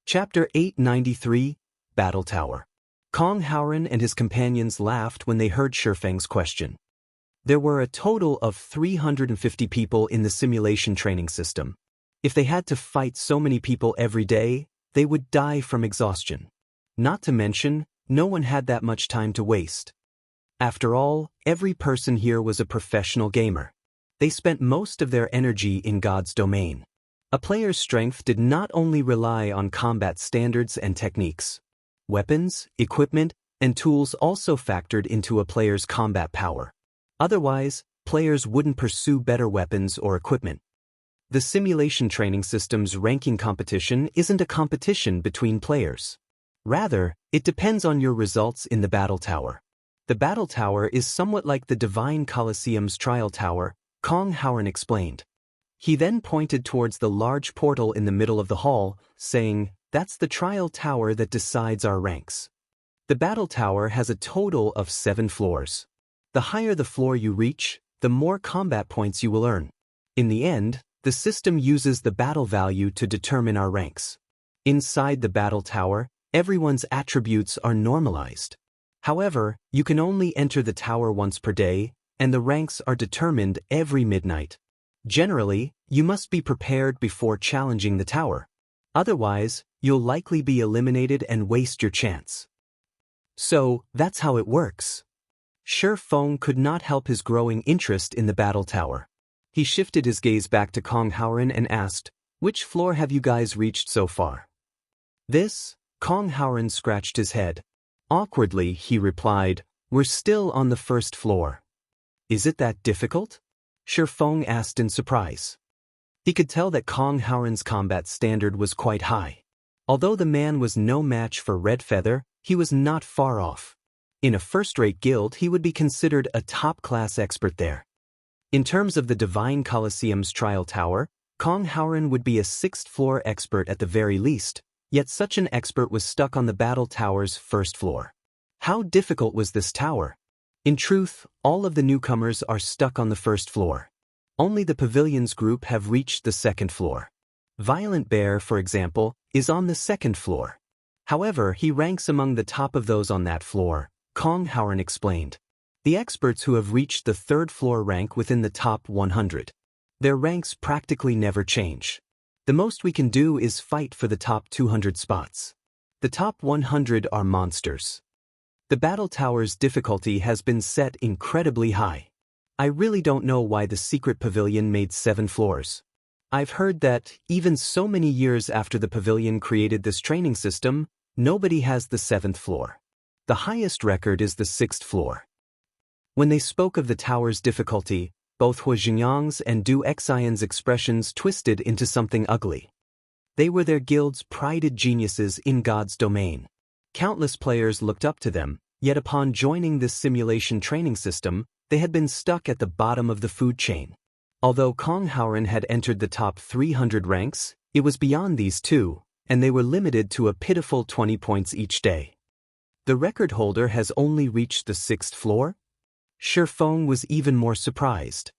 Chapter 893, Battle Tower. Kong Haoren and his companions laughed when they heard Shifeng's question. There were a total of 350 people in the simulation training system. If they had to fight so many people every day, they would die from exhaustion. Not to mention, no one had that much time to waste. After all, every person here was a professional gamer. They spent most of their energy in God's domain. A player's strength did not only rely on combat standards and techniques. Weapons, equipment, and tools also factored into a player's combat power. Otherwise, players wouldn't pursue better weapons or equipment. The simulation training system's ranking competition isn't a competition between players. Rather, it depends on your results in the Battle Tower. The Battle Tower is somewhat like the Divine Colosseum's Trial Tower, Kong Haoren explained. He then pointed towards the large portal in the middle of the hall, saying, "That's the Trial Tower that decides our ranks." The Battle Tower has a total of 7 floors. The higher the floor you reach, the more combat points you will earn. In the end, the system uses the battle value to determine our ranks. Inside the Battle Tower, everyone's attributes are normalized. However, you can only enter the tower once per day, and the ranks are determined every midnight. Generally, you must be prepared before challenging the tower. Otherwise, you'll likely be eliminated and waste your chance. So, that's how it works. Shifeng could not help his growing interest in the Battle Tower. He shifted his gaze back to Kong Haoren and asked, "Which floor have you guys reached so far?" "This?" Kong Haoren scratched his head. Awkwardly, he replied, "We're still on the first floor." "Is it that difficult?" Shifeng asked in surprise. He could tell that Kong Haoren's combat standard was quite high. Although the man was no match for Red Feather, he was not far off. In a first-rate guild, he would be considered a top-class expert there. In terms of the Divine Colosseum's Trial Tower, Kong Haoren would be a 6th-floor expert at the very least, yet such an expert was stuck on the Battle Tower's first floor. How difficult was this tower? In truth, all of the newcomers are stuck on the first floor. Only the Pavilions group have reached the 2nd floor. Violent Bear, for example, is on the 2nd floor. However, he ranks among the top of those on that floor, Kong Haoren explained. The experts who have reached the 3rd floor rank within the top 100. Their ranks practically never change. The most we can do is fight for the top 200 spots. The top 100 are monsters. The Battle Tower's difficulty has been set incredibly high. I really don't know why the secret pavilion made 7 floors. I've heard that, even so many years after the pavilion created this training system, nobody has the 7th floor. The highest record is the 6th floor. When they spoke of the tower's difficulty, both Hua Jingyang's and Du Xian's expressions twisted into something ugly. They were their guild's prided geniuses in God's domain. Countless players looked up to them, yet upon joining this simulation training system, they had been stuck at the bottom of the food chain. Although Kong Haoren had entered the top 300 ranks, it was beyond these two, and they were limited to a pitiful 20 points each day. The record holder has only reached the 6th floor? Shifeng was even more surprised.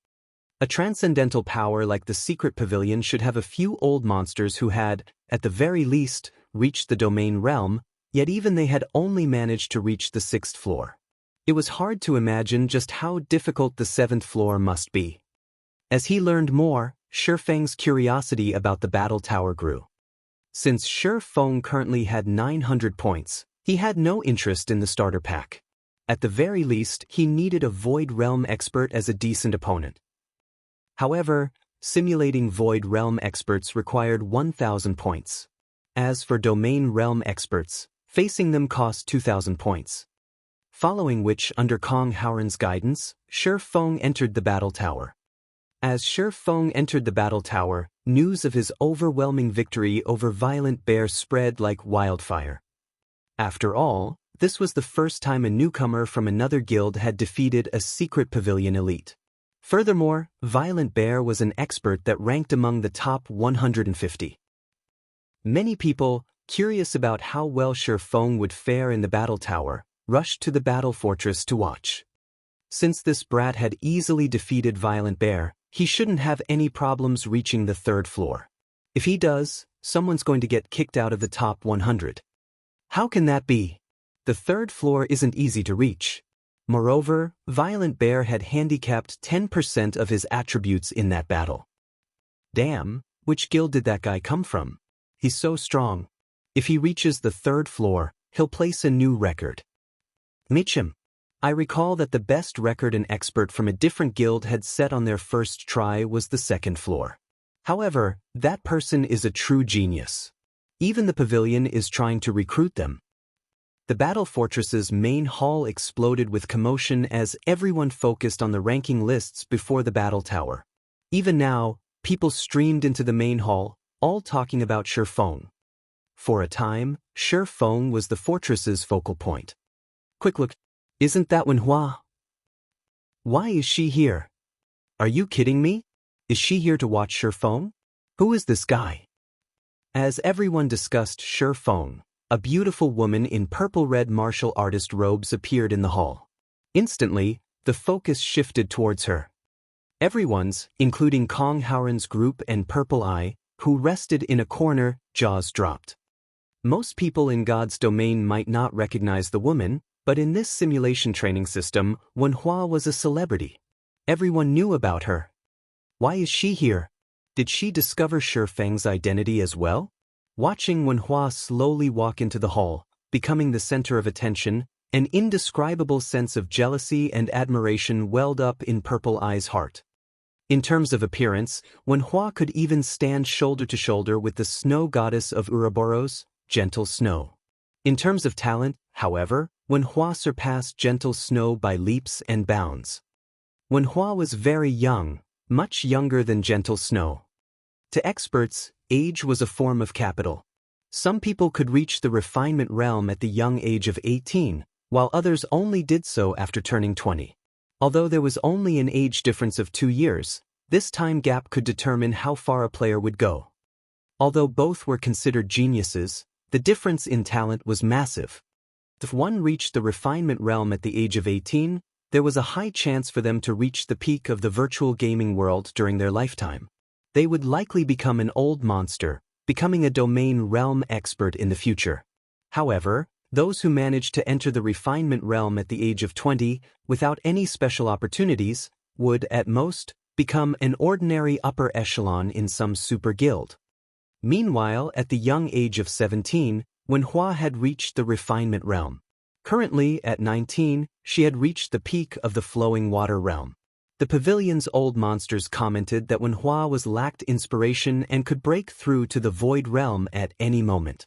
A transcendental power like the secret pavilion should have a few old monsters who had, at the very least, reached the domain realm, yet even they had only managed to reach the 6th floor. It was hard to imagine just how difficult the 7th floor must be. As he learned more, Shifeng's curiosity about the Battle Tower grew. Since Shifeng currently had 900 points, he had no interest in the starter pack. At the very least, he needed a Void Realm expert as a decent opponent. However, simulating Void Realm experts required 1,000 points. As for Domain Realm experts, facing them cost 2,000 points. Following which, under Kong Haoren's guidance, Shifeng entered the Battle Tower. As Shifeng entered the Battle Tower, news of his overwhelming victory over Violent Bear spread like wildfire. After all, this was the first time a newcomer from another guild had defeated a secret pavilion elite. Furthermore, Violent Bear was an expert that ranked among the top 150. Many people, curious about how well Shifeng would fare in the Battle Tower, rushed to the Battle Fortress to watch. Since this brat had easily defeated Violent Bear, he shouldn't have any problems reaching the 3rd floor. If he does, someone's going to get kicked out of the top 100. How can that be? The third floor isn't easy to reach. Moreover, Violent Bear had handicapped 10% of his attributes in that battle. Damn, which guild did that guy come from? He's so strong. If he reaches the third floor, he'll place a new record. Meet him. I recall that the best record an expert from a different guild had set on their first try was the second floor. However, that person is a true genius. Even the pavilion is trying to recruit them. The battle fortress's main hall exploded with commotion as everyone focused on the ranking lists before the battle tower. Even now, people streamed into the main hall, all talking about Shifeng. For a time, Shifeng was the fortress's focal point. Quick look, isn't that Wenhua? Why is she here? Are you kidding me? Is she here to watch Shifeng? Who is this guy? As everyone discussed Shifeng, a beautiful woman in purple-red martial artist robes appeared in the hall. Instantly, the focus shifted towards her. Everyone's, including Kong Haoran's group and Purple Eye, who rested in a corner, jaws dropped. Most people in God's domain might not recognize the woman, but in this simulation training system, Wenhua was a celebrity. Everyone knew about her. Why is she here? Did she discover Shifeng's identity as well? Watching Wenhua slowly walk into the hall, becoming the center of attention, an indescribable sense of jealousy and admiration welled up in Purple Eye's heart. In terms of appearance, Wenhua could even stand shoulder to shoulder with the snow goddess of Ouroboros, Gentle Snow. In terms of talent, however, Wenhua surpassed Gentle Snow by leaps and bounds. Wenhua was very young, much younger than Gentle Snow. To experts, age was a form of capital. Some people could reach the refinement realm at the young age of 18, while others only did so after turning 20. Although there was only an age difference of 2 years, this time gap could determine how far a player would go. Although both were considered geniuses, the difference in talent was massive. If one reached the refinement realm at the age of 18, there was a high chance for them to reach the peak of the virtual gaming world during their lifetime. They would likely become an old monster, becoming a domain realm expert in the future. However, those who managed to enter the refinement realm at the age of 20, without any special opportunities, would, at most, become an ordinary upper echelon in some super guild. Meanwhile, at the young age of 17, Wenhua had reached the refinement realm. Currently, at 19, she had reached the peak of the flowing water realm. The pavilion's old monsters commented that Wenhua lacked inspiration and could break through to the Void Realm at any moment.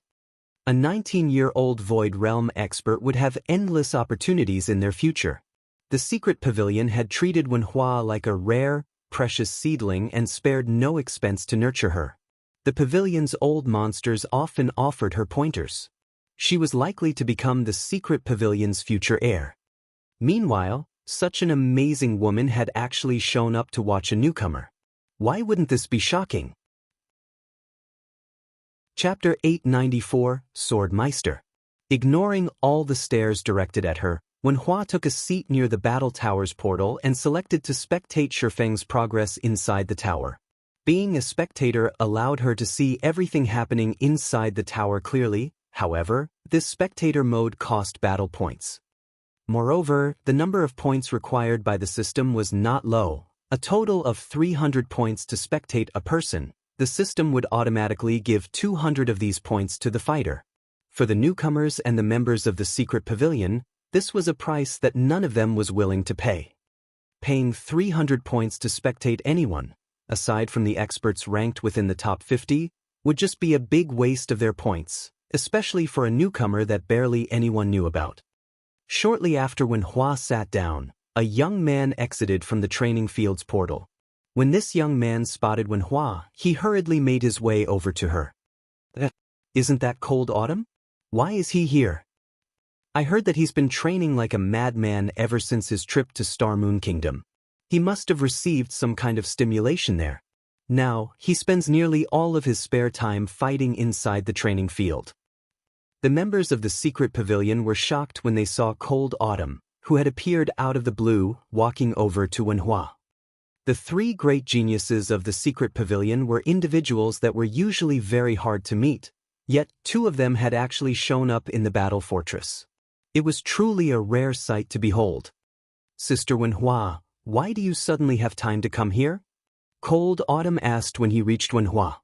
A 19-year-old Void Realm expert would have endless opportunities in their future. The secret pavilion had treated Wenhua like a rare, precious seedling and spared no expense to nurture her. The pavilion's old monsters often offered her pointers. She was likely to become the secret pavilion's future heir. Meanwhile, such an amazing woman had actually shown up to watch a newcomer. Why wouldn't this be shocking? Chapter 894, Swordmeister. Ignoring all the stares directed at her, Wenhua took a seat near the battle tower's portal and selected to spectate Shifeng's progress inside the tower. Being a spectator allowed her to see everything happening inside the tower clearly. However, this spectator mode cost battle points. Moreover, the number of points required by the system was not low, a total of 300 points to spectate a person. The system would automatically give 200 of these points to the fighter. For the newcomers and the members of the secret pavilion, this was a price that none of them was willing to pay. Paying 300 points to spectate anyone, aside from the experts ranked within the top 50, would just be a big waste of their points, especially for a newcomer that barely anyone knew about. Shortly after Wenhua sat down, a young man exited from the training field's portal. When this young man spotted Wenhua, he hurriedly made his way over to her. Isn't that Cold Autumn? Why is he here? I heard that he's been training like a madman ever since his trip to Star Moon Kingdom. He must have received some kind of stimulation there. Now, he spends nearly all of his spare time fighting inside the training field. The members of the secret pavilion were shocked when they saw Cold Autumn, who had appeared out of the blue, walking over to Wenhua. The three great geniuses of the secret pavilion were individuals that were usually very hard to meet, yet two of them had actually shown up in the battle fortress. It was truly a rare sight to behold. Sister Wenhua, why do you suddenly have time to come here? Cold Autumn asked when he reached Wenhua.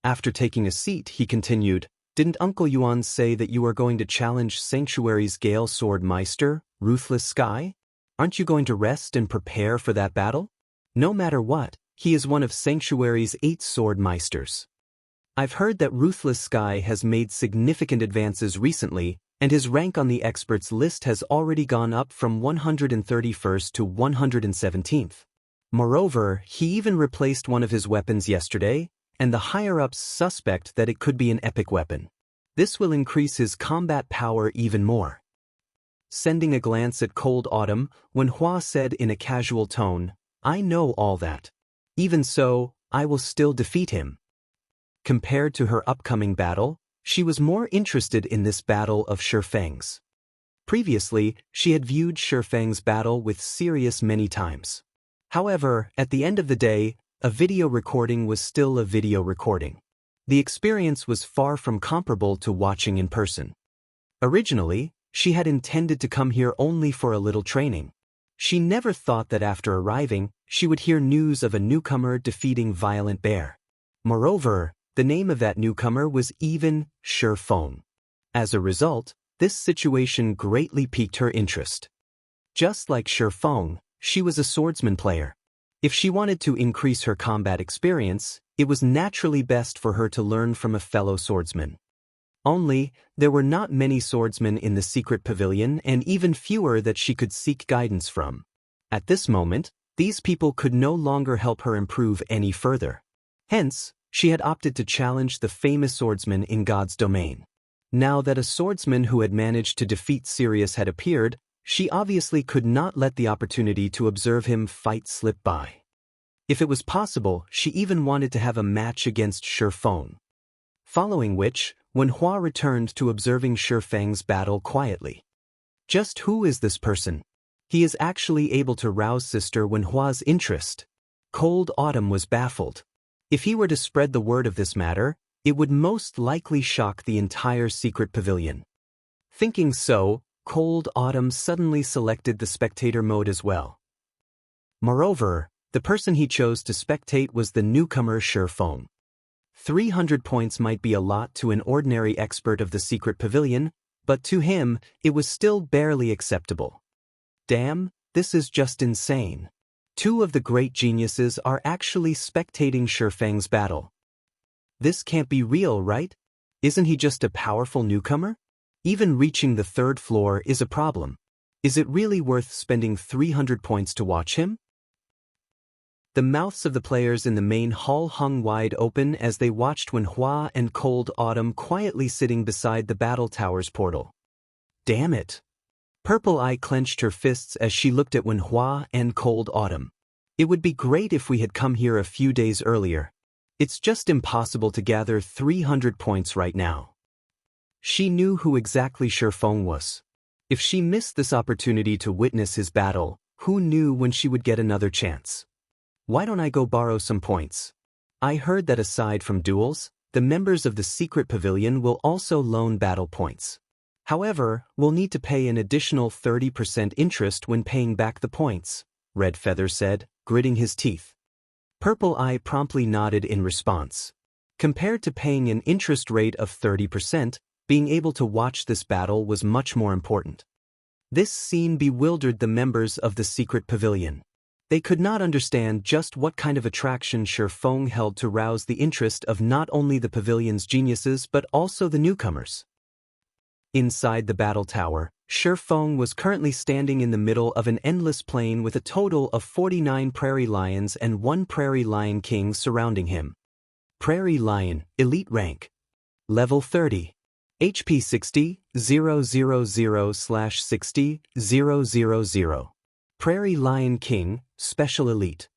After taking a seat, he continued, didn't Uncle Yuan say that you were going to challenge Sanctuary's Gale Sword Meister, Ruthless Sky? Aren't you going to rest and prepare for that battle? No matter what, he is one of Sanctuary's 8 sword meisters. I've heard that Ruthless Sky has made significant advances recently, and his rank on the experts list has already gone up from 131st to 117th. Moreover, he even replaced one of his weapons yesterday, and the higher-ups suspect that it could be an epic weapon. This will increase his combat power even more. Sending a glance at Cold Autumn, Wenhua said in a casual tone, I know all that. Even so, I will still defeat him. Compared to her upcoming battle, she was more interested in this battle of Shifeng's. Previously, she had viewed Shifeng's battle with Sirius many times. However, at the end of the day, a video recording was still a video recording. The experience was far from comparable to watching in person. Originally, she had intended to come here only for a little training. She never thought that after arriving, she would hear news of a newcomer defeating Violent Bear. Moreover, the name of that newcomer was even Shifeng. As a result, this situation greatly piqued her interest. Just like Shifeng, she was a swordsman player. If she wanted to increase her combat experience, it was naturally best for her to learn from a fellow swordsman. Only, there were not many swordsmen in the secret pavilion and even fewer that she could seek guidance from. At this moment, these people could no longer help her improve any further. Hence, she had opted to challenge the famous swordsman in God's domain. Now that a swordsman who had managed to defeat Sirius had appeared, she obviously could not let the opportunity to observe him fight slip by. If it was possible, she even wanted to have a match against Shifeng. Following which, Wenhua returned to observing Shifeng's battle quietly. Just who is this person? He is actually able to rouse Sister Wenhua's interest. Cold Autumn was baffled. If he were to spread the word of this matter, it would most likely shock the entire secret pavilion. Thinking so, Cold Autumn suddenly selected the spectator mode as well. Moreover, the person he chose to spectate was the newcomer Shifeng. 300 points might be a lot to an ordinary expert of the secret pavilion, but to him, it was still barely acceptable. Damn, this is just insane. Two of the great geniuses are actually spectating Shifeng's battle. This can't be real, right? Isn't he just a powerful newcomer? Even reaching the 3rd floor is a problem. Is it really worth spending 300 points to watch him? The mouths of the players in the main hall hung wide open as they watched Wenhua and Cold Autumn quietly sitting beside the battle tower's portal. Damn it! Purple Eye clenched her fists as she looked at Wenhua and Cold Autumn. It would be great if we had come here a few days earlier. It's just impossible to gather 300 points right now. She knew who exactly Shifeng was. If she missed this opportunity to witness his battle, who knew when she would get another chance? Why don't I go borrow some points? I heard that aside from duels, the members of the secret pavilion will also loan battle points. However, we'll need to pay an additional 30% interest when paying back the points, Red Feather said, gritting his teeth. Purple Eye promptly nodded in response. Compared to paying an interest rate of 30%, being able to watch this battle was much more important. This scene bewildered the members of the secret pavilion. They could not understand just what kind of attraction Shifeng held to rouse the interest of not only the pavilion's geniuses but also the newcomers. Inside the battle tower, Shifeng was currently standing in the middle of an endless plain with a total of 49 prairie lions and 1 prairie lion king surrounding him. Prairie lion, elite rank. Level 30. HP 60, 000/60, 000. Prairie Lion King, Special Elite.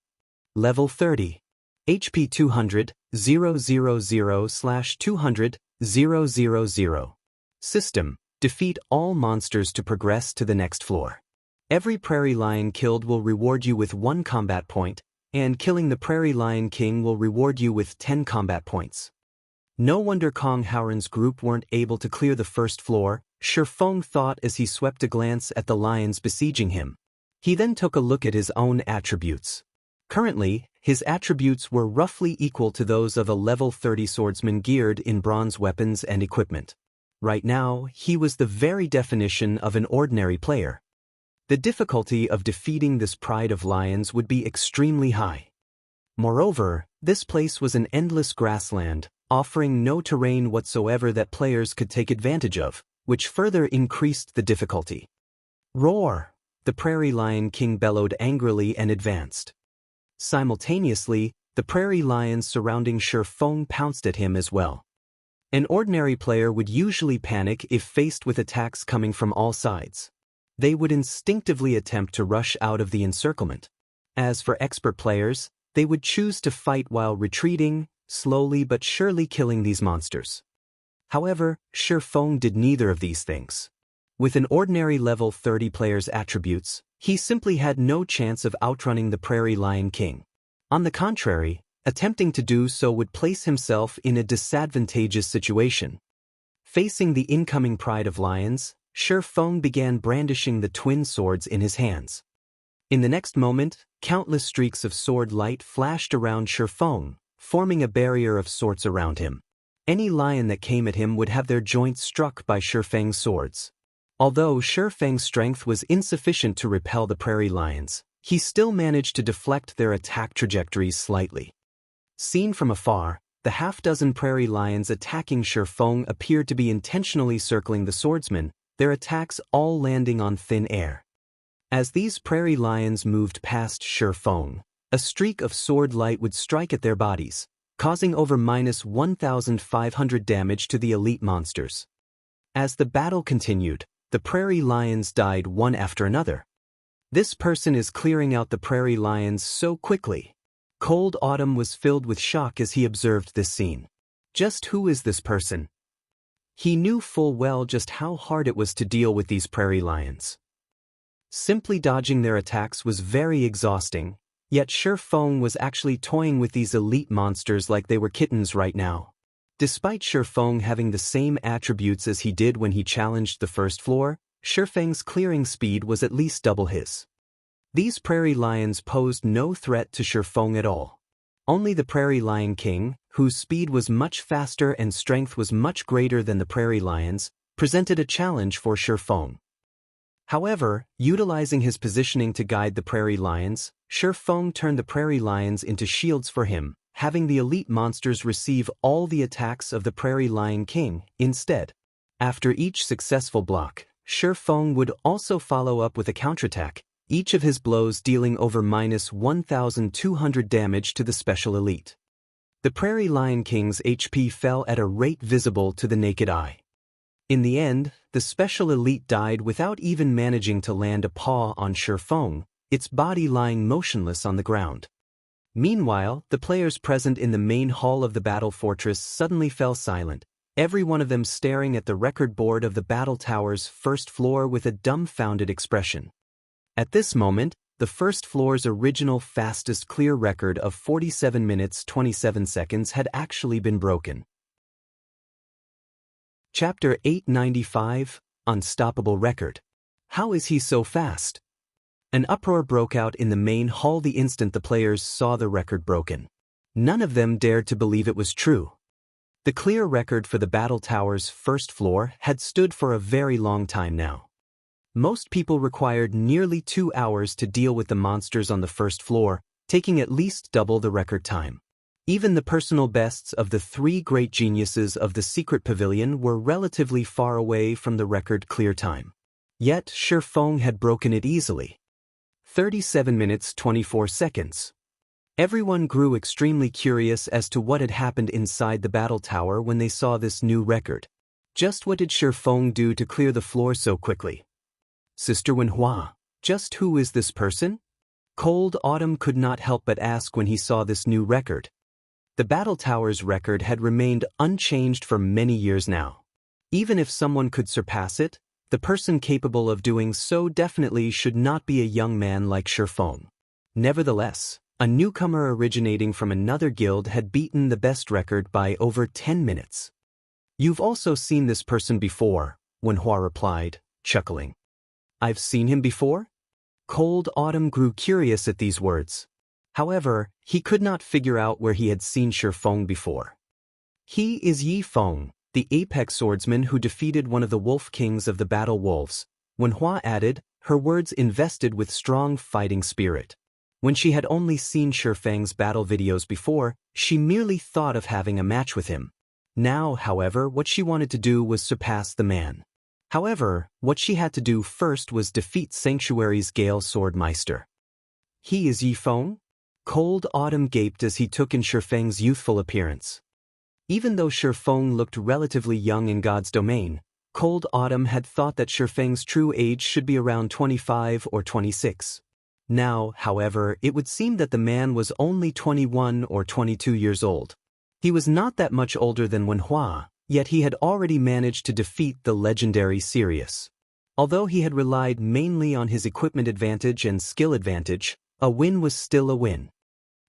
Level 30. HP 200, 000/200, 000. System: defeat all monsters to progress to the next floor. Every prairie lion killed will reward you with 1 combat point, and killing the Prairie Lion King will reward you with 10 combat points. No wonder Kong Haoren's group weren't able to clear the first floor, Shifeng thought as he swept a glance at the lions besieging him. He then took a look at his own attributes. Currently, his attributes were roughly equal to those of a level 30 swordsman geared in bronze weapons and equipment. Right now, he was the very definition of an ordinary player. The difficulty of defeating this pride of lions would be extremely high. Moreover, this place was an endless grassland, offering no terrain whatsoever that players could take advantage of, which further increased the difficulty. Roar! The Prairie Lion King bellowed angrily and advanced. Simultaneously, the prairie lions surrounding Shifeng pounced at him as well. An ordinary player would usually panic if faced with attacks coming from all sides. They would instinctively attempt to rush out of the encirclement. As for expert players, they would choose to fight while retreating, slowly but surely killing these monsters. However, Shifeng did neither of these things. With an ordinary level 30 player's attributes, he simply had no chance of outrunning the Prairie Lion King. On the contrary, attempting to do so would place himself in a disadvantageous situation. Facing the incoming pride of lions, Shifeng began brandishing the twin swords in his hands. In the next moment, countless streaks of sword light flashed around Shifeng, forming a barrier of sorts around him. Any lion that came at him would have their joints struck by Shifeng's swords. Although Shifeng's strength was insufficient to repel the prairie lions, he still managed to deflect their attack trajectories slightly. Seen from afar, the half-dozen prairie lions attacking Shifeng appeared to be intentionally circling the swordsman, their attacks all landing on thin air. As these prairie lions moved past Shifeng, a streak of sword light would strike at their bodies, causing over -1,500 damage to the elite monsters. As the battle continued, the prairie lions died one after another. This person is clearing out the prairie lions so quickly. Cold Autumn was filled with shock as he observed this scene. Just who is this person? He knew full well just how hard it was to deal with these prairie lions. Simply dodging their attacks was very exhausting, yet Shifeng was actually toying with these elite monsters like they were kittens right now. Despite Shifeng having the same attributes as he did when he challenged the first floor, Shifeng's clearing speed was at least double his. These prairie lions posed no threat to Shifeng at all. Only the Prairie Lion King, whose speed was much faster and strength was much greater than the prairie lions, presented a challenge for Shifeng. However, utilizing his positioning to guide the prairie lions, Shifeng turned the prairie lions into shields for him, having the elite monsters receive all the attacks of the Prairie Lion King instead. After each successful block, Shifeng would also follow up with a counterattack, each of his blows dealing over -1,200 damage to the special elite. The Prairie Lion King's HP fell at a rate visible to the naked eye. In the end, the special elite died without even managing to land a paw on Shifeng, its body lying motionless on the ground. Meanwhile, the players present in the main hall of the battle fortress suddenly fell silent, every one of them staring at the record board of the battle tower's first floor with a dumbfounded expression. At this moment, the first floor's original fastest clear record of 47 minutes 27 seconds had actually been broken. Chapter 895, Unstoppable Record. How is he so fast? An uproar broke out in the main hall the instant the players saw the record broken. None of them dared to believe it was true. The clear record for the battle tower's first floor had stood for a very long time now. Most people required nearly 2 hours to deal with the monsters on the first floor, taking at least double the record time. Even the personal bests of the 3 great geniuses of the secret pavilion were relatively far away from the record clear time. Yet Shifeng had broken it easily. 37 minutes 24 seconds. Everyone grew extremely curious as to what had happened inside the battle tower when they saw this new record. Just what did Shifeng do to clear the floor so quickly? Sister Wenhua, just who is this person? Cold Autumn could not help but ask when he saw this new record. The battle tower's record had remained unchanged for many years now. Even if someone could surpass it, the person capable of doing so definitely should not be a young man like Shifeng. Nevertheless, A newcomer originating from another guild had beaten the best record by over 10 minutes. You've also seen this person before, Wenhua replied, chuckling. I've seen him before? Cold Autumn grew curious at these words. However, he could not figure out where he had seen Shifeng before. He is Yi Feng, the apex swordsman who defeated one of the wolf kings of the battle wolves, Wenhua added, her words invested with strong fighting spirit. When she had only seen Shifeng's battle videos before, she merely thought of having a match with him. Now, however, what she wanted to do was surpass the man. However, what she had to do first was defeat Sanctuary's Gale Swordmeister. He is Yi Feng? Cold Autumn gaped as he took in Shifeng's youthful appearance. Even though Shifeng looked relatively young in God's domain, Cold Autumn had thought that Shifeng's true age should be around 25 or 26. Now, however, it would seem that the man was only 21 or 22 years old. He was not that much older than Wenhua, yet he had already managed to defeat the legendary Sirius. Although he had relied mainly on his equipment advantage and skill advantage, a win was still a win.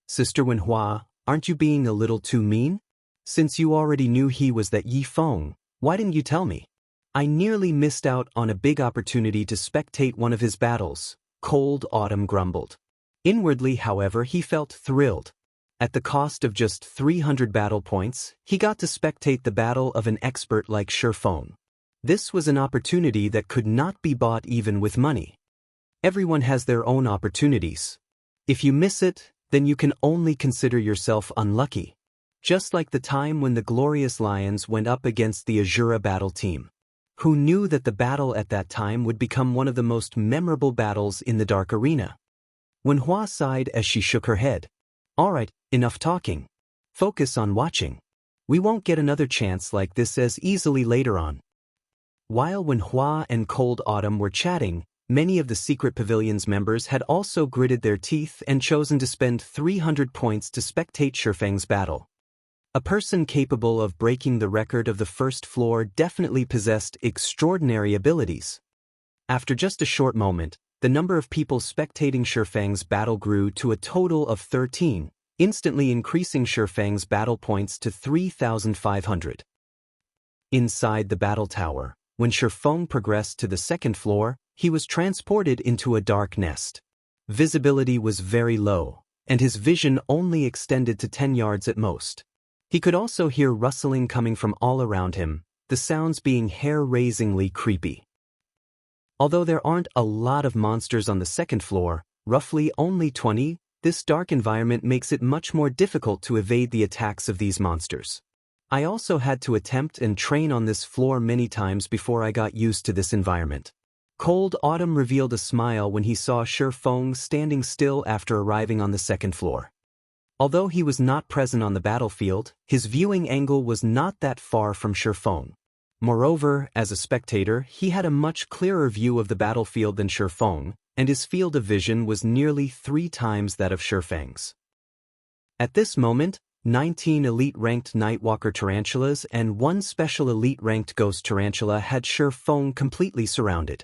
Sister Wenhua, aren't you being a little too mean? Since you already knew he was that Yi Feng, why didn't you tell me? I nearly missed out on a big opportunity to spectate one of his battles, Cold Autumn grumbled. Inwardly, however, he felt thrilled. At the cost of just 300 battle points, he got to spectate the battle of an expert like Shifeng. This was an opportunity that could not be bought even with money. Everyone has their own opportunities. If you miss it, then you can only consider yourself unlucky. Just like the time when the Glorious Lions went up against the Azura battle team. Who knew that the battle at that time would become one of the most memorable battles in the Dark Arena? Wenhua sighed as she shook her head. Alright, enough talking. Focus on watching. We won't get another chance like this as easily later on. While Wenhua and Cold Autumn were chatting, many of the Secret Pavilion's members had also gritted their teeth and chosen to spend 300 points to spectate Shifeng's battle. A person capable of breaking the record of the first floor definitely possessed extraordinary abilities. After just a short moment, the number of people spectating Shifeng's battle grew to a total of 13, instantly increasing Shifeng's battle points to 3,500. Inside the battle tower, when Shifeng progressed to the second floor, he was transported into a dark nest. Visibility was very low, and his vision only extended to 10 yards at most. He could also hear rustling coming from all around him, the sounds being hair-raisingly creepy. Although there aren't a lot of monsters on the second floor, roughly only 20, this dark environment makes it much more difficult to evade the attacks of these monsters. I also had to attempt and train on this floor many times before I got used to this environment. Cold Autumn revealed a smile when he saw Shifeng standing still after arriving on the second floor. Although he was not present on the battlefield, his viewing angle was not that far from Shifeng. Moreover, as a spectator, he had a much clearer view of the battlefield than Shifeng, and his field of vision was nearly 3 times that of Shifeng's. At this moment, 19 elite-ranked Nightwalker Tarantulas and 1 special elite-ranked Ghost Tarantula had Shifeng completely surrounded.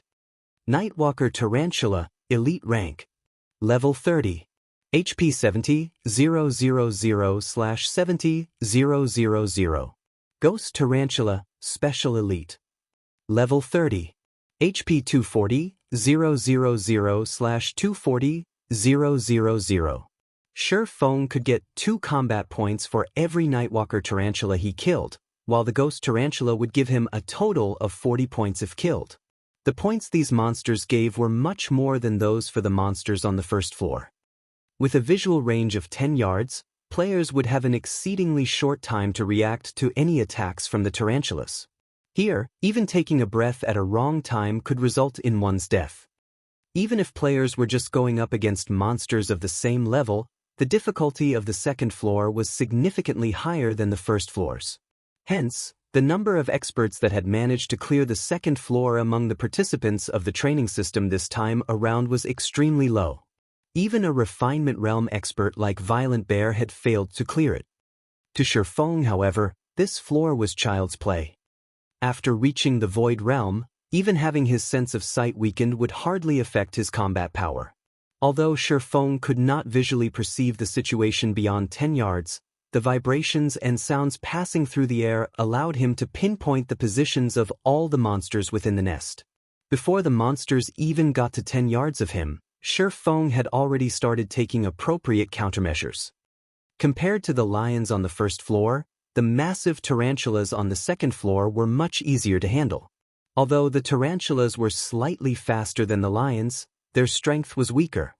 Nightwalker Tarantula, Elite Rank. Level 30. HP 70, 000/70, 000. Ghost Tarantula, Special Elite. Level 30. HP 240, 000/240, 000. Shifeng could get 2 combat points for every Nightwalker Tarantula he killed, while the Ghost Tarantula would give him a total of 40 points if killed. The points these monsters gave were much more than those for the monsters on the first floor. With a visual range of 10 yards, players would have an exceedingly short time to react to any attacks from the tarantulas. Here, even taking a breath at a wrong time could result in one's death. Even if players were just going up against monsters of the same level, the difficulty of the second floor was significantly higher than the first floors. Hence, the number of experts that had managed to clear the second floor among the participants of the training system this time around was extremely low. Even a Refinement Realm expert like Violent Bear had failed to clear it. To Shifeng, however, this floor was child's play. After reaching the Void Realm, even having his sense of sight weakened would hardly affect his combat power. Although Shifeng could not visually perceive the situation beyond 10 yards, the vibrations and sounds passing through the air allowed him to pinpoint the positions of all the monsters within the nest. Before the monsters even got to 10 yards of him, Shifeng had already started taking appropriate countermeasures. Compared to the lions on the first floor, the massive tarantulas on the second floor were much easier to handle. Although the tarantulas were slightly faster than the lions, their strength was weaker.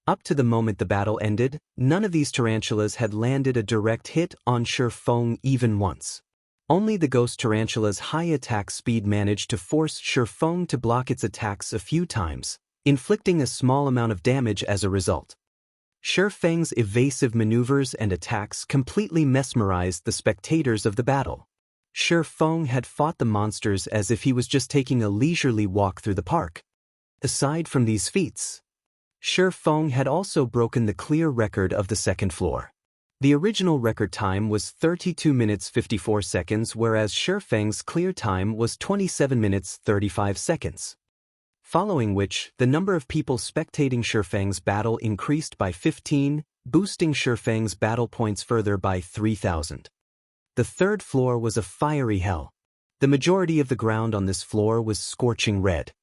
Up to the moment the battle ended, none of these tarantulas had landed a direct hit on Shifeng even once. Only the ghost tarantula's high attack speed managed to force Shifeng to block its attacks a few times, inflicting a small amount of damage as a result. Shifeng's evasive maneuvers and attacks completely mesmerized the spectators of the battle. Shifeng had fought the monsters as if he was just taking a leisurely walk through the park. Aside from these feats, Shifeng had also broken the clear record of the second floor. The original record time was 32 minutes 54 seconds, whereas Shifeng's clear time was 27 minutes 35 seconds. Following which, the number of people spectating Shifeng's battle increased by 15, boosting Shifeng's battle points further by 3,000. The third floor was a fiery hell. The majority of the ground on this floor was scorching red.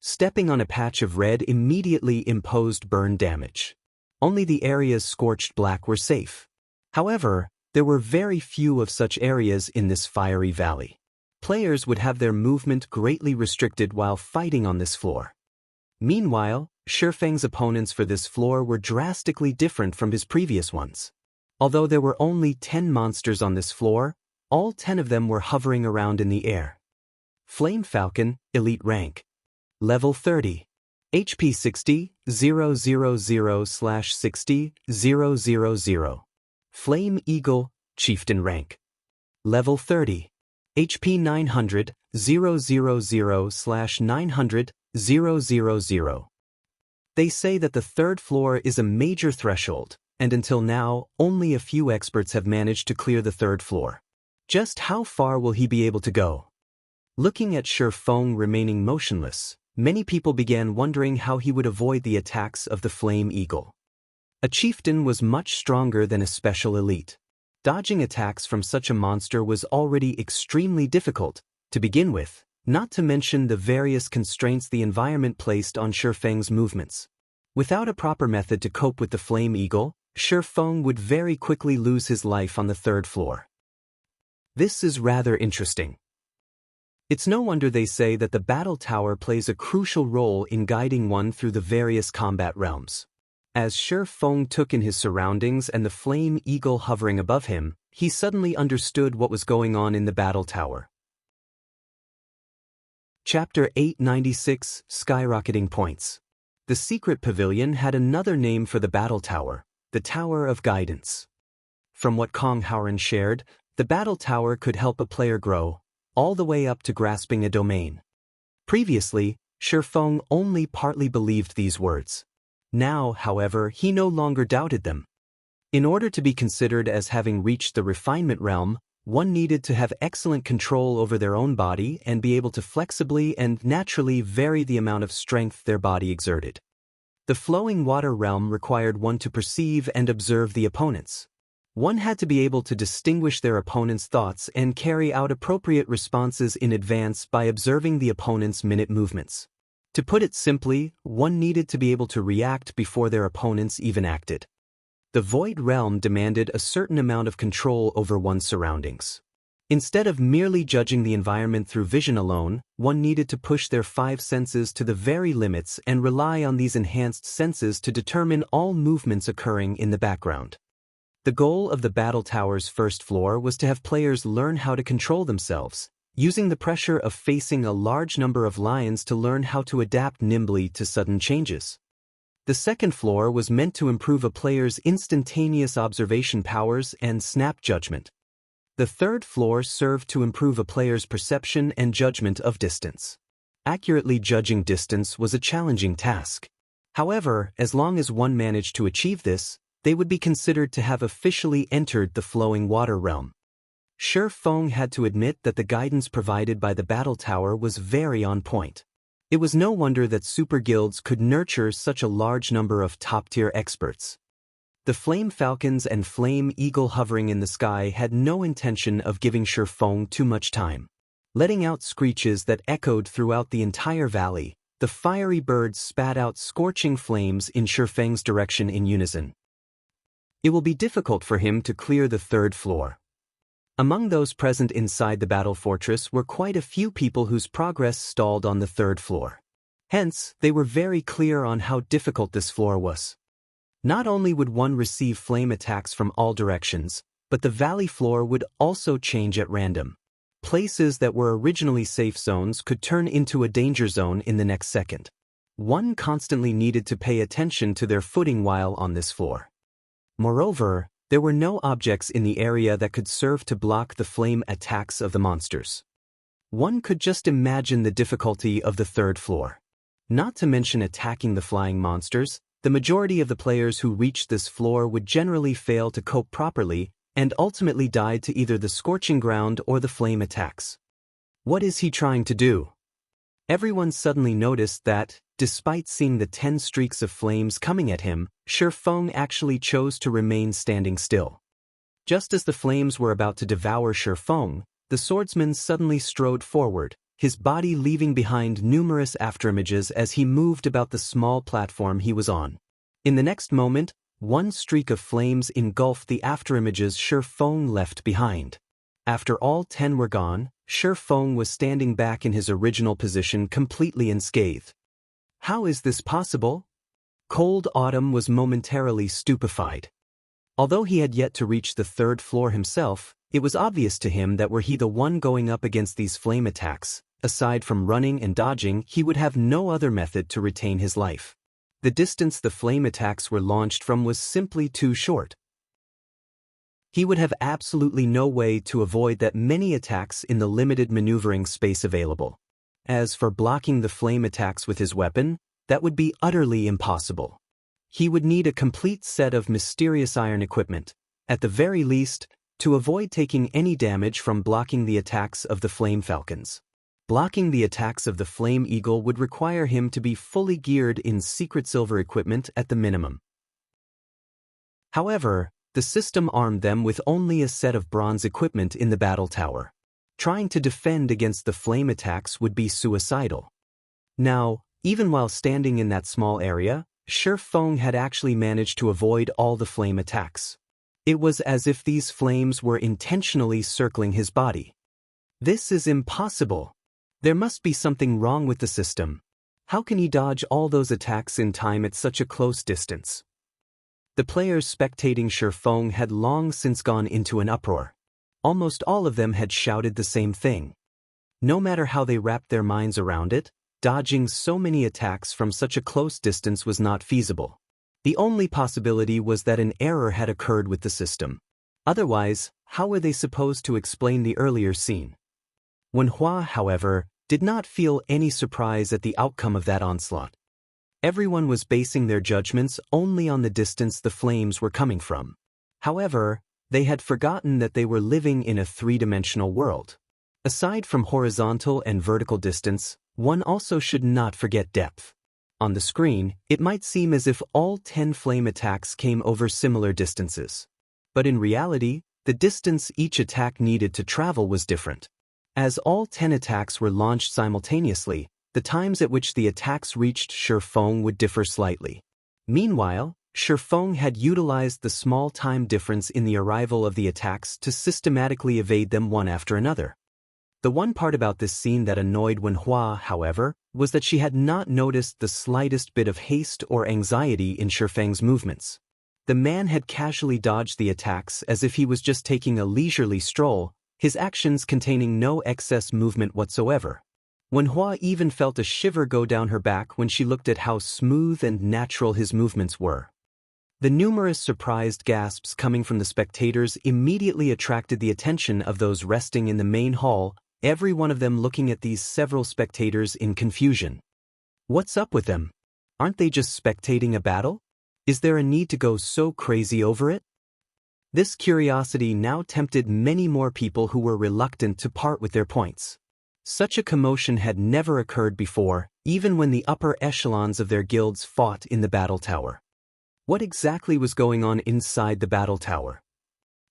Stepping on a patch of red immediately imposed burn damage. Only the areas scorched black were safe. However, there were very few of such areas in this fiery valley. Players would have their movement greatly restricted while fighting on this floor. Meanwhile, Shifeng's opponents for this floor were drastically different from his previous ones. Although there were only 10 monsters on this floor, all 10 of them were hovering around in the air. Flame Falcon, Elite Rank. Level 30. HP 60, 000/60, 000. Flame Eagle, Chieftain Rank. Level 30. HP 900, 000/900, 000. They say that the third floor is a major threshold, and until now, only a few experts have managed to clear the third floor. Just how far will he be able to go? Looking at Shifeng remaining motionless, many people began wondering how he would avoid the attacks of the Flame Eagle. A chieftain was much stronger than a special elite. Dodging attacks from such a monster was already extremely difficult, to begin with, not to mention the various constraints the environment placed on Shifeng's movements. Without a proper method to cope with the Flame Eagle, Shifeng would very quickly lose his life on the third floor. This is rather interesting. It's no wonder they say that the battle tower plays a crucial role in guiding one through the various combat realms. As Shifeng took in his surroundings and the Flame Eagle hovering above him, he suddenly understood what was going on in the battle tower. Chapter 896, Skyrocketing Points. The secret pavilion had another name for the battle tower, the Tower of Guidance. From what Kong Howren shared, the battle tower could help a player grow, all the way up to grasping a domain. Previously, Shifeng only partly believed these words. Now, however, he no longer doubted them. In order to be considered as having reached the refinement realm, one needed to have excellent control over their own body and be able to flexibly and naturally vary the amount of strength their body exerted. The flowing water realm required one to perceive and observe the opponents. One had to be able to distinguish their opponent's thoughts and carry out appropriate responses in advance by observing the opponent's minute movements. To put it simply, one needed to be able to react before their opponents even acted. The Void Realm demanded a certain amount of control over one's surroundings. Instead of merely judging the environment through vision alone, one needed to push their 5 senses to the very limits and rely on these enhanced senses to determine all movements occurring in the background. The goal of the battle tower's first floor was to have players learn how to control themselves, using the pressure of facing a large number of lions to learn how to adapt nimbly to sudden changes. The second floor was meant to improve a player's instantaneous observation powers and snap judgment. The third floor served to improve a player's perception and judgment of distance. Accurately judging distance was a challenging task. However, as long as one managed to achieve this, they would be considered to have officially entered the flowing water realm. Shifeng had to admit that the guidance provided by the battle tower was very on point. It was no wonder that super guilds could nurture such a large number of top-tier experts. The flame falcons and flame eagle hovering in the sky had no intention of giving Shifeng too much time. Letting out screeches that echoed throughout the entire valley, the fiery birds spat out scorching flames in Shifeng's direction in unison. It will be difficult for him to clear the third floor. Among those present inside the battle fortress were quite a few people whose progress stalled on the third floor. Hence, they were very clear on how difficult this floor was. Not only would one receive flame attacks from all directions, but the valley floor would also change at random. Places that were originally safe zones could turn into a danger zone in the next second. One constantly needed to pay attention to their footing while on this floor. Moreover, there were no objects in the area that could serve to block the flame attacks of the monsters. One could just imagine the difficulty of the third floor. Not to mention attacking the flying monsters, the majority of the players who reached this floor would generally fail to cope properly and ultimately died to either the scorching ground or the flame attacks. What is he trying to do? Everyone suddenly noticed that, despite seeing the 10 streaks of flames coming at him, Shifeng actually chose to remain standing still. Just as the flames were about to devour Shifeng, the swordsman suddenly strode forward, his body leaving behind numerous afterimages as he moved about the small platform he was on. In the next moment, one streak of flames engulfed the afterimages Shifeng left behind. After all 10 were gone, Shifeng was standing back in his original position completely unscathed. How is this possible? Cold Autumn was momentarily stupefied. Although he had yet to reach the third floor himself, it was obvious to him that were he the one going up against these flame attacks, aside from running and dodging, he would have no other method to retain his life. The distance the flame attacks were launched from was simply too short. He would have absolutely no way to avoid that many attacks in the limited maneuvering space available. As for blocking the flame attacks with his weapon, that would be utterly impossible. He would need a complete set of mysterious iron equipment, at the very least, to avoid taking any damage from blocking the attacks of the flame falcons. Blocking the attacks of the flame eagle would require him to be fully geared in secret silver equipment at the minimum. However, the system armed them with only a set of bronze equipment in the battle tower. Trying to defend against the flame attacks would be suicidal. Now, even while standing in that small area, Shifeng had actually managed to avoid all the flame attacks. It was as if these flames were intentionally circling his body. This is impossible. There must be something wrong with the system. How can he dodge all those attacks in time at such a close distance? The players spectating Shifeng had long since gone into an uproar. Almost all of them had shouted the same thing. No matter how they wrapped their minds around it, dodging so many attacks from such a close distance was not feasible. The only possibility was that an error had occurred with the system. Otherwise, how were they supposed to explain the earlier scene? Wenhua, however, did not feel any surprise at the outcome of that onslaught. Everyone was basing their judgments only on the distance the flames were coming from. However, they had forgotten that they were living in a three-dimensional world. Aside from horizontal and vertical distance, one also should not forget depth. On the screen, it might seem as if all 10 flame attacks came over similar distances. But in reality, the distance each attack needed to travel was different. As all 10 attacks were launched simultaneously, the times at which the attacks reached Shifeng would differ slightly. Meanwhile, Shifeng had utilized the small time difference in the arrival of the attacks to systematically evade them one after another. The one part about this scene that annoyed Wenhua, however, was that she had not noticed the slightest bit of haste or anxiety in Shifeng's movements. The man had casually dodged the attacks as if he was just taking a leisurely stroll, his actions containing no excess movement whatsoever. Wenhua even felt a shiver go down her back when she looked at how smooth and natural his movements were. The numerous surprised gasps coming from the spectators immediately attracted the attention of those resting in the main hall, every one of them looking at these several spectators in confusion. What's up with them? Aren't they just spectating a battle? Is there a need to go so crazy over it? This curiosity now tempted many more people who were reluctant to part with their points. Such a commotion had never occurred before, even when the upper echelons of their guilds fought in the battle tower. What exactly was going on inside the battle tower?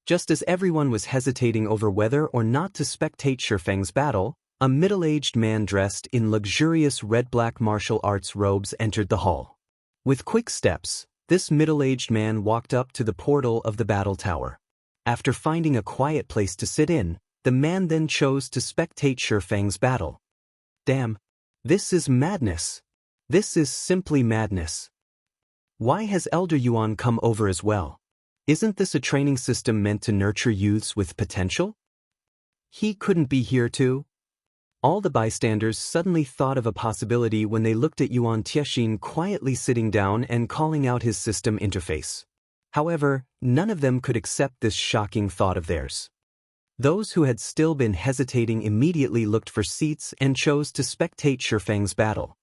Just as everyone was hesitating over whether or not to spectate Shifeng's battle, a middle-aged man dressed in luxurious red-black martial arts robes entered the hall. With quick steps, this middle-aged man walked up to the portal of the battle tower. After finding a quiet place to sit in, the man then chose to spectate Shifeng's battle. Damn. This is madness. This is simply madness. Why has Elder Yuan come over as well? Isn't this a training system meant to nurture youths with potential? He couldn't be here too? All the bystanders suddenly thought of a possibility when they looked at Yuan Tiexin quietly sitting down and calling out his system interface. However, none of them could accept this shocking thought of theirs. Those who had still been hesitating immediately looked for seats and chose to spectate Shifeng's battle.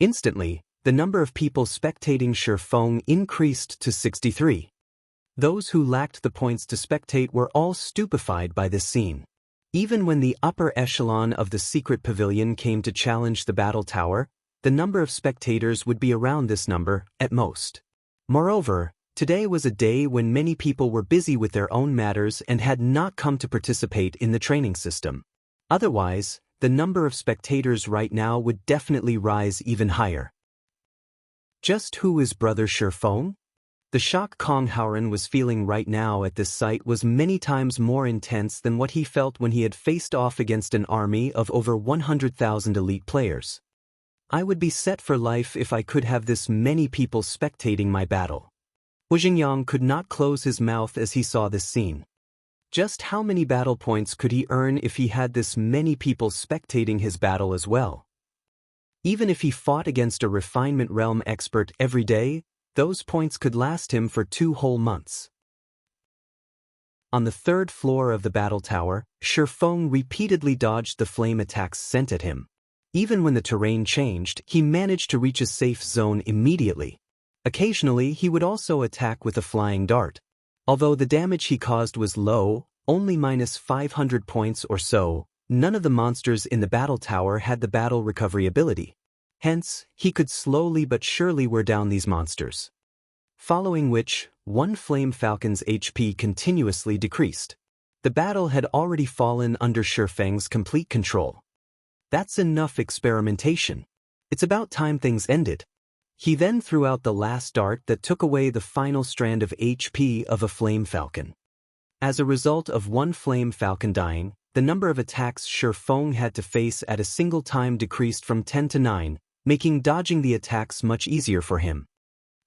Instantly, the number of people spectating Shifeng increased to 63. Those who lacked the points to spectate were all stupefied by this scene. Even when the upper echelon of the secret pavilion came to challenge the battle tower, the number of spectators would be around this number, at most. Moreover, today was a day when many people were busy with their own matters and had not come to participate in the training system. Otherwise, the number of spectators right now would definitely rise even higher. Just who is Brother Shifeng? The shock Kong Haoren was feeling right now at this sight was many times more intense than what he felt when he had faced off against an army of over 100,000 elite players. I would be set for life if I could have this many people spectating my battle. Wu Xingyang could not close his mouth as he saw this scene. Just how many battle points could he earn if he had this many people spectating his battle as well? Even if he fought against a refinement realm expert every day, those points could last him for 2 whole months. On the 3rd floor of the battle tower, Shifeng repeatedly dodged the flame attacks sent at him. Even when the terrain changed, he managed to reach a safe zone immediately. Occasionally, he would also attack with a flying dart. Although the damage he caused was low, only minus 500 points or so, none of the monsters in the battle tower had the battle recovery ability. Hence, he could slowly but surely wear down these monsters. Following which, one Flame Falcon's HP continuously decreased. The battle had already fallen under Shifeng's complete control. That's enough experimentation. It's about time things ended. He then threw out the last dart that took away the final strand of HP of a Flame Falcon. As a result of one Flame Falcon dying, the number of attacks Shifeng had to face at a single time decreased from 10 to 9, making dodging the attacks much easier for him.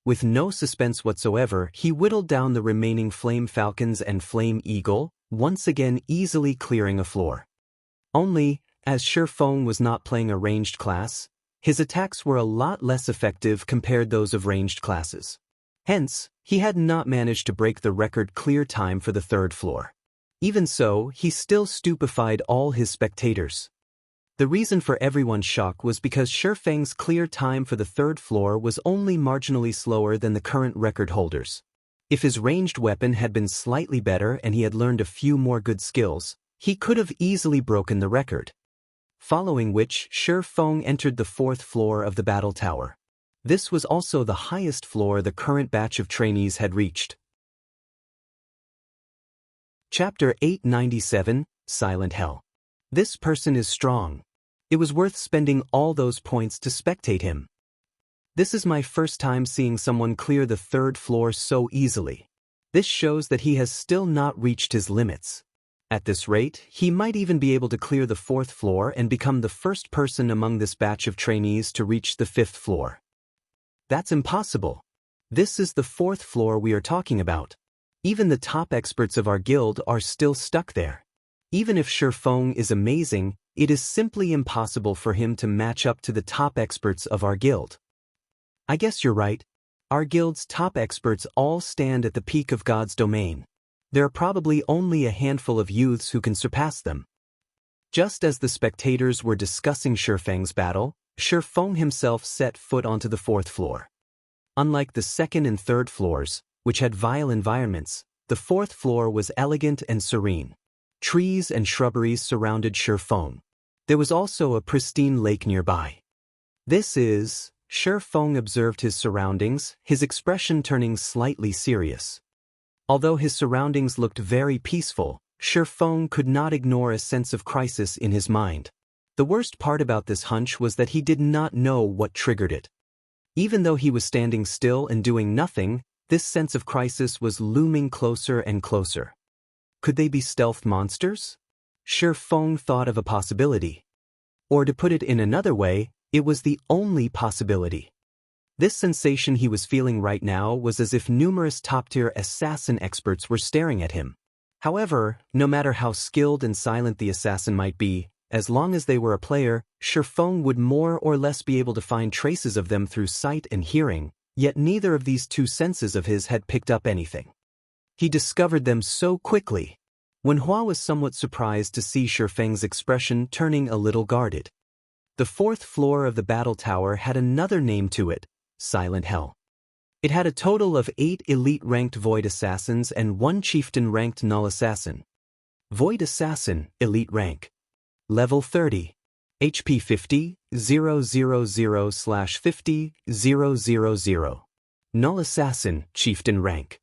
With no suspense whatsoever, he whittled down the remaining Flame Falcons and Flame Eagle, once again easily clearing a floor. Only, as Shifeng was not playing a ranged class, his attacks were a lot less effective compared those of ranged classes. Hence, he had not managed to break the record clear time for the 3rd floor. Even so, he still stupefied all his spectators. The reason for everyone's shock was because Shifeng's clear time for the 3rd floor was only marginally slower than the current record holders. If his ranged weapon had been slightly better and he had learned a few more good skills, he could have easily broken the record. Following which, Shifeng entered the 4th floor of the battle tower. This was also the highest floor the current batch of trainees had reached. Chapter 897, Silent Hell. This person is strong. It was worth spending all those points to spectate him. This is my first time seeing someone clear the 3rd floor so easily. This shows that he has still not reached his limits. At this rate, he might even be able to clear the 4th floor and become the first person among this batch of trainees to reach the 5th floor. That's impossible. This is the 4th floor we are talking about. Even the top experts of our guild are still stuck there. Even if Shifeng is amazing, it is simply impossible for him to match up to the top experts of our guild. I guess you're right. Our guild's top experts all stand at the peak of God's domain. There are probably only a handful of youths who can surpass them. Just as the spectators were discussing Shifeng's battle, Shifeng himself set foot onto the 4th floor. Unlike the 2nd and 3rd floors, which had vile environments, the 4th floor was elegant and serene. Trees and shrubberies surrounded Shifeng. There was also a pristine lake nearby. This is, Shi Feng observed his surroundings, his expression turning slightly serious. Although his surroundings looked very peaceful, Shi Feng could not ignore a sense of crisis in his mind. The worst part about this hunch was that he did not know what triggered it. Even though he was standing still and doing nothing, this sense of crisis was looming closer and closer. Could they be stealth monsters? Shi Feng thought of a possibility. Or to put it in another way, it was the only possibility. This sensation he was feeling right now was as if numerous top-tier assassin experts were staring at him. However, no matter how skilled and silent the assassin might be, as long as they were a player, Shi Feng would more or less be able to find traces of them through sight and hearing, yet neither of these two senses of his had picked up anything. He discovered them so quickly. Wen Hua was somewhat surprised to see Shi Feng's expression turning a little guarded. The fourth floor of the battle tower had another name to it, Silent Hell. It had a total of 8 elite-ranked Void Assassins and 1 Chieftain-ranked Null Assassin. Void Assassin, Elite Rank. Level 30. HP 50, 000/50, 000. Null Assassin, Chieftain Rank.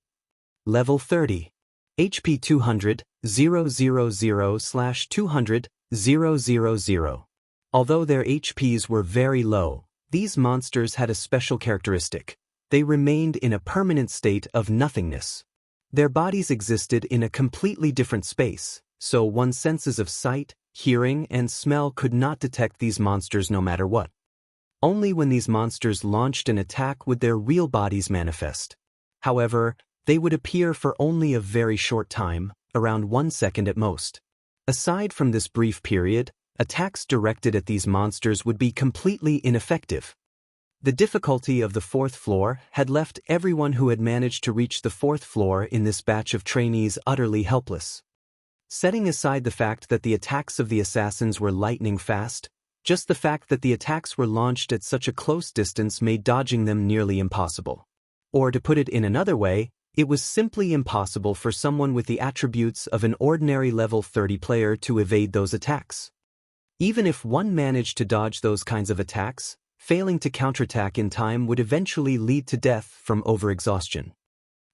Level 30. HP 200, 000/200, 000. Although their HPs were very low, these monsters had a special characteristic. They remained in a permanent state of nothingness. Their bodies existed in a completely different space, so one's senses of sight, hearing, and smell could not detect these monsters no matter what. Only when these monsters launched an attack would their real bodies manifest. However, they would appear for only a very short time, around 1 second at most. Aside from this brief period, attacks directed at these monsters would be completely ineffective. The difficulty of the fourth floor had left everyone who had managed to reach the fourth floor in this batch of trainees utterly helpless. Setting aside the fact that the attacks of the assassins were lightning fast, just the fact that the attacks were launched at such a close distance made dodging them nearly impossible. Or to put it in another way, it was simply impossible for someone with the attributes of an ordinary level 30 player to evade those attacks. Even if one managed to dodge those kinds of attacks, failing to counterattack in time would eventually lead to death from overexhaustion.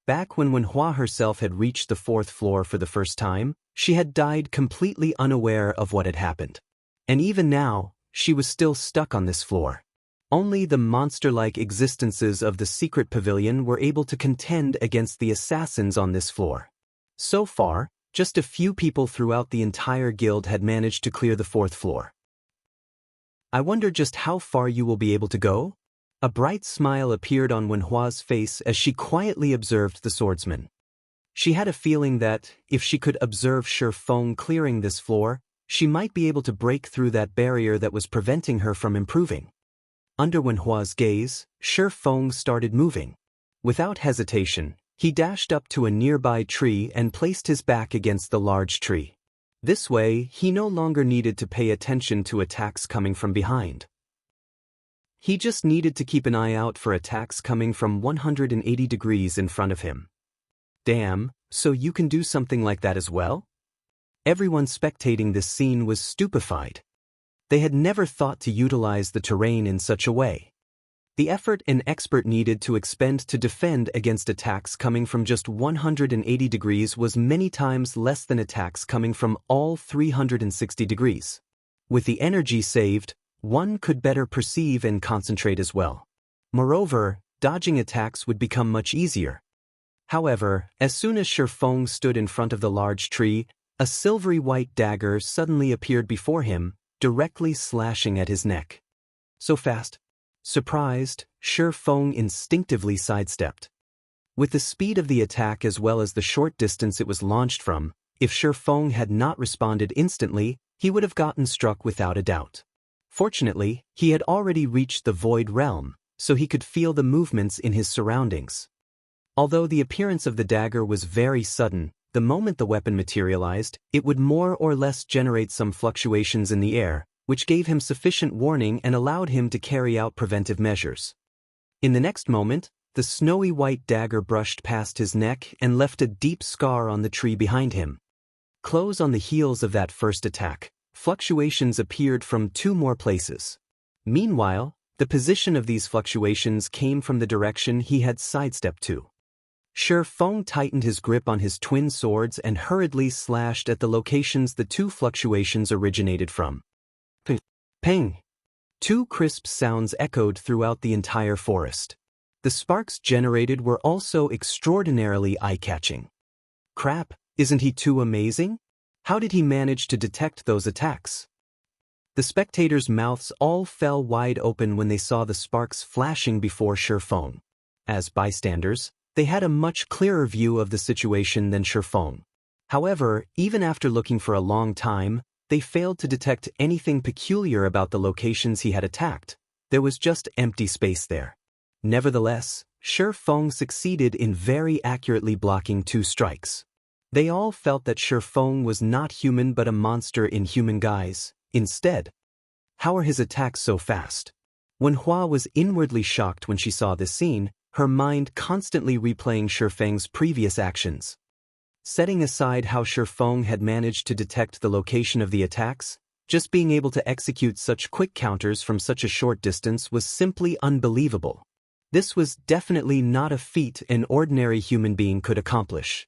Back when Wen Hua herself had reached the fourth floor for the first time, she had died completely unaware of what had happened. And even now, she was still stuck on this floor. Only the monster-like existences of the secret pavilion were able to contend against the assassins on this floor. So far, just a few people throughout the entire guild had managed to clear the fourth floor. I wonder just how far you will be able to go? A bright smile appeared on Wen Hua's face as she quietly observed the swordsman. She had a feeling that, if she could observe Shi Feng clearing this floor, she might be able to break through that barrier that was preventing her from improving. Under Wen Hua's gaze, Shi Feng started moving. Without hesitation, he dashed up to a nearby tree and placed his back against the large tree. This way, he no longer needed to pay attention to attacks coming from behind. He just needed to keep an eye out for attacks coming from 180 degrees in front of him. Damn, so you can do something like that as well? Everyone spectating this scene was stupefied. They had never thought to utilize the terrain in such a way. The effort an expert needed to expend to defend against attacks coming from just 180 degrees was many times less than attacks coming from all 360 degrees. With the energy saved, one could better perceive and concentrate as well. Moreover, dodging attacks would become much easier. However, as soon as Shi Feng stood in front of the large tree, a silvery white dagger suddenly appeared before him, directly slashing at his neck. So fast. Surprised, Shi Feng instinctively sidestepped. With the speed of the attack as well as the short distance it was launched from, if Shi Feng had not responded instantly, he would have gotten struck without a doubt. Fortunately, he had already reached the Void Realm, so he could feel the movements in his surroundings. Although the appearance of the dagger was very sudden, the moment the weapon materialized, it would more or less generate some fluctuations in the air, which gave him sufficient warning and allowed him to carry out preventive measures. In the next moment, the snowy white dagger brushed past his neck and left a deep scar on the tree behind him. Close on the heels of that first attack, fluctuations appeared from 2 more places. Meanwhile, The position of these fluctuations came from the direction he had sidestepped to. Shi Feng tightened his grip on his twin swords and hurriedly slashed at the locations the two fluctuations originated from. Ping! Two crisp sounds echoed throughout the entire forest. The sparks generated were also extraordinarily eye-catching. Crap, isn't he too amazing? How did he manage to detect those attacks? The spectators' mouths all fell wide open when they saw the sparks flashing before Shi Feng. As bystanders, they had a much clearer view of the situation than Shi Feng. However, even after looking for a long time, they failed to detect anything peculiar about the locations he had attacked. There was just empty space there. Nevertheless, Shi Feng succeeded in very accurately blocking 2 strikes. They all felt that Shi Feng was not human but a monster in human guise. Instead, how are his attacks so fast? When Hua was inwardly shocked when she saw this scene, her mind constantly replaying Shi Feng's previous actions. Setting aside how Shi Feng had managed to detect the location of the attacks, just being able to execute such quick counters from such a short distance was simply unbelievable. This was definitely not a feat an ordinary human being could accomplish.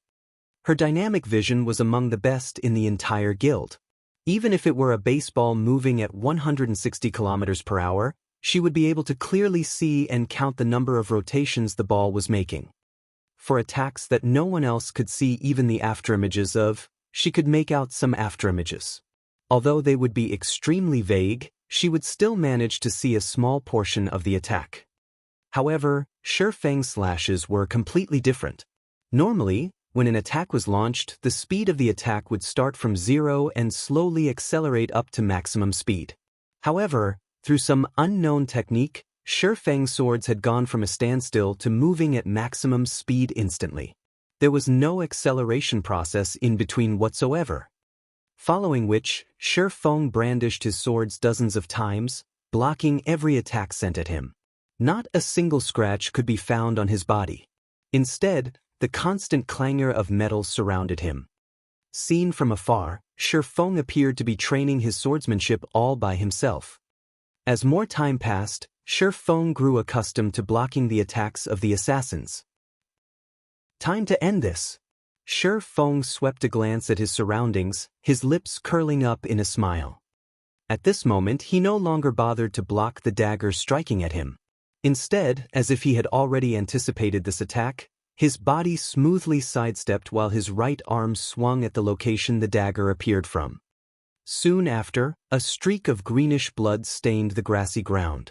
Her dynamic vision was among the best in the entire guild. Even if it were a baseball moving at 160 kilometers per hour, she would be able to clearly see and count the number of rotations the ball was making. For attacks that no one else could see even the afterimages of, she could make out some afterimages. Although they would be extremely vague, she would still manage to see a small portion of the attack. However, Shi Feng's slashes were completely different. Normally, when an attack was launched, the speed of the attack would start from 0 and slowly accelerate up to maximum speed. However, through some unknown technique, Shi Feng's swords had gone from a standstill to moving at maximum speed instantly. There was no acceleration process in between whatsoever. Following which, Shi Feng brandished his swords dozens of times, blocking every attack sent at him. Not a single scratch could be found on his body. Instead, the constant clangor of metal surrounded him. Seen from afar, Shi Feng appeared to be training his swordsmanship all by himself. As more time passed, Shi Feng grew accustomed to blocking the attacks of the assassins. Time to end this. Shi Feng swept a glance at his surroundings, his lips curling up in a smile. At this moment he no longer bothered to block the dagger striking at him. Instead, as if he had already anticipated this attack, his body smoothly sidestepped while his right arm swung at the location the dagger appeared from. Soon after, a streak of greenish blood stained the grassy ground.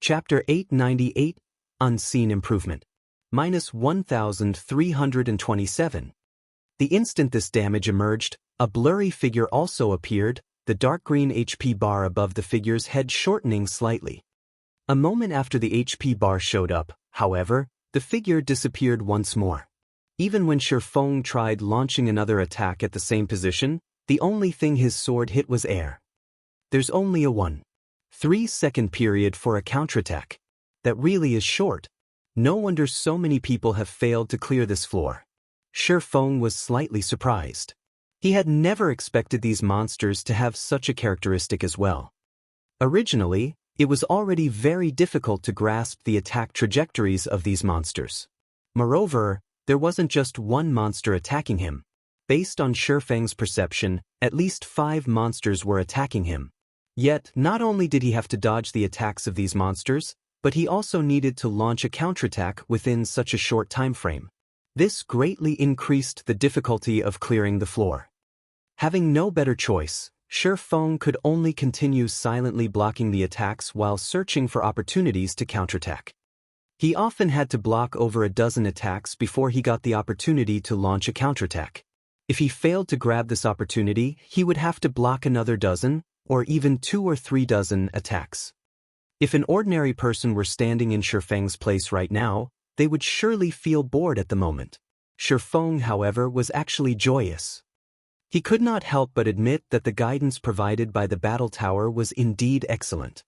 Chapter 898, Unseen Improvement. -1327. The instant this damage emerged, a blurry figure also appeared, the dark green HP bar above the figure's head shortening slightly. A moment after the HP bar showed up, however, the figure disappeared once more. Even when Shi Feng tried launching another attack at the same position, the only thing his sword hit was air. There's only a 1.3-second period for a counterattack. That really is short. No wonder so many people have failed to clear this floor. Shi Feng was slightly surprised. He had never expected these monsters to have such a characteristic as well. Originally, it was already very difficult to grasp the attack trajectories of these monsters. Moreover, there wasn't just one monster attacking him. Based on Shi Feng's perception, at least 5 monsters were attacking him. Yet, not only did he have to dodge the attacks of these monsters, but he also needed to launch a counterattack within such a short time frame. This greatly increased the difficulty of clearing the floor. Having no better choice, Shi Feng could only continue silently blocking the attacks while searching for opportunities to counterattack. He often had to block over a dozen attacks before he got the opportunity to launch a counterattack. If he failed to grab this opportunity, he would have to block another dozen, or even 2 or 3 dozen attacks. If an ordinary person were standing in Shi Feng's place right now, they would surely feel bored at the moment. Shi Feng, however, was actually joyous. He could not help but admit that the guidance provided by the battle tower was indeed excellent.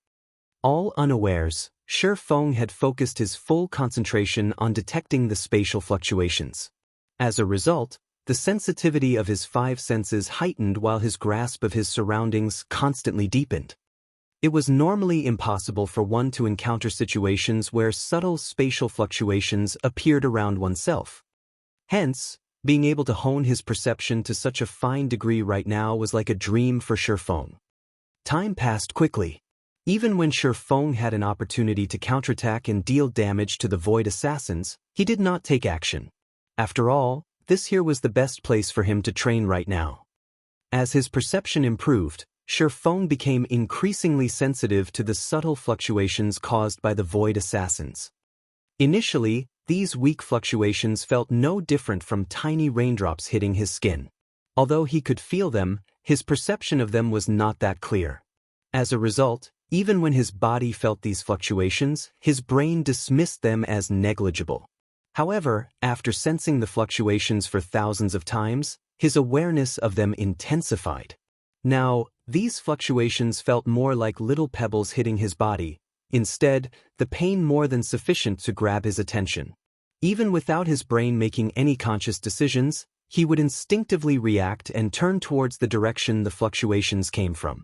All unawares, Shi Feng had focused his full concentration on detecting the spatial fluctuations. As a result, the sensitivity of his 5 senses heightened while his grasp of his surroundings constantly deepened. It was normally impossible for one to encounter situations where subtle spatial fluctuations appeared around oneself. Hence, being able to hone his perception to such a fine degree right now was like a dream for Shifeng. Time passed quickly. Even when Shifeng had an opportunity to counterattack and deal damage to the Void Assassins, he did not take action. After all, this here was the best place for him to train right now. As his perception improved, Shifeng became increasingly sensitive to the subtle fluctuations caused by the Void Assassins. Initially, these weak fluctuations felt no different from tiny raindrops hitting his skin. Although he could feel them, his perception of them was not that clear. As a result, even when his body felt these fluctuations, his brain dismissed them as negligible. However, after sensing the fluctuations for thousands of times, his awareness of them intensified. Now, these fluctuations felt more like little pebbles hitting his body. Instead, the pain more than sufficient to grab his attention. Even without his brain making any conscious decisions, he would instinctively react and turn towards the direction the fluctuations came from.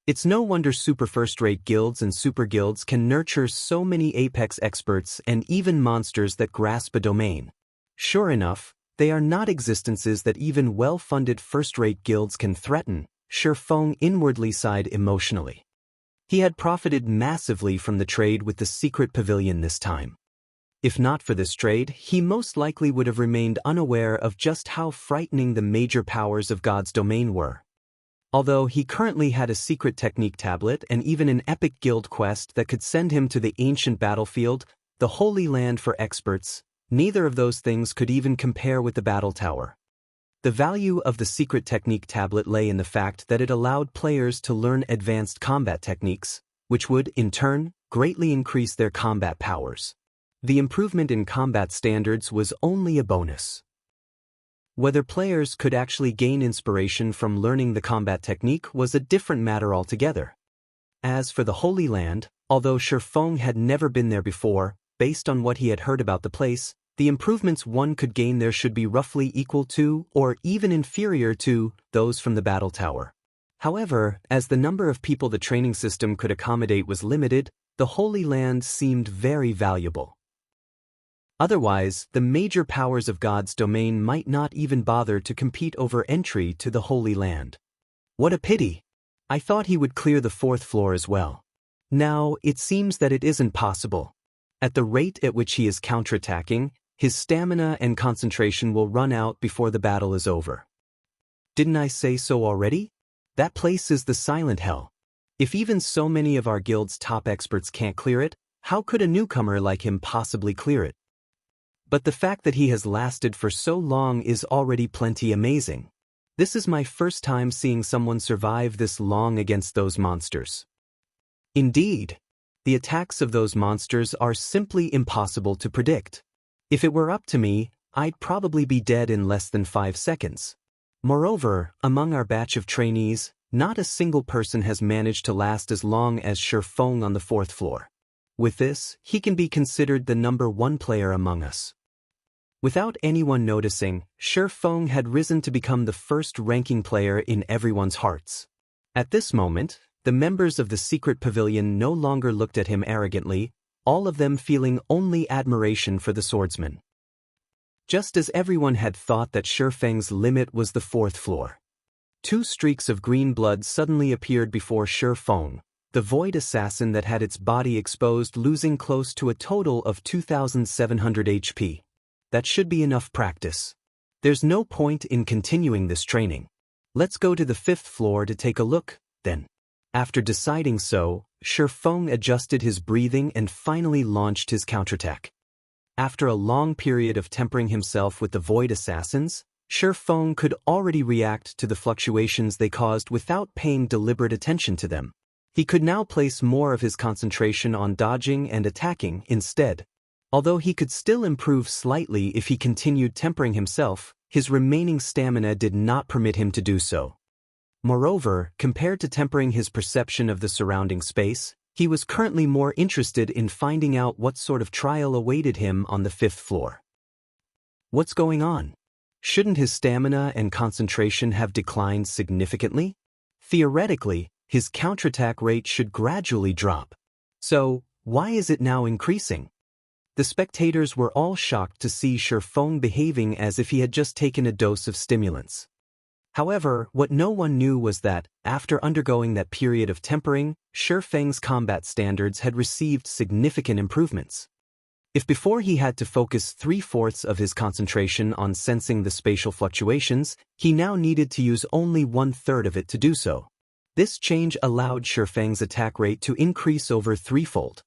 It's no wonder super first-rate guilds and super guilds can nurture so many apex experts and even monsters that grasp a domain. Sure enough, they are not existences that even well-funded first-rate guilds can threaten. Shifeng inwardly sighed emotionally. He had profited massively from the trade with the secret pavilion this time. If not for this trade, he most likely would have remained unaware of just how frightening the major powers of God's domain were. Although he currently had a secret technique tablet and even an epic guild quest that could send him to the ancient battlefield, the Holy Land for experts, neither of those things could even compare with the battle tower. The value of the secret technique tablet lay in the fact that it allowed players to learn advanced combat techniques, which would, in turn, greatly increase their combat powers. The improvement in combat standards was only a bonus. Whether players could actually gain inspiration from learning the combat technique was a different matter altogether. As for the Holy Land, although Shifeng had never been there before, based on what he had heard about the place, the improvements one could gain there should be roughly equal to, or even inferior to, those from the battle tower. However, as the number of people the training system could accommodate was limited, the Holy Land seemed very valuable. Otherwise, the major powers of God's domain might not even bother to compete over entry to the Holy Land. What a pity! I thought he would clear the 4th floor as well. Now, it seems that it isn't possible. At the rate at which he is counterattacking, his stamina and concentration will run out before the battle is over. Didn't I say so already? That place is the Silent Hell. If even so many of our guild's top experts can't clear it, how could a newcomer like him possibly clear it? But the fact that he has lasted for so long is already plenty amazing. This is my first time seeing someone survive this long against those monsters. Indeed, the attacks of those monsters are simply impossible to predict. If it were up to me, I'd probably be dead in less than 5 seconds. Moreover, among our batch of trainees, not a single person has managed to last as long as Shifeng on the 4th floor. With this, he can be considered the number 1 player among us. Without anyone noticing, Shifeng had risen to become the first-ranking player in everyone's hearts. At this moment, the members of the secret pavilion no longer looked at him arrogantly, all of them feeling only admiration for the swordsman. Just as everyone had thought that Shifeng's limit was the 4th floor. 2 streaks of green blood suddenly appeared before Shifeng, the void assassin that had its body exposed, losing close to a total of 2,700 HP. That should be enough practice. There's no point in continuing this training. Let's go to the 5th floor to take a look, then. After deciding so, Shifeng adjusted his breathing and finally launched his counterattack. After a long period of tempering himself with the void assassins, Shifeng could already react to the fluctuations they caused without paying deliberate attention to them. He could now place more of his concentration on dodging and attacking instead. Although he could still improve slightly if he continued tempering himself, his remaining stamina did not permit him to do so. Moreover, compared to tempering his perception of the surrounding space, he was currently more interested in finding out what sort of trial awaited him on the 5th floor. What's going on? Shouldn't his stamina and concentration have declined significantly? Theoretically, his counterattack rate should gradually drop. So, why is it now increasing? The spectators were all shocked to see Shifeng behaving as if he had just taken a dose of stimulants. However, what no one knew was that, after undergoing that period of tempering, Shifeng's combat standards had received significant improvements. If before he had to focus 3/4 of his concentration on sensing the spatial fluctuations, he now needed to use only 1/3 of it to do so. This change allowed Shifeng's attack rate to increase over threefold.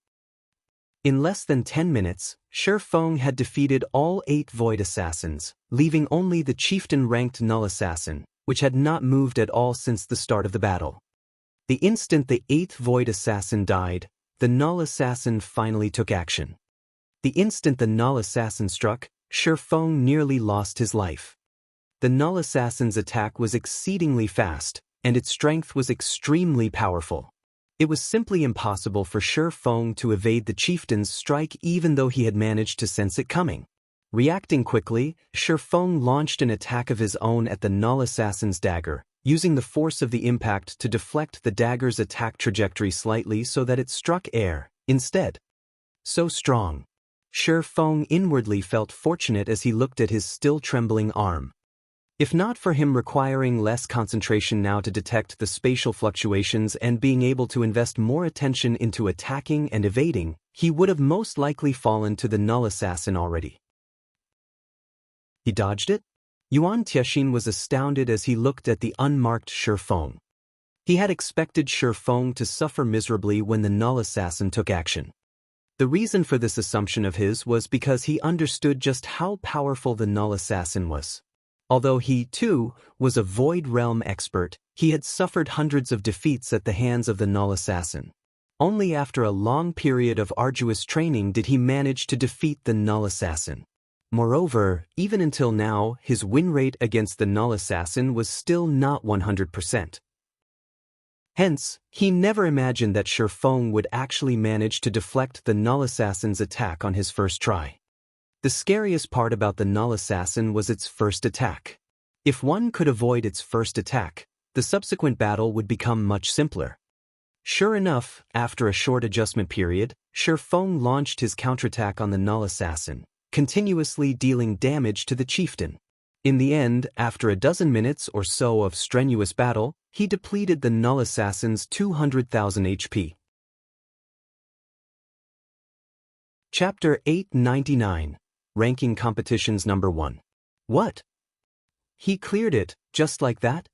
In less than 10 minutes, Shifeng had defeated all 8 Void Assassins, leaving only the chieftain-ranked Null Assassin, which had not moved at all since the start of the battle. The instant the 8th Void Assassin died, the Null Assassin finally took action. The instant the Null Assassin struck, Shifeng nearly lost his life. The Null Assassin's attack was exceedingly fast, and its strength was extremely powerful. It was simply impossible for Shifeng to evade the chieftain's strike even though he had managed to sense it coming. Reacting quickly, Shifeng launched an attack of his own at the Null Assassin's dagger, using the force of the impact to deflect the dagger's attack trajectory slightly so that it struck air, instead. So strong. Shifeng inwardly felt fortunate as he looked at his still trembling arm. If not for him requiring less concentration now to detect the spatial fluctuations and being able to invest more attention into attacking and evading, he would have most likely fallen to the Null Assassin already. He dodged it? Yuan Tianxin was astounded as he looked at the unmarked Shifeng. He had expected Shifeng to suffer miserably when the Null Assassin took action. The reason for this assumption of his was because he understood just how powerful the Null Assassin was. Although he, too, was a Void Realm expert, he had suffered hundreds of defeats at the hands of the Null Assassin. Only after a long period of arduous training did he manage to defeat the Null Assassin. Moreover, even until now, his win rate against the Null Assassin was still not 100%. Hence, he never imagined that Shifeng would actually manage to deflect the Null Assassin's attack on his first try. The scariest part about the Null Assassin was its first attack. If one could avoid its first attack, the subsequent battle would become much simpler. Sure enough, after a short adjustment period, Shifeng launched his counterattack on the Null Assassin, continuously dealing damage to the chieftain. In the end, after a dozen minutes or so of strenuous battle, he depleted the Null Assassin's 200,000 HP. Chapter 899. Ranking Competitions Number 1. What? He cleared it, just like that?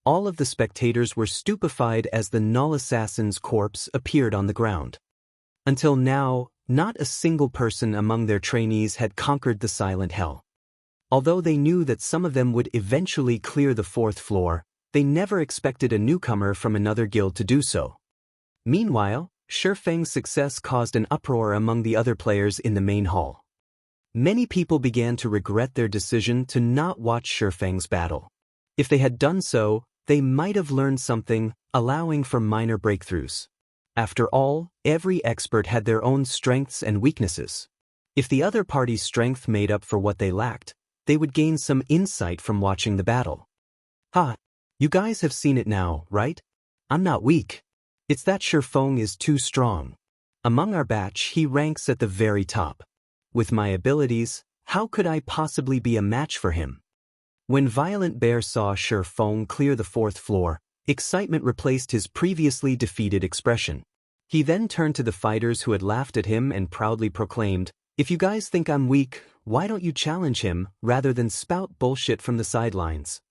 All of the spectators were stupefied as the Null Assassin's corpse appeared on the ground. Until now, not a single person among their trainees had conquered the Silent Hell. Although they knew that some of them would eventually clear the 4th floor, they never expected a newcomer from another guild to do so. Meanwhile, Shifeng's success caused an uproar among the other players in the main hall. Many people began to regret their decision to not watch Shifeng's battle. If they had done so, they might have learned something, allowing for minor breakthroughs. After all, every expert had their own strengths and weaknesses. If the other party's strength made up for what they lacked, they would gain some insight from watching the battle. Ha! You guys have seen it now, right? I'm not weak. It's that Shifeng is too strong. Among our batch, he ranks at the very top. With my abilities, how could I possibly be a match for him? When Violent Bear saw Shifeng clear the 4th floor, excitement replaced his previously defeated expression. He then turned to the fighters who had laughed at him and proudly proclaimed, "If you guys think I'm weak, why don't you challenge him rather than spout bullshit from the sidelines?"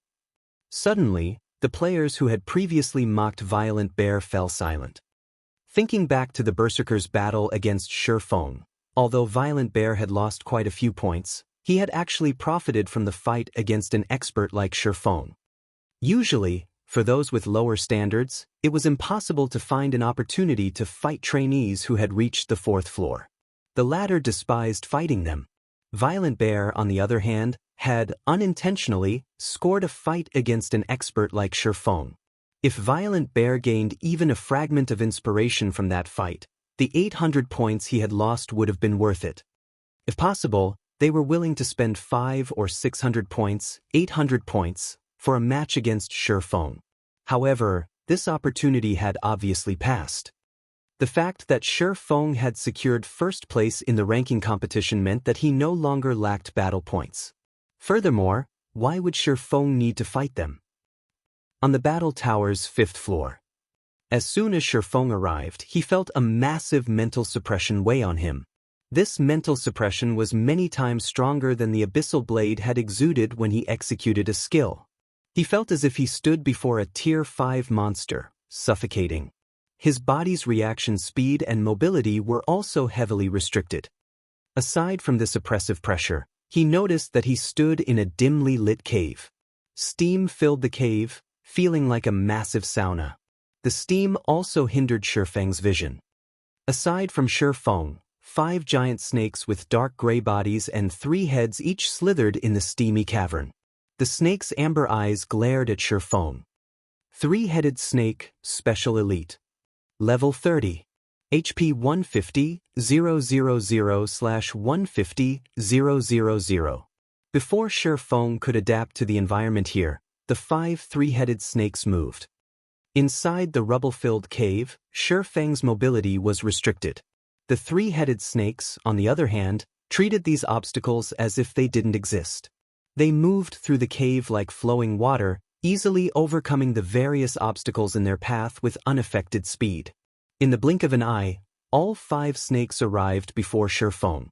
Suddenly, the players who had previously mocked Violent Bear fell silent. Thinking back to the Berserker's battle against Shifeng, although Violent Bear had lost quite a few points, he had actually profited from the fight against an expert like Shifeng. Usually, for those with lower standards, it was impossible to find an opportunity to fight trainees who had reached the 4th floor. The latter despised fighting them. Violent Bear, on the other hand, had, unintentionally, scored a fight against an expert like Shifeng. If Violent Bear gained even a fragment of inspiration from that fight, the 800 points he had lost would have been worth it. If possible, they were willing to spend 500 or 600 points, 800 points, for a match against Shifeng. However, this opportunity had obviously passed. The fact that Shi Feng had secured first place in the ranking competition meant that he no longer lacked battle points. Furthermore, why would Shi Feng need to fight them? On the battle tower's 5th floor. As soon as Shi Feng arrived, he felt a massive mental suppression weigh on him. This mental suppression was many times stronger than the abyssal blade had exuded when he executed a skill. He felt as if he stood before a Tier 5 monster, suffocating. His body's reaction speed and mobility were also heavily restricted. Aside from this oppressive pressure, he noticed that he stood in a dimly lit cave. Steam filled the cave, feeling like a massive sauna. The steam also hindered Shi Feng's vision. Aside from Shi Feng, 5 giant snakes with dark gray bodies and 3 heads each slithered in the steamy cavern. The snake's amber eyes glared at Shi Feng. 3-headed snake, special elite. Level 30. HP 150, 000/150, 000. Before Shi Feng could adapt to the environment here, the 5 3-headed snakes moved. Inside the rubble-filled cave, Shi Feng's mobility was restricted. The 3-headed snakes, on the other hand, treated these obstacles as if they didn't exist. They moved through the cave like flowing water, easily overcoming the various obstacles in their path with unaffected speed. In the blink of an eye, all 5 snakes arrived before Shi Feng.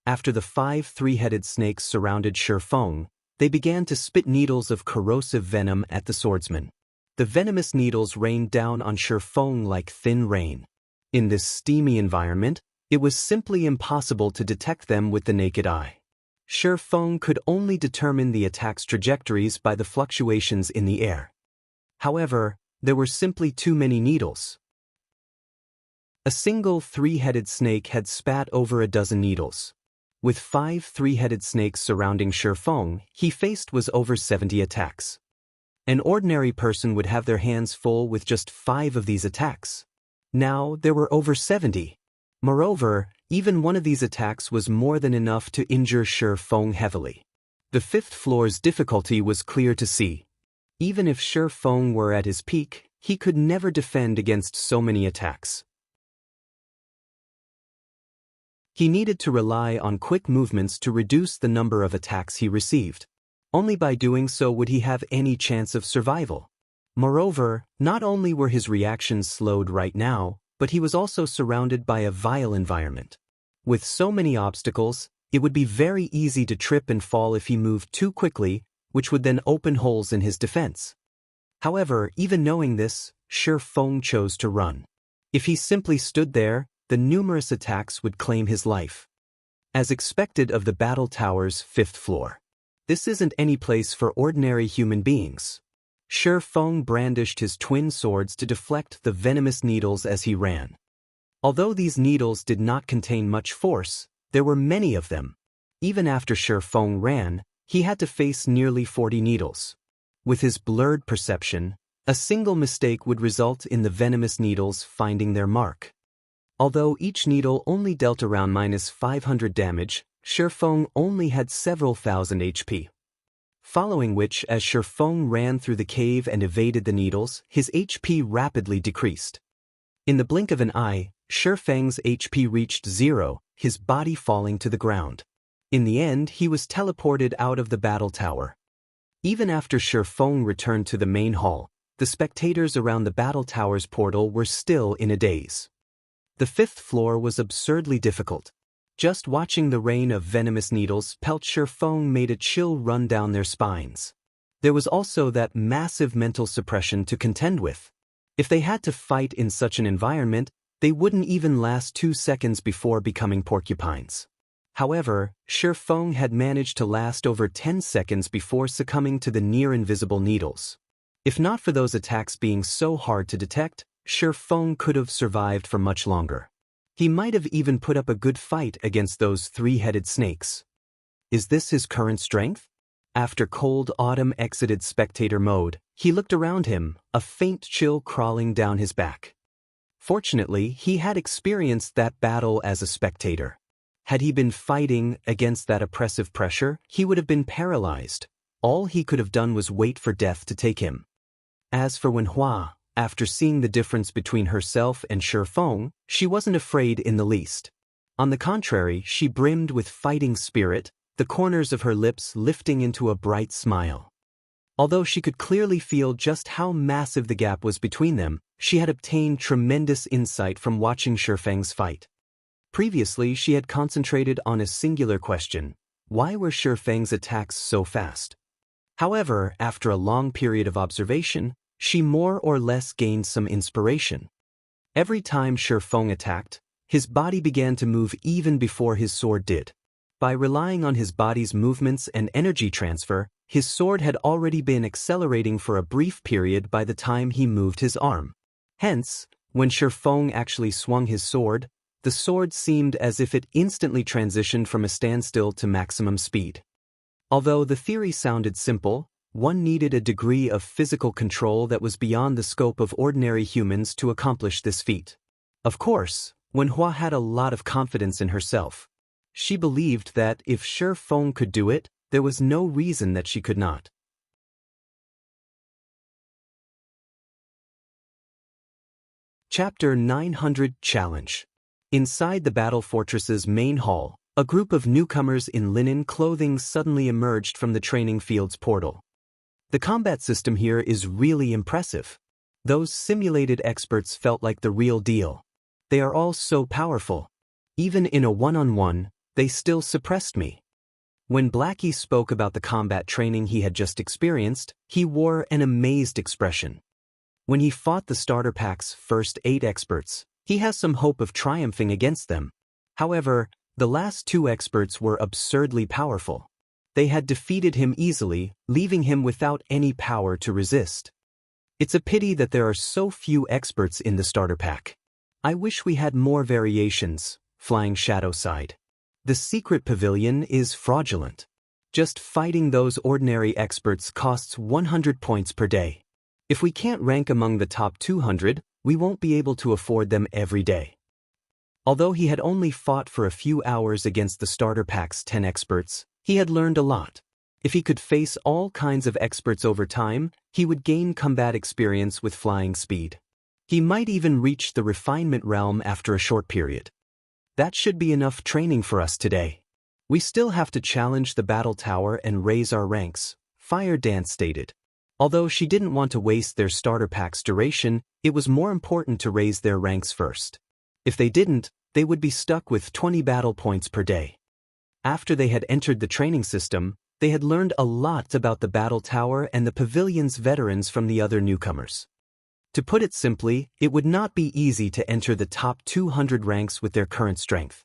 After the 5 3-headed snakes surrounded Shi Feng, they began to spit needles of corrosive venom at the swordsman. The venomous needles rained down on Shi Feng like thin rain. In this steamy environment, it was simply impossible to detect them with the naked eye. Shi Feng could only determine the attack's trajectories by the fluctuations in the air. However, there were simply too many needles. A single 3-headed snake had spat over a dozen needles. With 5 3-headed snakes surrounding Shi Feng, he faced was over 70 attacks. An ordinary person would have their hands full with just 5 of these attacks. Now there were over 70. Moreover, even one of these attacks was more than enough to injure Shi Feng heavily. The 5th floor's difficulty was clear to see. Even if Shi Feng were at his peak, he could never defend against so many attacks. He needed to rely on quick movements to reduce the number of attacks he received. Only by doing so would he have any chance of survival. Moreover, not only were his reactions slowed right now, but he was also surrounded by a vile environment. With so many obstacles, it would be very easy to trip and fall if he moved too quickly, which would then open holes in his defense. However, even knowing this, Shi Feng chose to run. If he simply stood there, the numerous attacks would claim his life. As expected of the battle tower's 5th floor. This isn't any place for ordinary human beings. Shi Feng brandished his twin swords to deflect the venomous needles as he ran. Although these needles did not contain much force, there were many of them. Even after Shi Feng ran, he had to face nearly 40 needles. With his blurred perception, a single mistake would result in the venomous needles finding their mark. Although each needle only dealt around -500 damage, Shi Feng only had several thousand HP. Following which, as Shi Feng ran through the cave and evaded the needles, his HP rapidly decreased. In the blink of an eye, Shi Feng's HP reached 0, his body falling to the ground. In the end, he was teleported out of the battle tower. Even after Shi Feng returned to the main hall, the spectators around the battle tower's portal were still in a daze. The 5th floor was absurdly difficult. Just watching the rain of venomous needles pelt Shi Feng made a chill run down their spines. There was also that massive mental suppression to contend with. If they had to fight in such an environment, they wouldn't even last 2 seconds before becoming porcupines. However, Shi Feng had managed to last over 10 seconds before succumbing to the near-invisible needles. If not for those attacks being so hard to detect, Shi Feng could have survived for much longer. He might have even put up a good fight against those 3-headed snakes. Is this his current strength? After Cold Autumn exited spectator mode, he looked around him, a faint chill crawling down his back. Fortunately, he had experienced that battle as a spectator. Had he been fighting against that oppressive pressure, he would have been paralyzed. All he could have done was wait for death to take him. As for Wenhua, After seeing the difference between herself and Shifeng, she wasn't afraid in the least. On the contrary, she brimmed with fighting spirit, the corners of her lips lifting into a bright smile. Although she could clearly feel just how massive the gap was between them, she had obtained tremendous insight from watching Shifeng's fight. Previously, she had concentrated on a singular question: why were Shifeng's attacks so fast? However, after a long period of observation, she more or less gained some inspiration. Every time Shifeng attacked, his body began to move even before his sword did. By relying on his body's movements and energy transfer, his sword had already been accelerating for a brief period by the time he moved his arm. Hence, when Shifeng actually swung his sword, the sword seemed as if it instantly transitioned from a standstill to maximum speed. Although the theory sounded simple, one needed a degree of physical control that was beyond the scope of ordinary humans to accomplish this feat. Of course, Wen Hua had a lot of confidence in herself. She believed that if Shifeng could do it, there was no reason that she could not. Chapter 900 Challenge. Inside the battle fortress's main hall, a group of newcomers in linen clothing suddenly emerged from the training field's portal. The combat system here is really impressive. Those simulated experts felt like the real deal. They are all so powerful. Even in a one-on-one, they still suppressed me. When Blackie spoke about the combat training he had just experienced, he wore an amazed expression. When he fought the starter pack's first 8 experts, he has some hope of triumphing against them. However, the last 2 experts were absurdly powerful. They had defeated him easily, leaving him without any power to resist. It's a pity that there are so few experts in the starter pack. I wish we had more variations, Flying Shadow sighed. The secret pavilion is fraudulent. Just fighting those ordinary experts costs 100 points per day. If we can't rank among the top 200, we won't be able to afford them every day. Although he had only fought for a few hours against the starter pack's 10 experts, he had learned a lot. If he could face all kinds of experts over time, he would gain combat experience with flying speed. He might even reach the refinement realm after a short period. That should be enough training for us today. We still have to challenge the battle tower and raise our ranks, Fire Dance stated. Although she didn't want to waste their starter pack's duration, it was more important to raise their ranks first. If they didn't, they would be stuck with 20 battle points per day. After they had entered the training system, they had learned a lot about the battle tower and the pavilion's veterans from the other newcomers. To put it simply, it would not be easy to enter the top 200 ranks with their current strength.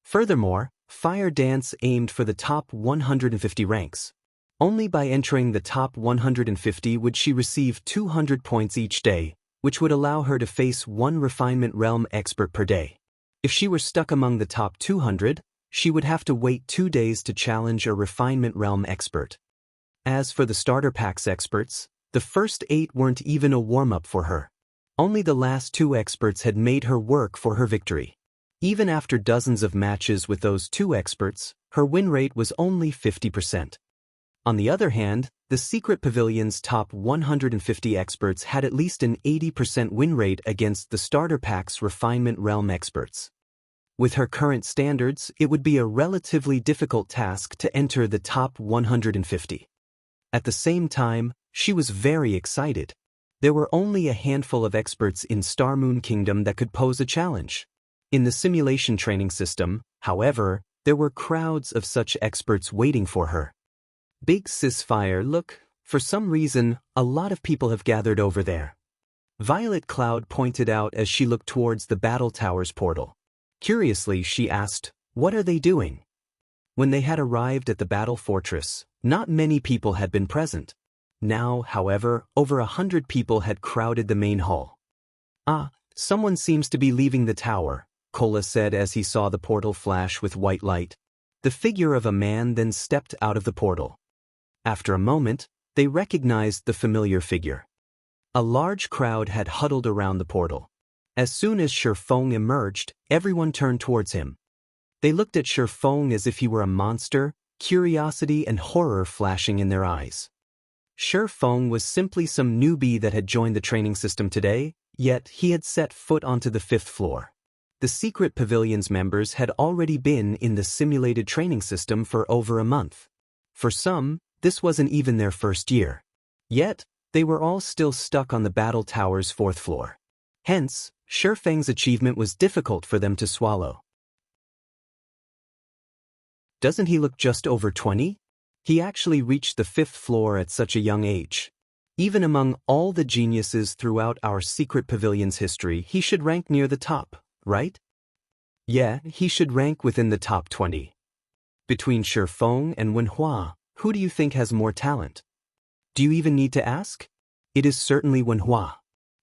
Furthermore, Fire Dance aimed for the top 150 ranks. Only by entering the top 150 would she receive 200 points each day, which would allow her to face 1 refinement realm expert per day. If she were stuck among the top 200, she would have to wait 2 days to challenge a refinement realm expert. As for the starter pack's experts, the first 8 weren't even a warm-up for her. Only the last 2 experts had made her work for her victory. Even after dozens of matches with those 2 experts, her win rate was only 50%. On the other hand, the Secret Pavilion's top 150 experts had at least an 80% win rate against the starter pack's refinement realm experts. With her current standards, it would be a relatively difficult task to enter the top 150. At the same time, she was very excited. There were only a handful of experts in Star Moon Kingdom that could pose a challenge. In the simulation training system, however, there were crowds of such experts waiting for her. Big Sis Fire, look, for some reason, a lot of people have gathered over there. Violet Cloud pointed out as she looked towards the battle tower's portal. Curiously, she asked, "What are they doing?" When they had arrived at the battle fortress, not many people had been present. Now, however, over 100 people had crowded the main hall. "Ah, someone seems to be leaving the tower," Kola said as he saw the portal flash with white light. The figure of a man then stepped out of the portal. After a moment, they recognized the familiar figure. A large crowd had huddled around the portal. As soon as Shifeng emerged, everyone turned towards him. They looked at Shifeng as if he were a monster, curiosity and horror flashing in their eyes. Shi Feng was simply some newbie that had joined the training system today, yet he had set foot onto the 5th floor. The secret pavilion's members had already been in the simulated training system for over a month. For some, this wasn't even their first year. Yet, they were all still stuck on the battle tower's 4th floor. Hence, Shi Feng's achievement was difficult for them to swallow. Doesn't he look just over 20? He actually reached the 5th floor at such a young age. Even among all the geniuses throughout our secret pavilion's history, he should rank near the top, right? Yeah, he should rank within the top 20. Between Shi Feng and Wen Hua, who do you think has more talent? Do you even need to ask? It is certainly Wen Hua.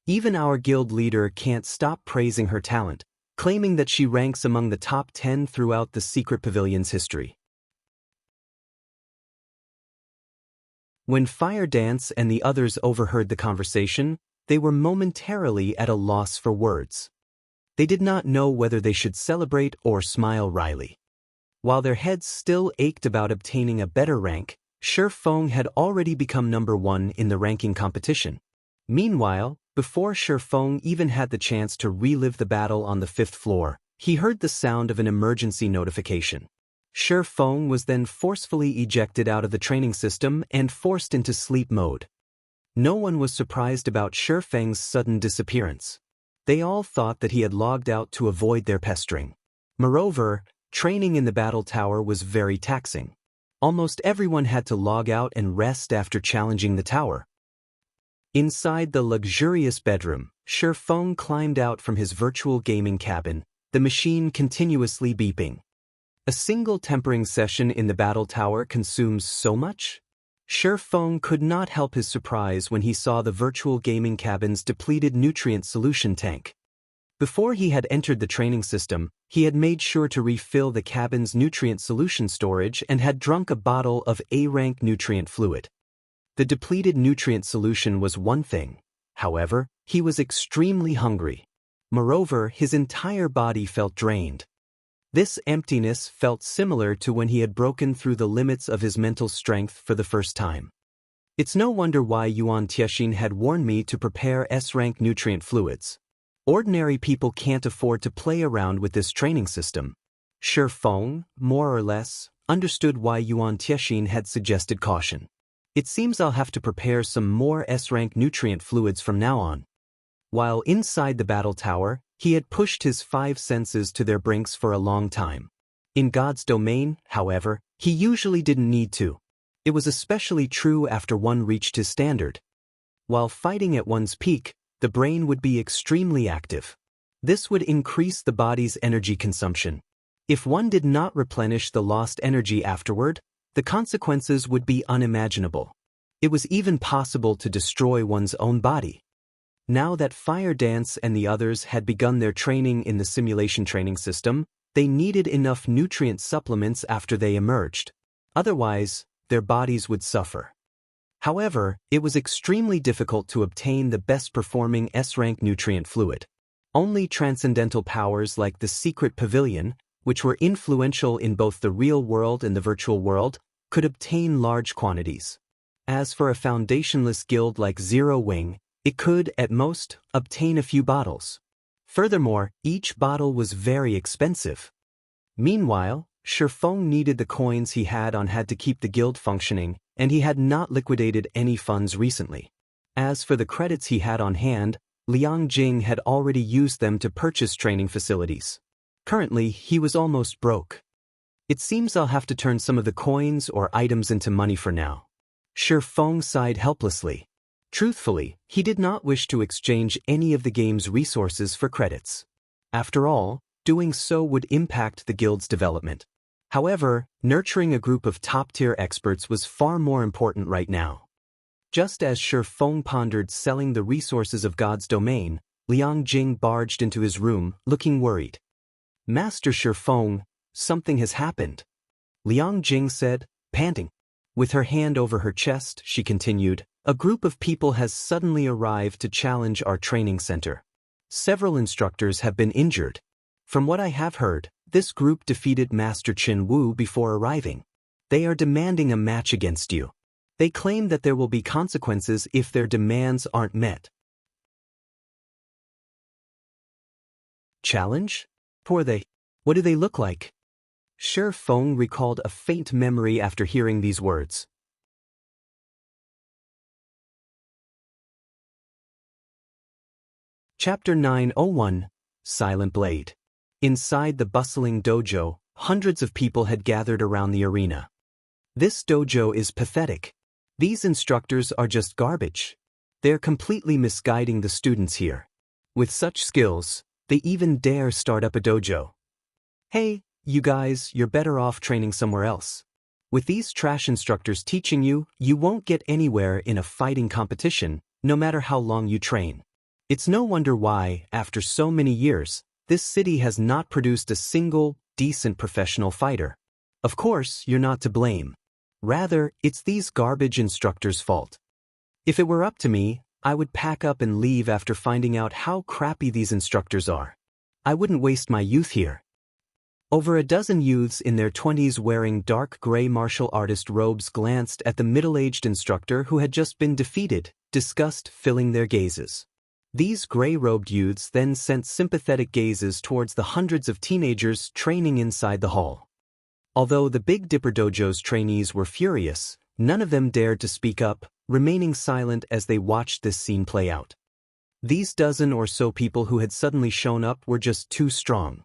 Even our guild leader can't stop praising her talent, claiming that she ranks among the top 10 throughout the secret pavilion's history. When Fire Dance and the others overheard the conversation, they were momentarily at a loss for words. They did not know whether they should celebrate or smile wryly. While their heads still ached about obtaining a better rank, Shi Feng had already become number 1 in the ranking competition. Meanwhile, before Shi Feng even had the chance to relive the battle on the 5th floor, he heard the sound of an emergency notification. Shi Feng was then forcefully ejected out of the training system and forced into sleep mode. No one was surprised about Shi Feng's sudden disappearance. They all thought that he had logged out to avoid their pestering. Moreover, training in the battle tower was very taxing. Almost everyone had to log out and rest after challenging the tower. Inside the luxurious bedroom, Shi Feng climbed out from his virtual gaming cabin, the machine continuously beeping. A single tempering session in the battle tower consumes so much? Shi Feng could not help his surprise when he saw the virtual gaming cabin's depleted nutrient solution tank. Before he had entered the training system, he had made sure to refill the cabin's nutrient solution storage and had drunk a bottle of A-rank nutrient fluid. The depleted nutrient solution was one thing. However, he was extremely hungry. Moreover, his entire body felt drained. This emptiness felt similar to when he had broken through the limits of his mental strength for the first time. It's no wonder why Yuan Tiexin had warned me to prepare S-rank nutrient fluids. Ordinary people can't afford to play around with this training system. Shi Feng, more or less, understood why Yuan Tiexin had suggested caution. It seems I'll have to prepare some more S-rank nutrient fluids from now on. While inside the battle tower, he had pushed his 5 senses to their brinks for a long time. In God's domain, however, he usually didn't need to. It was especially true after one reached his standard. While fighting at one's peak, the brain would be extremely active. This would increase the body's energy consumption. If one did not replenish the lost energy afterward, the consequences would be unimaginable. It was even possible to destroy one's own body. Now that Fire Dance and the others had begun their training in the simulation training system, they needed enough nutrient supplements after they emerged. Otherwise, their bodies would suffer. However, it was extremely difficult to obtain the best-performing S-rank nutrient fluid. Only transcendental powers like the Secret Pavilion, which were influential in both the real world and the virtual world, could obtain large quantities. As for a foundationless guild like Zero Wing, it could, at most, obtain a few bottles. Furthermore, each bottle was very expensive. Meanwhile, Shi Feng needed the coins he had to keep the guild functioning, and he had not liquidated any funds recently. As for the credits he had on hand, Liang Jing had already used them to purchase training facilities. Currently, he was almost broke. It seems I'll have to turn some of the coins or items into money for now. Shi Feng sighed helplessly. Truthfully, he did not wish to exchange any of the game's resources for credits. After all, doing so would impact the guild's development. However, nurturing a group of top-tier experts was far more important right now. Just as Shi Feng pondered selling the resources of God's domain, Liang Jing barged into his room, looking worried. "Master Shi Feng, something has happened," Liang Jing said, panting. With her hand over her chest, she continued, "A group of people has suddenly arrived to challenge our training center. Several instructors have been injured. From what I have heard, this group defeated Master Qin Wu before arriving. They are demanding a match against you. They claim that there will be consequences if their demands aren't met. Challenge? Who are they? What do they look like? Shi Feng recalled a faint memory after hearing these words. Chapter 901, Silent Blade. Inside the bustling dojo, hundreds of people had gathered around the arena. This dojo is pathetic. These instructors are just garbage. They're completely misguiding the students here. With such skills, they even dare start up a dojo. Hey, you guys, you're better off training somewhere else. With these trash instructors teaching you, you won't get anywhere in a fighting competition, no matter how long you train. It's no wonder why, after so many years, this city has not produced a single, decent professional fighter. Of course, you're not to blame. Rather, it's these garbage instructors' fault. If it were up to me, I would pack up and leave after finding out how crappy these instructors are. I wouldn't waste my youth here. Over a dozen youths in their 20s wearing dark gray martial artist robes glanced at the middle-aged instructor who had just been defeated, disgust filling their gazes. These gray-robed youths then sent sympathetic gazes towards the hundreds of teenagers training inside the hall. Although the Big Dipper Dojo's trainees were furious, none of them dared to speak up, remaining silent as they watched this scene play out. These dozen or so people who had suddenly shown up were just too strong.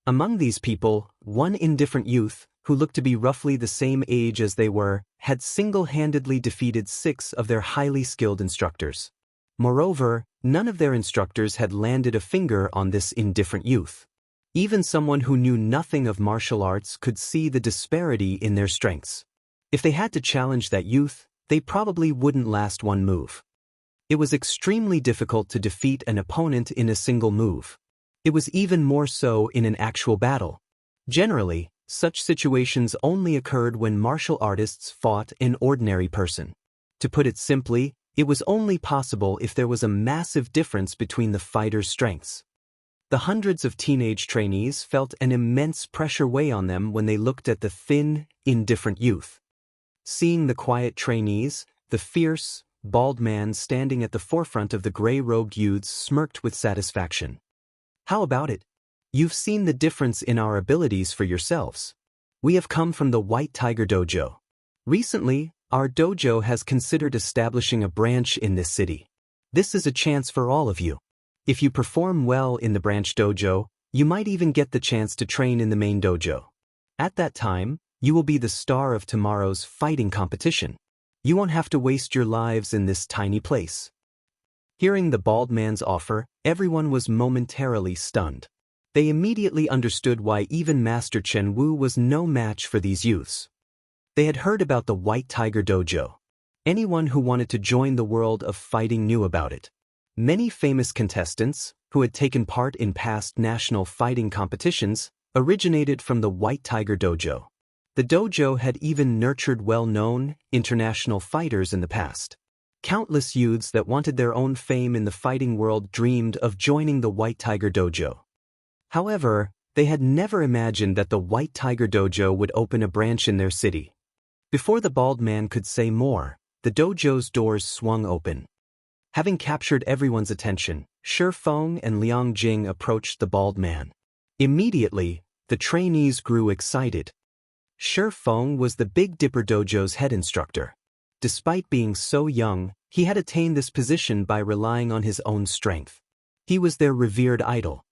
Among these people, one indifferent youth, who looked to be roughly the same age as they were, had single-handedly defeated 6 of their highly skilled instructors. Moreover, none of their instructors had landed a finger on this indifferent youth. Even someone who knew nothing of martial arts could see the disparity in their strengths. If they had to challenge that youth, they probably wouldn't last one move. It was extremely difficult to defeat an opponent in a single move. It was even more so in an actual battle. Generally, such situations only occurred when martial artists fought an ordinary person. To put it simply, it was only possible if there was a massive difference between the fighters' strengths. The hundreds of teenage trainees felt an immense pressure weigh on them when they looked at the thin, indifferent youth. Seeing the quiet trainees, the fierce, bald man standing at the forefront of the gray-robed youths smirked with satisfaction. How about it? You've seen the difference in our abilities for yourselves. We have come from the White Tiger Dojo. Recently, our dojo has considered establishing a branch in this city. This is a chance for all of you. If you perform well in the branch dojo, you might even get the chance to train in the main dojo. At that time, you will be the star of tomorrow's fighting competition. You won't have to waste your lives in this tiny place. Hearing the bald man's offer, everyone was momentarily stunned. They immediately understood why even Master Chen Wu was no match for these youths. They had heard about the White Tiger Dojo. Anyone who wanted to join the world of fighting knew about it. Many famous contestants, who had taken part in past national fighting competitions, originated from the White Tiger Dojo. The dojo had even nurtured well-known, international fighters in the past. Countless youths that wanted their own fame in the fighting world dreamed of joining the White Tiger Dojo. However, they had never imagined that the White Tiger Dojo would open a branch in their city. Before the bald man could say more, the dojo's doors swung open. Having captured everyone's attention, Shi Feng and Liang Jing approached the bald man. Immediately, the trainees grew excited. Shi Feng was the Big Dipper Dojo's head instructor. Despite being so young, he had attained this position by relying on his own strength. He was their revered idol.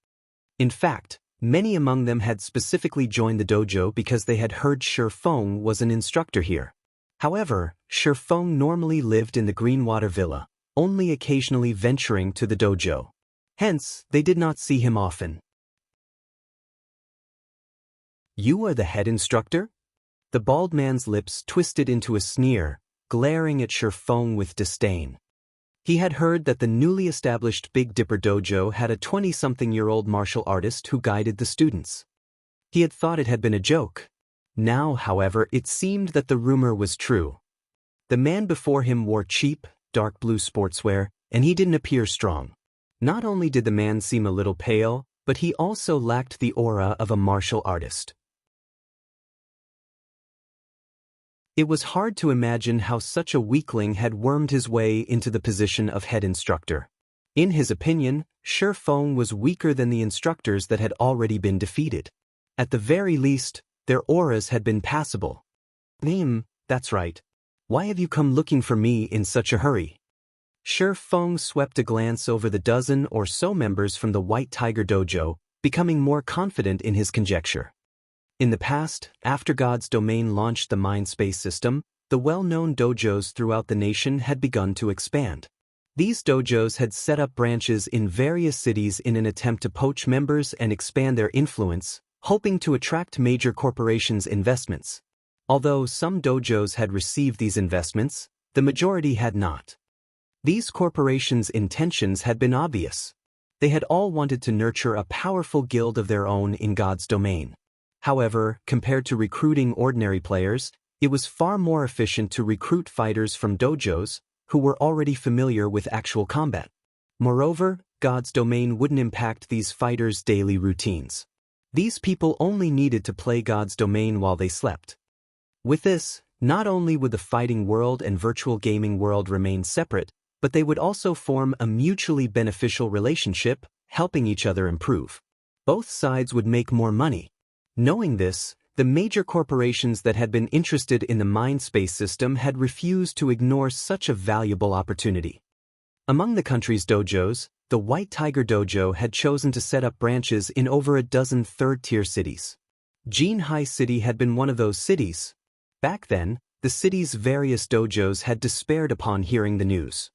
In fact, many among them had specifically joined the dojo because they had heard Shi Feng was an instructor here. However, Shi Feng normally lived in the Greenwater Villa, only occasionally venturing to the dojo. Hence, they did not see him often. You are the head instructor? The bald man's lips twisted into a sneer, glaring at Shi Feng with disdain. He had heard that the newly established Big Dipper Dojo had a 20-something-year-old martial artist who guided the students. He had thought it had been a joke. Now, however, it seemed that the rumor was true. The man before him wore cheap, dark blue sportswear, and he didn't appear strong. Not only did the man seem a little pale, but he also lacked the aura of a martial artist. It was hard to imagine how such a weakling had wormed his way into the position of head instructor. In his opinion, Shi Feng was weaker than the instructors that had already been defeated. At the very least, their auras had been passable. That's right. Why have you come looking for me in such a hurry? Shi Feng swept a glance over the dozen or so members from the White Tiger Dojo, becoming more confident in his conjecture. In the past, after God's domain launched the mind-space system, the well-known dojos throughout the nation had begun to expand. These dojos had set up branches in various cities in an attempt to poach members and expand their influence, hoping to attract major corporations' investments. Although some dojos had received these investments, the majority had not. These corporations' intentions had been obvious. They had all wanted to nurture a powerful guild of their own in God's domain. However, compared to recruiting ordinary players, it was far more efficient to recruit fighters from dojos who were already familiar with actual combat. Moreover, God's domain wouldn't impact these fighters' daily routines. These people only needed to play God's domain while they slept. With this, not only would the fighting world and virtual gaming world remain separate, but they would also form a mutually beneficial relationship, helping each other improve. Both sides would make more money. Knowing this, the major corporations that had been interested in the mind-space system had refused to ignore such a valuable opportunity. Among the country's dojos, the White Tiger Dojo had chosen to set up branches in over a dozen third-tier cities. Jinhai City had been one of those cities. Back then, the city's various dojos had despaired upon hearing the news.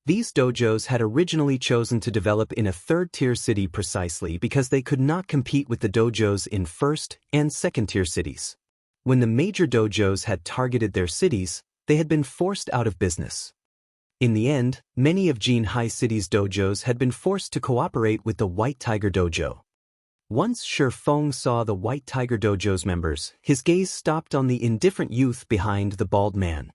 These dojos had originally chosen to develop in a third-tier city precisely because they could not compete with the dojos in first- and second-tier cities. When the major dojos had targeted their cities, they had been forced out of business. In the end, many of Jinhai City's dojos had been forced to cooperate with the White Tiger Dojo. Once Shi Feng saw the White Tiger Dojo's members, his gaze stopped on the indifferent youth behind the bald man.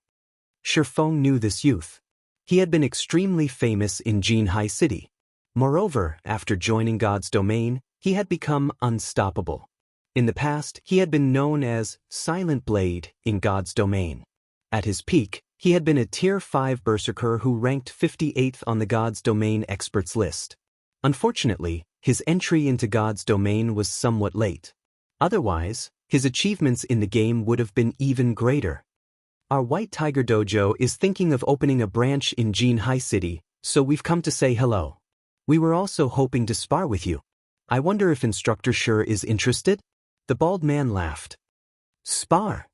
Shi Feng knew this youth. He had been extremely famous in Jinhai City. Moreover, after joining God's domain, he had become unstoppable. In the past, he had been known as Silent Blade in God's domain. At his peak, he had been a Tier 5 berserker who ranked 58th on the God's domain experts list. Unfortunately, his entry into God's domain was somewhat late. Otherwise, his achievements in the game would have been even greater. Our White Tiger Dojo is thinking of opening a branch in Jinhai City, so we've come to say hello. We were also hoping to spar with you. I wonder if Instructor Shi is interested? The bald man laughed. Spar?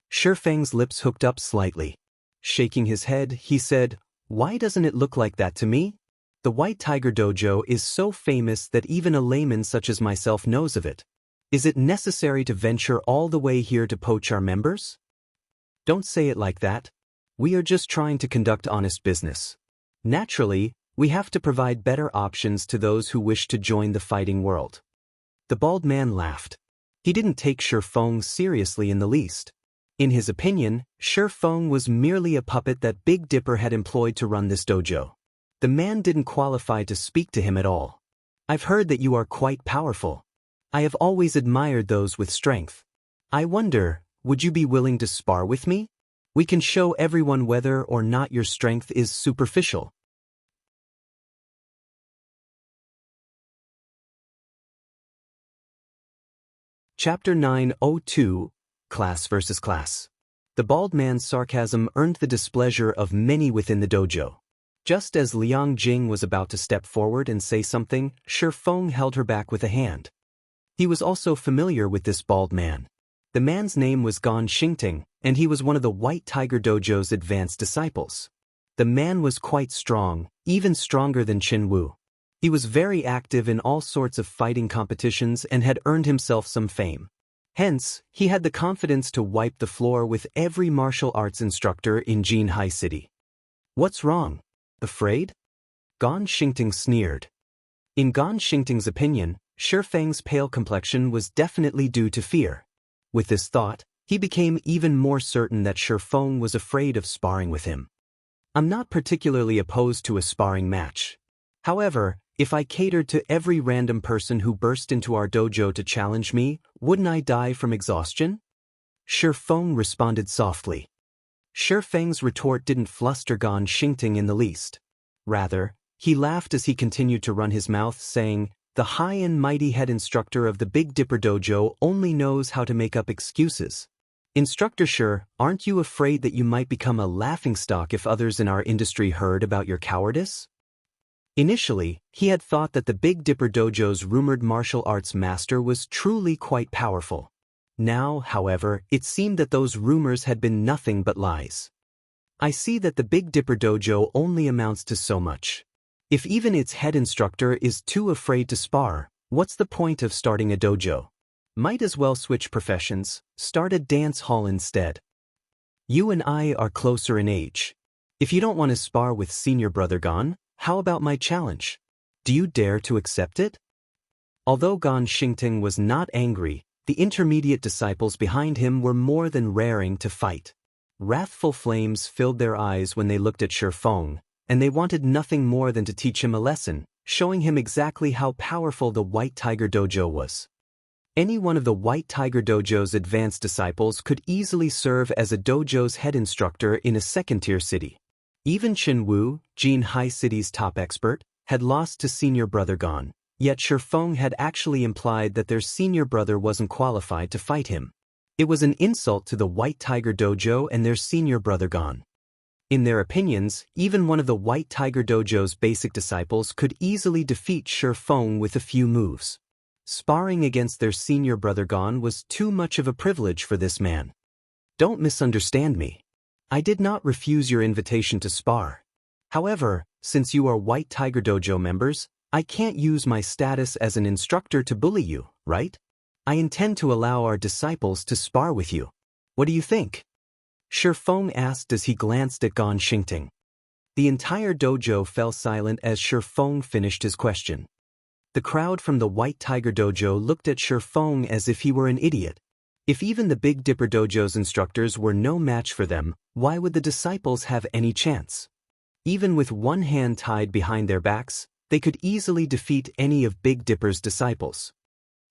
Shi Feng's lips hooked up slightly. Shaking his head, he said, "Why doesn't it look like that to me? The White Tiger Dojo is so famous that even a layman such as myself knows of it. Is it necessary to venture all the way here to poach our members?" Don't say it like that. We are just trying to conduct honest business. Naturally, we have to provide better options to those who wish to join the fighting world. The bald man laughed. He didn't take Shi Feng seriously in the least. In his opinion, Shi Feng was merely a puppet that Big Dipper had employed to run this dojo. The man didn't qualify to speak to him at all. I've heard that you are quite powerful. I have always admired those with strength. I wonder, would you be willing to spar with me? We can show everyone whether or not your strength is superficial. Chapter 902, Class versus Class. The bald man's sarcasm earned the displeasure of many within the dojo. Just as Liang Jing was about to step forward and say something, Shi Feng held her back with a hand. He was also familiar with this bald man. The man's name was Gan Xingting, and he was one of the White Tiger Dojo's advanced disciples. The man was quite strong, even stronger than Qin Wu. He was very active in all sorts of fighting competitions and had earned himself some fame. Hence, he had the confidence to wipe the floor with every martial arts instructor in Jinhai City. What's wrong? Afraid? Gan Xingting sneered. In Gan Xingting's opinion, Shi Feng's pale complexion was definitely due to fear. With this thought, he became even more certain that Shi Feng was afraid of sparring with him. I'm not particularly opposed to a sparring match. However, if I catered to every random person who burst into our dojo to challenge me, wouldn't I die from exhaustion? Shi Feng responded softly. Feng's retort didn't fluster Gan Xingting in the least. Rather, he laughed as he continued to run his mouth, saying, "The high and mighty head instructor of the Big Dipper Dojo only knows how to make up excuses. Instructor Shi, aren't you afraid that you might become a laughingstock if others in our industry heard about your cowardice?" Initially, he had thought that the Big Dipper Dojo's rumored martial arts master was truly quite powerful. Now, however, it seemed that those rumors had been nothing but lies. "I see that the Big Dipper Dojo only amounts to so much. If even its head instructor is too afraid to spar, what's the point of starting a dojo? Might as well switch professions, start a dance hall instead. You and I are closer in age. If you don't want to spar with senior brother Gan, how about my challenge? Do you dare to accept it?" Although Gan Xingting was not angry, the intermediate disciples behind him were more than raring to fight. Wrathful flames filled their eyes when they looked at Shi Feng, and they wanted nothing more than to teach him a lesson, showing him exactly how powerful the White Tiger Dojo was. Any one of the White Tiger Dojo's advanced disciples could easily serve as a dojo's head instructor in a second-tier city. Even Chen Wu, Jin Hai City's top expert, had lost to senior brother Gan, yet Shi Feng had actually implied that their senior brother wasn't qualified to fight him. It was an insult to the White Tiger Dojo and their senior brother Gan. In their opinions, even one of the White Tiger Dojo's basic disciples could easily defeat Shi Feng with a few moves. Sparring against their senior brother Gan was too much of a privilege for this man. Don't misunderstand me. I did not refuse your invitation to spar. However, since you are White Tiger Dojo members, I can't use my status as an instructor to bully you, right? I intend to allow our disciples to spar with you. What do you think?" Shi Feng asked as he glanced at Gan Xingting. The entire dojo fell silent as Shi Feng finished his question. The crowd from the White Tiger Dojo looked at Shi Feng as if he were an idiot. If even the Big Dipper Dojo's instructors were no match for them, why would the disciples have any chance? Even with one hand tied behind their backs, they could easily defeat any of Big Dipper's disciples.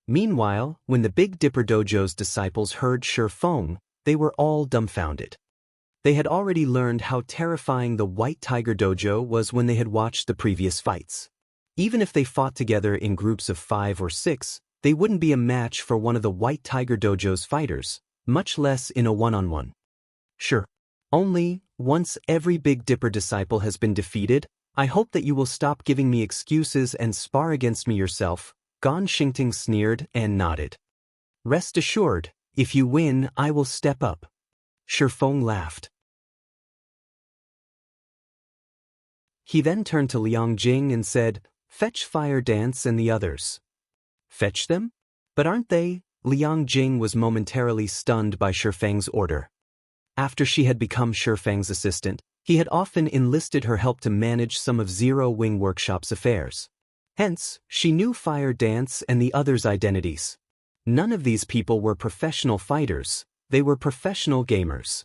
Meanwhile, when the Big Dipper Dojo's disciples heard Shi Feng, they were all dumbfounded. They had already learned how terrifying the White Tiger Dojo was when they had watched the previous fights. Even if they fought together in groups of 5 or 6, they wouldn't be a match for one of the White Tiger Dojo's fighters, much less in a one-on-one. Sure. Only, once every Big Dipper disciple has been defeated, I hope that you will stop giving me excuses and spar against me yourself, Gan Xingting sneered and nodded. Rest assured, if you win, I will step up. Shi Feng laughed. He then turned to Liang Jing and said, "Fetch Fire Dance and the others." "Fetch them? But aren't they?" Liang Jing was momentarily stunned by Shi Feng's order. After she had become Shi Feng's assistant, he had often enlisted her help to manage some of Zero Wing Workshop's affairs. Hence, she knew Fire Dance and the others' identities. None of these people were professional fighters, they were professional gamers.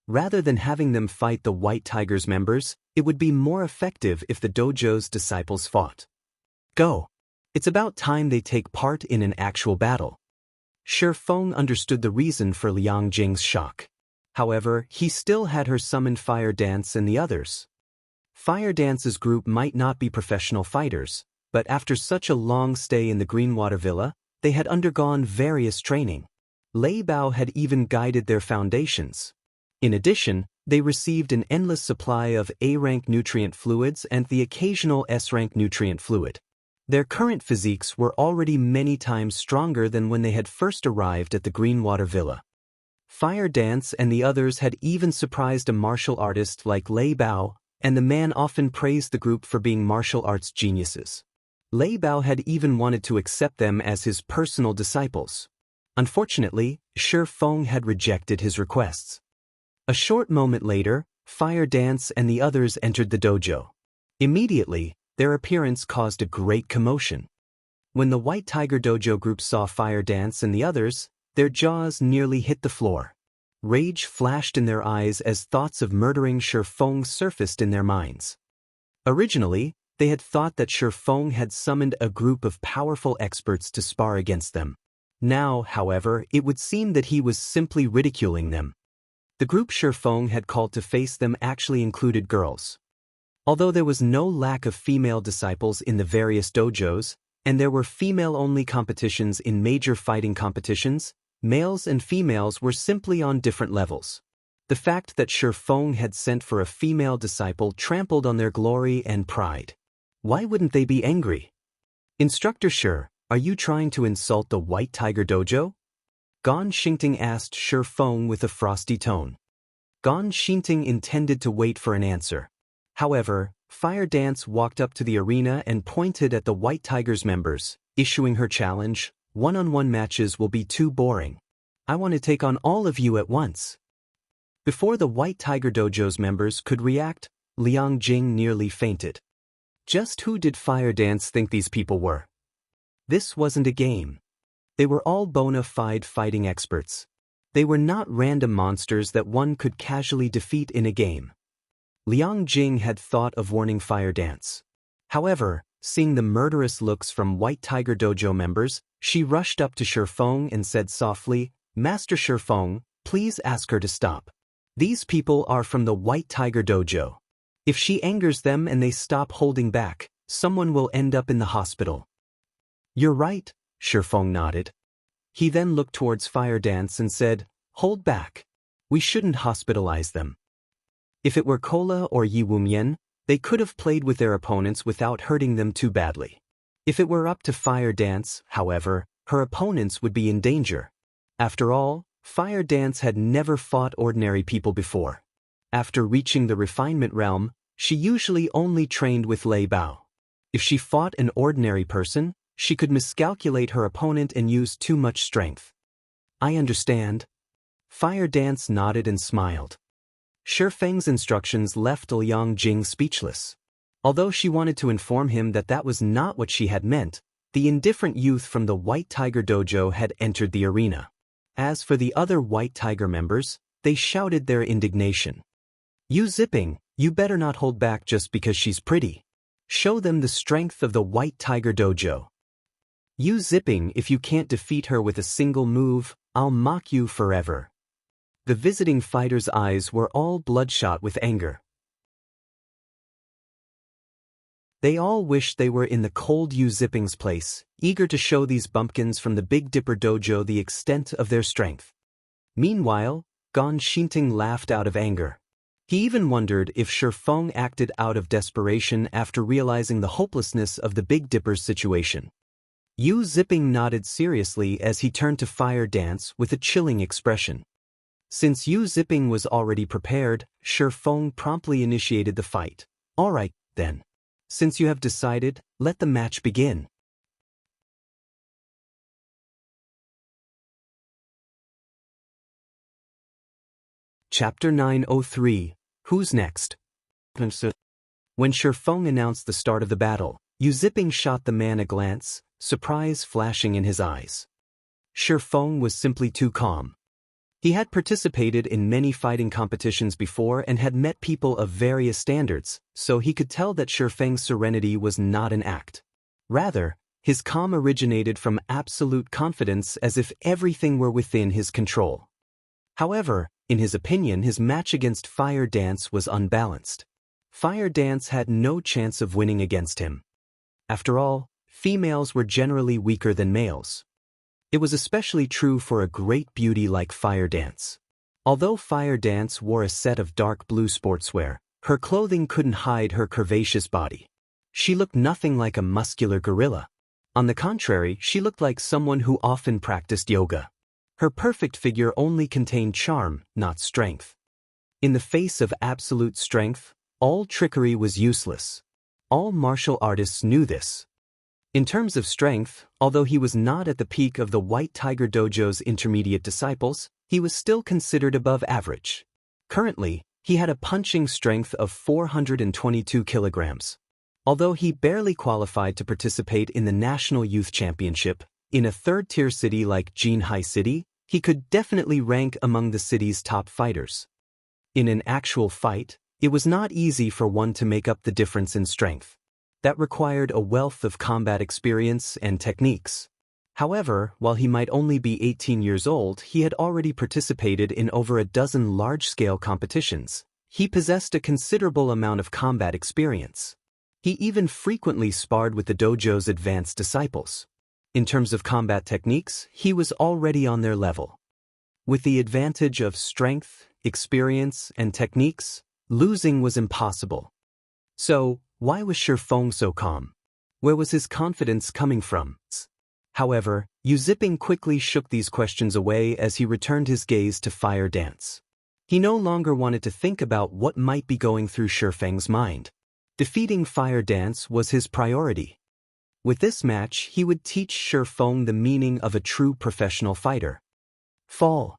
Rather than having them fight the White Tiger's members, it would be more effective if the dojo's disciples fought. Go. It's about time they take part in an actual battle. Shi Feng understood the reason for Liang Jing's shock. However, he still had her summon Fire Dance and the others. Fire Dance's group might not be professional fighters, but after such a long stay in the Greenwater Villa, they had undergone various training. Lei Bao had even guided their foundations. In addition, they received an endless supply of A-rank nutrient fluids and the occasional S-rank nutrient fluid. Their current physiques were already many times stronger than when they had first arrived at the Greenwater Villa. Fire Dance and the others had even surprised a martial artist like Lei Bao, and the man often praised the group for being martial arts geniuses. Lei Bao had even wanted to accept them as his personal disciples. Unfortunately, Shi Feng had rejected his requests. A short moment later, Fire Dance and the others entered the dojo. Immediately, their appearance caused a great commotion. When the White Tiger Dojo group saw Fire Dance and the others, their jaws nearly hit the floor. Rage flashed in their eyes as thoughts of murdering Shi Feng surfaced in their minds. Originally, they had thought that Shi Feng had summoned a group of powerful experts to spar against them. Now, however, it would seem that he was simply ridiculing them. The group Shifeng had called to face them actually included girls. Although there was no lack of female disciples in the various dojos, and there were female-only competitions in major fighting competitions, males and females were simply on different levels. The fact that Shifeng had sent for a female disciple trampled on their glory and pride. Why wouldn't they be angry? Instructor Shi, are you trying to insult the White Tiger Dojo? Gan Xingting asked Shifeng with a frosty tone. Gan Xingting intended to wait for an answer. However, Fire Dance walked up to the arena and pointed at the White Tiger's members, issuing her challenge, "One-on-one matches will be too boring. I want to take on all of you at once." Before the White Tiger Dojo's members could react, Liang Jing nearly fainted. Just who did Fire Dance think these people were? This wasn't a game. They were all bona fide fighting experts. They were not random monsters that one could casually defeat in a game. Liang Jing had thought of warning Fire Dance. However, seeing the murderous looks from White Tiger Dojo members, she rushed up to Shifeng and said softly, "Master Shifeng, please ask her to stop. These people are from the White Tiger Dojo. If she angers them and they stop holding back, someone will end up in the hospital." "You're right," Shifeng nodded. He then looked towards Fire Dance and said, "Hold back. We shouldn't hospitalize them." If it were Kola or Yi Wumian, they could have played with their opponents without hurting them too badly. If it were up to Fire Dance, however, her opponents would be in danger. After all, Fire Dance had never fought ordinary people before. After reaching the refinement realm, she usually only trained with Lei Bao. If she fought an ordinary person, she could miscalculate her opponent and use too much strength. "I understand." Fire Dance nodded and smiled. Shifeng's instructions left Liang Jing speechless. Although she wanted to inform him that that was not what she had meant, the indifferent youth from the White Tiger Dojo had entered the arena. As for the other White Tiger members, they shouted their indignation. "You Zipping, you better not hold back just because she's pretty. Show them the strength of the White Tiger Dojo. You Zipping, if you can't defeat her with a single move, I'll mock you forever." The visiting fighters' eyes were all bloodshot with anger. They all wished they were in the cold Yu Zipping's place, eager to show these bumpkins from the Big Dipper Dojo the extent of their strength. Meanwhile, Gan Xingting laughed out of anger. He even wondered if Shifeng acted out of desperation after realizing the hopelessness of the Big Dipper's situation. Yu Zipping nodded seriously as he turned to Fire Dance with a chilling expression. Since Yu Zipping was already prepared, Shifeng promptly initiated the fight. "All right, then. Since you have decided, let the match begin." Chapter 903, Who's Next? When Shifeng announced the start of the battle, Yu Zipping shot the man a glance, surprise flashing in his eyes. Shifeng was simply too calm. He had participated in many fighting competitions before and had met people of various standards, so he could tell that Shifeng's serenity was not an act. Rather, his calm originated from absolute confidence as if everything were within his control. However, in his opinion, his match against Fire Dance was unbalanced. Fire Dance had no chance of winning against him. After all, females were generally weaker than males. It was especially true for a great beauty like Fire Dance. Although Fire Dance wore a set of dark blue sportswear, her clothing couldn't hide her curvaceous body. She looked nothing like a muscular gorilla. On the contrary, she looked like someone who often practiced yoga. Her perfect figure only contained charm, not strength. In the face of absolute strength, all trickery was useless. All martial artists knew this. In terms of strength, although he was not at the peak of the White Tiger Dojo's intermediate disciples, he was still considered above average. Currently, he had a punching strength of 422 kilograms. Although he barely qualified to participate in the National Youth Championship, in a third-tier city like Jinhai City, he could definitely rank among the city's top fighters. In an actual fight, it was not easy for one to make up the difference in strength. That required a wealth of combat experience and techniques. However, while he might only be 18 years old, he had already participated in over a dozen large-scale competitions. He possessed a considerable amount of combat experience. He even frequently sparred with the dojo's advanced disciples. In terms of combat techniques, he was already on their level. With the advantage of strength, experience, and techniques, losing was impossible. So, why was Shifeng so calm? Where was his confidence coming from? However, Yu Ziping quickly shook these questions away as he returned his gaze to Fire Dance. He no longer wanted to think about what might be going through Shifeng's mind. Defeating Fire Dance was his priority. With this match, he would teach Shifeng the meaning of a true professional fighter. Fall!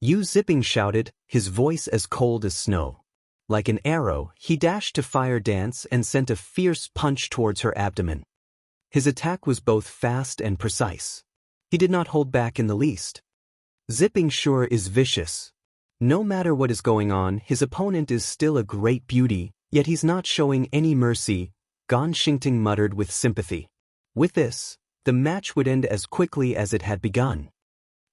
Yu Ziping shouted, his voice as cold as snow. Like an arrow, he dashed to Fire Dance and sent a fierce punch towards her abdomen. His attack was both fast and precise. He did not hold back in the least. Ziping sure is vicious. No matter what is going on, his opponent is still a great beauty, yet he's not showing any mercy, Gan Xingting muttered with sympathy. With this, the match would end as quickly as it had begun.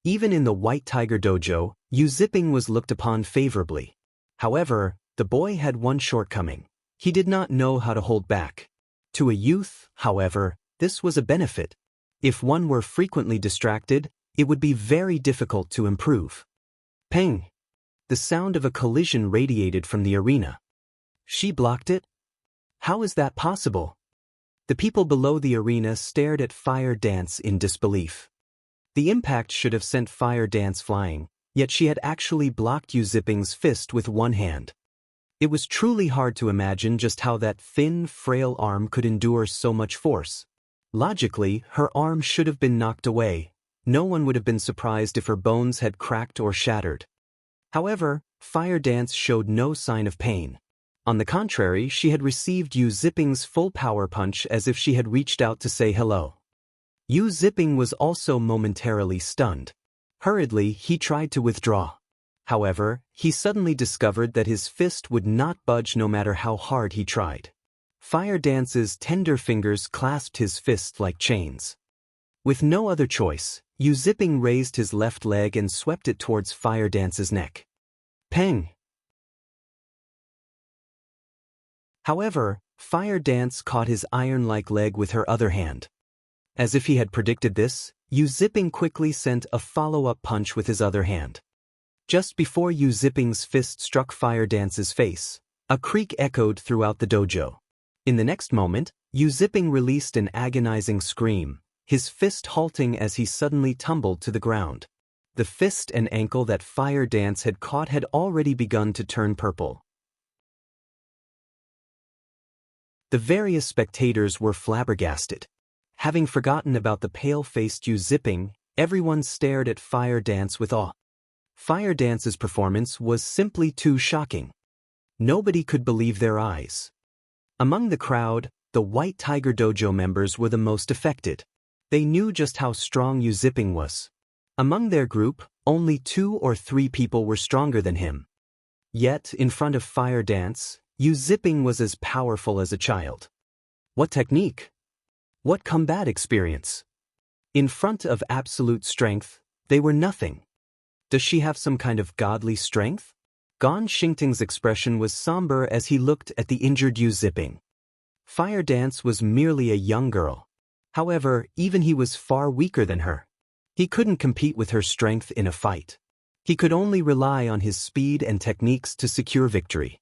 Even in the White Tiger Dojo, Yu Ziping was looked upon favorably. However, the boy had one shortcoming. He did not know how to hold back. To a youth, however, this was a benefit. If one were frequently distracted, it would be very difficult to improve. Peng! The sound of a collision radiated from the arena. She blocked it? How is that possible? The people below the arena stared at Fire Dance in disbelief. The impact should have sent Fire Dance flying, yet she had actually blocked Yu Ziping's fist with one hand. It was truly hard to imagine just how that thin, frail arm could endure so much force. Logically, her arm should have been knocked away. No one would have been surprised if her bones had cracked or shattered. However, Fire Dance showed no sign of pain. On the contrary, she had received Yu Ziping's full power punch as if she had reached out to say hello. Yu Ziping was also momentarily stunned. Hurriedly, he tried to withdraw. However, he suddenly discovered that his fist would not budge no matter how hard he tried. Fire Dance's tender fingers clasped his fist like chains. With no other choice, Yu Ziping raised his left leg and swept it towards Fire Dance's neck. Peng! However, Fire Dance caught his iron-like leg with her other hand. As if he had predicted this, Yu Ziping quickly sent a follow-up punch with his other hand. Just before Yu Ziping's fist struck Fire Dance's face, a creak echoed throughout the dojo. In the next moment, Yu Ziping released an agonizing scream, his fist halting as he suddenly tumbled to the ground. The fist and ankle that Fire Dance had caught had already begun to turn purple. The various spectators were flabbergasted. Having forgotten about the pale-faced Yu Ziping, everyone stared at Fire Dance with awe. Fire Dance's performance was simply too shocking. Nobody could believe their eyes. Among the crowd, the White Tiger Dojo members were the most affected. They knew just how strong Yu Ziping was. Among their group, only 2 or 3 people were stronger than him. Yet, in front of Fire Dance, Yu Ziping was as powerful as a child. What technique? What combat experience? In front of absolute strength, they were nothing. Does she have some kind of godly strength? Gan Xingting's expression was somber as he looked at the injured Yu Ziping. Fire Dance was merely a young girl. However, even he was far weaker than her. He couldn't compete with her strength in a fight. He could only rely on his speed and techniques to secure victory.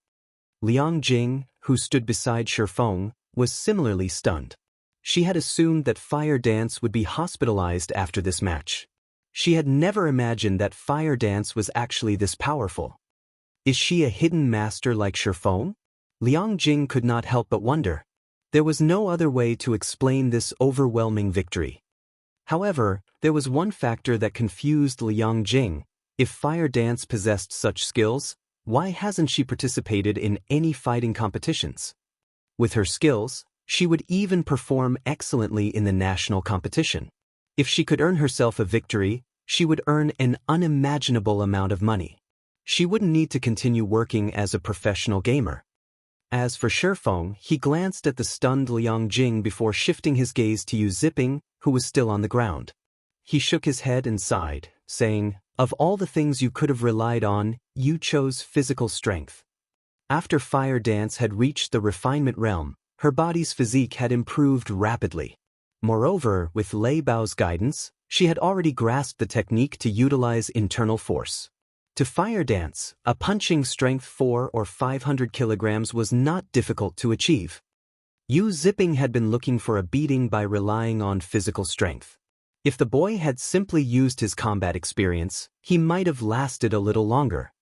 Liang Jing, who stood beside Shifeng, was similarly stunned. She had assumed that Fire Dance would be hospitalized after this match. She had never imagined that Fire Dance was actually this powerful. Is she a hidden master like Shifeng? Liang Jing could not help but wonder. There was no other way to explain this overwhelming victory. However, there was one factor that confused Liang Jing. If Fire Dance possessed such skills, why hasn't she participated in any fighting competitions? With her skills, she would even perform excellently in the national competition. If she could earn herself a victory, she would earn an unimaginable amount of money. She wouldn't need to continue working as a professional gamer. As for Shifeng, he glanced at the stunned Liang Jing before shifting his gaze to Yu Ziping, who was still on the ground. he shook his head and sighed, saying, "Of all the things you could have relied on, you chose physical strength." After Fire Dance had reached the refinement realm, her body's physique had improved rapidly. Moreover, with Lei Bao's guidance, she had already grasped the technique to utilize internal force. To Fire Dance, a punching strength 4 or 500 kilograms was not difficult to achieve. Yu Zipping had been looking for a beating by relying on physical strength. If the boy had simply used his combat experience, he might have lasted a little longer.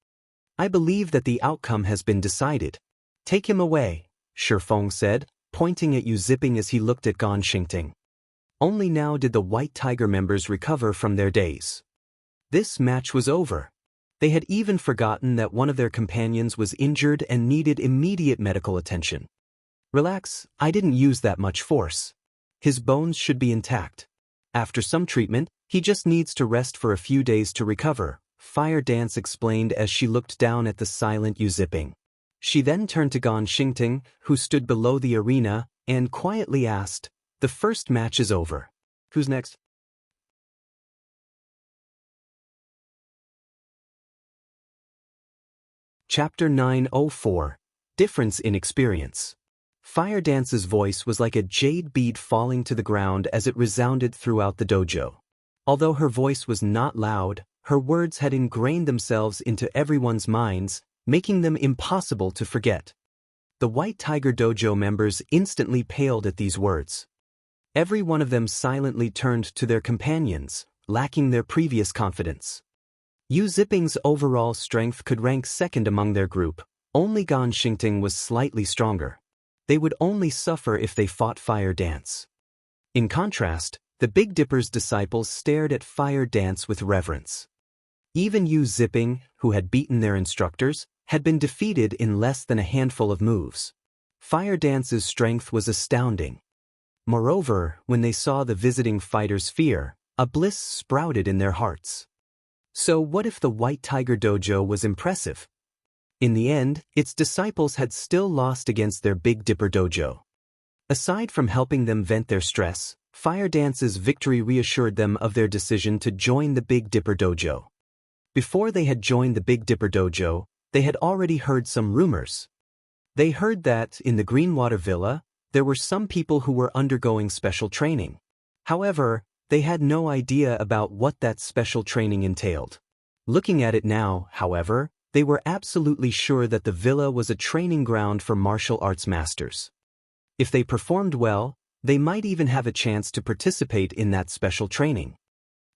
"I believe that the outcome has been decided. Take him away," Shifeng said, pointing at Yu Zipping as he looked at Gan Xingting. Only now did the White Tiger members recover from their daze. This match was over. They had even forgotten that one of their companions was injured and needed immediate medical attention. "Relax, I didn't use that much force. His bones should be intact. After some treatment, he just needs to rest for a few days to recover," Fire Dance explained as she looked down at the silent Yu Zipping. She then turned to Gan Xingting, who stood below the arena, and quietly asked, "The first match is over. Who's next?" Chapter 904. Difference in Experience. Fire Dance's voice was like a jade bead falling to the ground as it resounded throughout the dojo. Although her voice was not loud, her words had ingrained themselves into everyone's minds, making them impossible to forget. The White Tiger Dojo members instantly paled at these words. Every one of them silently turned to their companions, lacking their previous confidence. Yu Zipping's overall strength could rank second among their group, only Gan Xingting was slightly stronger. They would only suffer if they fought Fire Dance. In contrast, the Big Dipper's disciples stared at Fire Dance with reverence. Even Yu Zipping, who had beaten their instructors, had been defeated in less than a handful of moves. Fire Dance's strength was astounding. Moreover, when they saw the visiting fighter's fear, a bliss sprouted in their hearts. So what if the White Tiger Dojo was impressive? In the end, its disciples had still lost against their Big Dipper Dojo. Aside from helping them vent their stress, Fire Dance's victory reassured them of their decision to join the Big Dipper Dojo. Before they had joined the Big Dipper Dojo, they had already heard some rumors. They heard that, in the Greenwater Villa, there were some people who were undergoing special training. However, they had no idea about what that special training entailed. Looking at it now, however, they were absolutely sure that the villa was a training ground for martial arts masters. If they performed well, they might even have a chance to participate in that special training.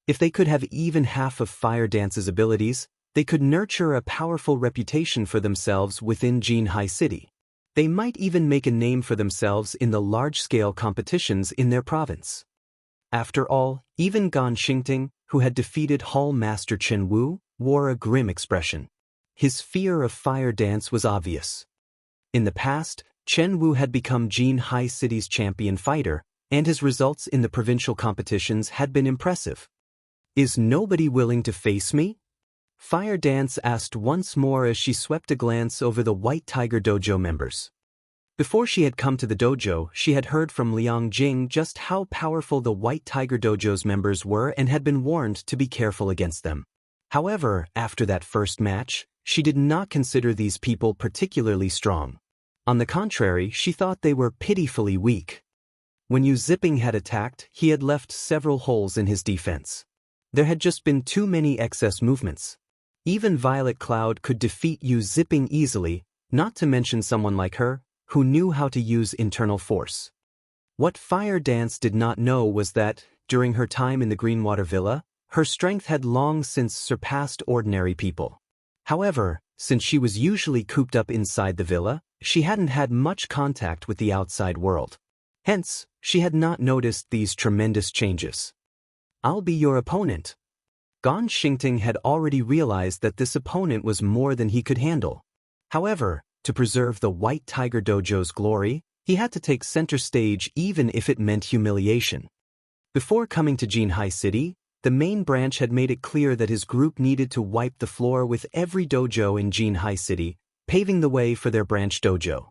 If they could have even half of Fire Dance's abilities, they could nurture a powerful reputation for themselves within Jinhai City. They might even make a name for themselves in the large-scale competitions in their province. After all, even Gan Xingting, who had defeated Hall Master Chen Wu, wore a grim expression. His fear of Fire Dance was obvious. In the past, Chen Wu had become Jinhai City's champion fighter, and his results in the provincial competitions had been impressive. "Is nobody willing to face me?" Fire Dance asked once more as she swept a glance over the White Tiger Dojo members. Before she had come to the dojo, she had heard from Liang Jing just how powerful the White Tiger Dojo's members were and had been warned to be careful against them. However, after that first match, she did not consider these people particularly strong. On the contrary, she thought they were pitifully weak. When Yu Zipping had attacked, he had left several holes in his defense. There had just been too many excess movements. Even Violet Cloud could defeat Yu Zipping easily, not to mention someone like her, who knew how to use internal force. What Fire Dance did not know was that, during her time in the Greenwater Villa, her strength had long since surpassed ordinary people. However, since she was usually cooped up inside the villa, she hadn't had much contact with the outside world. Hence, she had not noticed these tremendous changes. "I'll be your opponent." Gan Xingting had already realized that this opponent was more than he could handle. However, to preserve the White Tiger Dojo's glory, he had to take center stage even if it meant humiliation. Before coming to Jinhai City, the main branch had made it clear that his group needed to wipe the floor with every dojo in Jinhai City, paving the way for their branch dojo.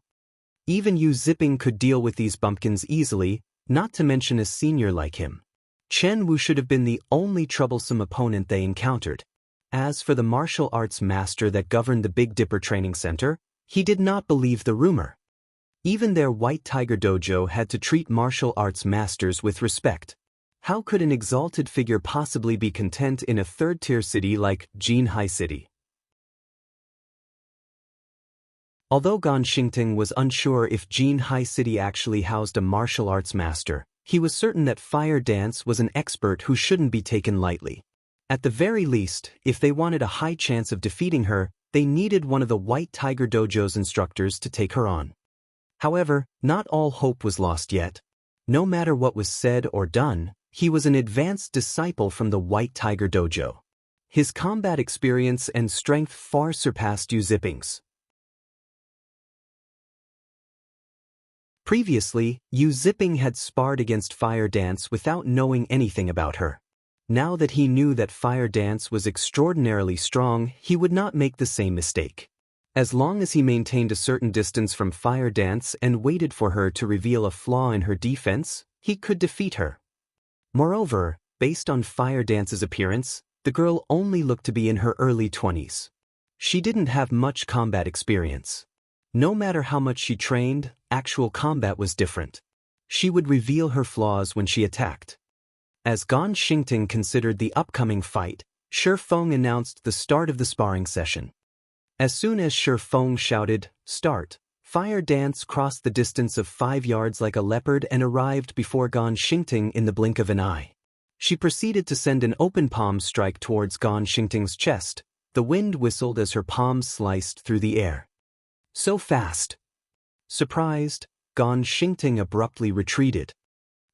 Even Yu Zipping could deal with these bumpkins easily, not to mention a senior like him. Chen Wu should have been the only troublesome opponent they encountered. As for the martial arts master that governed the Big Dipper Training Center, he did not believe the rumor. Even their White Tiger Dojo had to treat martial arts masters with respect. How could an exalted figure possibly be content in a third-tier city like Jinhai City? Although Gan Xingting was unsure if Jinhai City actually housed a martial arts master, he was certain that Fire Dance was an expert who shouldn't be taken lightly. At the very least, if they wanted a high chance of defeating her, they needed one of the White Tiger Dojo's instructors to take her on. However, not all hope was lost yet. No matter what was said or done, he was an advanced disciple from the White Tiger Dojo. His combat experience and strength far surpassed Yu Ziping's. Previously, Yu Ziping had sparred against Fire Dance without knowing anything about her. Now that he knew that Fire Dance was extraordinarily strong, he would not make the same mistake. As long as he maintained a certain distance from Fire Dance and waited for her to reveal a flaw in her defense, he could defeat her. Moreover, based on Fire Dance's appearance, the girl only looked to be in her early 20s. She didn't have much combat experience. No matter how much she trained, actual combat was different. She would reveal her flaws when she attacked. As Gan Xingting considered the upcoming fight, Shi Feng announced the start of the sparring session. As soon as Shi Feng shouted, "Start," Fire Dance crossed the distance of 5 yards like a leopard and arrived before Gan Xingting in the blink of an eye. She proceeded to send an open palm strike towards Gan Xingting's chest. The wind whistled as her palms sliced through the air. So fast! Surprised, Gan Xingting abruptly retreated.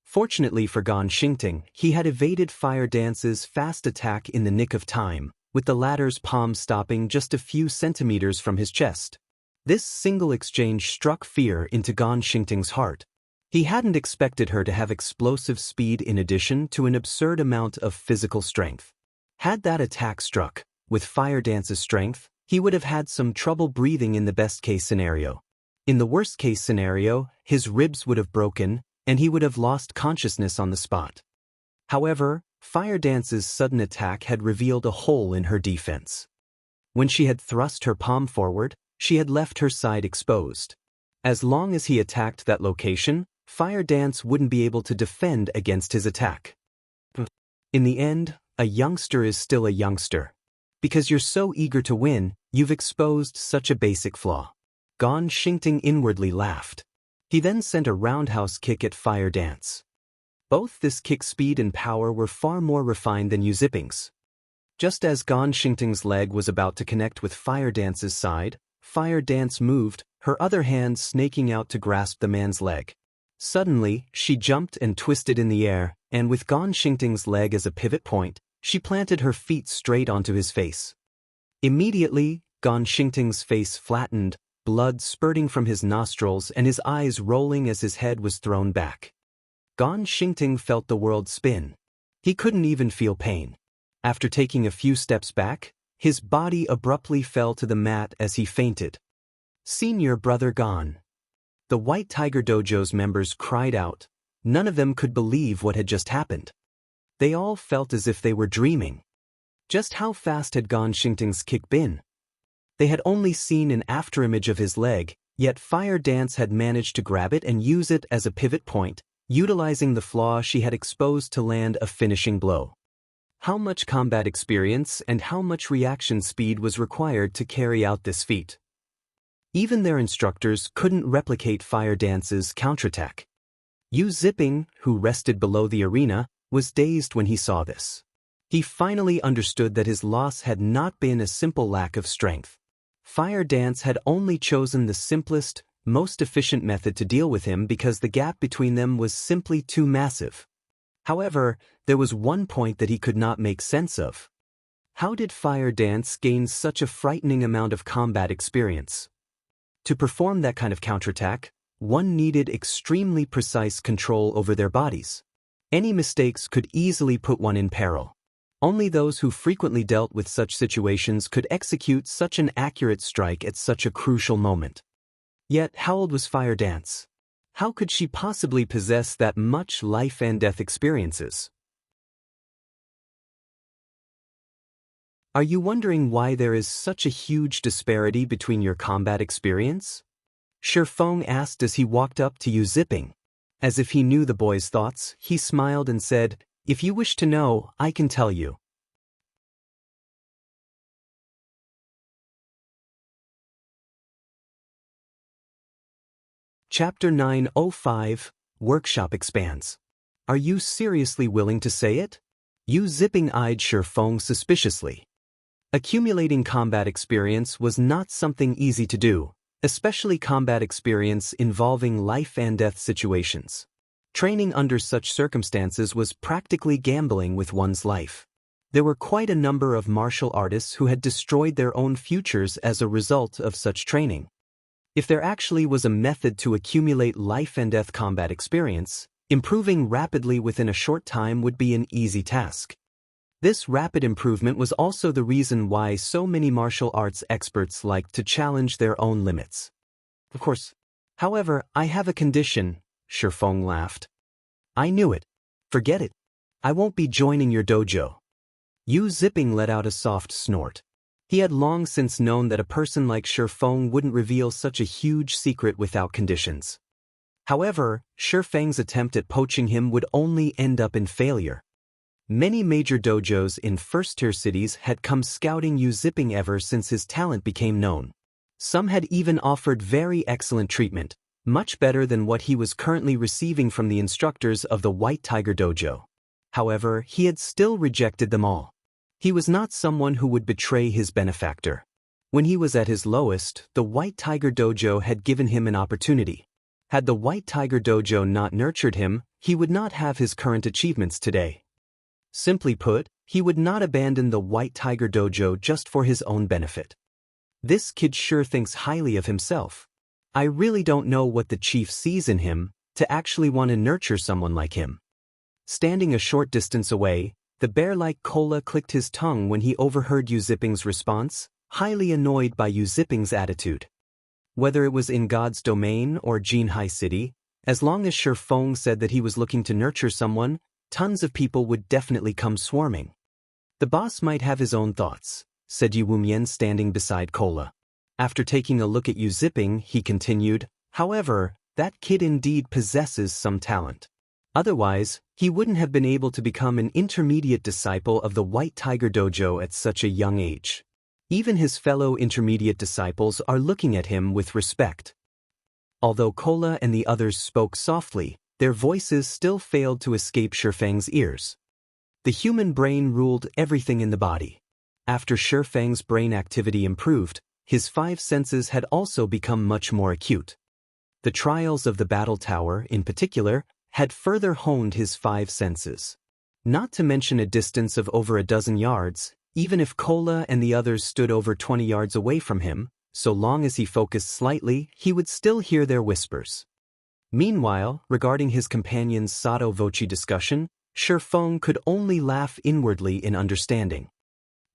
Fortunately for Gan Xingting, he had evaded Fire Dance's fast attack in the nick of time, with the latter's palm stopping just a few centimeters from his chest. This single exchange struck fear into Gan Xingting's heart. He hadn't expected her to have explosive speed in addition to an absurd amount of physical strength. Had that attack struck, with Fire Dance's strength, he would have had some trouble breathing in the best-case scenario. In the worst-case scenario, his ribs would have broken, and he would have lost consciousness on the spot. However, Fire Dance's sudden attack had revealed a hole in her defense. When she had thrust her palm forward, she had left her side exposed. As long as he attacked that location, Fire Dance wouldn't be able to defend against his attack. In the end, a youngster is still a youngster. Because you're so eager to win, you've exposed such a basic flaw. Gan Xingting inwardly laughed. He then sent a roundhouse kick at Fire Dance. Both this kick speed and power were far more refined than Yu Ziping's. Just as Gan Xingting's leg was about to connect with Fire Dance's side, Fire Dance moved, her other hand snaking out to grasp the man's leg. Suddenly, she jumped and twisted in the air, and with Gan Xingting's leg as a pivot point, she planted her feet straight onto his face. Immediately, Gan Xingting's face flattened, blood spurting from his nostrils and his eyes rolling as his head was thrown back. Gan Xingting felt the world spin. He couldn't even feel pain. After taking a few steps back, his body abruptly fell to the mat as he fainted. "Senior brother Gan." The White Tiger Dojo's members cried out. None of them could believe what had just happened. They all felt as if they were dreaming. Just how fast had Gan Xingting's kick been? They had only seen an afterimage of his leg, yet Fire Dance had managed to grab it and use it as a pivot point, utilizing the flaw she had exposed to land a finishing blow. How much combat experience and how much reaction speed was required to carry out this feat? Even their instructors couldn't replicate Fire Dance's counterattack. Yu Ziping, who rested below the arena, was dazed when he saw this. He finally understood that his loss had not been a simple lack of strength. Fire Dance had only chosen the simplest, most efficient method to deal with him because the gap between them was simply too massive. However, there was one point that he could not make sense of. How did Fire Dance gain such a frightening amount of combat experience? To perform that kind of counterattack, one needed extremely precise control over their bodies. Any mistakes could easily put one in peril. Only those who frequently dealt with such situations could execute such an accurate strike at such a crucial moment. Yet, how old was Fire Dance? How could she possibly possess that much life and death experiences? Are you wondering why there is such a huge disparity between your combat experience? Shifeng asked as he walked up to Yu Ziping. As if he knew the boy's thoughts, he smiled and said, "If you wish to know, I can tell you." Chapter 905, Workshop Expands. Are you seriously willing to say it? Yu Ziping eyed Shifeng suspiciously. Accumulating combat experience was not something easy to do, especially combat experience involving life and death situations. Training under such circumstances was practically gambling with one's life. There were quite a number of martial artists who had destroyed their own futures as a result of such training. If there actually was a method to accumulate life and death combat experience, improving rapidly within a short time would be an easy task. This rapid improvement was also the reason why so many martial arts experts liked to challenge their own limits. Of course. However, I have a condition, Shifeng laughed. I knew it. Forget it. I won't be joining your dojo. Yu Ziping let out a soft snort. He had long since known that a person like Shifeng wouldn't reveal such a huge secret without conditions. However, Shifeng's attempt at poaching him would only end up in failure. Many major dojos in first-tier cities had come scouting Yu Ziping ever since his talent became known. Some had even offered very excellent treatment, much better than what he was currently receiving from the instructors of the White Tiger Dojo. However, he had still rejected them all. He was not someone who would betray his benefactor. When he was at his lowest, the White Tiger Dojo had given him an opportunity. Had the White Tiger Dojo not nurtured him, he would not have his current achievements today. Simply put, he would not abandon the White Tiger Dojo just for his own benefit. This kid sure thinks highly of himself. I really don't know what the chief sees in him to actually want to nurture someone like him. Standing a short distance away, the bear-like Kola clicked his tongue when he overheard Yu Ziping's response, highly annoyed by Yu Ziping's attitude. Whether it was in God's domain or Jinhai City, as long as Shifeng said that he was looking to nurture someone, tons of people would definitely come swarming. The boss might have his own thoughts, said Yu Wumian standing beside Kola. After taking a look at Yu Ziping, he continued, however, that kid indeed possesses some talent. Otherwise, he wouldn't have been able to become an intermediate disciple of the White Tiger Dojo at such a young age. Even his fellow intermediate disciples are looking at him with respect. Although Kola and the others spoke softly, their voices still failed to escape Shifeng's ears. The human brain ruled everything in the body. After Shifeng's brain activity improved, his 5 senses had also become much more acute. The trials of the battle tower, in particular, had further honed his 5 senses. Not to mention a distance of over a dozen yards, even if Kola and the others stood over 20 yards away from him, so long as he focused slightly, he would still hear their whispers. Meanwhile, regarding his companion's sotto voce discussion, Shifeng could only laugh inwardly in understanding.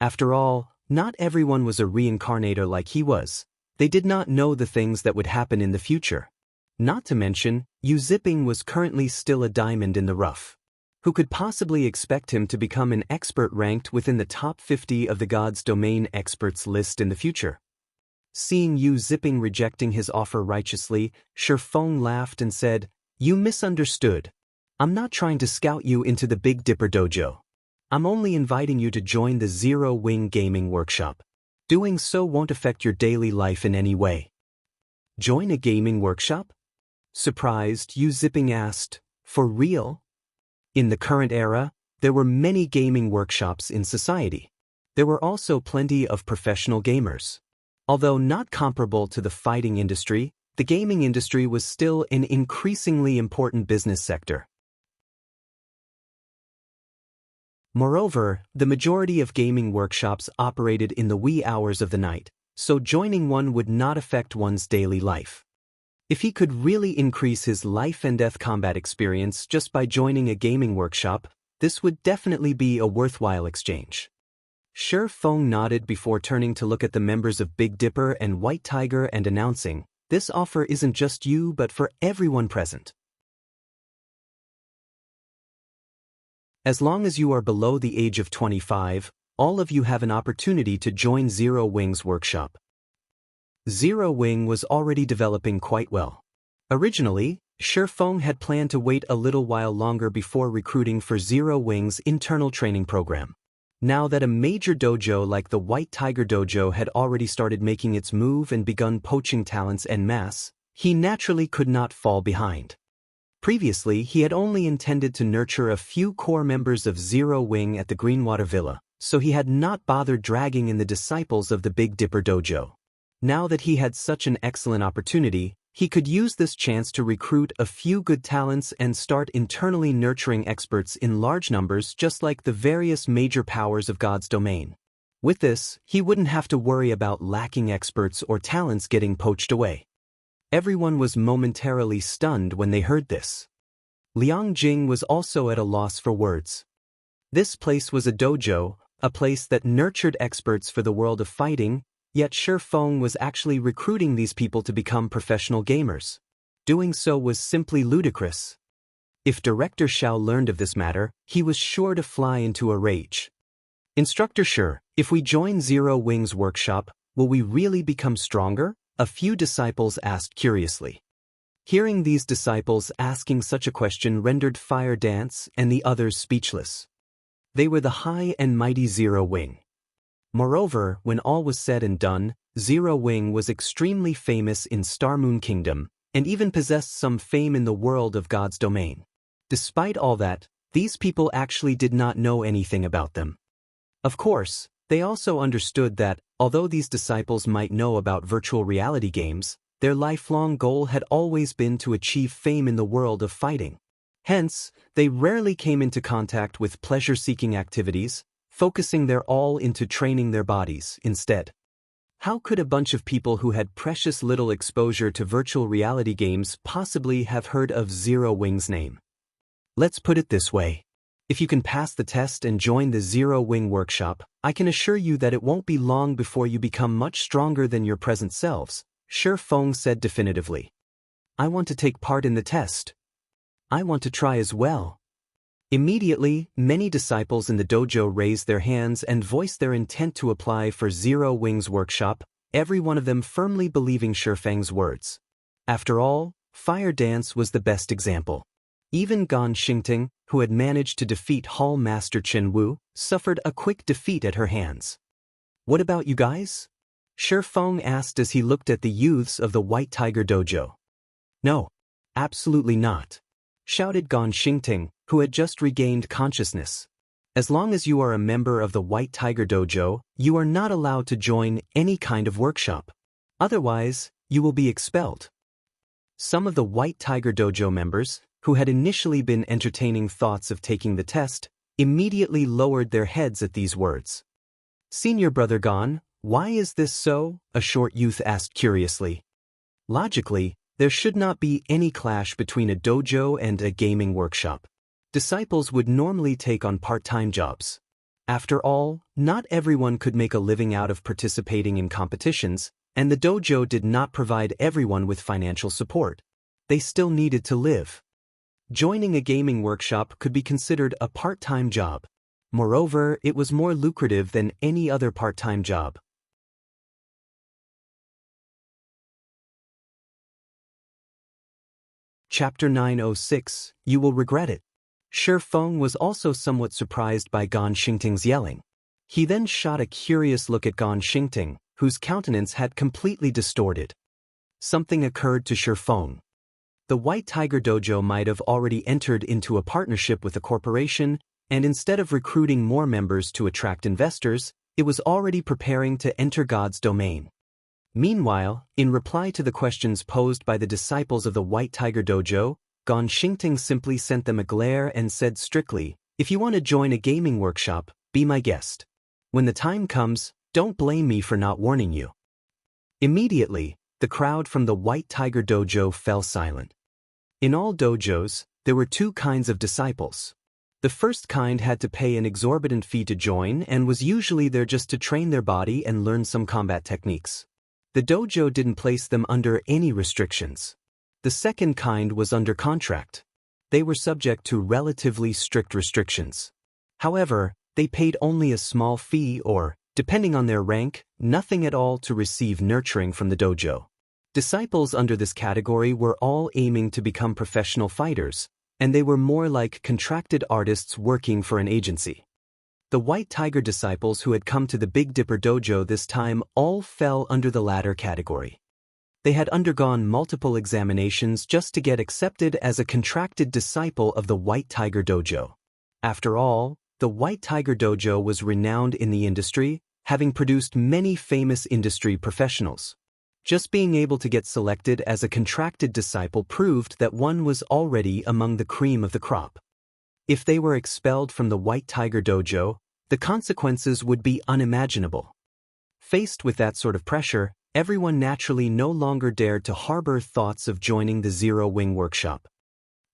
After all, not everyone was a reincarnator like he was. They did not know the things that would happen in the future. Not to mention, Yu Ziping was currently still a diamond in the rough. Who could possibly expect him to become an expert ranked within the top 50 of the God's Domain experts list in the future? Seeing Yu Ziping rejecting his offer righteously, Shifeng laughed and said, "You misunderstood. I'm not trying to scout you into the Big Dipper Dojo. I'm only inviting you to join the Zero Wing Gaming Workshop. Doing so won't affect your daily life in any way." Join a gaming workshop? Surprised, Yu Ziping asked, "For real?" In the current era, there were many gaming workshops in society. There were also plenty of professional gamers. Although not comparable to the fighting industry, the gaming industry was still an increasingly important business sector. Moreover, the majority of gaming workshops operated in the wee hours of the night, so joining one would not affect one's daily life. If he could really increase his life and death combat experience just by joining a gaming workshop, this would definitely be a worthwhile exchange. Shifeng nodded before turning to look at the members of Big Dipper and White Tiger and announcing, "This offer isn't just you but for everyone present. As long as you are below the age of 25, all of you have an opportunity to join Zero Wing's workshop. Zero Wing was already developing quite well. Originally, Shifeng had planned to wait a little while longer before recruiting for Zero Wing's internal training program. Now that a major dojo like the White Tiger Dojo had already started making its move and begun poaching talents en masse, he naturally could not fall behind. Previously, he had only intended to nurture a few core members of Zero Wing at the Greenwater Villa, so he had not bothered dragging in the disciples of the Big Dipper Dojo. Now that he had such an excellent opportunity, he could use this chance to recruit a few good talents and start internally nurturing experts in large numbers just like the various major powers of God's domain. With this, he wouldn't have to worry about lacking experts or talents getting poached away. Everyone was momentarily stunned when they heard this. Liang Jing was also at a loss for words. This place was a dojo, a place that nurtured experts for the world of fighting, yet Shifeng was actually recruiting these people to become professional gamers. Doing so was simply ludicrous. If Director Xiao learned of this matter, he was sure to fly into a rage. Instructor Shi, if we join Zero Wing's workshop, will we really become stronger? A few disciples asked curiously. Hearing these disciples asking such a question rendered Fire Dance and the others speechless. They were the high and mighty Zero Wing. Moreover, when all was said and done, Zero Wing was extremely famous in Star Moon Kingdom, and even possessed some fame in the world of God's domain. Despite all that, these people actually did not know anything about them. Of course, they also understood that, although these disciples might know about virtual reality games, their lifelong goal had always been to achieve fame in the world of fighting. Hence, they rarely came into contact with pleasure-seeking activities, focusing their all into training their bodies instead. How could a bunch of people who had precious little exposure to virtual reality games possibly have heard of Zero Wing's name? Let's put it this way. If you can pass the test and join the Zero Wing workshop, I can assure you that it won't be long before you become much stronger than your present selves, Shifeng said definitively. I want to take part in the test. I want to try as well. Immediately, many disciples in the dojo raised their hands and voiced their intent to apply for Zero Wing's workshop, every one of them firmly believing Shifeng's words. After all, Fire Dance was the best example. Even Gan Xingting, who had managed to defeat Hall Master Chen Wu, suffered a quick defeat at her hands. What about you guys? Shifeng asked as he looked at the youths of the White Tiger Dojo. No, absolutely not, shouted Gan Xingting, who had just regained consciousness. As long as you are a member of the White Tiger Dojo, you are not allowed to join any kind of workshop. Otherwise, you will be expelled. Some of the White Tiger Dojo members, who had initially been entertaining thoughts of taking the test, immediately lowered their heads at these words. Senior Brother Gan, why is this so? A short youth asked curiously. Logically, there should not be any clash between a dojo and a gaming workshop. Disciples would normally take on part-time jobs. After all, not everyone could make a living out of participating in competitions, and the dojo did not provide everyone with financial support. They still needed to live. Joining a gaming workshop could be considered a part-time job. Moreover, it was more lucrative than any other part-time job. Chapter 906, You Will Regret It. Shifeng was also somewhat surprised by Gan Xingting's yelling. He then shot a curious look at Gan Xingting, whose countenance had completely distorted. Something occurred to Shifeng. The White Tiger Dojo might have already entered into a partnership with a corporation, and instead of recruiting more members to attract investors, it was already preparing to enter God's domain. Meanwhile, in reply to the questions posed by the disciples of the White Tiger Dojo, Gan Xingting simply sent them a glare and said strictly, if you want to join a gaming workshop, be my guest. When the time comes, don't blame me for not warning you. Immediately, the crowd from the White Tiger Dojo fell silent. In all dojos, there were two kinds of disciples. The first kind had to pay an exorbitant fee to join and was usually there just to train their body and learn some combat techniques. The dojo didn't place them under any restrictions. The second kind was under contract. They were subject to relatively strict restrictions. However, they paid only a small fee or, depending on their rank, nothing at all to receive nurturing from the dojo. Disciples under this category were all aiming to become professional fighters, and they were more like contracted artists working for an agency. The White Tiger disciples who had come to the Big Dipper dojo this time all fell under the latter category. They had undergone multiple examinations just to get accepted as a contracted disciple of the White Tiger dojo. After all, the White Tiger dojo was renowned in the industry, having produced many famous industry professionals. Just being able to get selected as a contracted disciple proved that one was already among the cream of the crop. If they were expelled from the White Tiger dojo, the consequences would be unimaginable. Faced with that sort of pressure, everyone naturally no longer dared to harbor thoughts of joining the Zero Wing workshop.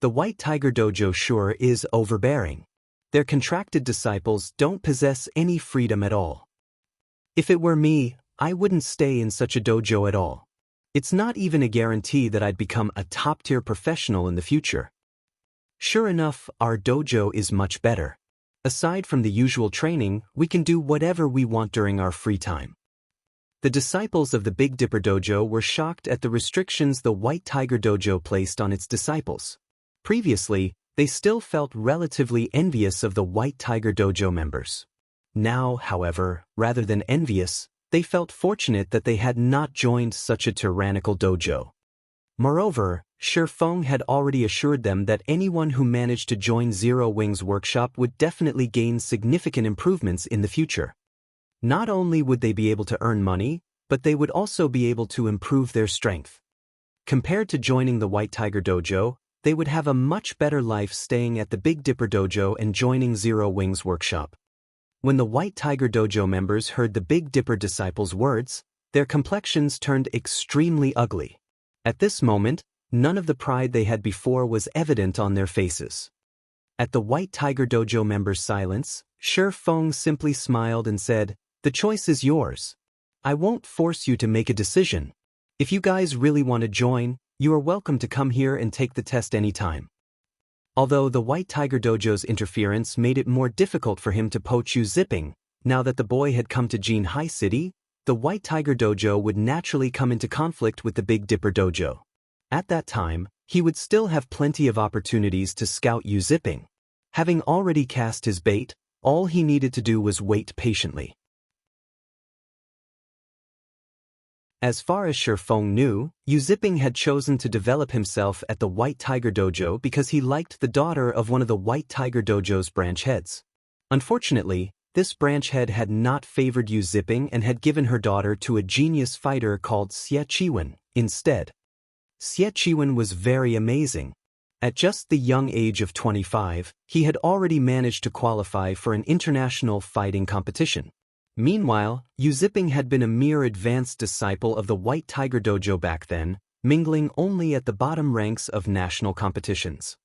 The White Tiger dojo sure is overbearing. Their contracted disciples don't possess any freedom at all. If it were me, I wouldn't stay in such a dojo at all. It's not even a guarantee that I'd become a top-tier professional in the future. Sure enough, our dojo is much better. Aside from the usual training, we can do whatever we want during our free time. The disciples of the Big Dipper dojo were shocked at the restrictions the White Tiger dojo placed on its disciples. Previously, they still felt relatively envious of the White Tiger dojo members. Now, however, rather than envious, they felt fortunate that they had not joined such a tyrannical dojo. Moreover, Shifeng had already assured them that anyone who managed to join Zero Wing's workshop would definitely gain significant improvements in the future. Not only would they be able to earn money, but they would also be able to improve their strength. Compared to joining the White Tiger dojo, they would have a much better life staying at the Big Dipper dojo and joining Zero Wing's workshop. When the White Tiger dojo members heard the Big Dipper disciples' words, their complexions turned extremely ugly. At this moment, none of the pride they had before was evident on their faces. At the White Tiger dojo members' silence, Shifeng simply smiled and said, "The choice is yours. I won't force you to make a decision. If you guys really want to join, you are welcome to come here and take the test anytime." Although the White Tiger dojo's interference made it more difficult for him to poach Yu Zipping, now that the boy had come to Jinhai City, the White Tiger dojo would naturally come into conflict with the Big Dipper dojo. At that time, he would still have plenty of opportunities to scout Yu Zipping. Having already cast his bait, all he needed to do was wait patiently. As far as Shifeng knew, Yu Zipping had chosen to develop himself at the White Tiger dojo because he liked the daughter of one of the White Tiger dojo's branch heads. Unfortunately, this branch head had not favored Yu Zipping and had given her daughter to a genius fighter called Xie Qiwen instead. Xie Qiwen was very amazing. At just the young age of 25, he had already managed to qualify for an international fighting competition. Meanwhile, Yu Zipping had been a mere advanced disciple of the White Tiger dojo back then, mingling only at the bottom ranks of national competitions.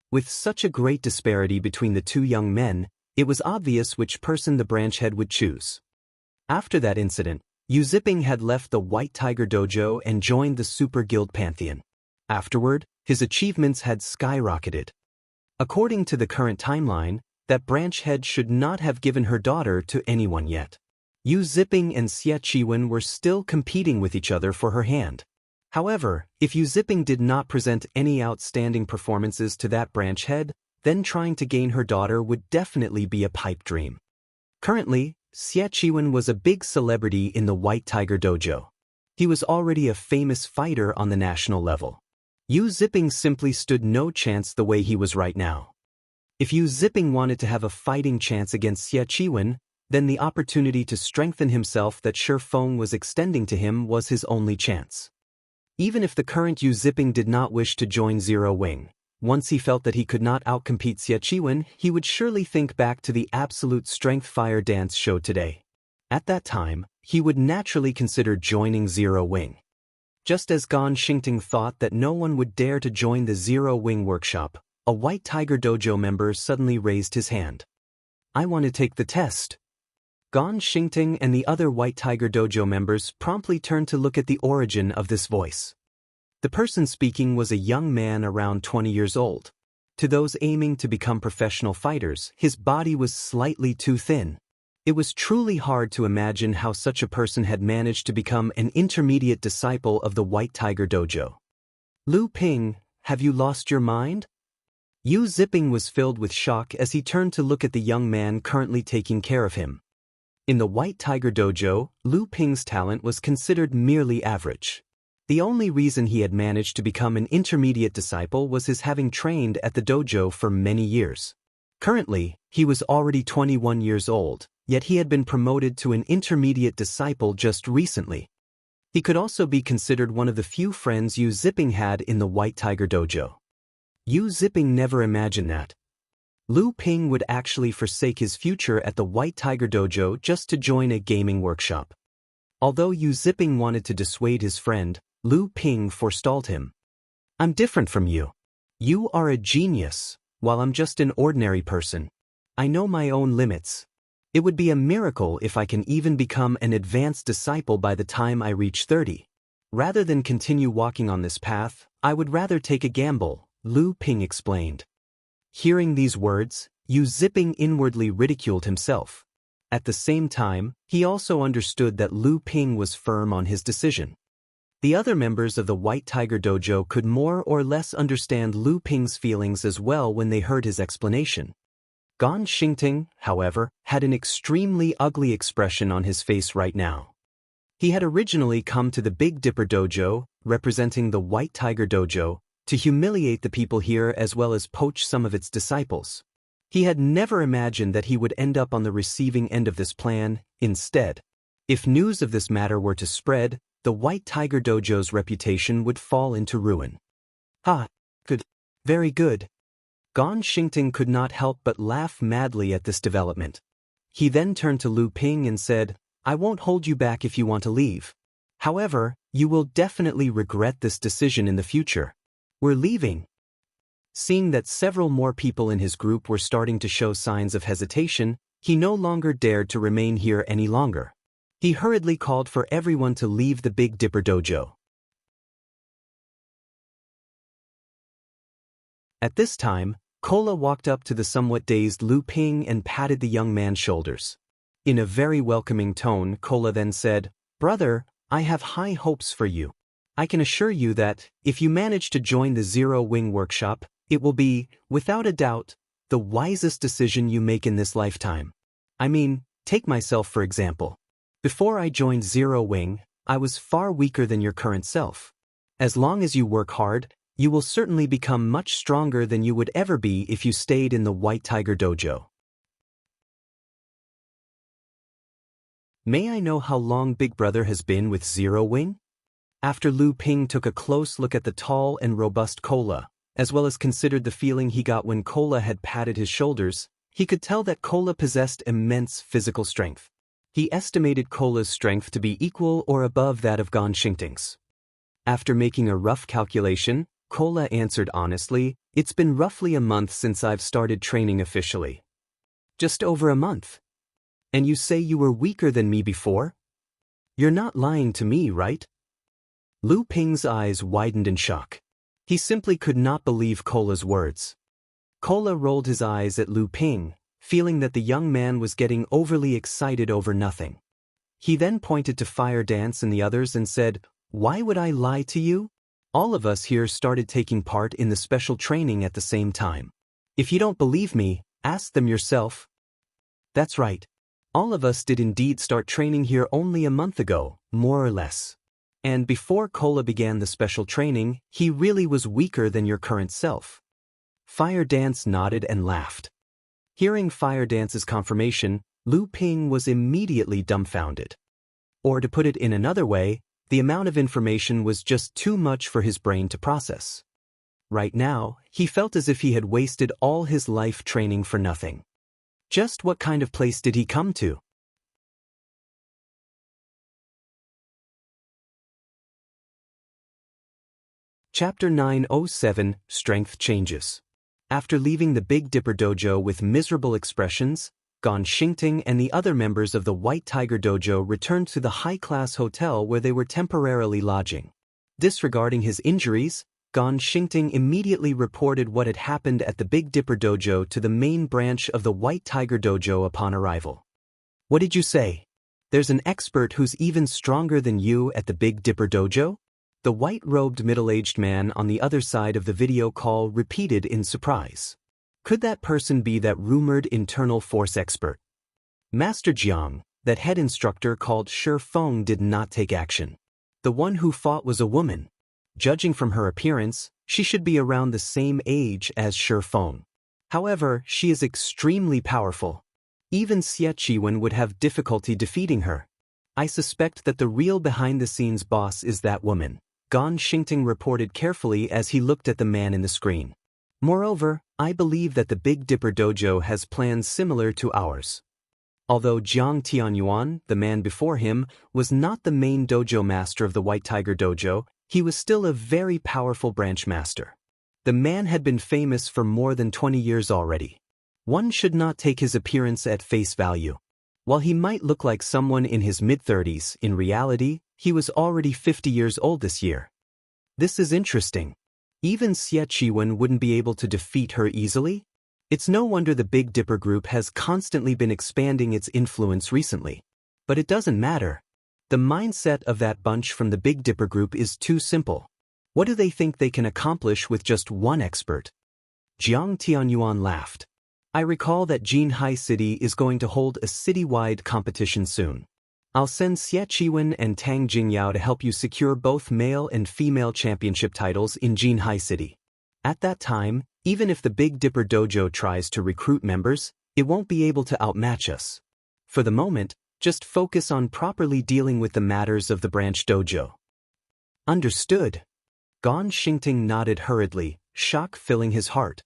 With such a great disparity between the two young men, it was obvious which person the branch head would choose. After that incident, Yu Zipping had left the White Tiger dojo and joined the Super Guild Pantheon. Afterward, his achievements had skyrocketed. According to the current timeline, that branch head should not have given her daughter to anyone yet. Yu Zipping and Xie Qiwen were still competing with each other for her hand. However, if Yu Zipping did not present any outstanding performances to that branch head, then trying to gain her daughter would definitely be a pipe dream. Currently, Xie Qiwen was a big celebrity in the White Tiger dojo. He was already a famous fighter on the national level. Yu Zipping simply stood no chance the way he was right now. If Yu Zipping wanted to have a fighting chance against Xie Qiwen, then the opportunity to strengthen himself that Shifeng was extending to him was his only chance. Even if the current Yu Zipping did not wish to join Zero Wing, once he felt that he could not outcompete Xie Qiwen, he would surely think back to the absolute strength fire dance show today. At that time, he would naturally consider joining Zero Wing. Just as Gan Xingting thought that no one would dare to join the Zero Wing workshop, a White Tiger dojo member suddenly raised his hand. "I want to take the test." Gan Xingting and the other White Tiger dojo members promptly turned to look at the origin of this voice. The person speaking was a young man around 20 years old. To those aiming to become professional fighters, his body was slightly too thin. It was truly hard to imagine how such a person had managed to become an intermediate disciple of the White Tiger Dojo. Lu Ping, have you lost your mind? Yu Ziping was filled with shock as he turned to look at the young man currently taking care of him. In the White Tiger Dojo, Lu Ping's talent was considered merely average. The only reason he had managed to become an intermediate disciple was his having trained at the dojo for many years. Currently, he was already 21 years old, yet he had been promoted to an intermediate disciple just recently. He could also be considered one of the few friends Yu Ziping had in the White Tiger Dojo. Yu Ziping never imagined that Lu Ping would actually forsake his future at the White Tiger Dojo just to join a gaming workshop. Although Yu Ziping wanted to dissuade his friend, Lu Ping forestalled him. I'm different from you. You are a genius, while I'm just an ordinary person. I know my own limits. It would be a miracle if I can even become an advanced disciple by the time I reach 30. Rather than continue walking on this path, I would rather take a gamble, Lu Ping explained. Hearing these words, Yu Ziping inwardly ridiculed himself. At the same time, he also understood that Lu Ping was firm on his decision. The other members of the White Tiger Dojo could more or less understand Lu Ping's feelings as well when they heard his explanation. Gan Xingting, however, had an extremely ugly expression on his face right now. He had originally come to the Big Dipper Dojo, representing the White Tiger Dojo, to humiliate the people here as well as poach some of its disciples. He had never imagined that he would end up on the receiving end of this plan. Instead, if news of this matter were to spread, the White Tiger Dojo's reputation would fall into ruin. Ha! Good. Very good. Gan Xingting could not help but laugh madly at this development. He then turned to Lu Ping and said, I won't hold you back if you want to leave. However, you will definitely regret this decision in the future. We're leaving. Seeing that several more people in his group were starting to show signs of hesitation, he no longer dared to remain here any longer. He hurriedly called for everyone to leave the Big Dipper Dojo. At this time, Cola walked up to the somewhat dazed Lu Ping and patted the young man's shoulders. In a very welcoming tone, Cola then said, Brother, I have high hopes for you. I can assure you that, if you manage to join the Zero Wing workshop, it will be, without a doubt, the wisest decision you make in this lifetime. I mean, take myself for example. Before I joined Zero Wing, I was far weaker than your current self. As long as you work hard, you will certainly become much stronger than you would ever be if you stayed in the White Tiger Dojo. May I know how long Big Brother has been with Zero Wing? After Lu Ping took a close look at the tall and robust Cola, as well as considered the feeling he got when Cola had patted his shoulders, he could tell that Cola possessed immense physical strength. He estimated Cola's strength to be equal or above that of Gan Xingting's. After making a rough calculation, Cola answered honestly, It's been roughly a month since I've started training officially. Just over a month. And you say you were weaker than me before? You're not lying to me, right? Lu Ping's eyes widened in shock. He simply could not believe Cola's words. Cola rolled his eyes at Lu Ping, feeling that the young man was getting overly excited over nothing. He then pointed to Fire Dance and the others and said, Why would I lie to you? All of us here started taking part in the special training at the same time. If you don't believe me, ask them yourself. That's right. All of us did indeed start training here only a month ago, more or less. And before Cola began the special training, he really was weaker than your current self. Fire Dance nodded and laughed. Hearing Fire Dance's confirmation, Lu Ping was immediately dumbfounded. Or to put it in another way, the amount of information was just too much for his brain to process. Right now, he felt as if he had wasted all his life training for nothing. Just what kind of place did he come to? Chapter 907, Strength Changes. After leaving the Big Dipper Dojo with miserable expressions, Gan Xingting and the other members of the White Tiger Dojo returned to the high-class hotel where they were temporarily lodging. Disregarding his injuries, Gan Xingting immediately reported what had happened at the Big Dipper Dojo to the main branch of the White Tiger Dojo upon arrival. "What did you say? There's an expert who's even stronger than you at the Big Dipper Dojo?" The white-robed middle-aged man on the other side of the video call repeated in surprise. Could that person be that rumored internal force expert? Master Jiang, that head instructor called Shi Feng, did not take action. The one who fought was a woman. Judging from her appearance, she should be around the same age as Shi Feng. However, she is extremely powerful. Even Xie Qi would have difficulty defeating her. I suspect that the real behind-the-scenes boss is that woman, Gan Xingting reported carefully as he looked at the man in the screen. Moreover, I believe that the Big Dipper Dojo has plans similar to ours. Although Jiang Tianyuan, the man before him, was not the main dojo master of the White Tiger Dojo, he was still a very powerful branch master. The man had been famous for more than 20 years already. One should not take his appearance at face value. While he might look like someone in his mid-30s, in reality, he was already 50 years old this year. This is interesting. Even Xie Qi wouldn't be able to defeat her easily? It's no wonder the Big Dipper group has constantly been expanding its influence recently. But it doesn't matter. The mindset of that bunch from the Big Dipper group is too simple. What do they think they can accomplish with just one expert? Jiang Tianyuan laughed. I recall that Jinhai City is going to hold a city-wide competition soon. I'll send Xie Qi and Tang Jingyao to help you secure both male and female championship titles in Jinhai City. At that time, even if the Big Dipper Dojo tries to recruit members, it won't be able to outmatch us. For the moment, just focus on properly dealing with the matters of the branch dojo. Understood. Gan Xingting nodded hurriedly, shock filling his heart.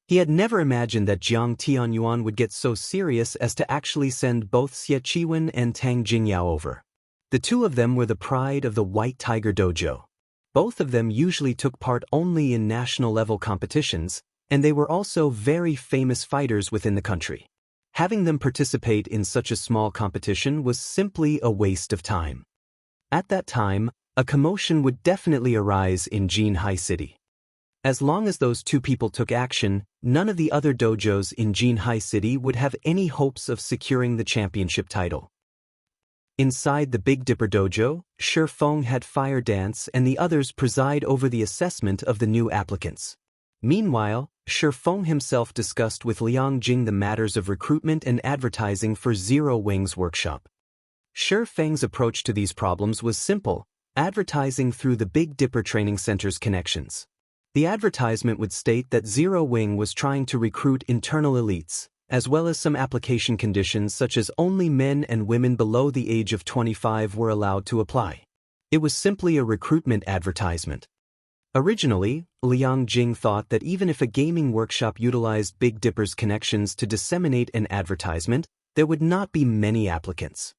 He had never imagined that Jiang Tianyuan would get so serious as to actually send both Xie Qi and Tang Jingyao over. The two of them were the pride of the White Tiger Dojo. Both of them usually took part only in national-level competitions, and they were also very famous fighters within the country. Having them participate in such a small competition was simply a waste of time. At that time, a commotion would definitely arise in Jinhai City. As long as those two people took action, none of the other dojos in Jinhai City would have any hopes of securing the championship title. Inside the Big Dipper Dojo, Shi Feng had fire dance and the others preside over the assessment of the new applicants. Meanwhile, Shi Feng himself discussed with Liang Jing the matters of recruitment and advertising for Zero Wing's workshop. Shi Feng's approach to these problems was simple, advertising through the Big Dipper Training Center's connections. The advertisement would state that Zero Wing was trying to recruit internal elites, as well as some application conditions such as only men and women below the age of 25 were allowed to apply. It was simply a recruitment advertisement. Originally, Liang Jing thought that even if a gaming workshop utilized Big Dipper's connections to disseminate an advertisement, there would not be many applicants.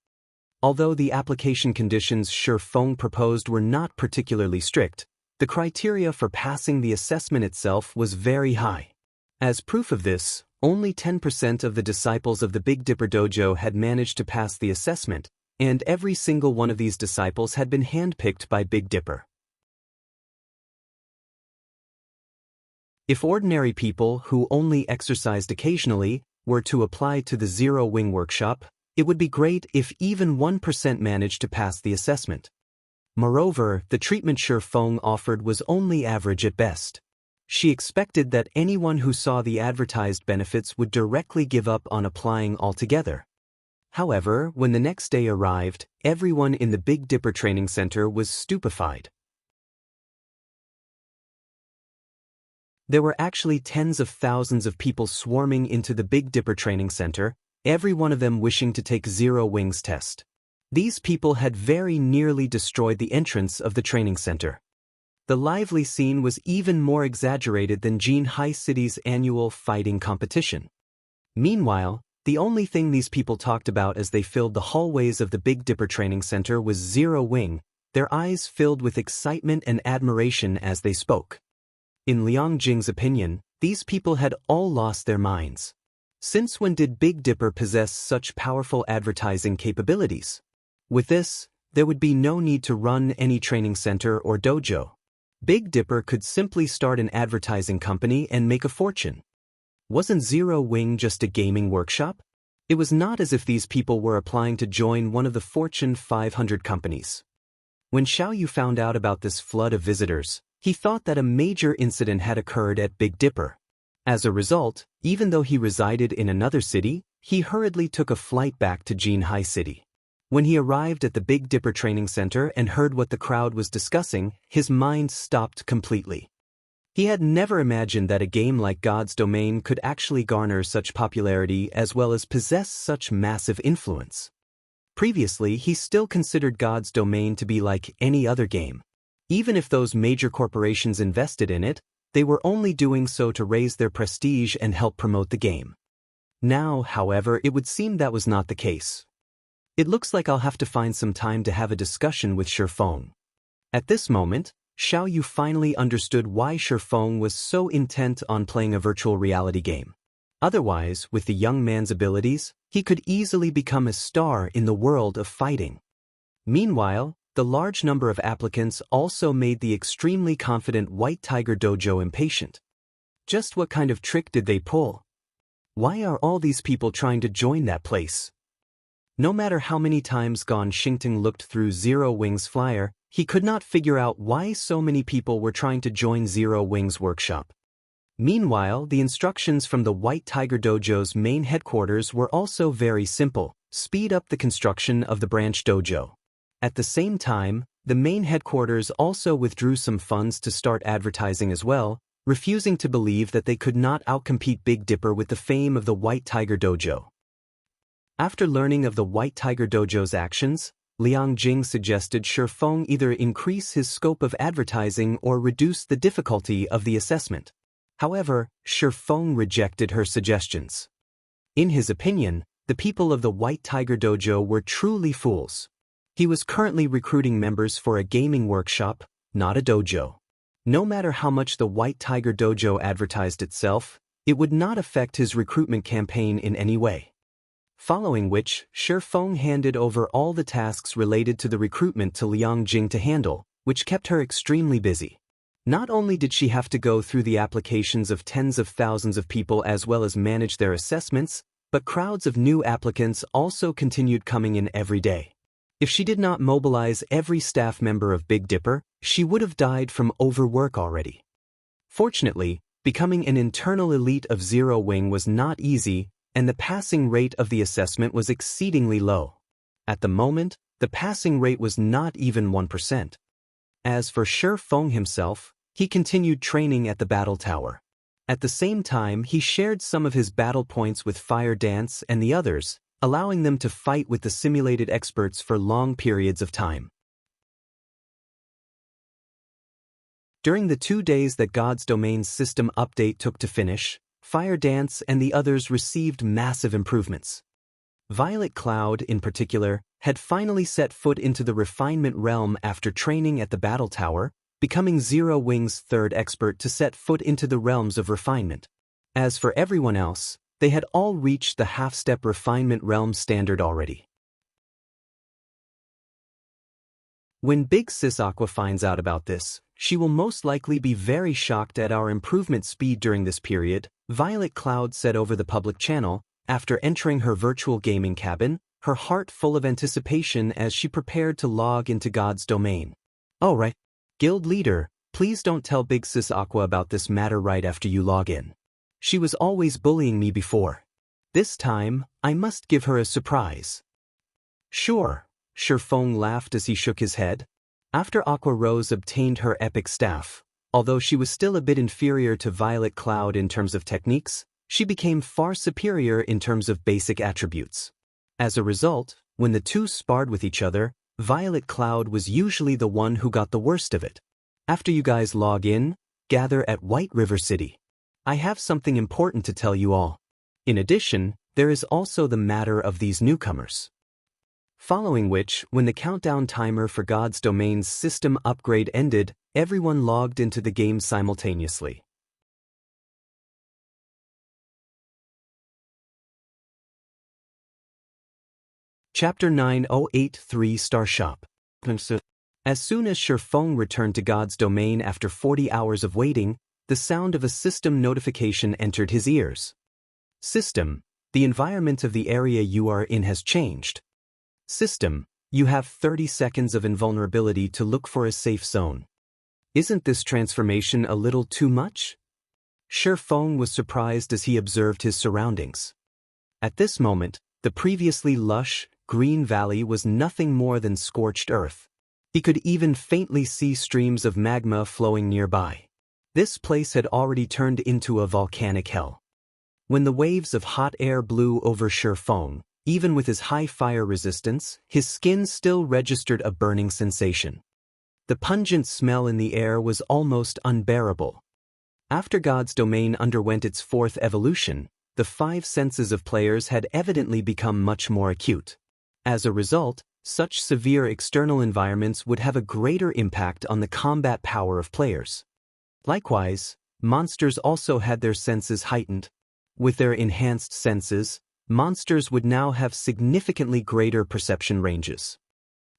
Although the application conditions Shi Feng proposed were not particularly strict, the criteria for passing the assessment itself was very high. As proof of this, only 10% of the disciples of the Big Dipper Dojo had managed to pass the assessment, and every single one of these disciples had been handpicked by Big Dipper. If ordinary people who only exercised occasionally were to apply to the Zero Wing workshop, it would be great if even 1% managed to pass the assessment. Moreover, the treatment Shi Feng offered was only average at best. She expected that anyone who saw the advertised benefits would directly give up on applying altogether. However, when the next day arrived, everyone in the Big Dipper Training Center was stupefied. There were actually tens of thousands of people swarming into the Big Dipper Training Center, every one of them wishing to take Zero Wing's test. These people had very nearly destroyed the entrance of the training center. The lively scene was even more exaggerated than Jinhai City's annual fighting competition. Meanwhile, the only thing these people talked about as they filled the hallways of the Big Dipper Training Center was Zero Wing, their eyes filled with excitement and admiration as they spoke. In Liang Jing's opinion, these people had all lost their minds. Since when did Big Dipper possess such powerful advertising capabilities? With this, there would be no need to run any training center or dojo. Big Dipper could simply start an advertising company and make a fortune. Wasn't Zero Wing just a gaming workshop? It was not as if these people were applying to join one of the Fortune 500 companies. When Xiaoyu found out about this flood of visitors, he thought that a major incident had occurred at Big Dipper. As a result, even though he resided in another city, he hurriedly took a flight back to Jinhai City. When he arrived at the Big Dipper training center and heard what the crowd was discussing, his mind stopped completely. He had never imagined that a game like God's Domain could actually garner such popularity as well as possess such massive influence. Previously, he still considered God's Domain to be like any other game. Even if those major corporations invested in it, they were only doing so to raise their prestige and help promote the game. Now, however, it would seem that was not the case. It looks like I'll have to find some time to have a discussion with Shifeng. At this moment, Xiaoyu finally understood why Shifeng was so intent on playing a virtual reality game. Otherwise, with the young man's abilities, he could easily become a star in the world of fighting. Meanwhile, the large number of applicants also made the extremely confident White Tiger Dojo impatient. Just what kind of trick did they pull? Why are all these people trying to join that place? No matter how many times Gan Xingting looked through Zero Wing's flyer, he could not figure out why so many people were trying to join Zero Wing's workshop. Meanwhile, the instructions from the White Tiger Dojo's main headquarters were also very simple: speed up the construction of the branch dojo. At the same time, the main headquarters also withdrew some funds to start advertising as well, refusing to believe that they could not outcompete Big Dipper with the fame of the White Tiger Dojo. After learning of the White Tiger Dojo's actions, Liang Jing suggested Shifeng either increase his scope of advertising or reduce the difficulty of the assessment. However, Shifeng rejected her suggestions. In his opinion, the people of the White Tiger Dojo were truly fools. He was currently recruiting members for a gaming workshop, not a dojo. No matter how much the White Tiger Dojo advertised itself, it would not affect his recruitment campaign in any way. Following which, Shifeng handed over all the tasks related to the recruitment to Liang Jing to handle, which kept her extremely busy. Not only did she have to go through the applications of tens of thousands of people as well as manage their assessments, but crowds of new applicants also continued coming in every day. If she did not mobilize every staff member of Big Dipper, she would have died from overwork already. Fortunately, becoming an internal elite of Zero Wing was not easy, and the passing rate of the assessment was exceedingly low. At the moment, the passing rate was not even 1%. As for Shifeng himself, he continued training at the battle tower. At the same time, he shared some of his battle points with Fire Dance and the others, allowing them to fight with the simulated experts for long periods of time. During the 2 days that God's Domain's system update took to finish, Fire Dance and the others received massive improvements. Violet Cloud, in particular, had finally set foot into the refinement realm after training at the battle tower, becoming Zero Wing's third expert to set foot into the realms of refinement. As for everyone else, they had all reached the half-step refinement realm standard already. When Big Sis Aqua finds out about this, she will most likely be very shocked at our improvement speed during this period, Violet Cloud said over the public channel, after entering her virtual gaming cabin, her heart full of anticipation as she prepared to log into God's Domain. "Oh right. Guild leader, please don't tell Big Sis Aqua about this matter right after you log in. She was always bullying me before. This time, I must give her a surprise." "Sure," Shifeng laughed as he shook his head. After Aqua Rose obtained her epic staff, although she was still a bit inferior to Violet Cloud in terms of techniques, she became far superior in terms of basic attributes. As a result, when the two sparred with each other, Violet Cloud was usually the one who got the worst of it. "After you guys log in, gather at White River City. I have something important to tell you all. In addition, there is also the matter of these newcomers." Following which, when the countdown timer for God's Domain's system upgrade ended, everyone logged into the game simultaneously. Chapter 9083 Star Shop. As soon as Shifeng returned to God's domain after 40 hours of waiting, the sound of a system notification entered his ears. System, the environment of the area you are in has changed. System, you have 30 seconds of invulnerability to look for a safe zone. Isn't this transformation a little too much? Shifeng was surprised as he observed his surroundings. At this moment, the previously lush, green valley was nothing more than scorched earth. He could even faintly see streams of magma flowing nearby. This place had already turned into a volcanic hell. When the waves of hot air blew over Shifeng, even with his high fire resistance, his skin still registered a burning sensation. The pungent smell in the air was almost unbearable. After God's domain underwent its fourth evolution, the five senses of players had evidently become much more acute. As a result, such severe external environments would have a greater impact on the combat power of players. Likewise, monsters also had their senses heightened. With their enhanced senses, monsters would now have significantly greater perception ranges.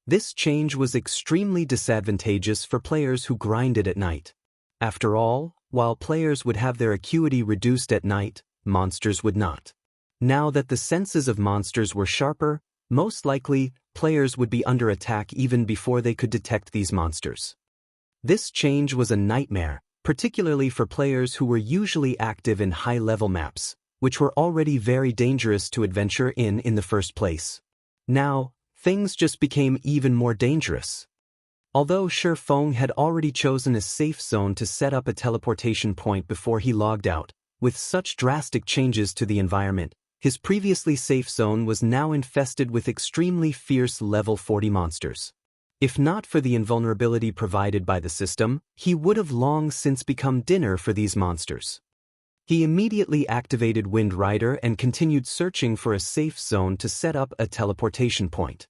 This change was extremely disadvantageous for players who grinded at night. After all, while players would have their acuity reduced at night, monsters would not. Now that the senses of monsters were sharper, most likely, players would be under attack even before they could detect these monsters. This change was a nightmare, particularly for players who were usually active in high-level maps, which were already very dangerous to adventure in the first place. Now, things just became even more dangerous. Although Shifeng had already chosen a safe zone to set up a teleportation point before he logged out, with such drastic changes to the environment, his previously safe zone was now infested with extremely fierce level 40 monsters. If not for the invulnerability provided by the system, he would have long since become dinner for these monsters. He immediately activated Wind Rider and continued searching for a safe zone to set up a teleportation point.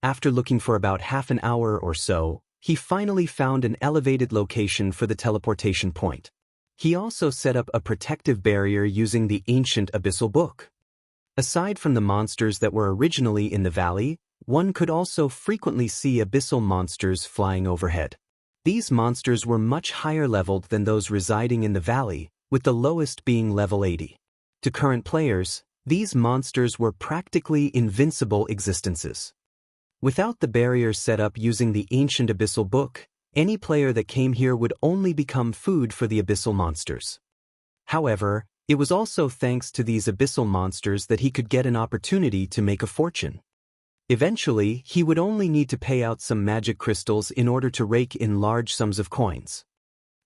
After looking for about half an hour or so, he finally found an elevated location for the teleportation point. He also set up a protective barrier using the ancient abyssal book. Aside from the monsters that were originally in the valley, one could also frequently see abyssal monsters flying overhead. These monsters were much higher leveled than those residing in the valley, with the lowest being level 80. To current players, these monsters were practically invincible existences. Without the barrier set up using the ancient abyssal book, any player that came here would only become food for the abyssal monsters. However, it was also thanks to these abyssal monsters that he could get an opportunity to make a fortune. Eventually, he would only need to pay out some magic crystals in order to rake in large sums of coins.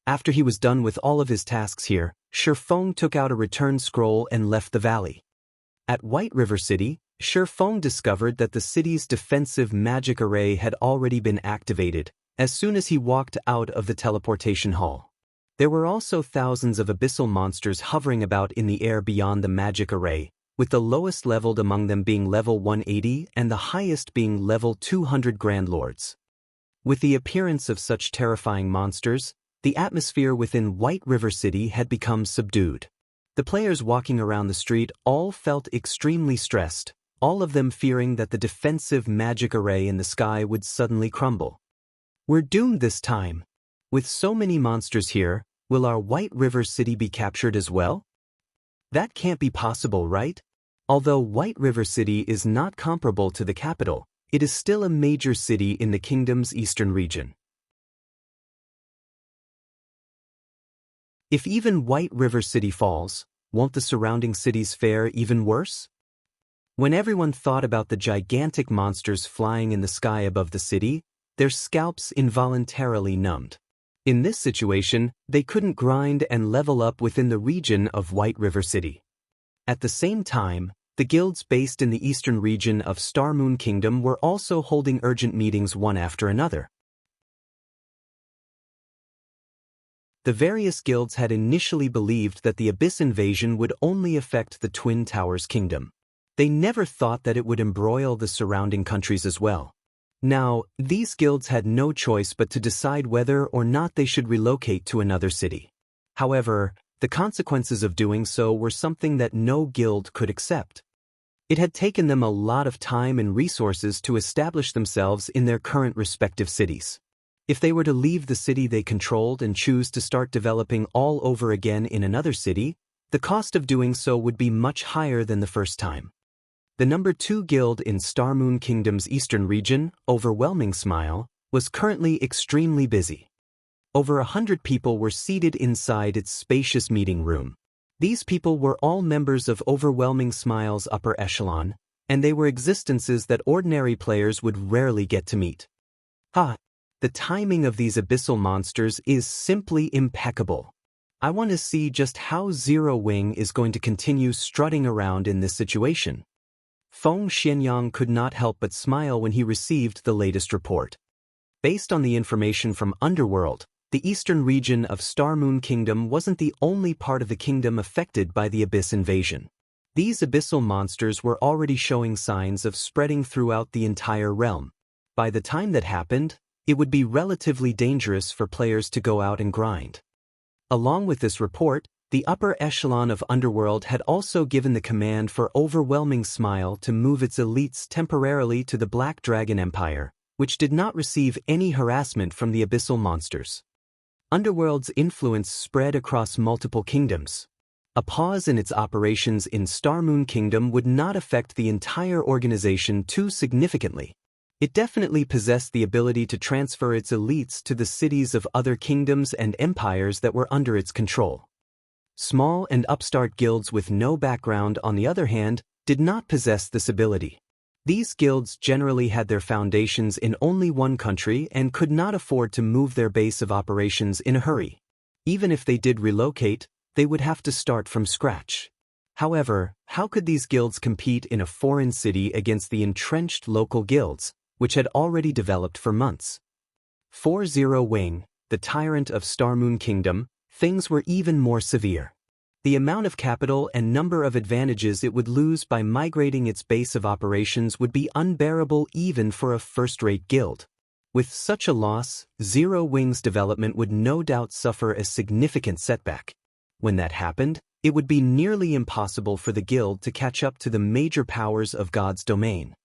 After he was done with all of his tasks here, Shifeng took out a return scroll and left the valley. At White River City, Shifeng discovered that the city's defensive magic array had already been activated as soon as he walked out of the teleportation hall. There were also thousands of abyssal monsters hovering about in the air beyond the magic array, with the lowest leveled among them being level 180 and the highest being level 200 Grand Lords. With the appearance of such terrifying monsters, the atmosphere within White River City had become subdued. The players walking around the street all felt extremely stressed, all of them fearing that the defensive magic array in the sky would suddenly crumble. We're doomed this time. With so many monsters here, will our White River City be captured as well? That can't be possible, right? Although White River City is not comparable to the capital, it is still a major city in the kingdom's eastern region. If even White River City falls, won't the surrounding cities fare even worse? When everyone thought about the gigantic monsters flying in the sky above the city, their scalps involuntarily numbed. In this situation, they couldn't grind and level up within the region of White River City. At the same time, the guilds based in the eastern region of Star Moon Kingdom were also holding urgent meetings one after another. The various guilds had initially believed that the Abyss invasion would only affect the Twin Towers Kingdom. They never thought that it would embroil the surrounding countries as well. Now, these guilds had no choice but to decide whether or not they should relocate to another city. However, the consequences of doing so were something that no guild could accept. It had taken them a lot of time and resources to establish themselves in their current respective cities. If they were to leave the city they controlled and choose to start developing all over again in another city, the cost of doing so would be much higher than the first time. The number 2 guild in Star Moon Kingdom's eastern region, Overwhelming Smile, was currently extremely busy. Over 100 people were seated inside its spacious meeting room. These people were all members of Overwhelming Smile's upper echelon, and they were existences that ordinary players would rarely get to meet. The timing of these abyssal monsters is simply impeccable. I want to see just how Zero Wing is going to continue strutting around in this situation. Feng Xianyang could not help but smile when he received the latest report. Based on the information from Underworld, the eastern region of Star Moon Kingdom wasn't the only part of the kingdom affected by the Abyss invasion. These abyssal monsters were already showing signs of spreading throughout the entire realm. By the time that happened, it would be relatively dangerous for players to go out and grind. Along with this report, the upper echelon of Underworld had also given the command for Overwhelming Smile to move its elites temporarily to the Black Dragon Empire, which did not receive any harassment from the abyssal monsters. Underworld's influence spread across multiple kingdoms. A pause in its operations in Star Moon Kingdom would not affect the entire organization too significantly. It definitely possessed the ability to transfer its elites to the cities of other kingdoms and empires that were under its control. Small and upstart guilds with no background, on the other hand, did not possess this ability. These guilds generally had their foundations in only one country and could not afford to move their base of operations in a hurry. Even if they did relocate, they would have to start from scratch. However, how could these guilds compete in a foreign city against the entrenched local guilds, which had already developed for months? For Zero Wing, the tyrant of Star Moon Kingdom, things were even more severe. The amount of capital and number of advantages it would lose by migrating its base of operations would be unbearable even for a first-rate guild. With such a loss, Zero Wing's development would no doubt suffer a significant setback. When that happened, it would be nearly impossible for the guild to catch up to the major powers of God's domain.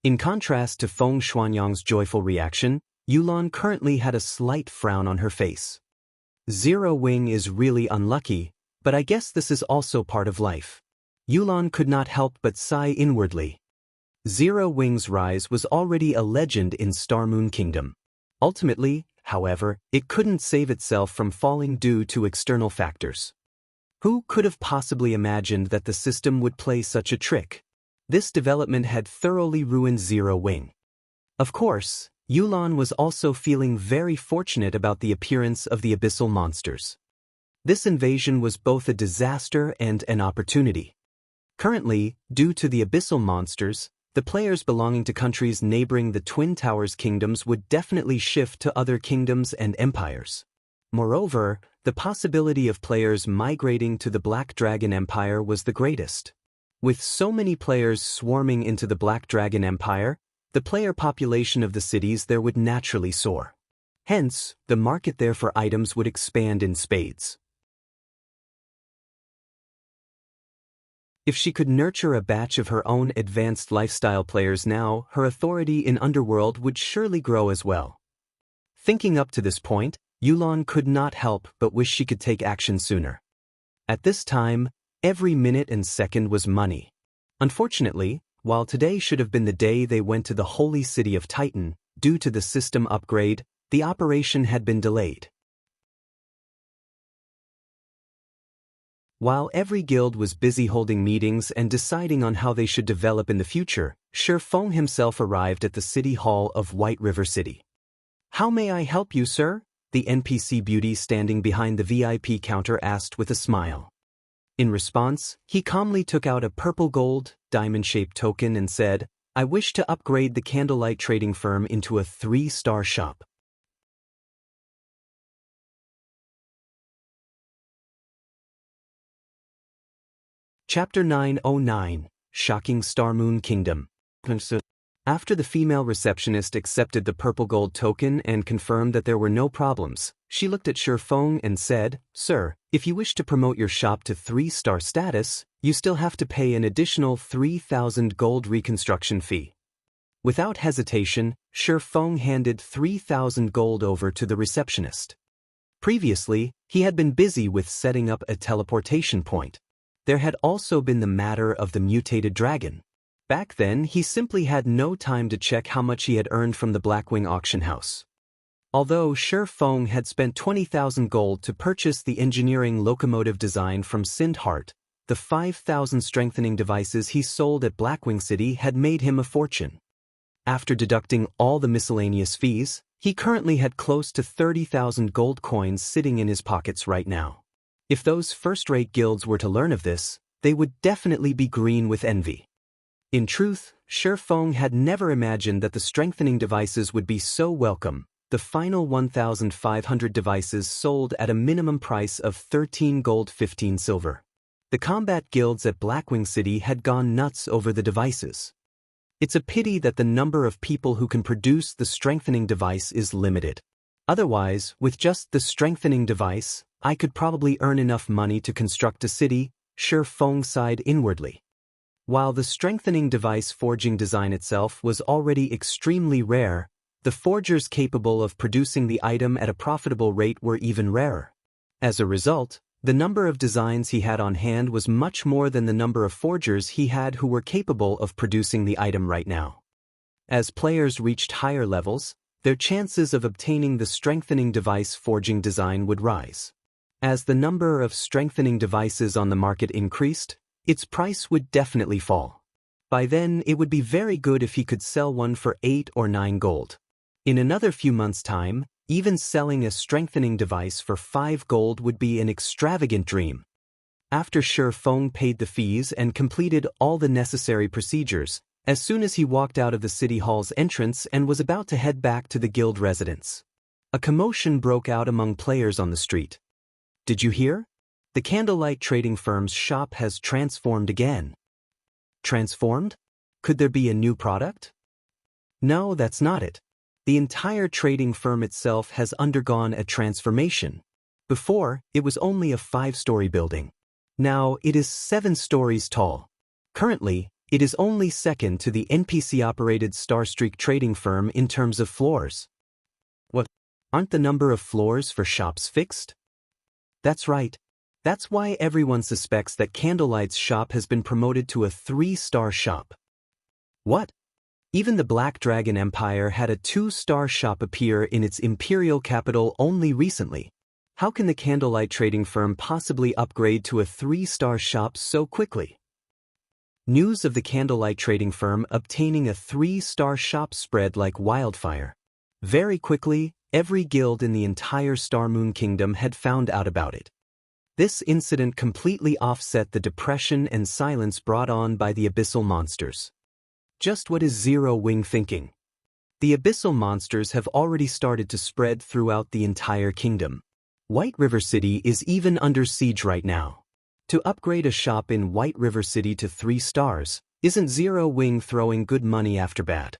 In contrast to Feng Xuanyang's joyful reaction, Yulan currently had a slight frown on her face. Zero Wing is really unlucky, but I guess this is also part of life. Yulan could not help but sigh inwardly. Zero Wing's rise was already a legend in Star Moon Kingdom. Ultimately, however, it couldn't save itself from falling due to external factors. Who could have possibly imagined that the system would play such a trick? This development had thoroughly ruined Zero Wing. Of course, Yulan was also feeling very fortunate about the appearance of the abyssal monsters. This invasion was both a disaster and an opportunity. Currently, due to the abyssal monsters, the players belonging to countries neighboring the Twin Towers kingdoms would definitely shift to other kingdoms and empires. Moreover, the possibility of players migrating to the Black Dragon Empire was the greatest. With so many players swarming into the Black Dragon Empire, the player population of the cities there would naturally soar. Hence, the market there for items would expand in spades. If she could nurture a batch of her own advanced lifestyle players now, her authority in Underworld would surely grow as well. Thinking up to this point, Yulan could not help but wish she could take action sooner. At this time, every minute and second was money. Unfortunately, while today should have been the day they went to the holy city of Titan, due to the system upgrade, the operation had been delayed. While every guild was busy holding meetings and deciding on how they should develop in the future, Shi Feng himself arrived at the city hall of White River City. "How may I help you, sir?" the NPC beauty standing behind the VIP counter asked with a smile. In response, he calmly took out a purple gold, diamond-shaped token and said, "I wish to upgrade the Candlelight Trading Firm into a 3-star shop." Chapter 909, Shocking Star Moon Kingdom. After the female receptionist accepted the purple gold token and confirmed that there were no problems, she looked at Shi Feng and said, "Sir, if you wish to promote your shop to 3-star status, you still have to pay an additional 3,000 gold reconstruction fee." Without hesitation, Shi Feng handed 3,000 gold over to the receptionist. Previously, he had been busy with setting up a teleportation point. There had also been the matter of the mutated dragon. Back then, he simply had no time to check how much he had earned from the Blackwing auction house. Although Shi Feng had spent 20,000 gold to purchase the engineering locomotive design from Sindhart, the 5,000 strengthening devices he sold at Blackwing City had made him a fortune. After deducting all the miscellaneous fees, he currently had close to 30,000 gold coins sitting in his pockets right now. If those first-rate guilds were to learn of this, they would definitely be green with envy. In truth, Shi Feng had never imagined that the strengthening devices would be so welcome. The final 1,500 devices sold at a minimum price of 13 gold 15 silver. The combat guilds at Blackwing City had gone nuts over the devices. It's a pity that the number of people who can produce the strengthening device is limited. Otherwise, with just the strengthening device, I could probably earn enough money to construct a city, Shi Feng sighed inwardly. While the strengthening device forging design itself was already extremely rare, the forgers capable of producing the item at a profitable rate were even rarer. As a result, the number of designs he had on hand was much more than the number of forgers he had who were capable of producing the item right now. As players reached higher levels, their chances of obtaining the strengthening device forging design would rise. As the number of strengthening devices on the market increased, its price would definitely fall. By then, it would be very good if he could sell one for 8 or 9 gold. In another few months' time, even selling a strengthening device for 5 gold would be an extravagant dream. After Shi Feng paid the fees and completed all the necessary procedures, as soon as he walked out of the city hall's entrance and was about to head back to the guild residence, a commotion broke out among players on the street. Did you hear? The candlelight trading firm's shop has transformed again. Transformed? Could there be a new product? No, that's not it. The entire trading firm itself has undergone a transformation. Before, it was only a 5-story building. Now, it is 7 stories tall. Currently, it is only second to the NPC-operated Starstreak trading firm in terms of floors. What? Aren't the number of floors for shops fixed? That's right. That's why everyone suspects that Candlelight's shop has been promoted to a 3-star shop. What? Even the Black Dragon Empire had a 2-star shop appear in its imperial capital only recently. How can the Candlelight trading firm possibly upgrade to a 3-star shop so quickly? News of the Candlelight trading firm obtaining a 3-star shop spread like wildfire. Very quickly, every guild in the entire Star Moon Kingdom had found out about it. This incident completely offset the depression and silence brought on by the abyssal monsters. Just what is Zero Wing thinking? The abyssal monsters have already started to spread throughout the entire kingdom. White River City is even under siege right now. To upgrade a shop in White River City to 3 stars, isn't Zero Wing throwing good money after bad?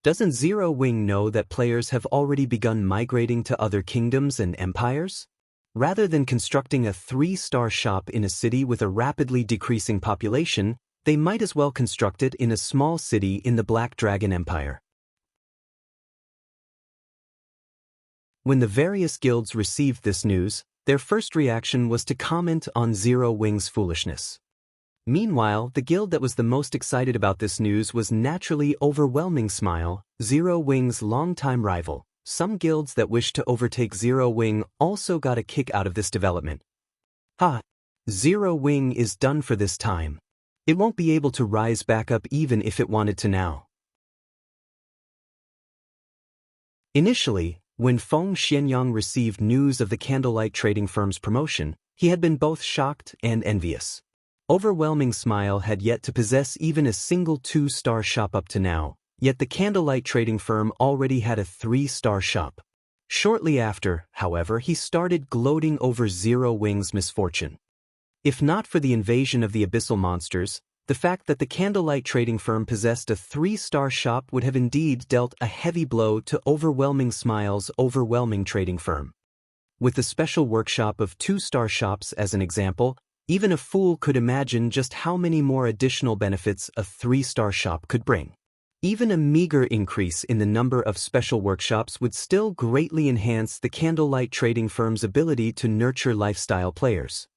Doesn't Zero Wing know that players have already begun migrating to other kingdoms and empires? Rather than constructing a 3-star shop in a city with a rapidly decreasing population, they might as well construct it in a small city in the Black Dragon Empire. When the various guilds received this news, their first reaction was to comment on Zero Wing's foolishness. Meanwhile, the guild that was the most excited about this news was naturally Overwhelming Smile, Zero Wing's longtime rival. Some guilds that wished to overtake Zero Wing also got a kick out of this development. Ha! Zero Wing is done for this time. It won't be able to rise back up even if it wanted to now. Initially, when Feng Xianyang received news of the Candlelight trading firm's promotion, he had been both shocked and envious. Overwhelming Smile had yet to possess even a single 2-star shop up to now. Yet the Candlelight trading firm already had a 3-star shop. Shortly after, however, he started gloating over Zero Wing's misfortune. If not for the invasion of the abyssal monsters, the The fact that the candlelight trading firm possessed a 3-star shop would have indeed dealt a heavy blow to Overwhelming Smile's overwhelming trading firm. With the special workshop of 2-star shops as an example, even a fool could imagine just how many more additional benefits a 3-star shop could bring. Even a meager increase in the number of special workshops would still greatly enhance the candlelight trading firm's ability to nurture lifestyle players.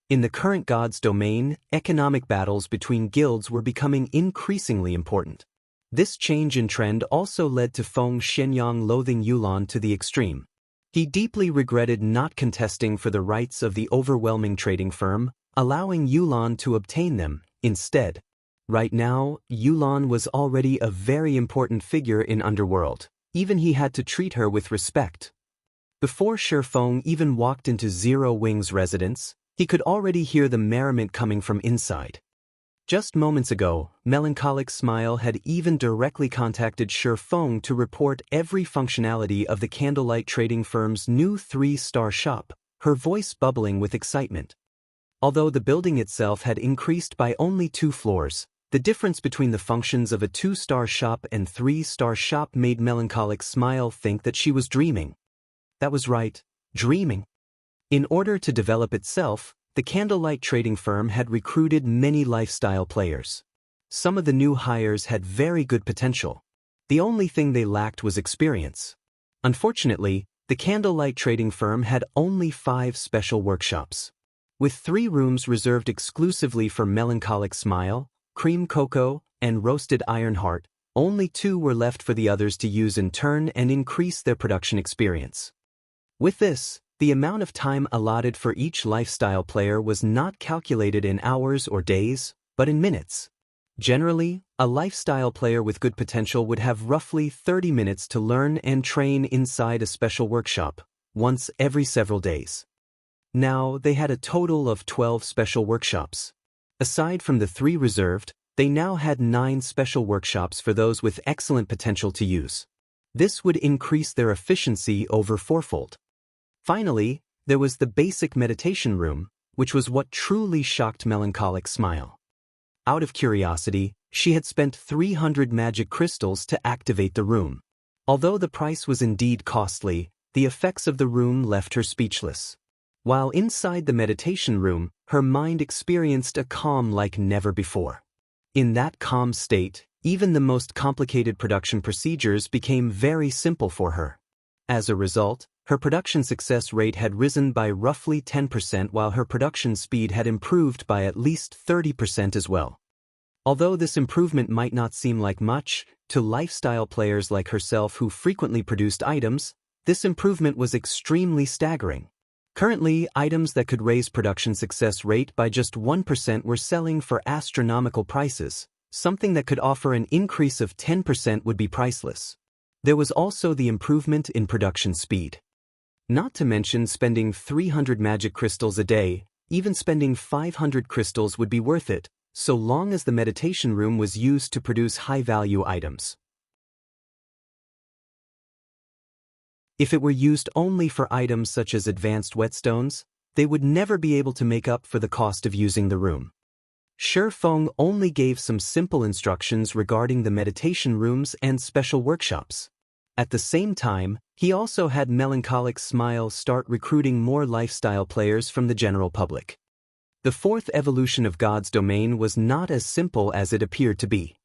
In the current God's domain, economic battles between guilds were becoming increasingly important. This change in trend also led to Feng Xianyang loathing Yulan to the extreme. He deeply regretted not contesting for the rights of the overwhelming trading firm, allowing Yulan to obtain them instead. Right now, Yulan was already a very important figure in Underworld. Even he had to treat her with respect. Before Shi Feng even walked into Zero Wing's residence, he could already hear the merriment coming from inside. Just moments ago, Melancholic Smile had even directly contacted Shi Feng to report every functionality of the candlelight trading firm's new 3-star shop, her voice bubbling with excitement. Although the building itself had increased by only 2 floors, the difference between the functions of a 2-star shop and 3-star shop made Melancholic Smile think that she was dreaming. That was right, dreaming. In order to develop itself, the candlelight trading firm had recruited many lifestyle players. Some of the new hires had very good potential. The only thing they lacked was experience. Unfortunately, the candlelight trading firm had only 5 special workshops. With 3 rooms reserved exclusively for Melancholic Smile, Cream Cocoa, and Roasted Ironheart, only 2 were left for the others to use in turn and increase their production experience. With this, the amount of time allotted for each lifestyle player was not calculated in hours or days, but in minutes. Generally, a lifestyle player with good potential would have roughly 30 minutes to learn and train inside a special workshop, once every several days. Now, they had a total of 12 special workshops. Aside from the 3 reserved, they now had 9 special workshops for those with excellent potential to use. This would increase their efficiency over 4-fold. Finally, there was the basic meditation room, which was what truly shocked Melancholic Smile. Out of curiosity, she had spent 300 magic crystals to activate the room. Although the price was indeed costly, the effects of the room left her speechless. While inside the meditation room, her mind experienced a calm like never before. In that calm state, even the most complicated production procedures became very simple for her. As a result, her production success rate had risen by roughly 10% while her production speed had improved by at least 30% as well. Although this improvement might not seem like much, to lifestyle players like herself who frequently produced items, this improvement was extremely staggering. Currently, items that could raise production success rate by just 1% were selling for astronomical prices. Something that could offer an increase of 10% would be priceless. There was also the improvement in production speed. Not to mention spending 300 magic crystals a day, even spending 500 crystals would be worth it, so long as the meditation room was used to produce high-value items. If it were used only for items such as advanced whetstones, they would never be able to make up for the cost of using the room. Shi Feng only gave some simple instructions regarding the meditation rooms and special workshops. At the same time, he also had Melancholic Smile start recruiting more lifestyle players from the general public. The 4th evolution of God's domain was not as simple as it appeared to be.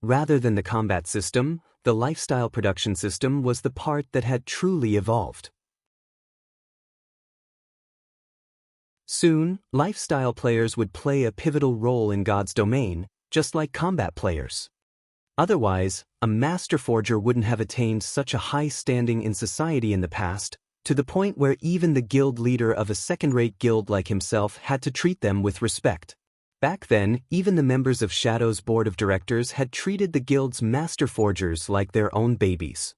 Rather than the combat system, the lifestyle production system was the part that had truly evolved. Soon, lifestyle players would play a pivotal role in God's domain, just like combat players. Otherwise, a master forger wouldn't have attained such a high standing in society in the past, to the point where even the guild leader of a second-rate guild like himself had to treat them with respect. Back then, even the members of Shadow's board of directors had treated the guild's master forgers like their own babies.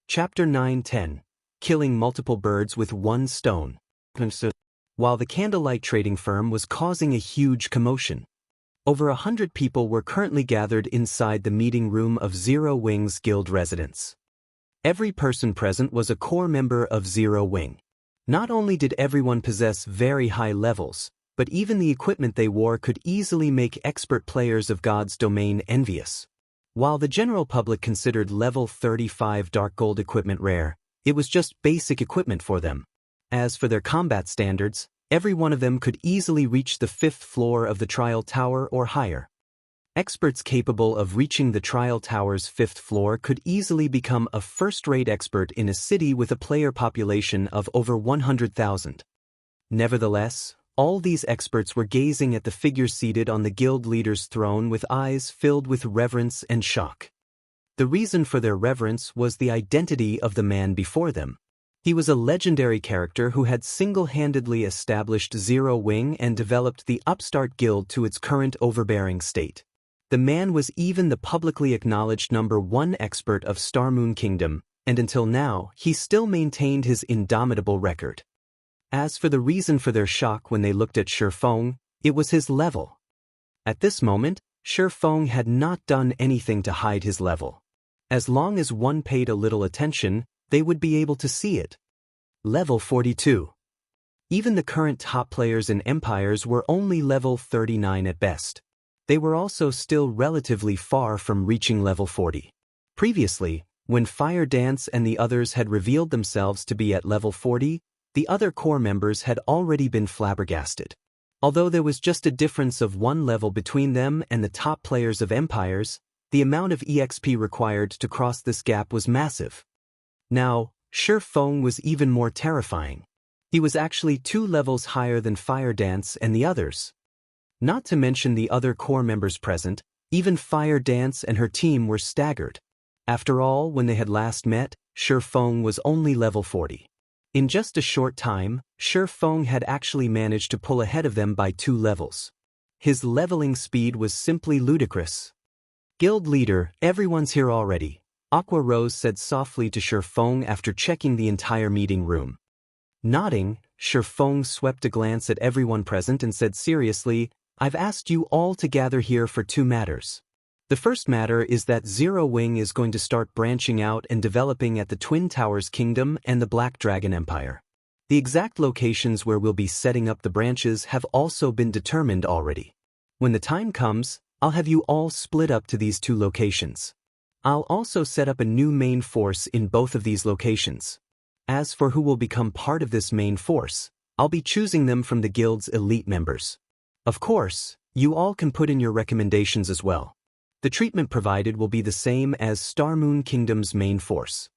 Chapter 9-10. Killing multiple birds with one stone. While the candlelight trading firm was causing a huge commotion, over 100 people were currently gathered inside the meeting room of Zero Wing's guild residence. Every person present was a core member of Zero Wing. Not only did everyone possess very high levels, but even the equipment they wore could easily make expert players of God's domain envious. While the general public considered level 35 dark gold equipment rare, it was just basic equipment for them. As for their combat standards, every one of them could easily reach the 5th floor of the trial tower or higher. Experts capable of reaching the trial tower's 5th floor could easily become a first-rate expert in a city with a player population of over 100,000. Nevertheless, all these experts were gazing at the figure seated on the guild leader's throne with eyes filled with reverence and shock. The reason for their reverence was the identity of the man before them. He was a legendary character who had single-handedly established Zero Wing and developed the upstart guild to its current overbearing state. The man was even the publicly acknowledged #1 expert of Star Moon Kingdom, and until now, he still maintained his indomitable record. As for the reason for their shock when they looked at Shi Feng, it was his level. At this moment, Shi Feng had not done anything to hide his level. As long as one paid a little attention, they would be able to see it. Level 42. Even the current top players in empires were only level 39 at best. They were also still relatively far from reaching level 40. Previously, when Fire Dance and the others had revealed themselves to be at level 40, the other core members had already been flabbergasted. Although there was just a difference of 1 level between them and the top players of empires, the amount of EXP required to cross this gap was massive. Now, Shi Feng was even more terrifying. He was actually 2 levels higher than Fire Dance and the others. Not to mention the other core members present, even Fire Dance and her team were staggered. After all, when they had last met, Shi Feng was only level 40. In just a short time, Shi Feng had actually managed to pull ahead of them by 2 levels. His leveling speed was simply ludicrous. "Guild leader, everyone's here already," Aqua Rose said softly to Shi Feng after checking the entire meeting room. Nodding, Shi Feng swept a glance at everyone present and said seriously, "I've asked you all to gather here for 2 matters. The first matter is that Zero Wing is going to start branching out and developing at the Twin Towers Kingdom and the Black Dragon Empire. The exact locations where we'll be setting up the branches have also been determined already. When the time comes, I'll have you all split up to these 2 locations. I'll also set up a new main force in both of these locations. As for who will become part of this main force, I'll be choosing them from the guild's elite members. Of course, you all can put in your recommendations as well. The treatment provided will be the same as Star Moon Kingdom's main force."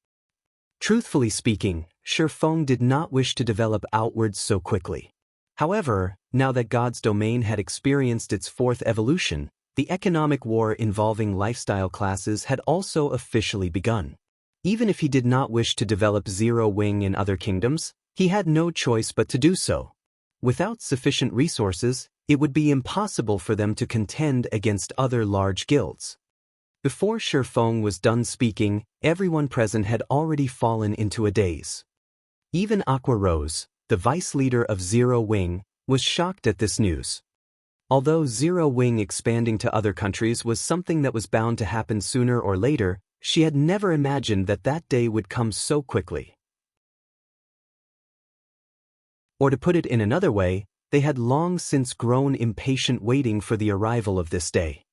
Truthfully speaking, Shi Feng did not wish to develop outwards so quickly. However, now that God's domain had experienced its 4th evolution, the economic war involving lifestyle classes had also officially begun. Even if he did not wish to develop Zero Wing in other kingdoms, he had no choice but to do so. Without sufficient resources, it would be impossible for them to contend against other large guilds. Before Shi Feng was done speaking, everyone present had already fallen into a daze. Even Aqua Rose, the vice leader of Zero Wing, was shocked at this news. Although Zero Wing expanding to other countries was something that was bound to happen sooner or later, she had never imagined that that day would come so quickly. Or to put it in another way, they had long since grown impatient waiting for the arrival of this day.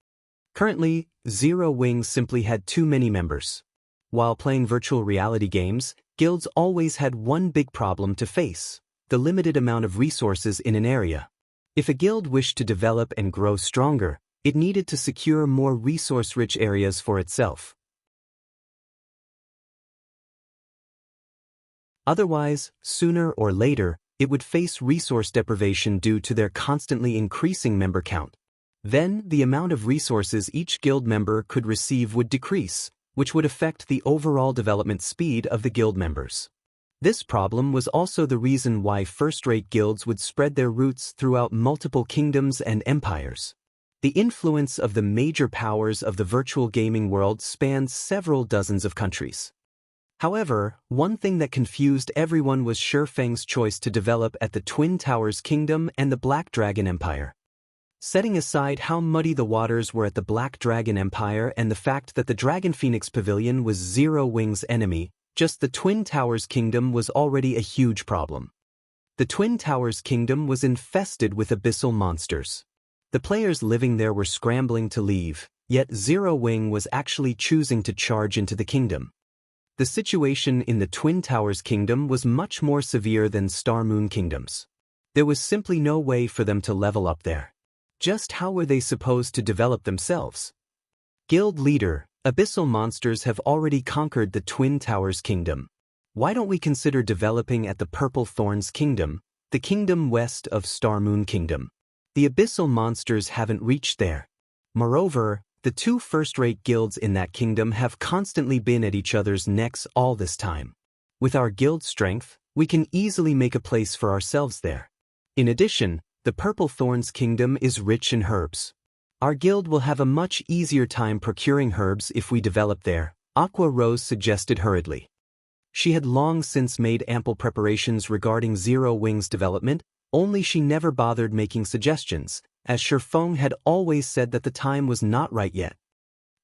Currently, Zero Wing simply had too many members. While playing virtual reality games, guilds always had one big problem to face: the limited amount of resources in an area. If a guild wished to develop and grow stronger, it needed to secure more resource-rich areas for itself. Otherwise, sooner or later, it would face resource deprivation due to their constantly increasing member count. Then, the amount of resources each guild member could receive would decrease, which would affect the overall development speed of the guild members. This problem was also the reason why first-rate guilds would spread their roots throughout multiple kingdoms and empires. The influence of the major powers of the virtual gaming world spanned several dozens of countries. However, one thing that confused everyone was Shi Feng's choice to develop at the Twin Towers Kingdom and the Black Dragon Empire. Setting aside how muddy the waters were at the Black Dragon Empire and the fact that the Dragon Phoenix Pavilion was Zero Wing's enemy, Just the Twin Towers Kingdom was already a huge problem. The Twin Towers Kingdom was infested with abyssal monsters. The players living there were scrambling to leave, yet Zero Wing was actually choosing to charge into the kingdom. The situation in the Twin Towers Kingdom was much more severe than Star Moon Kingdoms. There was simply no way for them to level up there. Just how were they supposed to develop themselves? Guild Leader, abyssal monsters have already conquered the Twin Towers Kingdom. Why don't we consider developing at the Purple Thorns Kingdom, the kingdom west of Star Moon Kingdom? The abyssal monsters haven't reached there. Moreover, the two first-rate guilds in that kingdom have constantly been at each other's necks all this time. With our guild strength, we can easily make a place for ourselves there. In addition, the Purple Thorns Kingdom is rich in herbs. Our guild will have a much easier time procuring herbs if we develop there, Aqua Rose suggested hurriedly. She had long since made ample preparations regarding Zero Wing's development, only she never bothered making suggestions, as Shifeng had always said that the time was not right yet.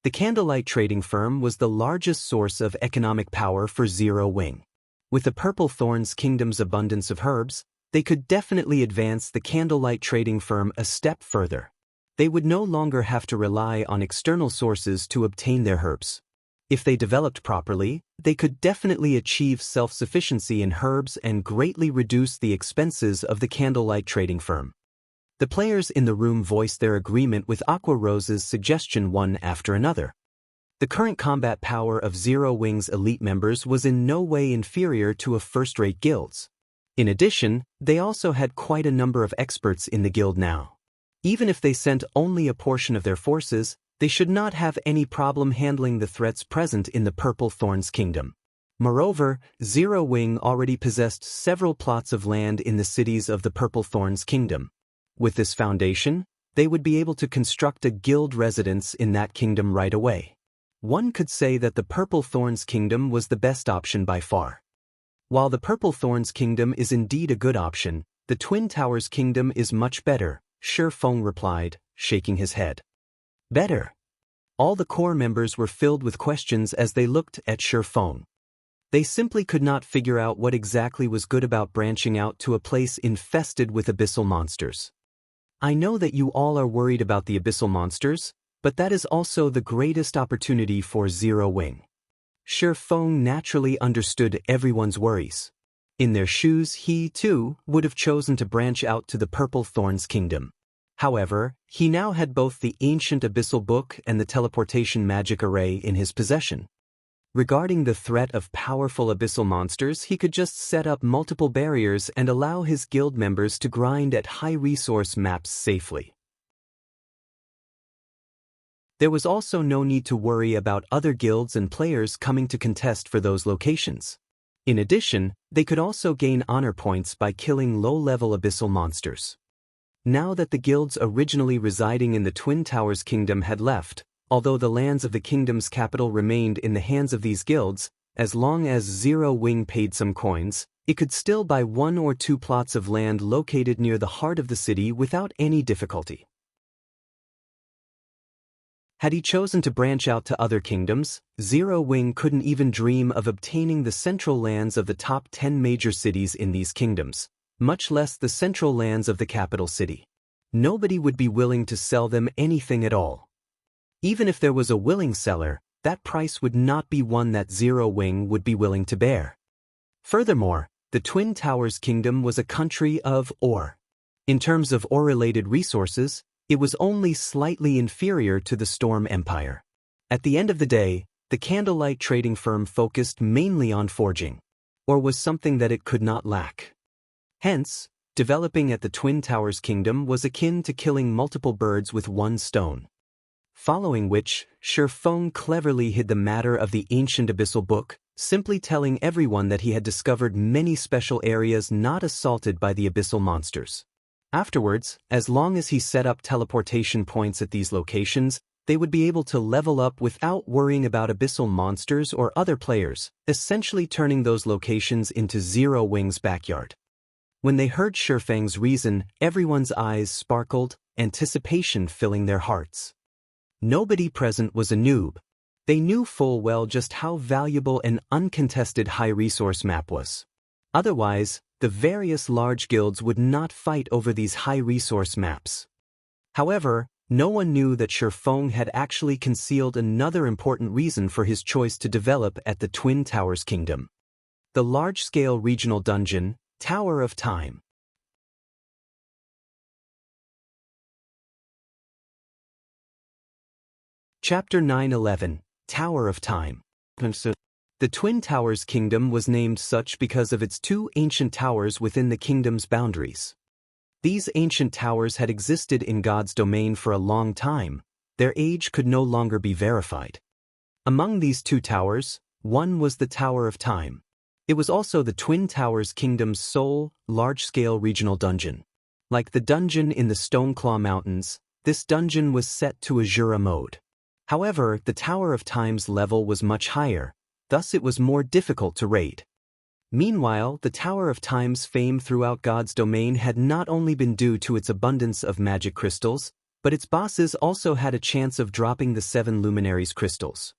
The Candlelight Trading Firm was the largest source of economic power for Zero Wing. With the Purple Thorns Kingdom's abundance of herbs, they could definitely advance the Candlelight Trading Firm a step further. They would no longer have to rely on external sources to obtain their herbs. If they developed properly, they could definitely achieve self-sufficiency in herbs and greatly reduce the expenses of the Candlelight Trading Firm. The players in the room voiced their agreement with Aqua Rose's suggestion one after another. The current combat power of Zero Wing's elite members was in no way inferior to a first-rate guild's. In addition, they also had quite a number of experts in the guild now. Even if they sent only a portion of their forces, they should not have any problem handling the threats present in the Purple Thorns Kingdom. Moreover, Zero Wing already possessed several plots of land in the cities of the Purple Thorns Kingdom. With this foundation, they would be able to construct a guild residence in that kingdom right away. One could say that the Purple Thorns Kingdom was the best option by far. While the Purple Thorns Kingdom is indeed a good option, the Twin Towers Kingdom is much better, Shifeng replied, shaking his head. Better. All the core members were filled with questions as they looked at Shifeng. They simply could not figure out what exactly was good about branching out to a place infested with abyssal monsters. I know that you all are worried about the abyssal monsters, but that is also the greatest opportunity for Zero Wing. Shifeng naturally understood everyone's worries. In their shoes, he, too, would have chosen to branch out to the Purple Thorns Kingdom. However, he now had both the ancient abyssal book and the teleportation magic array in his possession. Regarding the threat of powerful abyssal monsters, he could just set up multiple barriers and allow his guild members to grind at high-resource maps safely. There was also no need to worry about other guilds and players coming to contest for those locations. In addition, they could also gain honor points by killing low-level abyssal monsters. Now that the guilds originally residing in the Twin Towers Kingdom had left, although the lands of the kingdom's capital remained in the hands of these guilds, as long as Zero Wing paid some coins, it could still buy 1 or 2 plots of land located near the heart of the city without any difficulty. Had he chosen to branch out to other kingdoms, Zero Wing couldn't even dream of obtaining the central lands of the top 10 major cities in these kingdoms, much less the central lands of the capital city. Nobody would be willing to sell them anything at all. Even if there was a willing seller, that price would not be one that Zero Wing would be willing to bear. Furthermore, the Twin Towers Kingdom was a country of ore. In terms of ore-related resources, it was only slightly inferior to the Storm Empire. At the end of the day, the Candlelight Trading Firm focused mainly on forging. Ore was something that it could not lack. Hence, developing at the Twin Towers Kingdom was akin to killing multiple birds with one stone. Following which, Shifeng cleverly hid the matter of the ancient abyssal book, simply telling everyone that he had discovered many special areas not assaulted by the abyssal monsters. Afterwards, as long as he set up teleportation points at these locations, they would be able to level up without worrying about abyssal monsters or other players, essentially turning those locations into Zero Wing's backyard. When they heard Shifeng's reason, everyone's eyes sparkled, anticipation filling their hearts. Nobody present was a noob. They knew full well just how valuable an uncontested high-resource map was. Otherwise, the various large guilds would not fight over these high-resource maps. However, no one knew that Shifeng had actually concealed another important reason for his choice to develop at the Twin Towers Kingdom. The large-scale regional dungeon, Tower of Time. Chapter 911, Tower of Time. The Twin Towers Kingdom was named such because of its two ancient towers within the kingdom's boundaries. These ancient towers had existed in God's domain for a long time. Their age could no longer be verified. Among these two towers, one was the Tower of Time. It was also the Twin Towers Kingdom's sole, large-scale regional dungeon. Like the dungeon in the Stoneclaw Mountains, this dungeon was set to Azura mode. However, the Tower of Time's level was much higher, thus it was more difficult to raid. Meanwhile, the Tower of Time's fame throughout God's domain had not only been due to its abundance of magic crystals, but its bosses also had a chance of dropping the 7 Luminaries crystals.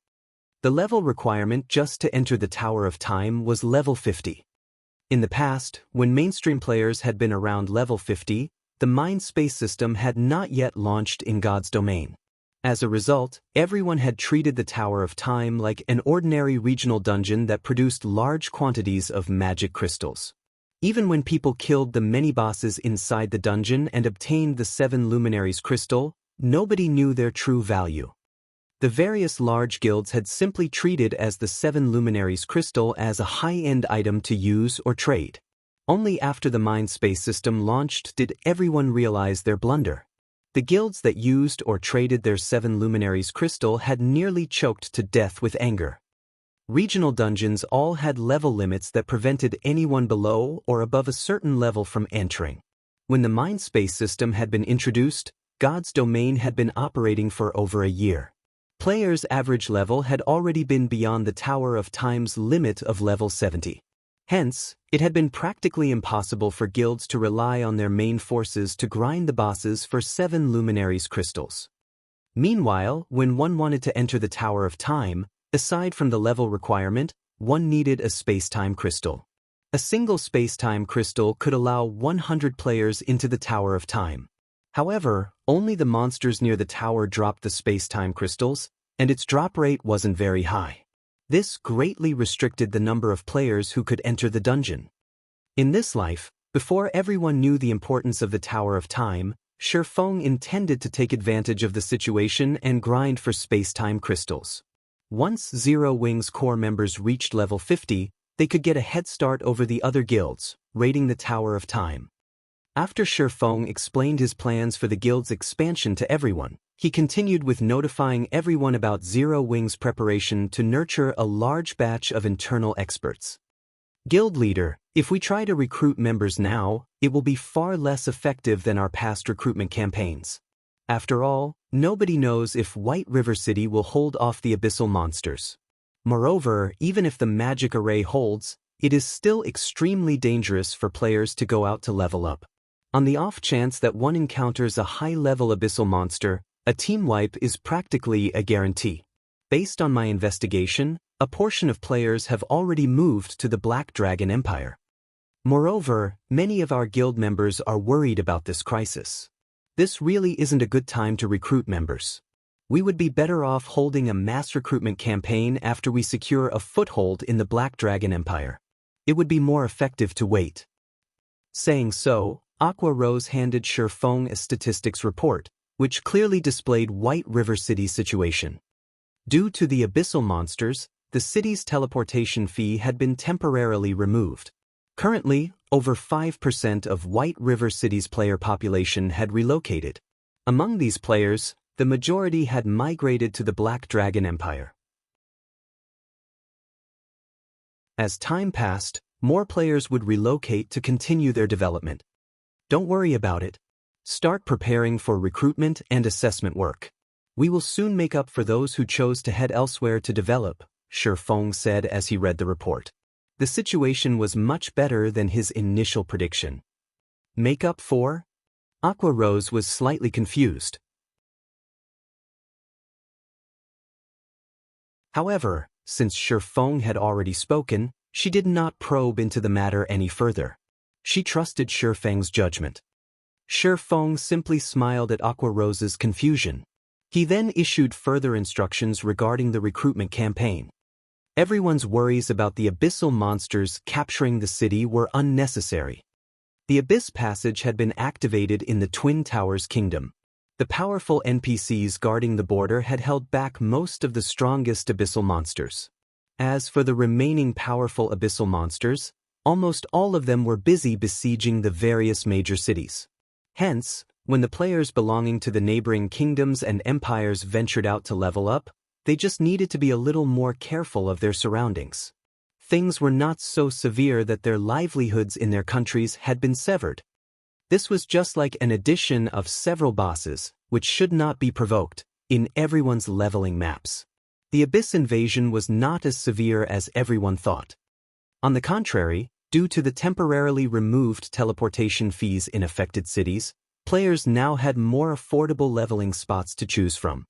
The level requirement just to enter the Tower of Time was level 50. In the past, when mainstream players had been around level 50, the Mind Space system had not yet launched in God's domain. As a result, everyone had treated the Tower of Time like an ordinary regional dungeon that produced large quantities of magic crystals. Even when people killed the many bosses inside the dungeon and obtained the 7 Luminaries crystal, nobody knew their true value. The various large guilds had simply treated as the 7 Luminaries crystal as a high-end item to use or trade. Only after the Mind Space system launched did everyone realize their blunder. The guilds that used or traded their 7 Luminaries crystal had nearly choked to death with anger. Regional dungeons all had level limits that prevented anyone below or above a certain level from entering. When the Mind Space system had been introduced, God's domain had been operating for over a year. Players' average level had already been beyond the Tower of Time's limit of level 70. Hence, it had been practically impossible for guilds to rely on their main forces to grind the bosses for 7 Luminaries crystals. Meanwhile, when one wanted to enter the Tower of Time, aside from the level requirement, one needed a space-time crystal. A single space-time crystal could allow 100 players into the Tower of Time. However, only the monsters near the tower dropped the space-time crystals, and its drop rate wasn't very high. This greatly restricted the number of players who could enter the dungeon. In this life, before everyone knew the importance of the Tower of Time, Shifeng intended to take advantage of the situation and grind for space-time crystals. Once Zero Wing's core members reached level 50, they could get a head start over the other guilds, raiding the Tower of Time. After Shifeng explained his plans for the guild's expansion to everyone, he continued with notifying everyone about Zero Wing's preparation to nurture a large batch of internal experts. Guild leader, if we try to recruit members now, it will be far less effective than our past recruitment campaigns. After all, nobody knows if White River City will hold off the abyssal monsters. Moreover, even if the magic array holds, it is still extremely dangerous for players to go out to level up. On the off chance that one encounters a high-level abyssal monster, a team wipe is practically a guarantee. Based on my investigation, a portion of players have already moved to the Black Dragon Empire. Moreover, many of our guild members are worried about this crisis. This really isn't a good time to recruit members. We would be better off holding a mass recruitment campaign after we secure a foothold in the Black Dragon Empire. It would be more effective to wait. Saying so, Aqua Rose handed Shifeng a statistics report, which clearly displayed White River City's situation. Due to the abyssal monsters, the city's teleportation fee had been temporarily removed. Currently, over 5% of White River City's player population had relocated. Among these players, the majority had migrated to the Black Dragon Empire. As time passed, more players would relocate to continue their development. Don't worry about it. Start preparing for recruitment and assessment work. We will soon make up for those who chose to head elsewhere to develop, Shifeng said as he read the report. The situation was much better than his initial prediction. Make up for? Aqua Rose was slightly confused. However, since Shi Feng had already spoken, she did not probe into the matter any further. She trusted Shi Feng's judgment. Shi Feng simply smiled at Aqua Rose's confusion. He then issued further instructions regarding the recruitment campaign. Everyone's worries about the abyssal monsters capturing the city were unnecessary. The Abyss Passage had been activated in the Twin Towers Kingdom. The powerful NPCs guarding the border had held back most of the strongest abyssal monsters. As for the remaining powerful abyssal monsters, almost all of them were busy besieging the various major cities. Hence, when the players belonging to the neighboring kingdoms and empires ventured out to level up, they just needed to be a little more careful of their surroundings. Things were not so severe that their livelihoods in their countries had been severed. This was just like an addition of several bosses, which should not be provoked, in everyone's leveling maps. The Abyss invasion was not as severe as everyone thought. On the contrary, due to the temporarily removed teleportation fees in affected cities, players now had more affordable leveling spots to choose from.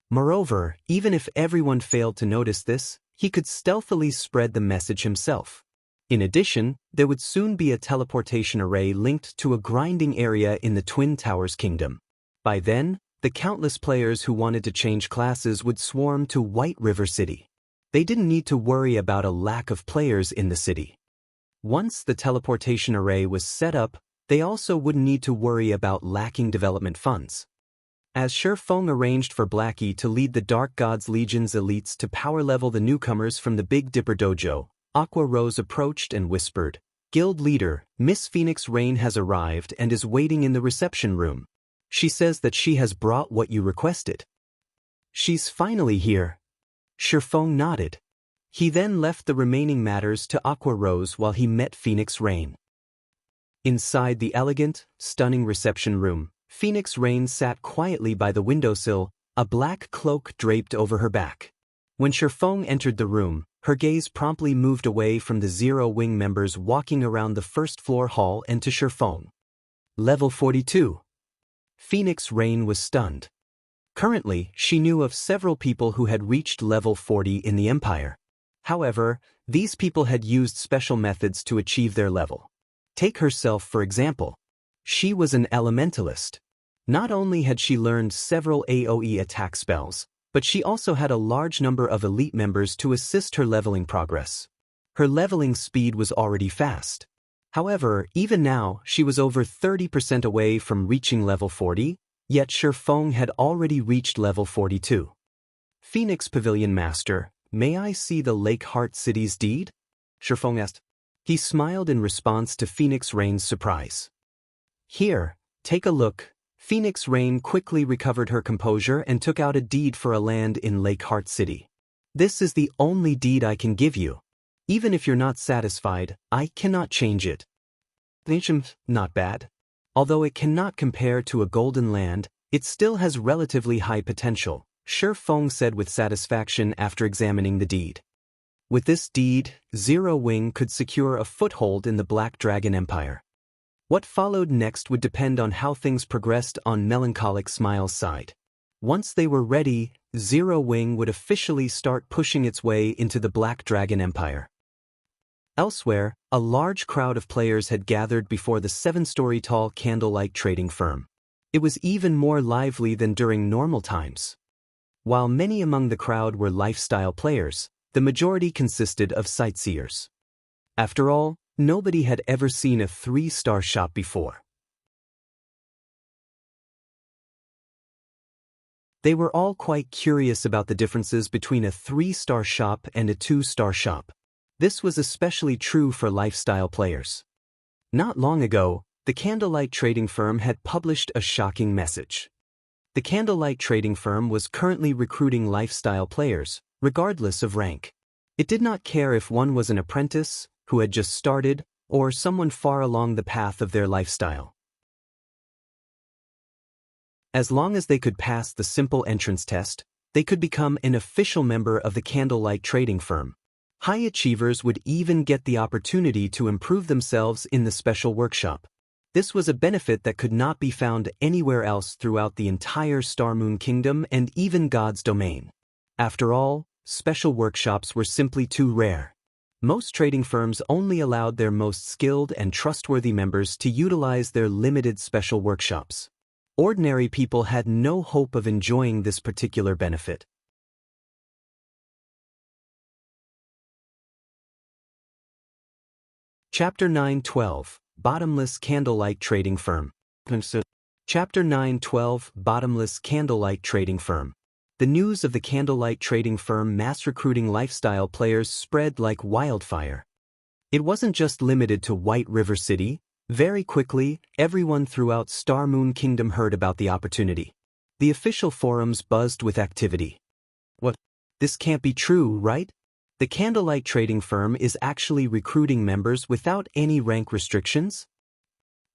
Moreover, even if everyone failed to notice this, he could stealthily spread the message himself. In addition, there would soon be a teleportation array linked to a grinding area in the Twin Towers Kingdom. By then, the countless players who wanted to change classes would swarm to White River City. They didn't need to worry about a lack of players in the city. Once the teleportation array was set up, they also wouldn't need to worry about lacking development funds. As Shi Feng arranged for Blackie to lead the Dark Gods Legion's elites to power level the newcomers from the Big Dipper Dojo, Aqua Rose approached and whispered, "Guild leader, Miss Phoenix Rain has arrived and is waiting in the reception room. She says that she has brought what you requested." "She's finally here." Shi Feng nodded. He then left the remaining matters to Aqua Rose while he met Phoenix Rain. Inside the elegant, stunning reception room, Phoenix Rain sat quietly by the windowsill, a black cloak draped over her back. When Shi Feng entered the room, her gaze promptly moved away from the Zero Wing members walking around the first-floor hall and to Shi Feng. Level 42. Phoenix Rain was stunned. Currently, she knew of several people who had reached level 40 in the Empire. However, these people had used special methods to achieve their level. Take herself for example. She was an elementalist. Not only had she learned several AoE attack spells, but she also had a large number of elite members to assist her leveling progress. Her leveling speed was already fast. However, even now, she was over 30% away from reaching level 40, yet Shi Feng had already reached level 42. "Phoenix Pavilion Master, may I see the Lake Heart City's deed?" Shi Feng asked. He smiled in response to Phoenix Rain's surprise. "Here, take a look." Phoenix Rain quickly recovered her composure and took out a deed for a land in Lake Heart City. "This is the only deed I can give you. Even if you're not satisfied, I cannot change it." Not bad. Although it cannot compare to a golden land, it still has relatively high potential, Shi Feng said with satisfaction after examining the deed. With this deed, Zero Wing could secure a foothold in the Black Dragon Empire. What followed next would depend on how things progressed on Melancholic Smile's side. Once they were ready, Zero Wing would officially start pushing its way into the Black Dragon Empire. Elsewhere, a large crowd of players had gathered before the 7-story tall candlelight trading firm. It was even more lively than during normal times. While many among the crowd were lifestyle players, the majority consisted of sightseers. After all, nobody had ever seen a 3-star shop before. They were all quite curious about the differences between a 3-star shop and a 2-star shop. This was especially true for lifestyle players. Not long ago, the candlelight trading firm had published a shocking message. The candlelight trading firm was currently recruiting lifestyle players, regardless of rank. It did not care if one was an apprentice, who had just started, or someone far along the path of their lifestyle. As long as they could pass the simple entrance test, they could become an official member of the candlelight trading firm. High achievers would even get the opportunity to improve themselves in the special workshop. This was a benefit that could not be found anywhere else throughout the entire Star Moon Kingdom and even God's domain. After all, special workshops were simply too rare. Most trading firms only allowed their most skilled and trustworthy members to utilize their limited special workshops. Ordinary people had no hope of enjoying this particular benefit. Chapter 9:12 Bottomless Candlelight Trading Firm. Chapter 9:12 Bottomless Candlelight Trading Firm. The news of the candlelight trading firm mass recruiting lifestyle players spread like wildfire. It wasn't just limited to White River City. Very quickly, everyone throughout Star Moon Kingdom heard about the opportunity. The official forums buzzed with activity. What? This can't be true, right? The candlelight trading firm is actually recruiting members without any rank restrictions?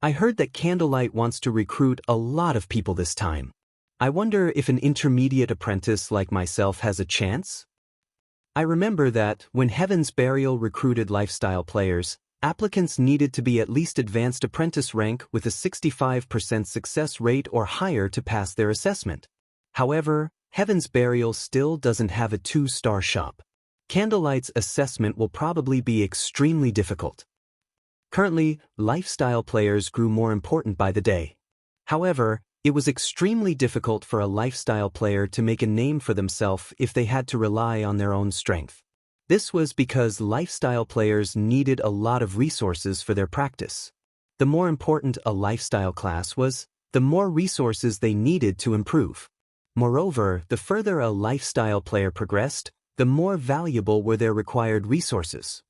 I heard that Candlelight wants to recruit a lot of people this time. I wonder if an intermediate apprentice like myself has a chance? I remember that, when Heaven's Burial recruited lifestyle players, applicants needed to be at least advanced apprentice rank with a 65% success rate or higher to pass their assessment. However, Heaven's Burial still doesn't have a 2-star shop. Candlelight's assessment will probably be extremely difficult. Currently, lifestyle players grew more important by the day. However, it was extremely difficult for a lifestyle player to make a name for themselves if they had to rely on their own strength. This was because lifestyle players needed a lot of resources for their practice. The more important a lifestyle class was, the more resources they needed to improve. Moreover, the further a lifestyle player progressed, the more valuable were their required resources.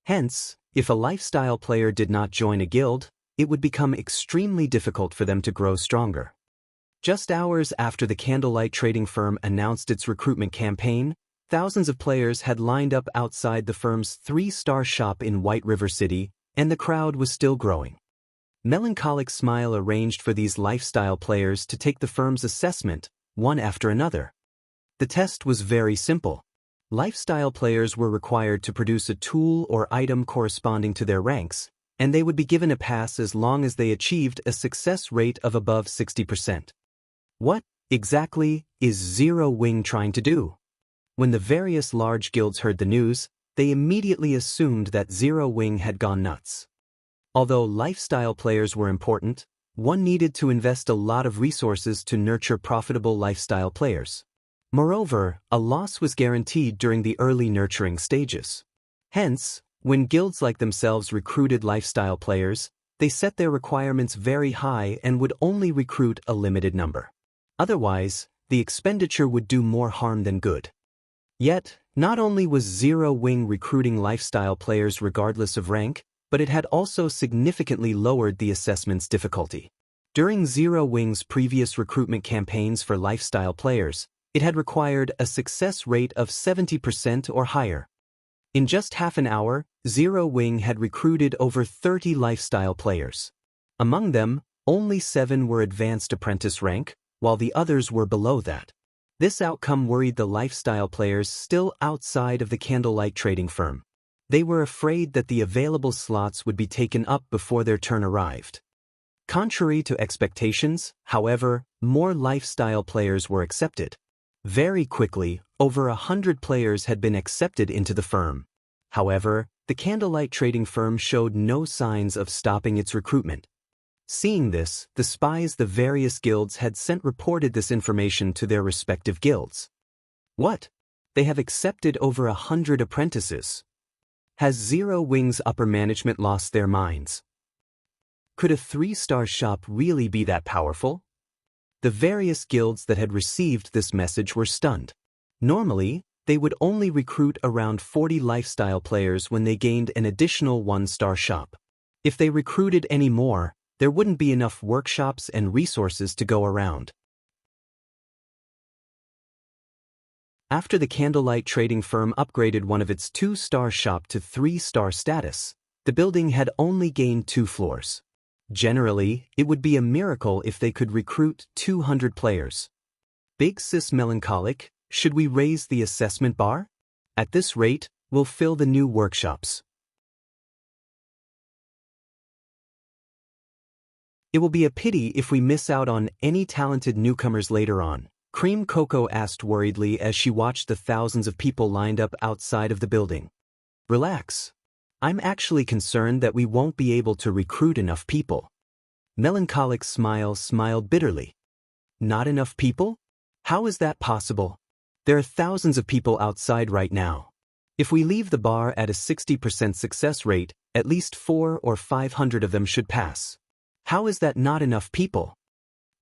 Hence, if a lifestyle player did not join a guild, it would become extremely difficult for them to grow stronger. Just hours after the candlelight trading firm announced its recruitment campaign, thousands of players had lined up outside the firm's 3-star shop in White River City, and the crowd was still growing. Melancholic Smile arranged for these lifestyle players to take the firm's assessment, one after another. The test was very simple. Lifestyle players were required to produce a tool or item corresponding to their ranks, and they would be given a pass as long as they achieved a success rate of above 60%. What, exactly, is Zero Wing trying to do? When the various large guilds heard the news, they immediately assumed that Zero Wing had gone nuts. Although lifestyle players were important, one needed to invest a lot of resources to nurture profitable lifestyle players. Moreover, a loss was guaranteed during the early nurturing stages. Hence, when guilds like themselves recruited lifestyle players, they set their requirements very high and would only recruit a limited number. Otherwise, the expenditure would do more harm than good. Yet, not only was Zero Wing recruiting lifestyle players regardless of rank, but it had also significantly lowered the assessment's difficulty. During Zero Wing's previous recruitment campaigns for lifestyle players, it had required a success rate of 70% or higher. In just half an hour, Zero Wing had recruited over 30 lifestyle players. Among them, only 7 were advanced apprentice rank, while the others were below that. This outcome worried the lifestyle players still outside of the candlelight trading firm. They were afraid that the available slots would be taken up before their turn arrived. Contrary to expectations, however, more lifestyle players were accepted. Very quickly, over 100 players had been accepted into the firm. However, the candlelight trading firm showed no signs of stopping its recruitment. Seeing this, the spies the various guilds had sent reported this information to their respective guilds. What? They have accepted over 100 apprentices. Has Zero Wing's upper management lost their minds? Could a 3-star shop really be that powerful? The various guilds that had received this message were stunned. Normally, they would only recruit around 40 lifestyle players when they gained an additional 1-star shop. If they recruited any more, there wouldn't be enough workshops and resources to go around. After the candlelight trading firm upgraded one of its 2-star shop to 3-star status, the building had only gained 2 floors. Generally, it would be a miracle if they could recruit 200 players. Big Sis Melancholic, should we raise the assessment bar? At this rate, we'll fill the new workshops. It will be a pity if we miss out on any talented newcomers later on. Cream Cocoa asked worriedly as she watched the thousands of people lined up outside of the building. Relax. I'm actually concerned that we won't be able to recruit enough people. Melancholic Smile smiled bitterly. Not enough people? How is that possible? There are thousands of people outside right now. If we leave the bar at a 60% success rate, at least 400 or 500 of them should pass. How is that not enough people?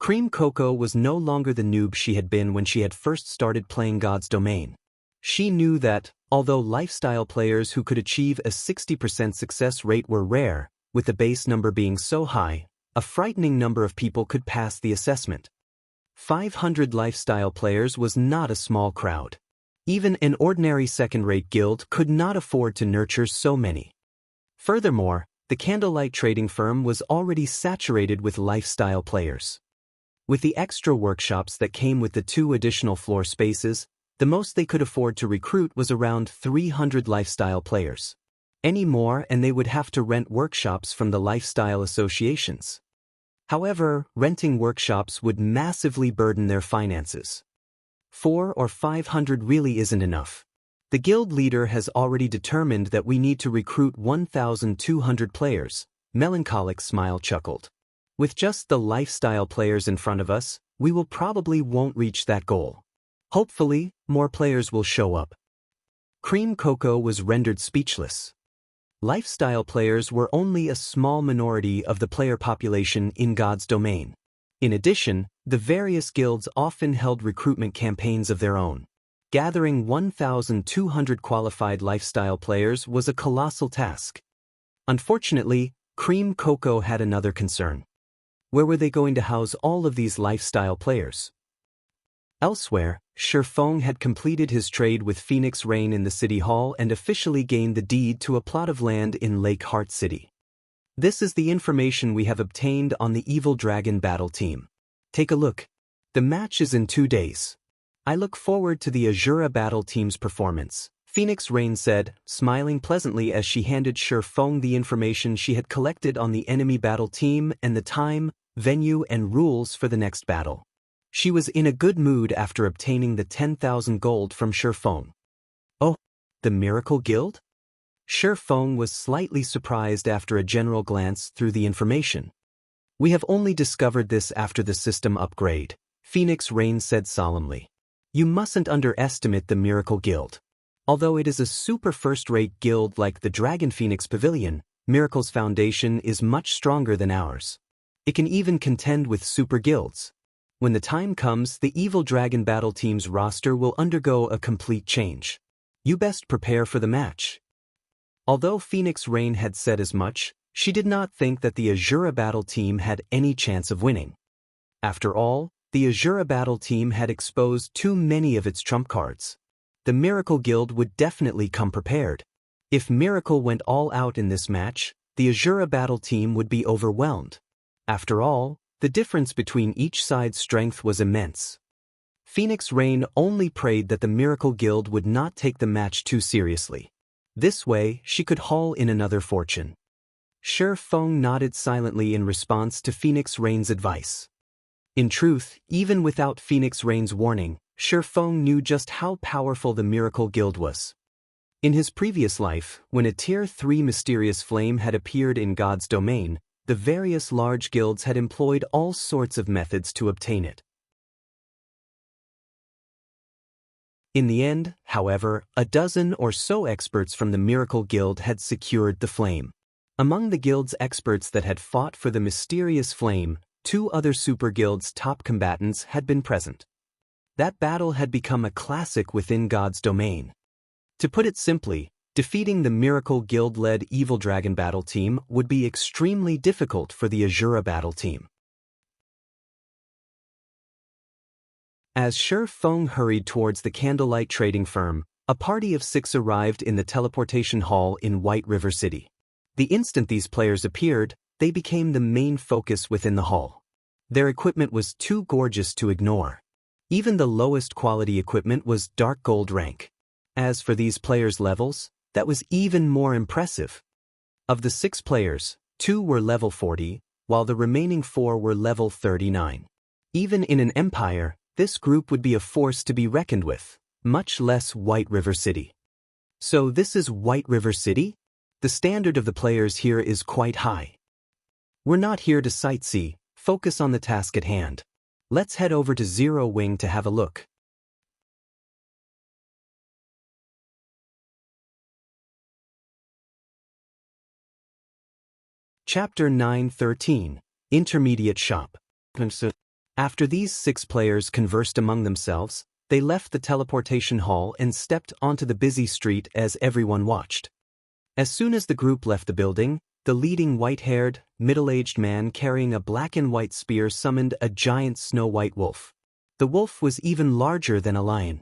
Cream Cocoa was no longer the noob she had been when she had first started playing God's Domain. She knew that, although lifestyle players who could achieve a 60% success rate were rare, with the base number being so high, a frightening number of people could pass the assessment. 500 lifestyle players was not a small crowd. Even an ordinary second-rate guild could not afford to nurture so many. Furthermore, the candlelight trading firm was already saturated with lifestyle players. With the extra workshops that came with the 2 additional floor spaces, the most they could afford to recruit was around 300 lifestyle players. Any more and they would have to rent workshops from the lifestyle associations. However, renting workshops would massively burden their finances. 400 or 500 really isn't enough. The guild leader has already determined that we need to recruit 1,200 players. Melancholic Smile chuckled. With just the lifestyle players in front of us, we will probably won't reach that goal. Hopefully, more players will show up. Cream Cocoa was rendered speechless. Lifestyle players were only a small minority of the player population in God's Domain. In addition, the various guilds often held recruitment campaigns of their own. Gathering 1,200 qualified lifestyle players was a colossal task. Unfortunately, Cream Cocoa had another concern. Where were they going to house all of these lifestyle players? Elsewhere, Shifeng had completed his trade with Phoenix Rain in the City Hall and officially gained the deed to a plot of land in Lake Heart City. This is the information we have obtained on the Evil Dragon battle team. Take a look. The match is in 2 days. I look forward to the Azura battle team's performance, Phoenix Rain said, smiling pleasantly as she handed Shifeng the information she had collected on the enemy battle team and the time, venue and rules for the next battle. She was in a good mood after obtaining the 10,000 gold from Shifeng. Oh, the Miracle Guild? Shifeng was slightly surprised after a general glance through the information. We have only discovered this after the system upgrade, Phoenix Rain said solemnly. You mustn't underestimate the Miracle Guild. Although it is a super first-rate guild like the Dragon Phoenix Pavilion, Miracle's foundation is much stronger than ours. It can even contend with super guilds. When the time comes, the Evil Dragon battle team's roster will undergo a complete change. You best prepare for the match. Although Phoenix Rain had said as much, she did not think that the Azura battle team had any chance of winning. After all, the Azura battle team had exposed too many of its trump cards. The Miracle Guild would definitely come prepared. If Miracle went all out in this match, the Azura battle team would be overwhelmed. After all, the difference between each side's strength was immense. Phoenix Rain only prayed that the Miracle Guild would not take the match too seriously. This way, she could haul in another fortune. Shifeng nodded silently in response to Phoenix Rain's advice. In truth, even without Phoenix Rain's warning, Shifeng knew just how powerful the Miracle Guild was. In his previous life, when a Tier 3 mysterious flame had appeared in God's Domain, the various large guilds had employed all sorts of methods to obtain it. In the end, however, a dozen or so experts from the Miracle Guild had secured the flame. Among the guild's experts that had fought for the mysterious flame, 2 other super guilds' top combatants had been present. That battle had become a classic within God's Domain. To put it simply, defeating the Miracle Guild-led Evil Dragon battle team would be extremely difficult for the Azura battle team. As Shifeng hurried towards the candlelight trading firm, a party of 6 arrived in the teleportation hall in White River City. The instant these players appeared, they became the main focus within the hall. Their equipment was too gorgeous to ignore. Even the lowest quality equipment was dark gold rank. As for these players' levels, that was even more impressive. Of the 6 players, 2 were level 40, while the remaining 4 were level 39. Even in an empire, this group would be a force to be reckoned with, much less White River City. So this is White River City? The standard of the players here is quite high. We're not here to sightsee, focus on the task at hand. Let's head over to Zero Wing to have a look. Chapter 9:13, Intermediate Shop. After these 6 players conversed among themselves, they left the teleportation hall and stepped onto the busy street as everyone watched. As soon as the group left the building, the leading white-haired, middle-aged man carrying a black and white spear summoned a giant snow-white wolf. The wolf was even larger than a lion.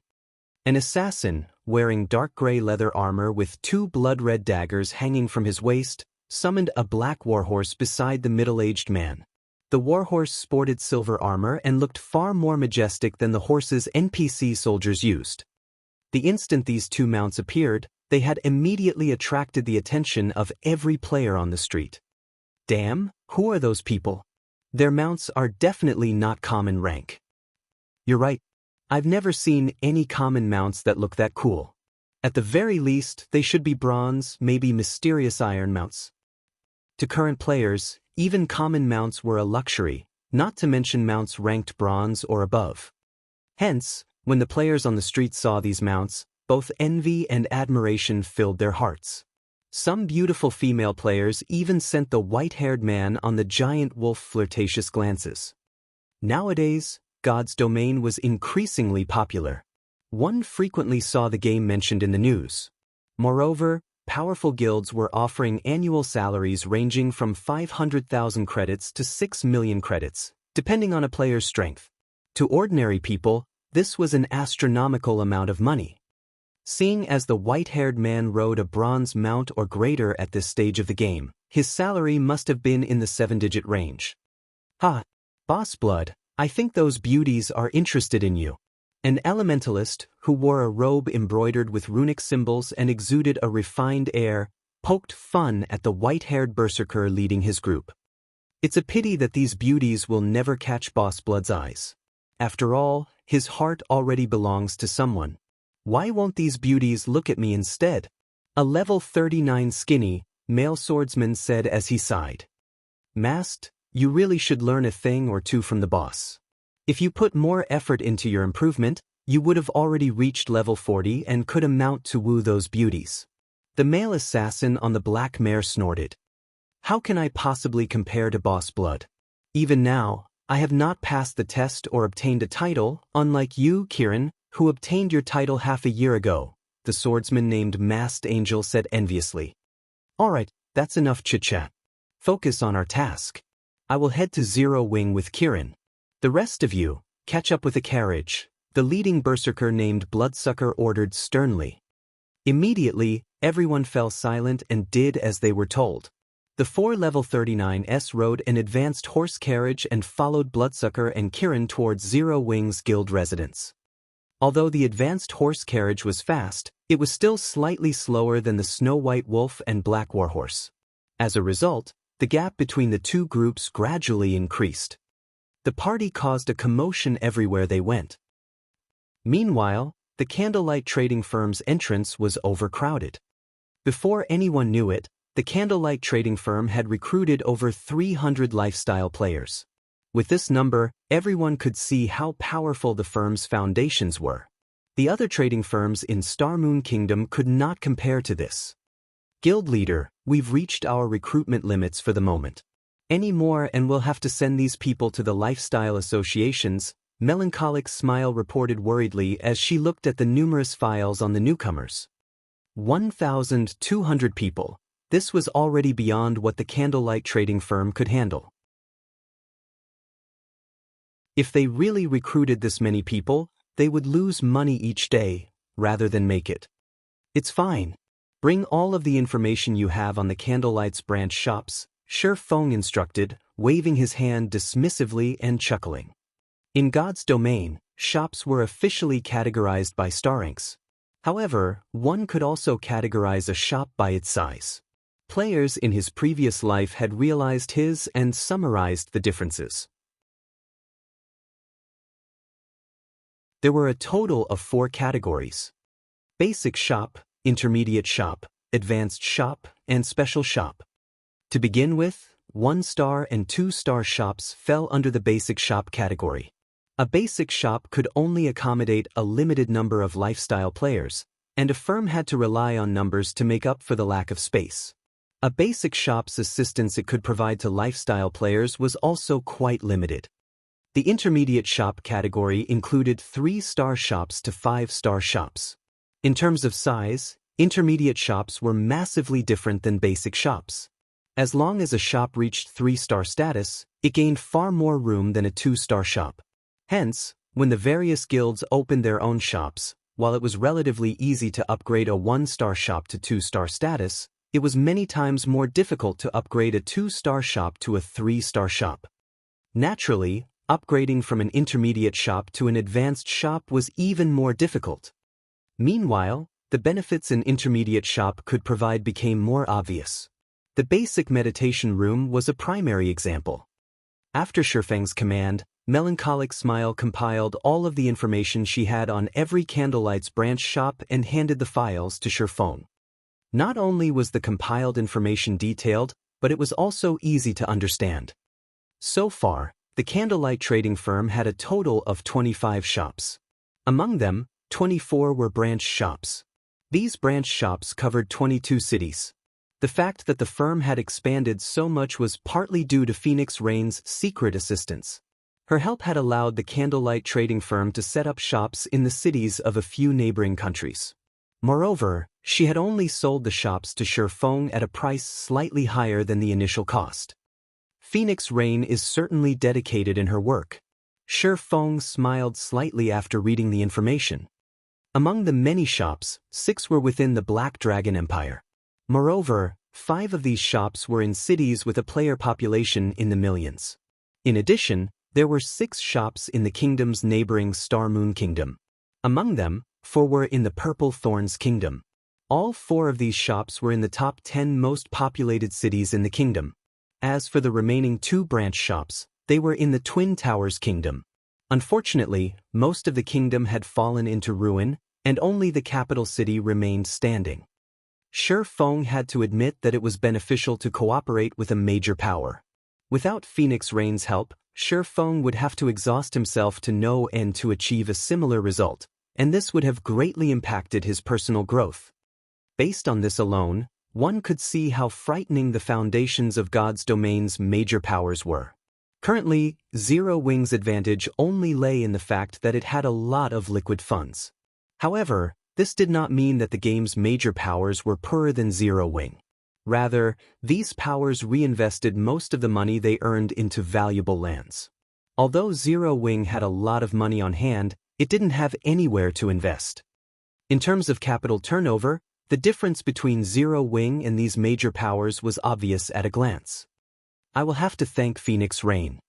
An assassin, wearing dark gray leather armor with 2 blood-red daggers hanging from his waist, summoned a black warhorse beside the middle-aged man. The warhorse sported silver armor and looked far more majestic than the horses NPC soldiers used. The instant these 2 mounts appeared, they had immediately attracted the attention of every player on the street. Damn, who are those people? Their mounts are definitely not common rank. You're right. I've never seen any common mounts that look that cool. At the very least, they should be bronze, maybe mysterious iron mounts. To current players, even common mounts were a luxury, not to mention mounts ranked bronze or above. Hence, when the players on the street saw these mounts, both envy and admiration filled their hearts. Some beautiful female players even sent the white-haired man on the giant wolf flirtatious glances. Nowadays, God's Domain was increasingly popular. One frequently saw the game mentioned in the news. Moreover, powerful guilds were offering annual salaries ranging from 500,000 credits to 6 million credits, depending on a player's strength. To ordinary people, this was an astronomical amount of money. Seeing as the white-haired man rode a bronze mount or greater at this stage of the game, his salary must have been in the 7-digit range. Ha! Boss Blood, I think those beauties are interested in you. An elementalist, who wore a robe embroidered with runic symbols and exuded a refined air, poked fun at the white-haired berserker leading his group. It's a pity that these beauties will never catch Boss Blood's eyes. After all, his heart already belongs to someone. Why won't these beauties look at me instead? A level 39 skinny, male swordsman said as he sighed. Masked, you really should learn a thing or two from the boss. If you put more effort into your improvement, you would have already reached level 40 and could amount to woo those beauties. The male assassin on the black mare snorted. How can I possibly compare to Boss Blood? Even now, I have not passed the test or obtained a title, unlike you, Kiran, who obtained your title half a year ago, the swordsman named Masked Angel said enviously. Alright, that's enough chit-chat. Focus on our task. I will head to Zero Wing with Kiran. The rest of you, catch up with a carriage, the leading berserker named Bloodsucker ordered sternly. Immediately, everyone fell silent and did as they were told. The 4 level 39s rode an advanced horse carriage and followed Bloodsucker and Kiran towards Zero Wing's guild residence. Although the advanced horse carriage was fast, it was still slightly slower than the Snow-White Wolf and Black Warhorse. As a result, the gap between the 2 groups gradually increased. The party caused a commotion everywhere they went. Meanwhile, the candlelight trading firm's entrance was overcrowded. Before anyone knew it, the candlelight trading firm had recruited over 300 lifestyle players. With this number, everyone could see how powerful the firm's foundations were. The other trading firms in Star Moon Kingdom could not compare to this. Guild leader, we've reached our recruitment limits for the moment. Any more and we'll have to send these people to the lifestyle associations, Melancholic Smile reported worriedly as she looked at the numerous files on the newcomers. 1,200 people. This was already beyond what the candlelight trading firm could handle. If they really recruited this many people, they would lose money each day, rather than make it. It's fine. Bring all of the information you have on the Candlelight's branch shops, Sher Feng instructed, waving his hand dismissively and chuckling. In God's Domain, shops were officially categorized by star ranks. However, one could also categorize a shop by its size. Players in his previous life had realized his and summarized the differences. There were a total of 4 categories: basic shop, intermediate shop, advanced shop, and special shop. To begin with, 1-star and 2-star shops fell under the basic shop category. A basic shop could only accommodate a limited number of lifestyle players, and a firm had to rely on numbers to make up for the lack of space. A basic shop's assistance it could provide to lifestyle players was also quite limited. The intermediate shop category included 3-star shops to 5-star shops. In terms of size, intermediate shops were massively different than basic shops. As long as a shop reached 3-star status, it gained far more room than a 2-star shop. Hence, when the various guilds opened their own shops, while it was relatively easy to upgrade a 1-star shop to 2-star status, it was many times more difficult to upgrade a 2-star shop to a 3-star shop. Naturally, upgrading from an intermediate shop to an advanced shop was even more difficult. Meanwhile, the benefits an intermediate shop could provide became more obvious. The basic meditation room was a primary example. After Shifeng's command, Melancholic Smile compiled all of the information she had on every Candlelight's branch shop and handed the files to Shifeng. Not only was the compiled information detailed, but it was also easy to understand. So far, the Candlelight trading firm had a total of 25 shops. Among them, 24 were branch shops. These branch shops covered 22 cities. The fact that the firm had expanded so much was partly due to Phoenix Rain's secret assistance. Her help had allowed the Candlelight trading firm to set up shops in the cities of a few neighboring countries. Moreover, she had only sold the shops to Shifeng at a price slightly higher than the initial cost. Phoenix Rain is certainly dedicated in her work. Shifeng smiled slightly after reading the information. Among the many shops, 6 were within the Black Dragon Empire. Moreover, 5 of these shops were in cities with a player population in the millions. In addition, there were 6 shops in the kingdom's neighboring Star Moon Kingdom. Among them, 4 were in the Purple Thorns Kingdom. All 4 of these shops were in the top 10 most populated cities in the kingdom. As for the remaining 2 branch shops, they were in the Twin Towers Kingdom. Unfortunately, most of the kingdom had fallen into ruin, and only the capital city remained standing. Shifeng had to admit that it was beneficial to cooperate with a major power. Without Phoenix Rain's help, Shifeng would have to exhaust himself to no end to achieve a similar result, and this would have greatly impacted his personal growth. Based on this alone, one could see how frightening the foundations of God's domain's major powers were. Currently, Zero Wing's advantage only lay in the fact that it had a lot of liquid funds. However, this did not mean that the game's major powers were poorer than Zero Wing. Rather, these powers reinvested most of the money they earned into valuable lands. Although Zero Wing had a lot of money on hand, it didn't have anywhere to invest. In terms of capital turnover, the difference between Zero Wing and these major powers was obvious at a glance. I will have to thank Phoenix Rain.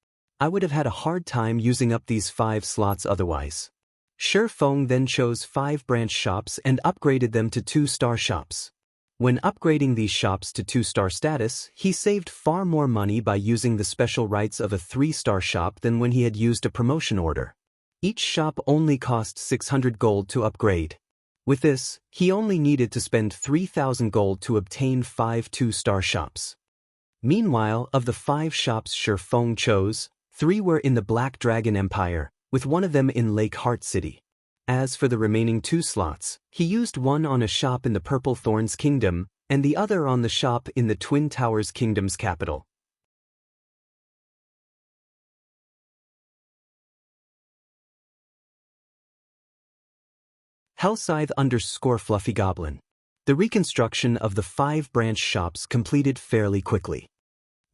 I would have had a hard time using up these 5 slots otherwise. Shifeng then chose 5 branch shops and upgraded them to 2-star shops. When upgrading these shops to 2-star status, he saved far more money by using the special rights of a 3-star shop than when he had used a promotion order. Each shop only cost 600 gold to upgrade. With this, he only needed to spend 3,000 gold to obtain 5 2-star shops. Meanwhile, of the 5 shops Shifeng chose, 3 were in the Black Dragon Empire, with one of them in Lake Heart City. As for the remaining 2 slots, he used one on a shop in the Purple Thorns Kingdom, and the other on the shop in the Twin Towers Kingdom's capital. Hellscythe_Fluffy Goblin. The reconstruction of the 5 branch shops completed fairly quickly.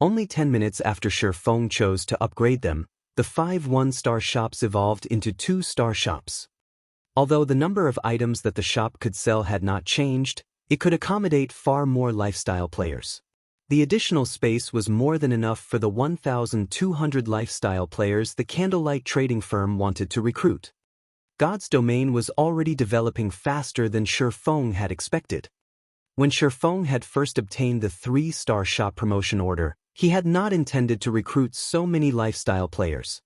Only 10 minutes after Shifeng chose to upgrade them, the 5 1-star shops evolved into 2-star shops. Although the number of items that the shop could sell had not changed, it could accommodate far more lifestyle players. The additional space was more than enough for the 1,200 lifestyle players the Candlelight trading firm wanted to recruit. God's domain was already developing faster than Shifeng had expected. When Shifeng had first obtained the 3-star shop promotion order, he had not intended to recruit so many lifestyle players.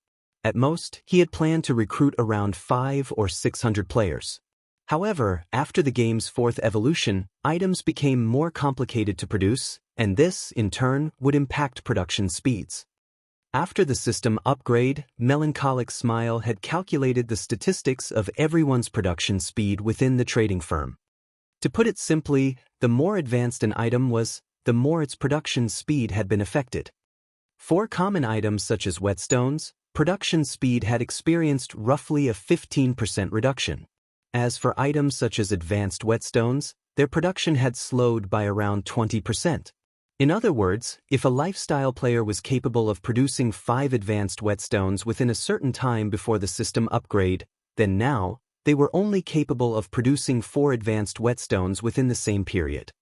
At most, he had planned to recruit around 500 or 600 players. However, after the game's fourth evolution, items became more complicated to produce, and this, in turn, would impact production speeds. After the system upgrade, Melancholic Smile had calculated the statistics of everyone's production speed within the trading firm. To put it simply, the more advanced an item was, the more its production speed had been affected. For common items such as whetstones, production speed had experienced roughly a 15% reduction. As for items such as advanced whetstones, their production had slowed by around 20%. In other words, if a lifestyle player was capable of producing 5 advanced whetstones within a certain time before the system upgrade, then now, they were only capable of producing 4 advanced whetstones within the same period.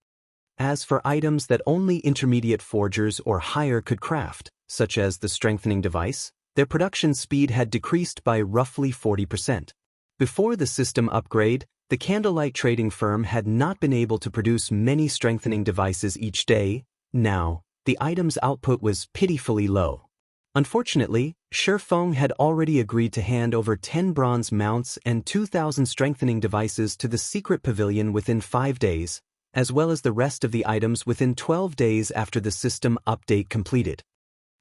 As for items that only intermediate forgers or higher could craft, such as the strengthening device, their production speed had decreased by roughly 40%. Before the system upgrade, the Candlelight Trading Firm had not been able to produce many strengthening devices each day. Now, the item's output was pitifully low. Unfortunately, Shifeng had already agreed to hand over 10 bronze mounts and 2,000 strengthening devices to the secret pavilion within 5 days, as well as the rest of the items within 12 days after the system update completed.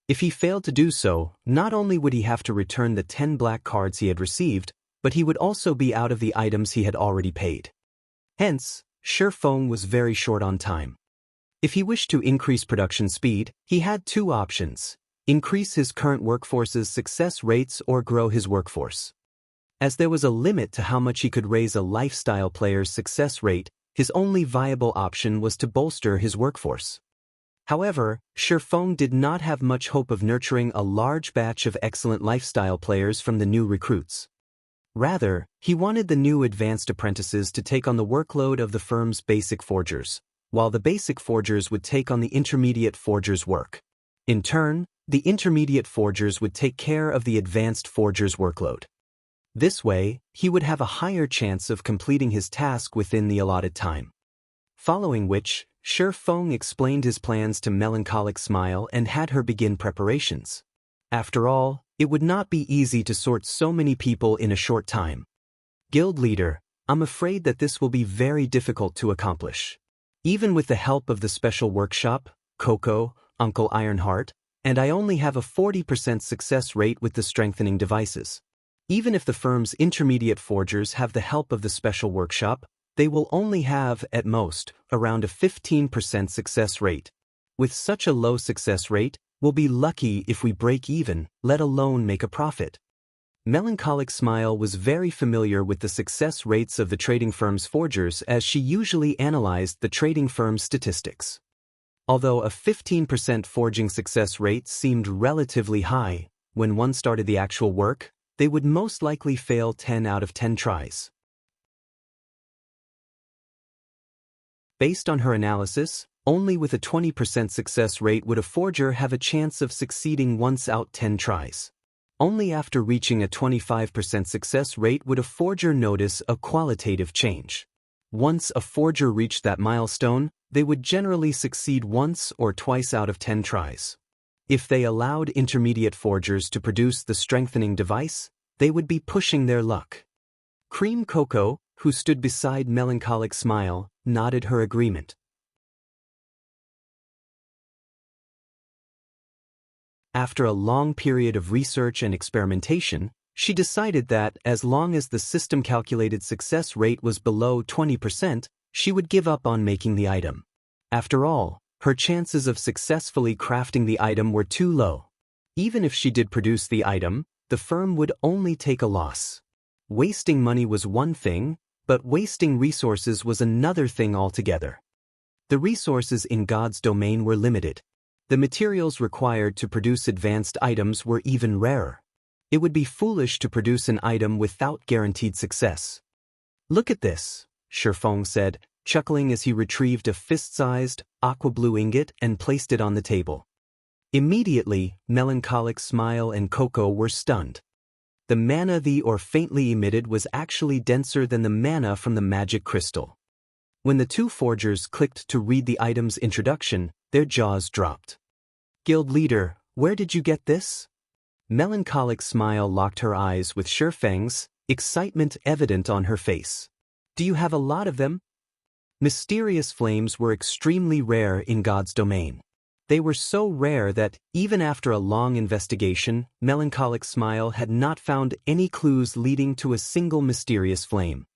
If he failed to do so, not only would he have to return the 10 black cards he had received, but he would also be out of the items he had already paid. Hence, Shifeng was very short on time. If he wished to increase production speed, he had 2 options: increase his current workforce's success rates or grow his workforce. As there was a limit to how much he could raise a lifestyle player's success rate, his only viable option was to bolster his workforce. However, Shifeng did not have much hope of nurturing a large batch of excellent lifestyle players from the new recruits. Rather, he wanted the new advanced apprentices to take on the workload of the firm's basic forgers, while the basic forgers would take on the intermediate forgers' work. In turn, the intermediate forgers would take care of the advanced forgers' workload. This way, he would have a higher chance of completing his task within the allotted time. Following which, Shifeng explained his plans to Melancholic Smile and had her begin preparations. After all, it would not be easy to sort so many people in a short time. Guild leader, I'm afraid that this will be very difficult to accomplish. Even with the help of the special workshop, Coco, Uncle Ironheart, and I only have a 40% success rate with the strengthening devices. Even if the firm's intermediate forgers have the help of the special workshop, they will only have, at most, around a 15% success rate. With such a low success rate, we'll be lucky if we break even, let alone make a profit. Melancholic Smile was very familiar with the success rates of the trading firm's forgers as she usually analyzed the trading firm's statistics. Although a 15% forging success rate seemed relatively high, when one started the actual work, they would most likely fail 10 out of 10 tries. Based on her analysis, only with a 20% success rate would a forger have a chance of succeeding once out 10 tries. Only after reaching a 25% success rate would a forger notice a qualitative change. Once a forger reached that milestone, they would generally succeed once or twice out of 10 tries. If they allowed intermediate forgers to produce the strengthening device, they would be pushing their luck. Cream Coco, who stood beside Melancholic Smile, nodded her agreement. After a long period of research and experimentation, she decided that, as long as the system-calculated success rate was below 20%, she would give up on making the item. After all, her chances of successfully crafting the item were too low. Even if she did produce the item, the firm would only take a loss. Wasting money was one thing, but wasting resources was another thing altogether. The resources in God's domain were limited. The materials required to produce advanced items were even rarer. It would be foolish to produce an item without guaranteed success. Look at this, Shifeng said, chuckling as he retrieved a fist-sized, aqua-blue ingot and placed it on the table. Immediately, Melancholic Smile and Coco were stunned. The mana the or faintly emitted was actually denser than the mana from the magic crystal. When the two forgers clicked to read the item's introduction, their jaws dropped. Guild leader, where did you get this? Melancholic smile locked her eyes with Shifeng's, excitement evident on her face. Do you have a lot of them? Mysterious flames were extremely rare in God's domain. They were so rare that, even after a long investigation, Melancholic Smile had not found any clues leading to a single mysterious flame.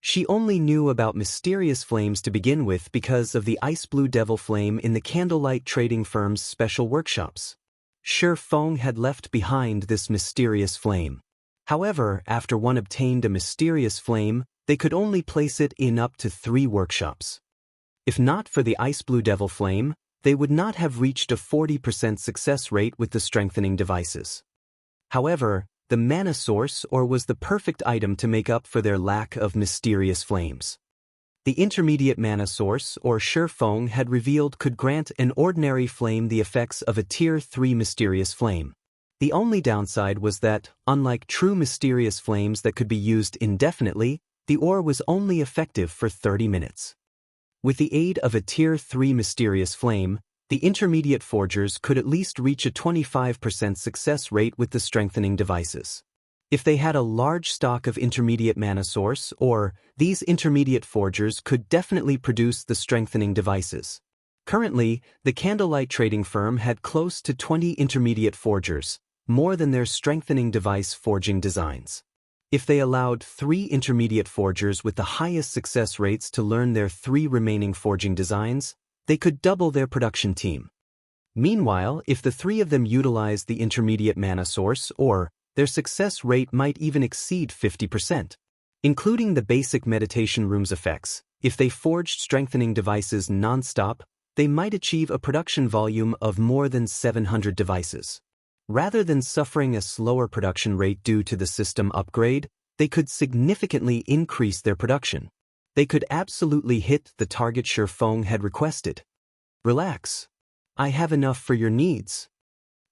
She only knew about mysterious flames to begin with because of the ice blue devil flame in the candlelight trading firm's special workshops. Shifeng had left behind this mysterious flame. However, after one obtained a mysterious flame, they could only place it in up to 3 workshops. If not for the ice blue devil flame, they would not have reached a 40% success rate with the strengthening devices. However, the mana source was the perfect item to make up for their lack of mysterious flames. The intermediate mana source, Shifeng had revealed, could grant an ordinary flame the effects of a tier 3 mysterious flame. The only downside was that, unlike true mysterious flames that could be used indefinitely, the ore was only effective for 30 minutes. With the aid of a tier 3 mysterious flame, the intermediate forgers could at least reach a 25% success rate with the strengthening devices. If they had a large stock of intermediate mana source, these intermediate forgers could definitely produce the strengthening devices. Currently, the candlelight trading firm had close to 20 intermediate forgers, more than their strengthening device forging designs. If they allowed 3 intermediate forgers with the highest success rates to learn their 3 remaining forging designs, they could double their production team. Meanwhile, if the 3 of them utilized the intermediate mana source, their success rate might even exceed 50%. Including the basic meditation room's effects, if they forged strengthening devices non-stop, they might achieve a production volume of more than 700 devices. Rather than suffering a slower production rate due to the system upgrade, they could significantly increase their production. They could absolutely hit the target Shifeng had requested. Relax. I have enough for your needs.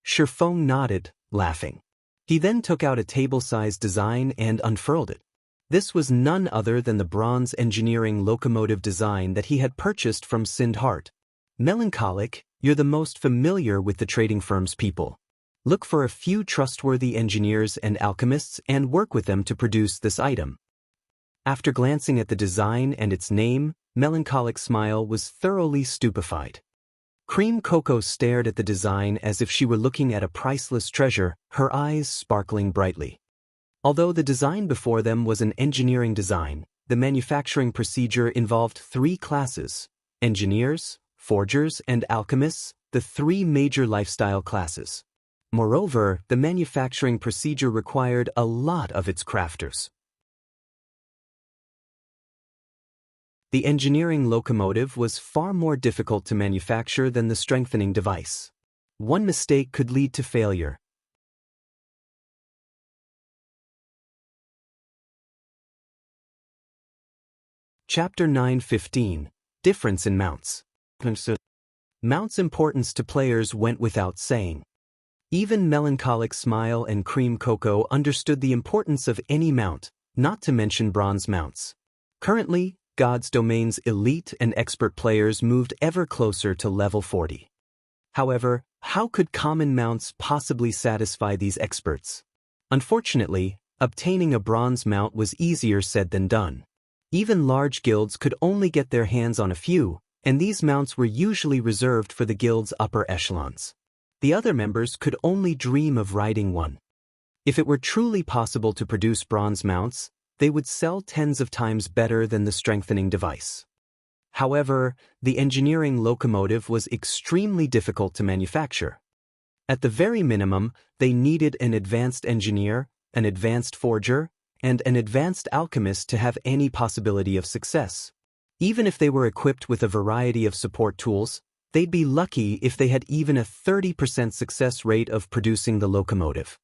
Shifeng nodded, laughing. He then took out a table-sized design and unfurled it. This was none other than the bronze engineering locomotive design that he had purchased from Sindhart. Melancholic, you're the most familiar with the trading firm's people. Look for a few trustworthy engineers and alchemists and work with them to produce this item. After glancing at the design and its name, Melancholic Smile was thoroughly stupefied. Cream Coco stared at the design as if she were looking at a priceless treasure, her eyes sparkling brightly. Although the design before them was an engineering design, the manufacturing procedure involved 3 classes: engineers, forgers, and alchemists, the 3 major lifestyle classes. Moreover, the manufacturing procedure required a lot of its crafters. The engineering locomotive was far more difficult to manufacture than the strengthening device. One mistake could lead to failure. Chapter 9:15 Difference in Mounts. Mounts' importance to players went without saying. Even Melancholic Smile and Cream Coco understood the importance of any mount, not to mention bronze mounts. Currently, God's Domain's elite and expert players moved ever closer to level 40. However, how could common mounts possibly satisfy these experts? Unfortunately, obtaining a bronze mount was easier said than done. Even large guilds could only get their hands on a few, and these mounts were usually reserved for the guild's upper echelons. The other members could only dream of riding one. If it were truly possible to produce bronze mounts, they would sell tens of times better than the strengthening device. However, the engineering locomotive was extremely difficult to manufacture. At the very minimum, they needed an advanced engineer, an advanced forger, and an advanced alchemist to have any possibility of success. Even if they were equipped with a variety of support tools, they'd be lucky if they had even a 30% success rate of producing the locomotive.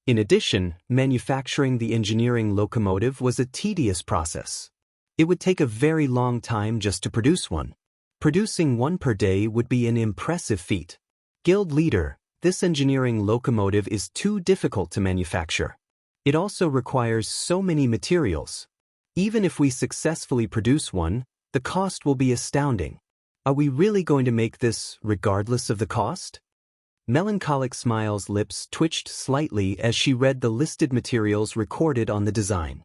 In addition, manufacturing the engineering locomotive was a tedious process. It would take a very long time just to produce one. Producing one per day would be an impressive feat. Guild leader, this engineering locomotive is too difficult to manufacture. It also requires so many materials. Even if we successfully produce one, the cost will be astounding. Are we really going to make this regardless of the cost? Melancholic Smile's lips twitched slightly as she read the listed materials recorded on the design.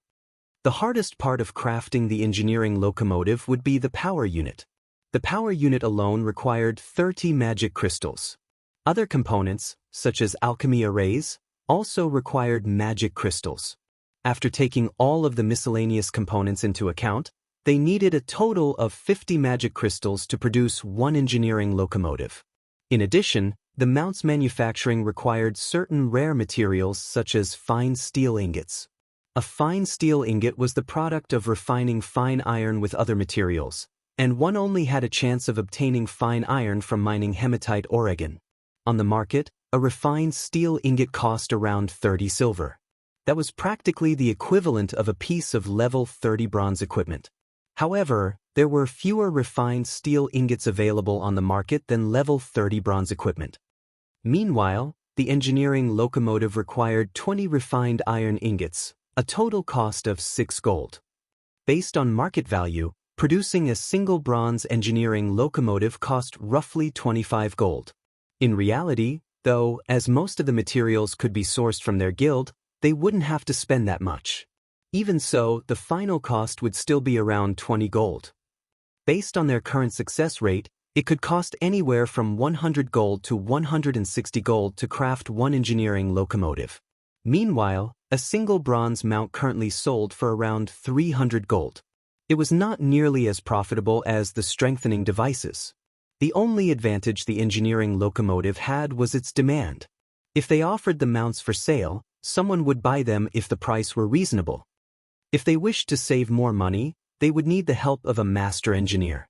The hardest part of crafting the engineering locomotive would be the power unit. The power unit alone required 30 magic crystals. Other components, such as alchemy arrays, also required magic crystals. After taking all of the miscellaneous components into account, they needed a total of 50 magic crystals to produce one engineering locomotive. In addition, the mount's manufacturing required certain rare materials such as fine steel ingots. A fine steel ingot was the product of refining fine iron with other materials, and one only had a chance of obtaining fine iron from mining hematite Oregon. On the market, a refined steel ingot cost around 30 silver. That was practically the equivalent of a piece of level 30 bronze equipment. However, there were fewer refined steel ingots available on the market than level 30 bronze equipment. Meanwhile, the engineering locomotive required 20 refined iron ingots, a total cost of 6 gold. Based on market value, producing a single bronze engineering locomotive cost roughly 25 gold. In reality, though, as most of the materials could be sourced from their guild, they wouldn't have to spend that much. Even so, the final cost would still be around 20 gold. Based on their current success rate, it could cost anywhere from 100 gold to 160 gold to craft one engineering locomotive. Meanwhile, a single bronze mount currently sold for around 300 gold. It was not nearly as profitable as the strengthening devices. The only advantage the engineering locomotive had was its demand. If they offered the mounts for sale, someone would buy them if the price were reasonable. If they wished to save more money, they would need the help of a master engineer.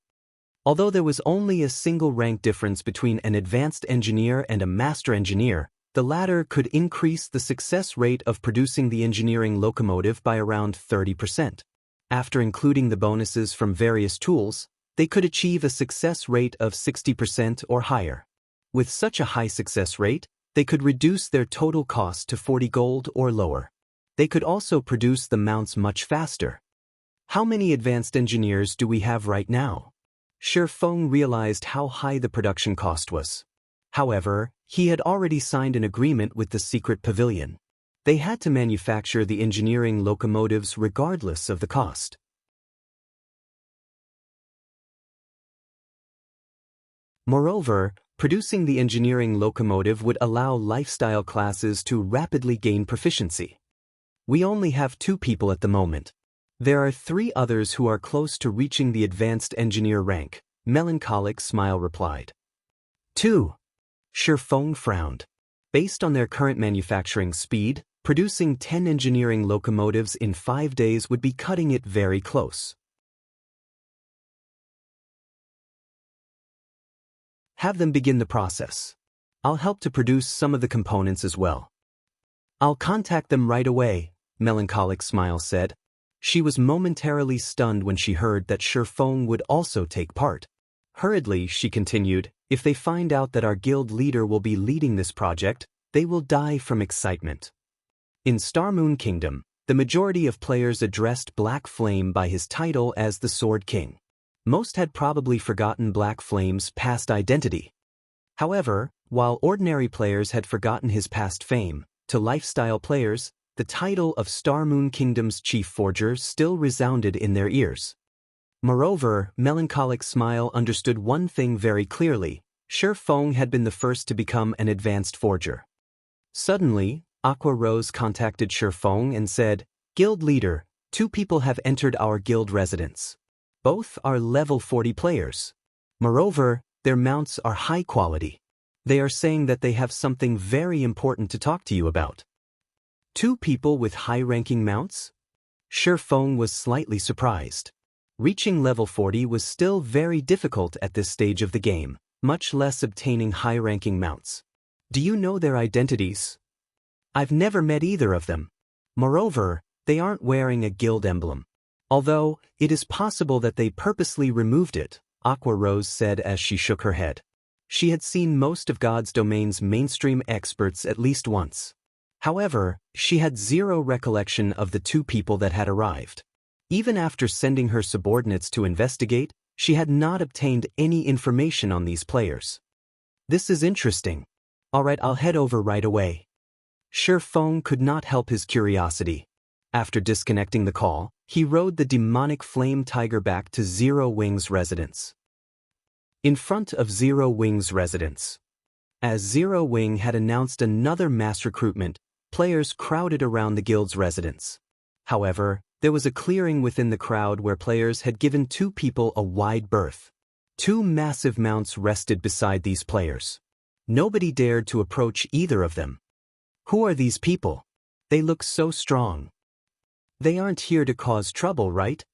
Although there was only a single rank difference between an advanced engineer and a master engineer, the latter could increase the success rate of producing the engineering locomotive by around 30%. After including the bonuses from various tools, they could achieve a success rate of 60% or higher. With such a high success rate, they could reduce their total cost to 40 gold or lower. They could also produce the mounts much faster. How many advanced engineers do we have right now? Shi Feng realized how high the production cost was. However, he had already signed an agreement with the secret pavilion. They had to manufacture the engineering locomotives regardless of the cost. Moreover, producing the engineering locomotive would allow lifestyle classes to rapidly gain proficiency. We only have 2 people at the moment. There are 3 others who are close to reaching the advanced engineer rank, Melancholic Smile replied. 2. Shi Feng frowned. Based on their current manufacturing speed, producing 10 engineering locomotives in 5 days would be cutting it very close. Have them begin the process. I'll help to produce some of the components as well. I'll contact them right away, Melancholic Smile said. She was momentarily stunned when she heard that Shi Feng would also take part. Hurriedly, she continued, if they find out that our guild leader will be leading this project, they will die from excitement. In Star Moon Kingdom, the majority of players addressed Black Flame by his title as the Sword King. Most had probably forgotten Black Flame's past identity. However, while ordinary players had forgotten his past fame, to lifestyle players, the title of Star Moon Kingdom's chief forger still resounded in their ears. Moreover, Melancholic Smile understood one thing very clearly: Shi Feng had been the first to become an advanced forger. Suddenly, Aqua Rose contacted Shi Feng and said, Guild leader, 2 people have entered our guild residence. Both are level 40 players. Moreover, their mounts are high quality. They are saying that they have something very important to talk to you about. 2 people with high-ranking mounts? Shi Feng was slightly surprised. Reaching level 40 was still very difficult at this stage of the game, much less obtaining high-ranking mounts. Do you know their identities? I've never met either of them. Moreover, they aren't wearing a guild emblem. Although, it is possible that they purposely removed it, Aqua Rose said as she shook her head. She had seen most of God's Domain's mainstream experts at least once. However, she had zero recollection of the 2 people that had arrived. Even after sending her subordinates to investigate, she had not obtained any information on these players. This is interesting. Alright, I'll head over right away. Feng could not help his curiosity. After disconnecting the call, he rode the demonic flame tiger back to Zero Wing's residence. In front of Zero Wing's residence. As Zero Wing had announced another mass recruitment, players crowded around the guild's residence. However, there was a clearing within the crowd where players had given 2 people a wide berth. 2 massive mounts rested beside these players. Nobody dared to approach either of them. Who are these people? They look so strong. They aren't here to cause trouble, right?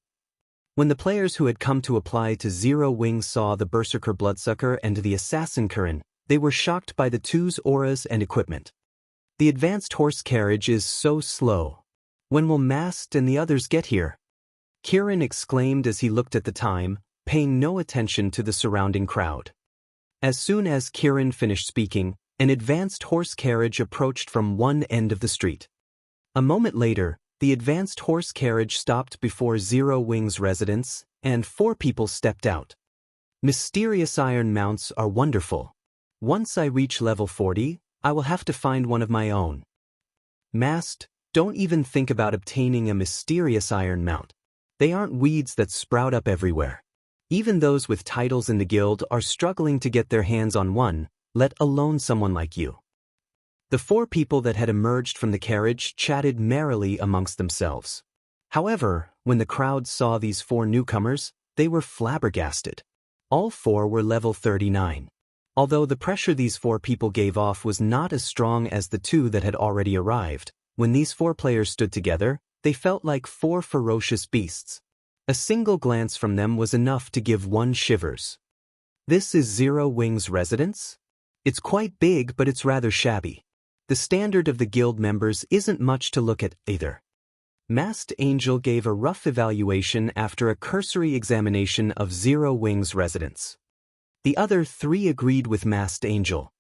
When the players who had come to apply to Zero Wing saw the Berserker Bloodsucker and the Assassin Kirin, they were shocked by the two's auras and equipment. The advanced horse carriage is so slow. When will Mast and the others get here? Kirin exclaimed as he looked at the time, paying no attention to the surrounding crowd. As soon as Kirin finished speaking, an advanced horse carriage approached from one end of the street. A moment later, the advanced horse carriage stopped before Zero Wing's residence, and 4 people stepped out. Mysterious iron mounts are wonderful. Once I reach level 40, I will have to find one of my own. Mast, don't even think about obtaining a mysterious iron mount. They aren't weeds that sprout up everywhere. Even those with titles in the guild are struggling to get their hands on one, let alone someone like you. The 4 people that had emerged from the carriage chatted merrily amongst themselves. However, when the crowd saw these 4 newcomers, they were flabbergasted. All 4 were level 39. Although the pressure these 4 people gave off was not as strong as the 2 that had already arrived, when these 4 players stood together, they felt like 4 ferocious beasts. A single glance from them was enough to give one shivers. This is Zero Wing's residence? It's quite big, but it's rather shabby. The standard of the guild members isn't much to look at either. Masked Angel gave a rough evaluation after a cursory examination of Zero Wing's residence. The other 3 agreed with Masked Angel.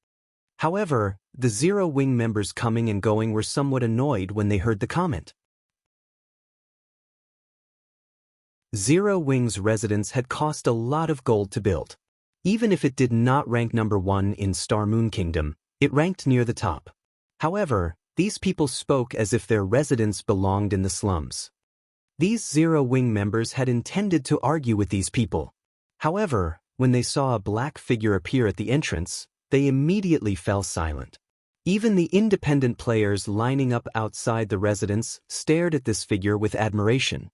However, the Zero Wing members coming and going were somewhat annoyed when they heard the comment. Zero Wing's residence had cost a lot of gold to build. Even if it did not rank number 1 in Star Moon Kingdom, it ranked near the top. However, these people spoke as if their residence belonged in the slums. These Zero Wing members had intended to argue with these people. However, when they saw a black figure appear at the entrance, they immediately fell silent. Even the independent players lining up outside the residence stared at this figure with admiration.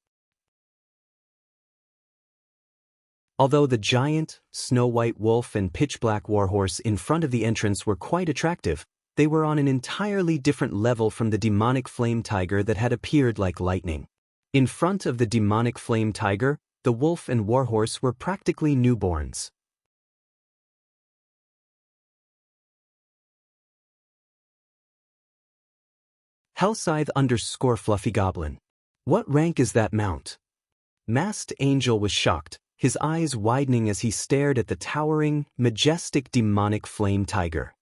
Although the giant, snow-white wolf and pitch-black warhorse in front of the entrance were quite attractive, they were on an entirely different level from the demonic flame tiger that had appeared like lightning. In front of the demonic flame tiger, the wolf and warhorse were practically newborns. Hellscythe_Fluffy Goblin. What rank is that mount? Masked Angel was shocked, his eyes widening as he stared at the towering, majestic demonic flame tiger.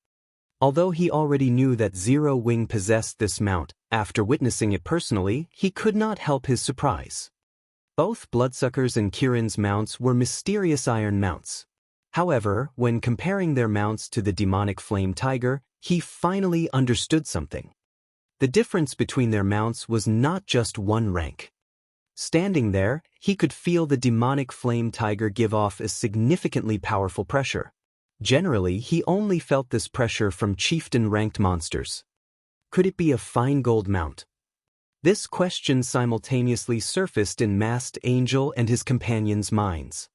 Although he already knew that Zero Wing possessed this mount, after witnessing it personally, he could not help his surprise. Both Bloodsucker's and Kirin's mounts were mysterious iron mounts. However, when comparing their mounts to the demonic flame tiger, he finally understood something. The difference between their mounts was not just 1 rank. Standing there, he could feel the demonic flame tiger give off a significantly powerful pressure. Generally, he only felt this pressure from chieftain-ranked monsters. Could it be a fine gold mount? This question simultaneously surfaced in Masked Angel and his companions' minds.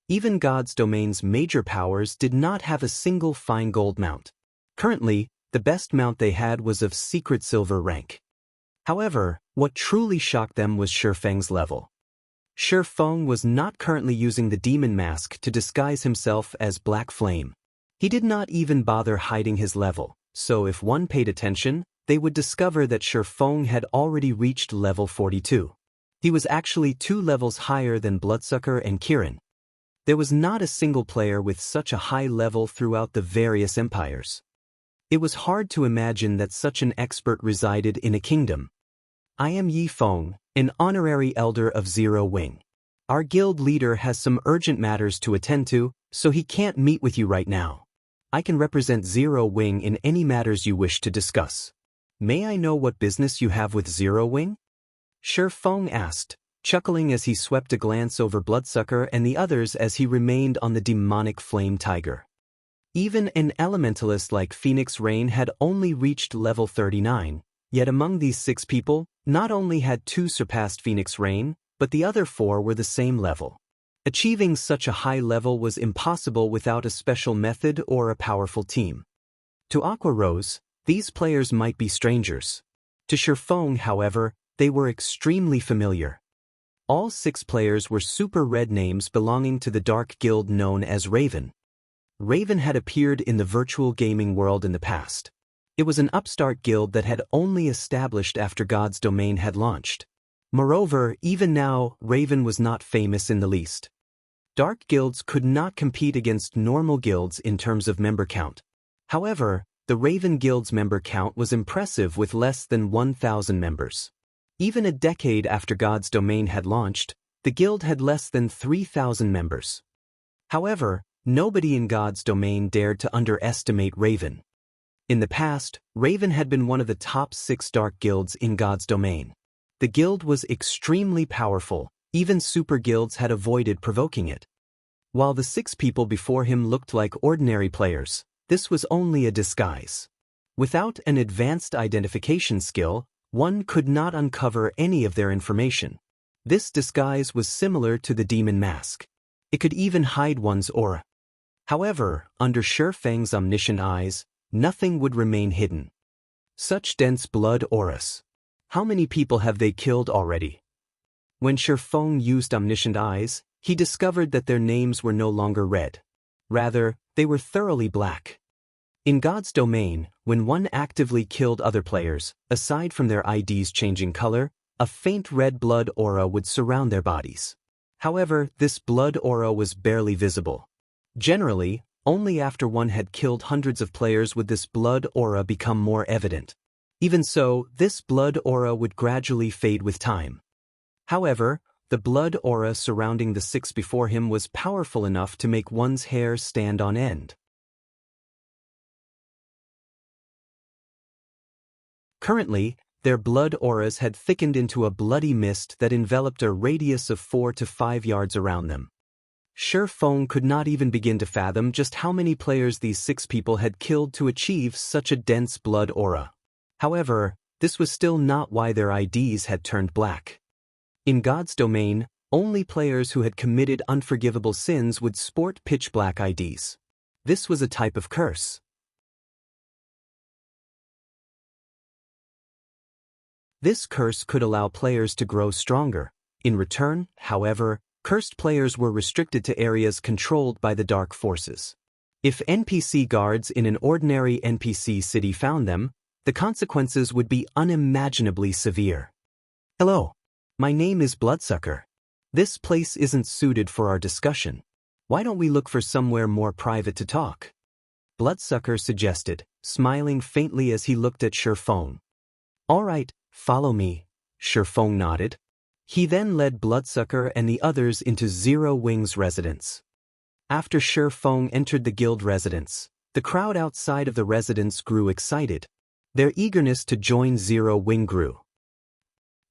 Even God's Domain's major powers did not have a single fine gold mount. Currently, the best mount they had was of secret silver rank. However, what truly shocked them was Shifeng's level. Shifeng was not currently using the demon mask to disguise himself as Black Flame. He did not even bother hiding his level, so if one paid attention, they would discover that Shifeng had already reached level 42. He was actually 2 levels higher than Bloodsucker and Kirin. There was not a single player with such a high level throughout the various empires. It was hard to imagine that such an expert resided in a kingdom. I am Yi Feng, an honorary elder of Zero Wing. Our guild leader has some urgent matters to attend to, so he can't meet with you right now. I can represent Zero Wing in any matters you wish to discuss. May I know what business you have with Zero Wing? Shi Feng asked, chuckling as he swept a glance over Bloodsucker and the others as he remained on the demonic flame tiger. Even an elementalist like Phoenix Rain had only reached level 39, yet among these 6 people, not only had 2 surpassed Phoenix Rain, but the other 4 were the same level. Achieving such a high level was impossible without a special method or a powerful team. To Aqua Rose, these players might be strangers. To Shi Feng, however, they were extremely familiar. All 6 players were super red names belonging to the dark guild known as Raven. Raven had appeared in the virtual gaming world in the past. It was an upstart guild that had only established after God's Domain had launched. Moreover, even now, Raven was not famous in the least. Dark guilds could not compete against normal guilds in terms of member count. However, the Raven Guild's member count was impressive with less than 1,000 members. Even a decade after God's Domain had launched, the guild had less than 3,000 members. However, nobody in God's Domain dared to underestimate Raven. In the past, Raven had been one of the top 6 dark guilds in God's Domain. The guild was extremely powerful, even super guilds had avoided provoking it. While the 6 people before him looked like ordinary players, this was only a disguise. Without an advanced identification skill, one could not uncover any of their information. This disguise was similar to the demon mask. It could even hide one's aura. However, under Shi Feng's omniscient eyes, nothing would remain hidden. Such dense blood auras. How many people have they killed already? When Shi Feng used omniscient eyes, he discovered that their names were no longer red. Rather, they were thoroughly black. In God's Domain, when one actively killed other players, aside from their IDs changing color, a faint red blood aura would surround their bodies. However, this blood aura was barely visible. Generally, only after one had killed hundreds of players would this blood aura become more evident. Even so, this blood aura would gradually fade with time. However, the blood aura surrounding the 6 before him was powerful enough to make one's hair stand on end. Currently, their blood auras had thickened into a bloody mist that enveloped a radius of 4 to 5 yards around them. Shi Feng could not even begin to fathom just how many players these 6 people had killed to achieve such a dense blood aura. However, this was still not why their IDs had turned black. In God's Domain, only players who had committed unforgivable sins would sport pitch-black IDs. This was a type of curse. This curse could allow players to grow stronger. In return, however, cursed players were restricted to areas controlled by the dark forces. If NPC guards in an ordinary NPC city found them, the consequences would be unimaginably severe. Hello. My name is Bloodsucker. This place isn't suited for our discussion. Why don't we look for somewhere more private to talk? Bloodsucker suggested, smiling faintly as he looked at Shi Feng. All right, follow me, Shi Feng nodded. He then led Bloodsucker and the others into Zero Wing's residence. After Shi Feng entered the guild residence, the crowd outside of the residence grew excited. Their eagerness to join Zero Wing grew.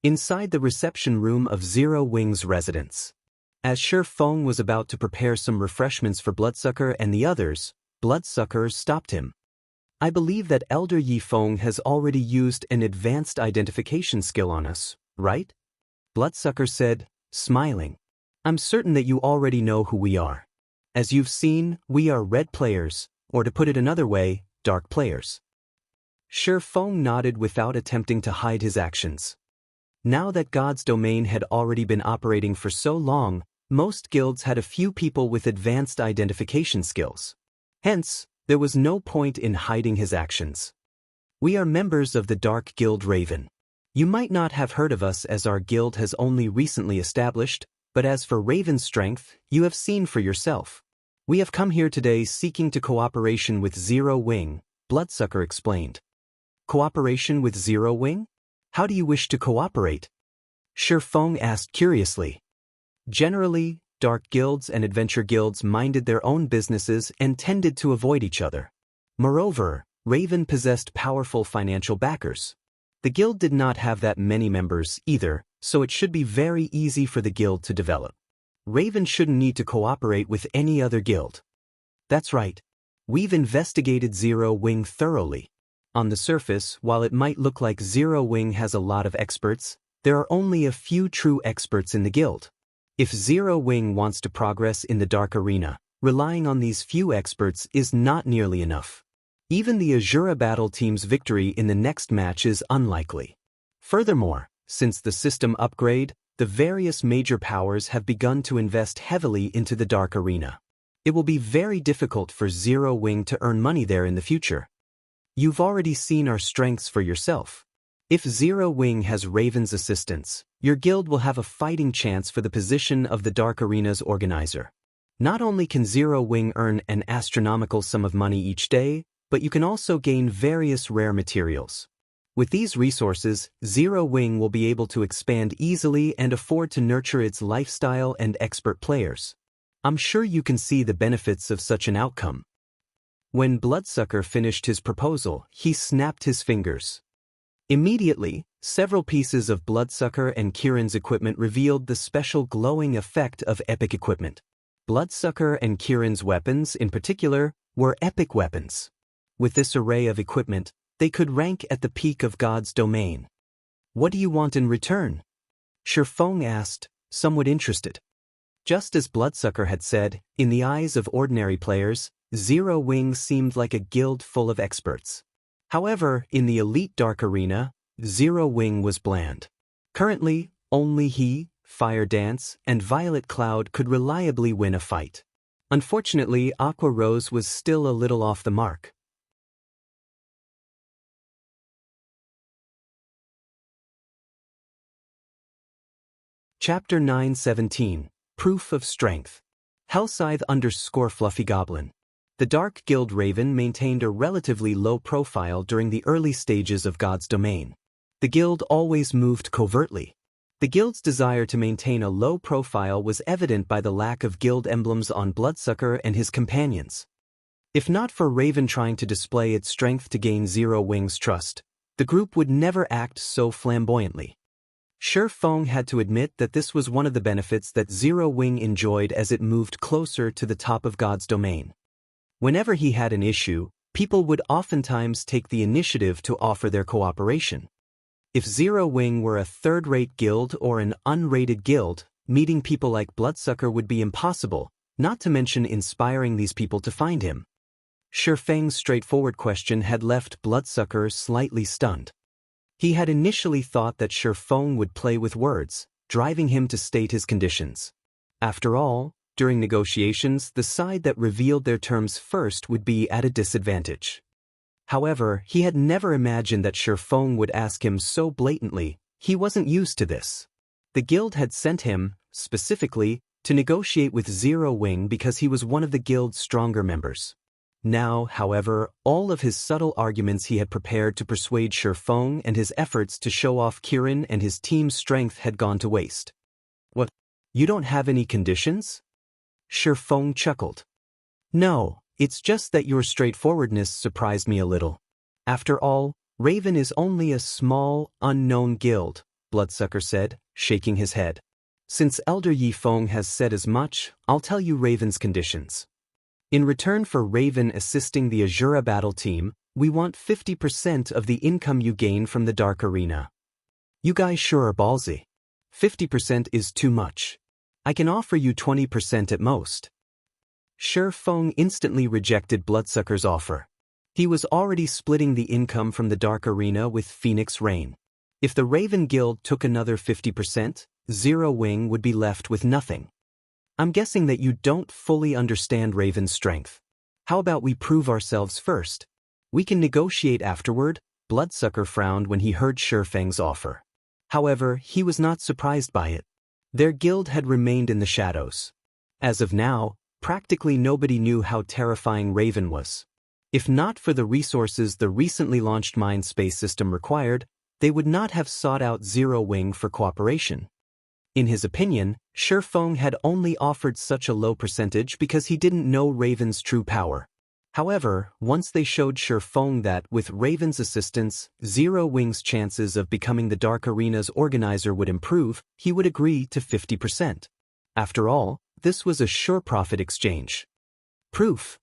Inside the reception room of Zero Wing's residence, as Shi Feng was about to prepare some refreshments for Bloodsucker and the others, Bloodsucker stopped him. I believe that Elder Yi Feng has already used an advanced identification skill on us, right? Bloodsucker said, smiling. I'm certain that you already know who we are. As you've seen, we are red players, or to put it another way, dark players. Shi Feng nodded without attempting to hide his actions. Now that God's Domain had already been operating for so long, most guilds had a few people with advanced identification skills. Hence, there was no point in hiding his actions. We are members of the Dark Guild Raven. You might not have heard of us as our guild has only recently established, but as for Raven's strength, you have seen for yourself. We have come here today seeking to cooperation with Zero Wing, Bloodsucker explained. Cooperation with Zero Wing? How do you wish to cooperate? Shi Feng asked curiously. Generally, dark guilds and adventure guilds minded their own businesses and tended to avoid each other. Moreover, Raven possessed powerful financial backers. The guild did not have that many members either, so it should be very easy for the guild to develop. Raven shouldn't need to cooperate with any other guild. That's right. We've investigated Zero Wing thoroughly. On the surface, while it might look like Zero Wing has a lot of experts, there are only a few true experts in the guild. If Zero Wing wants to progress in the Dark Arena, relying on these few experts is not nearly enough. Even the Azura battle team's victory in the next match is unlikely. Furthermore, since the system upgrade, the various major powers have begun to invest heavily into the Dark Arena. It will be very difficult for Zero Wing to earn money there in the future. You've already seen our strengths for yourself. If Zero Wing has Raven's assistance, your guild will have a fighting chance for the position of the Dark Arena's organizer. Not only can Zero Wing earn an astronomical sum of money each day, but you can also gain various rare materials. With these resources, Zero Wing will be able to expand easily and afford to nurture its lifestyle and expert players. I'm sure you can see the benefits of such an outcome. When Bloodsucker finished his proposal, he snapped his fingers. Immediately, several pieces of Bloodsucker and Kirin's equipment revealed the special glowing effect of epic equipment. Bloodsucker and Kirin's weapons, in particular, were epic weapons. With this array of equipment, they could rank at the peak of God's domain. What do you want in return? Shifeng asked, somewhat interested. Just as Bloodsucker had said, in the eyes of ordinary players, Zero Wing seemed like a guild full of experts. However, in the elite Dark Arena, Zero Wing was bland. Currently, only he, Fire Dance, and Violet Cloud could reliably win a fight. Unfortunately, Aqua Rose was still a little off the mark. Chapter 9:17 Proof of Strength. Hellscythe_Fluffy Goblin. The Dark Guild Raven maintained a relatively low profile during the early stages of God's domain. The guild always moved covertly. The guild's desire to maintain a low profile was evident by the lack of guild emblems on Bloodsucker and his companions. If not for Raven trying to display its strength to gain Zero Wing's trust, the group would never act so flamboyantly. Shifeng had to admit that this was one of the benefits that Zero Wing enjoyed as it moved closer to the top of God's domain. Whenever he had an issue, people would oftentimes take the initiative to offer their cooperation. If Zero Wing were a third-rate guild or an unrated guild, meeting people like Bloodsucker would be impossible, not to mention inspiring these people to find him. Shifeng's straightforward question had left Bloodsucker slightly stunned. He had initially thought that Shifeng would play with words, driving him to state his conditions. After all, during negotiations, the side that revealed their terms first would be at a disadvantage. However, he had never imagined that Shifeng would ask him so blatantly. He wasn't used to this. The guild had sent him, specifically, to negotiate with Zero Wing because he was one of the guild's stronger members. Now, however, all of his subtle arguments he had prepared to persuade Shifeng and his efforts to show off Kirin and his team's strength had gone to waste. What? You don't have any conditions? Shifeng chuckled. No, it's just that your straightforwardness surprised me a little. After all, Raven is only a small, unknown guild, Bloodsucker said, shaking his head. Since Elder Yifeng has said as much, I'll tell you Raven's conditions. In return for Raven assisting the Azura battle team, we want 50% of the income you gain from the Dark Arena. You guys sure are ballsy. 50% is too much. I can offer you 20% at most. Shifeng instantly rejected Bloodsucker's offer. He was already splitting the income from the Dark Arena with Phoenix Rain. If the Raven Guild took another 50%, Zero Wing would be left with nothing. I'm guessing that you don't fully understand Raven's strength. How about we prove ourselves first? We can negotiate afterward. Bloodsucker frowned when he heard Shifeng's offer. However, he was not surprised by it. Their guild had remained in the shadows. As of now, practically nobody knew how terrifying Raven was. If not for the resources the recently launched mind space system required, they would not have sought out Zero Wing for cooperation. In his opinion, Shifeng had only offered such a low percentage because he didn't know Raven's true power. However, once they showed Feng that, with Raven's assistance, Zero Wing's chances of becoming the Dark Arena's organizer would improve, he would agree to 50%. After all, this was a sure profit exchange. Proof.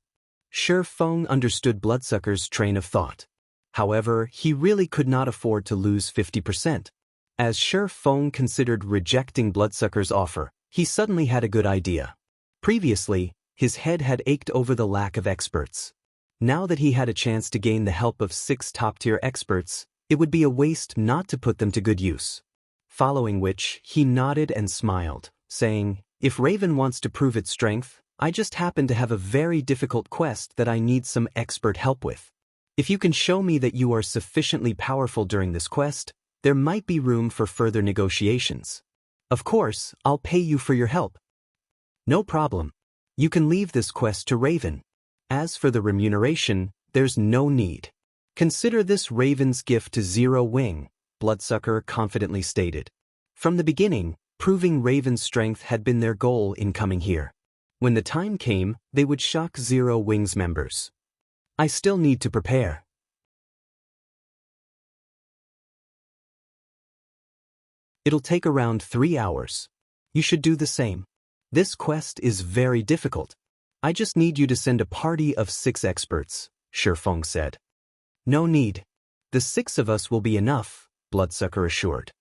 Feng understood Bloodsucker's train of thought. However, he really could not afford to lose 50%. As Feng considered rejecting Bloodsucker's offer, he suddenly had a good idea. Previously, his head had ached over the lack of experts. Now that he had a chance to gain the help of 6 top-tier experts, it would be a waste not to put them to good use. Following which, he nodded and smiled, saying, "If Raven wants to prove its strength, I just happen to have a very difficult quest that I need some expert help with. If you can show me that you are sufficiently powerful during this quest, there might be room for further negotiations. Of course, I'll pay you for your help." "No problem. You can leave this quest to Raven. As for the remuneration, there's no need. Consider this Raven's gift to Zero Wing," Bloodsucker confidently stated. From the beginning, proving Raven's strength had been their goal in coming here. When the time came, they would shock Zero Wing's members. "I still need to prepare." "It'll take around 3 hours. You should do the same. This quest is very difficult. I just need you to send a party of 6 experts," Feng said. "No need. The 6 of us will be enough," Bloodsucker assured.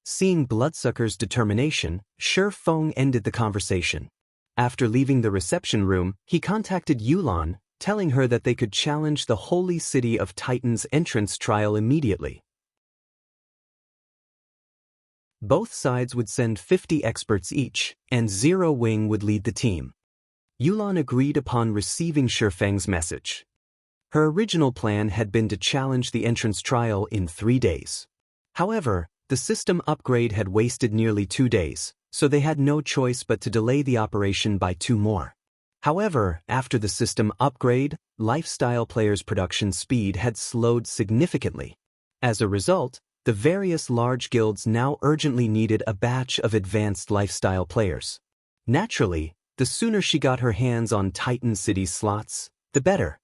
Seeing Bloodsucker's determination, Feng ended the conversation. After leaving the reception room, he contacted Yulan, telling her that they could challenge the Holy City of Titans entrance trial immediately. Both sides would send 50 experts each, and Zero Wing would lead the team. Yulan agreed upon receiving Feng's message. Her original plan had been to challenge the entrance trial in 3 days. However, the system upgrade had wasted nearly 2 days, so they had no choice but to delay the operation by 2 more. However, after the system upgrade, lifestyle players' production speed had slowed significantly. As a result, the various large guilds now urgently needed a batch of advanced lifestyle players. Naturally, the sooner she got her hands on Titan City slots, the better.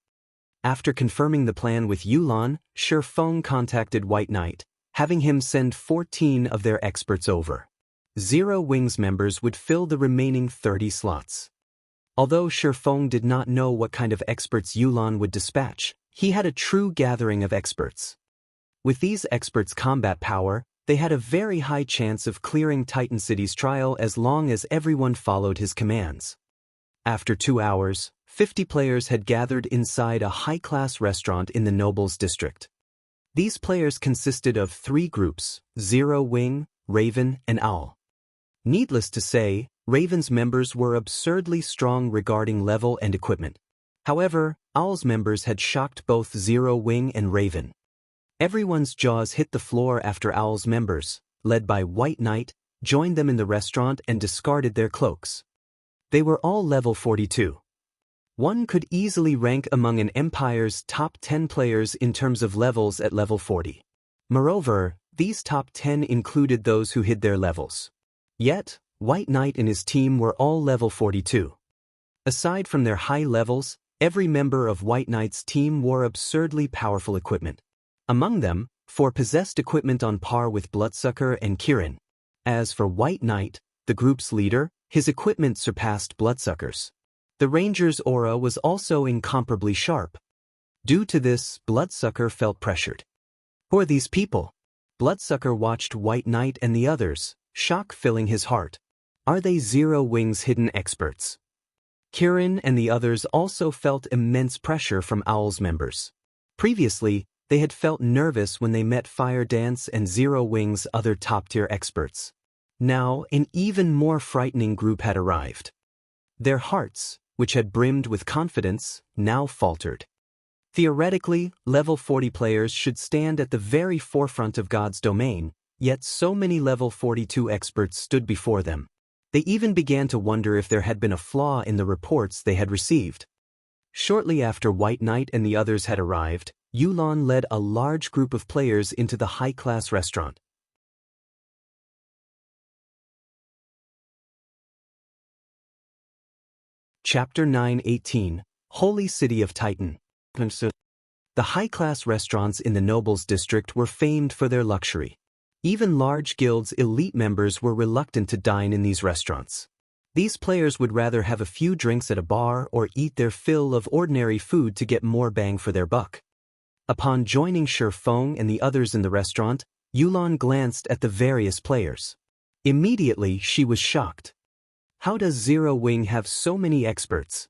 After confirming the plan with Yulan, Feng contacted White Knight, having him send 14 of their experts over. Zero Wing's members would fill the remaining 30 slots. Although Feng did not know what kind of experts Yulan would dispatch, he had a true gathering of experts. With these experts' combat power, they had a very high chance of clearing Titan City's trial as long as everyone followed his commands. After 2 hours, 50 players had gathered inside a high-class restaurant in the Nobles District. These players consisted of 3 groups: Zero Wing, Raven, and Owl. Needless to say, Raven's members were absurdly strong regarding level and equipment. However, Owl's members had shocked both Zero Wing and Raven. Everyone's jaws hit the floor after Owl's members, led by White Knight, joined them in the restaurant and discarded their cloaks. They were all level 42. One could easily rank among an empire's top 10 players in terms of levels at level 40. Moreover, these top 10 included those who hid their levels. Yet, White Knight and his team were all level 42. Aside from their high levels, every member of White Knight's team wore absurdly powerful equipment. Among them, 4 possessed equipment on par with Bloodsucker and Kirin. As for White Knight, the group's leader, his equipment surpassed Bloodsucker's. The Ranger's aura was also incomparably sharp. Due to this, Bloodsucker felt pressured. Who are these people? Bloodsucker watched White Knight and the others, shock filling his heart. Are they Zero Wing's hidden experts? Kirin and the others also felt immense pressure from Owl's members. Previously, they had felt nervous when they met Fire Dance and Zero Wing's other top-tier experts. Now, an even more frightening group had arrived. Their hearts, which had brimmed with confidence, now faltered. Theoretically, level 40 players should stand at the very forefront of God's domain, yet so many level 42 experts stood before them. They even began to wonder if there had been a flaw in the reports they had received. Shortly after White Knight and the others had arrived, Yulan led a large group of players into the high-class restaurant. Chapter 9:18 Holy City of Titan. The high-class restaurants in the nobles' district were famed for their luxury. Even large guilds' elite members were reluctant to dine in these restaurants. These players would rather have a few drinks at a bar or eat their fill of ordinary food to get more bang for their buck. Upon joining Shi Feng and the others in the restaurant, Yulan glanced at the various players. Immediately, she was shocked. How does Zero Wing have so many experts?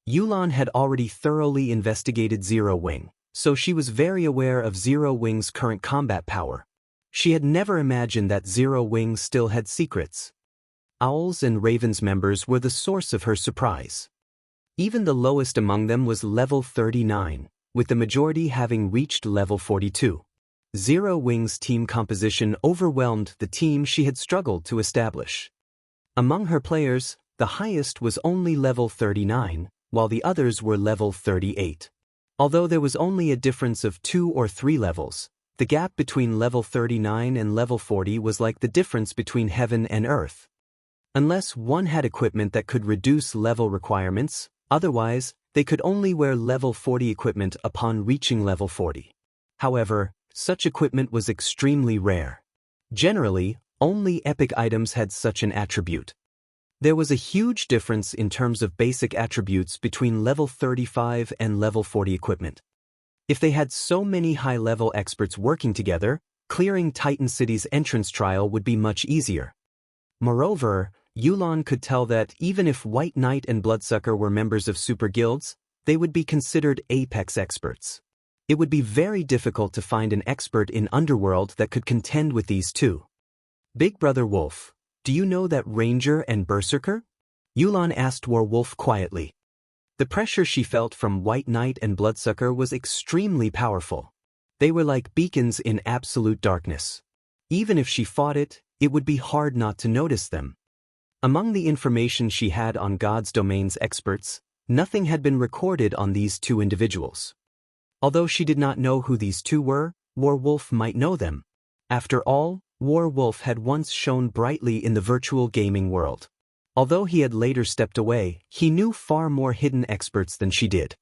Yulan had already thoroughly investigated Zero Wing, so she was very aware of Zero Wing's current combat power. She had never imagined that Zero Wing still had secrets. Owls and Ravens members were the source of her surprise. Even the lowest among them was level 39, with the majority having reached level 42. Zero Wing's team composition overwhelmed the team she had struggled to establish. Among her players, the highest was only level 39, while the others were level 38. Although there was only a difference of 2 or 3 levels, the gap between level 39 and level 40 was like the difference between heaven and earth. Unless one had equipment that could reduce level requirements, otherwise, they could only wear level 40 equipment upon reaching level 40. However, such equipment was extremely rare. Generally, only epic items had such an attribute. There was a huge difference in terms of basic attributes between level 35 and level 40 equipment. If they had so many high-level experts working together, clearing Titan City's entrance trial would be much easier. Moreover, Yulan could tell that even if White Knight and Bloodsucker were members of super guilds, they would be considered apex experts. It would be very difficult to find an expert in Underworld that could contend with these two. Big Brother Wolf, do you know that Ranger and Berserker? Yulan asked War Wolf quietly. The pressure she felt from White Knight and Bloodsucker was extremely powerful. They were like beacons in absolute darkness. Even if she fought it, it would be hard not to notice them. Among the information she had on God's Domain's experts, nothing had been recorded on these two individuals. Although she did not know who these two were, War Wolf might know them. After all, War Wolf had once shone brightly in the virtual gaming world. Although he had later stepped away, he knew far more hidden experts than she did.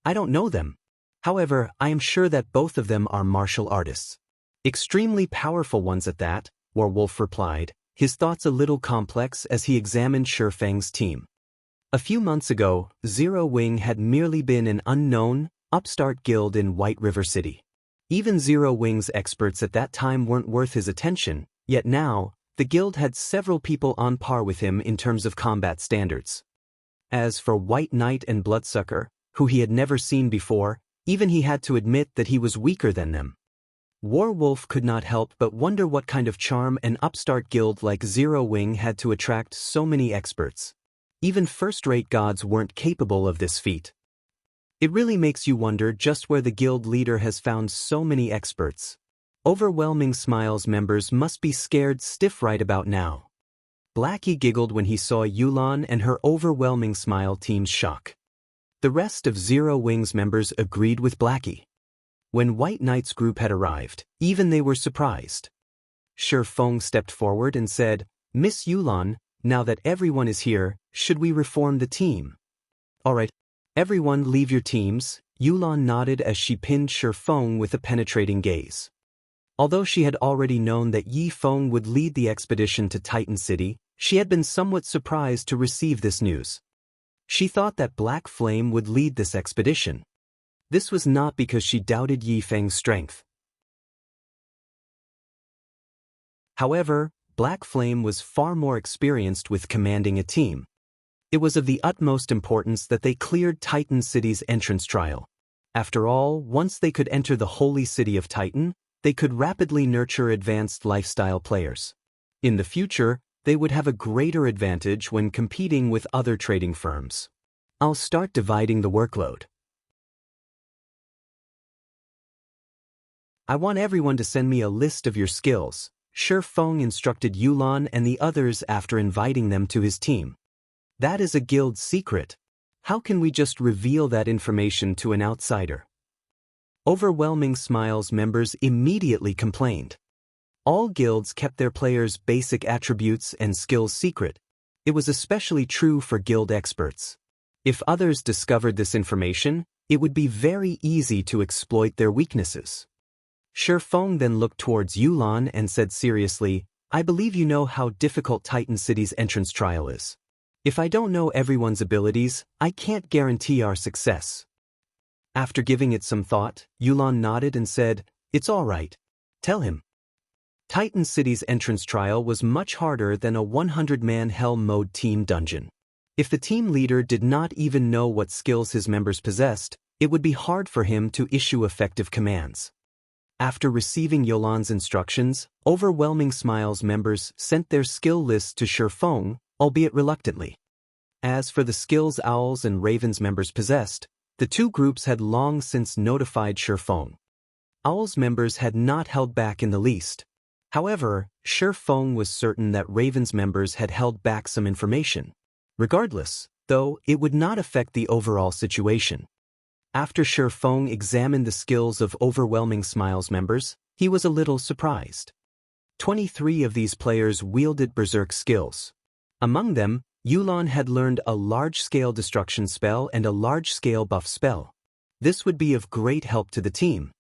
I don't know them. However, I am sure that both of them are martial artists. Extremely powerful ones at that, War Wolf replied, his thoughts a little complex as he examined Shi Feng's team. A few months ago, Zero Wing had merely been an unknown, upstart guild in White River City. Even Zero Wing's experts at that time weren't worth his attention, yet now, the guild had several people on par with him in terms of combat standards. As for White Knight and Bloodsucker, who he had never seen before, even he had to admit that he was weaker than them. War Wolf could not help but wonder what kind of charm an upstart guild like Zero Wing had to attract so many experts. Even first-rate gods weren't capable of this feat. It really makes you wonder just where the guild leader has found so many experts. Overwhelming Smiles members must be scared stiff right about now. Blackie giggled when he saw Yulan and her Overwhelming Smile team's shock. The rest of Zero Wing's members agreed with Blackie. When White Knight's group had arrived, even they were surprised. Shi Feng stepped forward and said, "Miss Yulan, now that everyone is here, should we reform the team?" "Alright. Everyone leave your teams," Yulan nodded as she pinned Shi Feng with a penetrating gaze. Although she had already known that Yi Feng would lead the expedition to Titan City, she had been somewhat surprised to receive this news. She thought that Black Flame would lead this expedition. This was not because she doubted Yi Feng's strength. However, Black Flame was far more experienced with commanding a team. It was of the utmost importance that they cleared Titan City's entrance trial. After all, once they could enter the holy city of Titan, they could rapidly nurture advanced lifestyle players. In the future, they would have a greater advantage when competing with other trading firms. I'll start dividing the workload. I want everyone to send me a list of your skills, Shi Feng instructed Yulan and the others after inviting them to his team. That is a guild secret. How can we just reveal that information to an outsider? Overwhelming Smiles members immediately complained. All guilds kept their players' basic attributes and skills secret. It was especially true for guild experts. If others discovered this information, it would be very easy to exploit their weaknesses. Shifeng then looked towards Yulan and said seriously, I believe you know how difficult Titan City's entrance trial is. If I don't know everyone's abilities, I can't guarantee our success. After giving it some thought, Yulan nodded and said, It's all right. Tell him. Titan City's entrance trial was much harder than a 100-man hell mode team dungeon. If the team leader did not even know what skills his members possessed, it would be hard for him to issue effective commands. After receiving Yulan's instructions, Overwhelming Smile's members sent their skill lists to Shifeng, albeit reluctantly. As for the skills Owl's and Raven's members possessed, the two groups had long since notified Shifeng. Owl's members had not held back in the least. However, Shifeng was certain that Raven's members had held back some information. Regardless, though, it would not affect the overall situation. After Shifeng examined the skills of Overwhelming Smile's members, he was a little surprised. 23 of these players wielded berserk skills. Among them, Yulan had learned a large-scale destruction spell and a large-scale buff spell. This would be of great help to the team.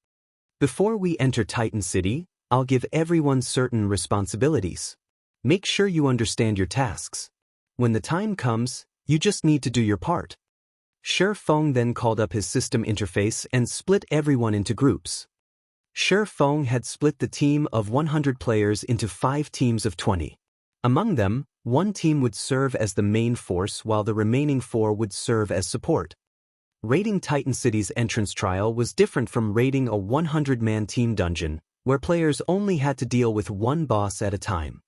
Before we enter Titan City, I'll give everyone certain responsibilities. Make sure you understand your tasks. When the time comes, you just need to do your part. Shifeng then called up his system interface and split everyone into groups. Shifeng had split the team of 100 players into 5 teams of 20. Among them, one team would serve as the main force while the remaining 4 would serve as support. Raiding Titan City's entrance trial was different from raiding a 100-man team dungeon, where players only had to deal with one boss at a time.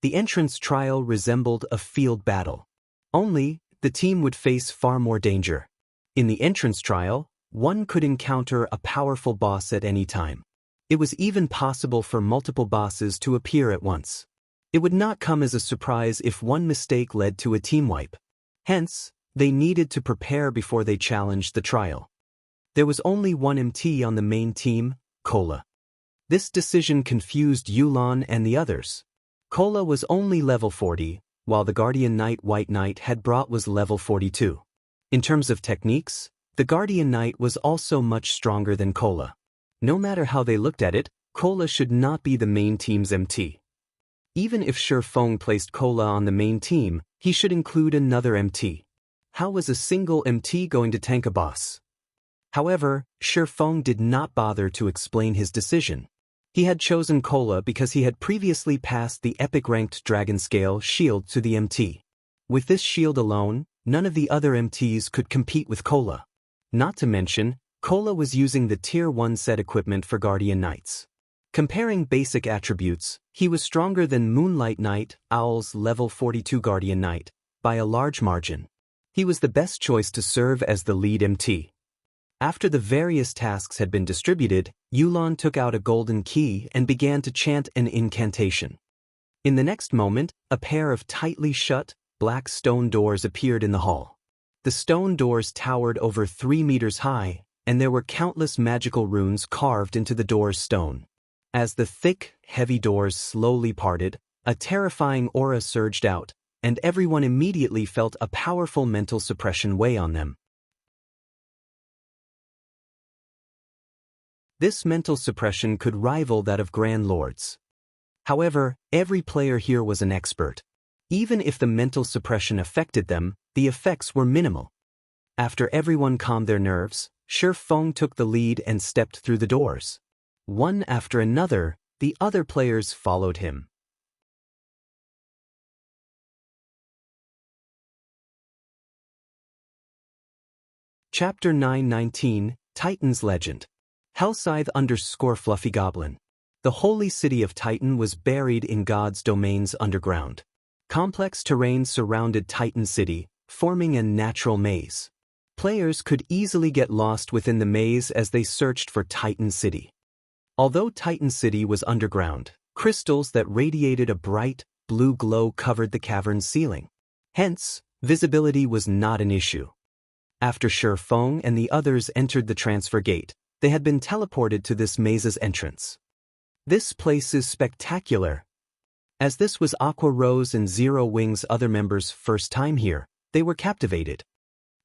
The entrance trial resembled a field battle. Only, the team would face far more danger. In the entrance trial, one could encounter a powerful boss at any time. It was even possible for multiple bosses to appear at once. It would not come as a surprise if one mistake led to a team wipe. Hence, they needed to prepare before they challenged the trial. There was only one MT on the main team, Kola. This decision confused Yulan and the others. Kola was only level 40, while the Guardian Knight White Knight had brought was level 42. In terms of techniques, the Guardian Knight was also much stronger than Kola. No matter how they looked at it, Kola should not be the main team's MT. Even if Shifeng placed Kola on the main team, he should include another MT. How was a single MT going to tank a boss? However, Shifeng did not bother to explain his decision. He had chosen Kola because he had previously passed the epic-ranked Dragon Scale shield to the MT. With this shield alone, none of the other MTs could compete with Kola. Not to mention, Kola was using the Tier 1 set equipment for Guardian Knights. Comparing basic attributes, he was stronger than Moonlight Knight, Owl's level 42 Guardian Knight, by a large margin. He was the best choice to serve as the lead MT. After the various tasks had been distributed, Yulan took out a golden key and began to chant an incantation. In the next moment, a pair of tightly shut, black stone doors appeared in the hall. The stone doors towered over 3 meters high, and there were countless magical runes carved into the door's stone. As the thick, heavy doors slowly parted, a terrifying aura surged out, and everyone immediately felt a powerful mental suppression weigh on them. This mental suppression could rival that of Grand Lords. However, every player here was an expert. Even if the mental suppression affected them, the effects were minimal. After everyone calmed their nerves, Shifeng took the lead and stepped through the doors. One after another, the other players followed him. Chapter 919, Titan's Legend. Hellscythe _ Fluffy Goblin. The holy city of Titan was buried in God's domains underground. Complex terrain surrounded Titan City, forming a natural maze. Players could easily get lost within the maze as they searched for Titan City. Although Titan City was underground, crystals that radiated a bright, blue glow covered the cavern's ceiling. Hence, visibility was not an issue. After Shifeng and the others entered the transfer gate, they had been teleported to this maze's entrance. This place is spectacular. As this was Aqua Rose and Zero Wing's other members' first time here, they were captivated.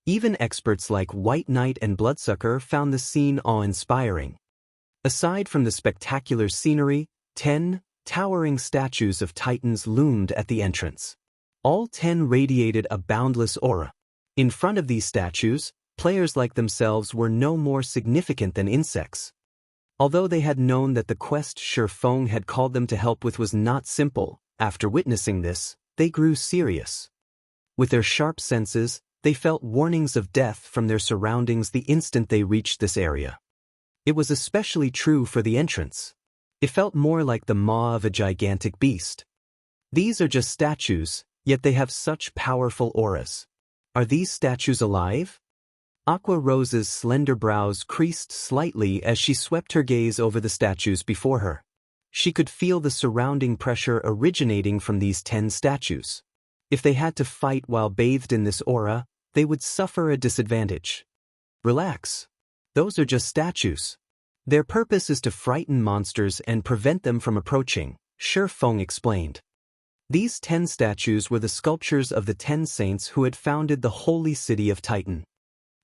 Even experts like White Knight and Bloodsucker found the scene awe-inspiring. Aside from the spectacular scenery, 10 towering statues of titans loomed at the entrance. All 10 radiated a boundless aura. In front of these statues, players like themselves were no more significant than insects. Although they had known that the quest Shifeng had called them to help with was not simple, after witnessing this, they grew serious. With their sharp senses, they felt warnings of death from their surroundings the instant they reached this area. It was especially true for the entrance. It felt more like the maw of a gigantic beast. These are just statues, yet they have such powerful auras. Are these statues alive? Aqua Rose's slender brows creased slightly as she swept her gaze over the statues before her. She could feel the surrounding pressure originating from these 10 statues. If they had to fight while bathed in this aura, they would suffer a disadvantage. Relax. Those are just statues. Their purpose is to frighten monsters and prevent them from approaching, Shifeng explained. These 10 statues were the sculptures of the 10 saints who had founded the holy city of Titan.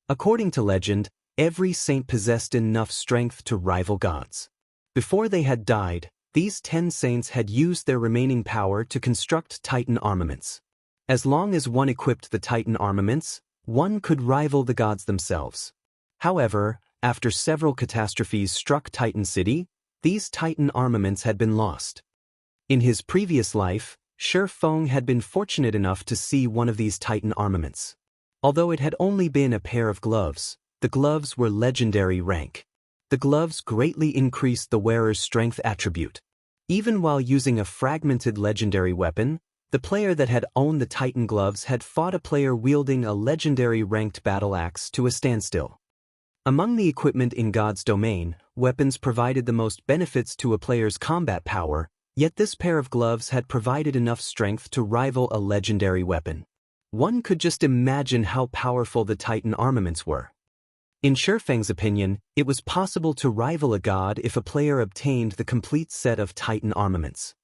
According to legend, every saint possessed enough strength to rival gods. Before they had died, these 10 saints had used their remaining power to construct Titan armaments. As long as one equipped the Titan armaments, one could rival the gods themselves. However, after several catastrophes struck Titan City, these Titan armaments had been lost. In his previous life, Shifeng had been fortunate enough to see one of these Titan armaments. Although it had only been a pair of gloves, the gloves were legendary rank. The gloves greatly increased the wearer's strength attribute. Even while using a fragmented legendary weapon, the player that had owned the Titan gloves had fought a player wielding a legendary ranked battle axe to a standstill. Among the equipment in God's domain, weapons provided the most benefits to a player's combat power, yet this pair of gloves had provided enough strength to rival a legendary weapon. One could just imagine how powerful the Titan armaments were. In Shifeng's opinion, it was possible to rival a god if a player obtained the complete set of Titan armaments.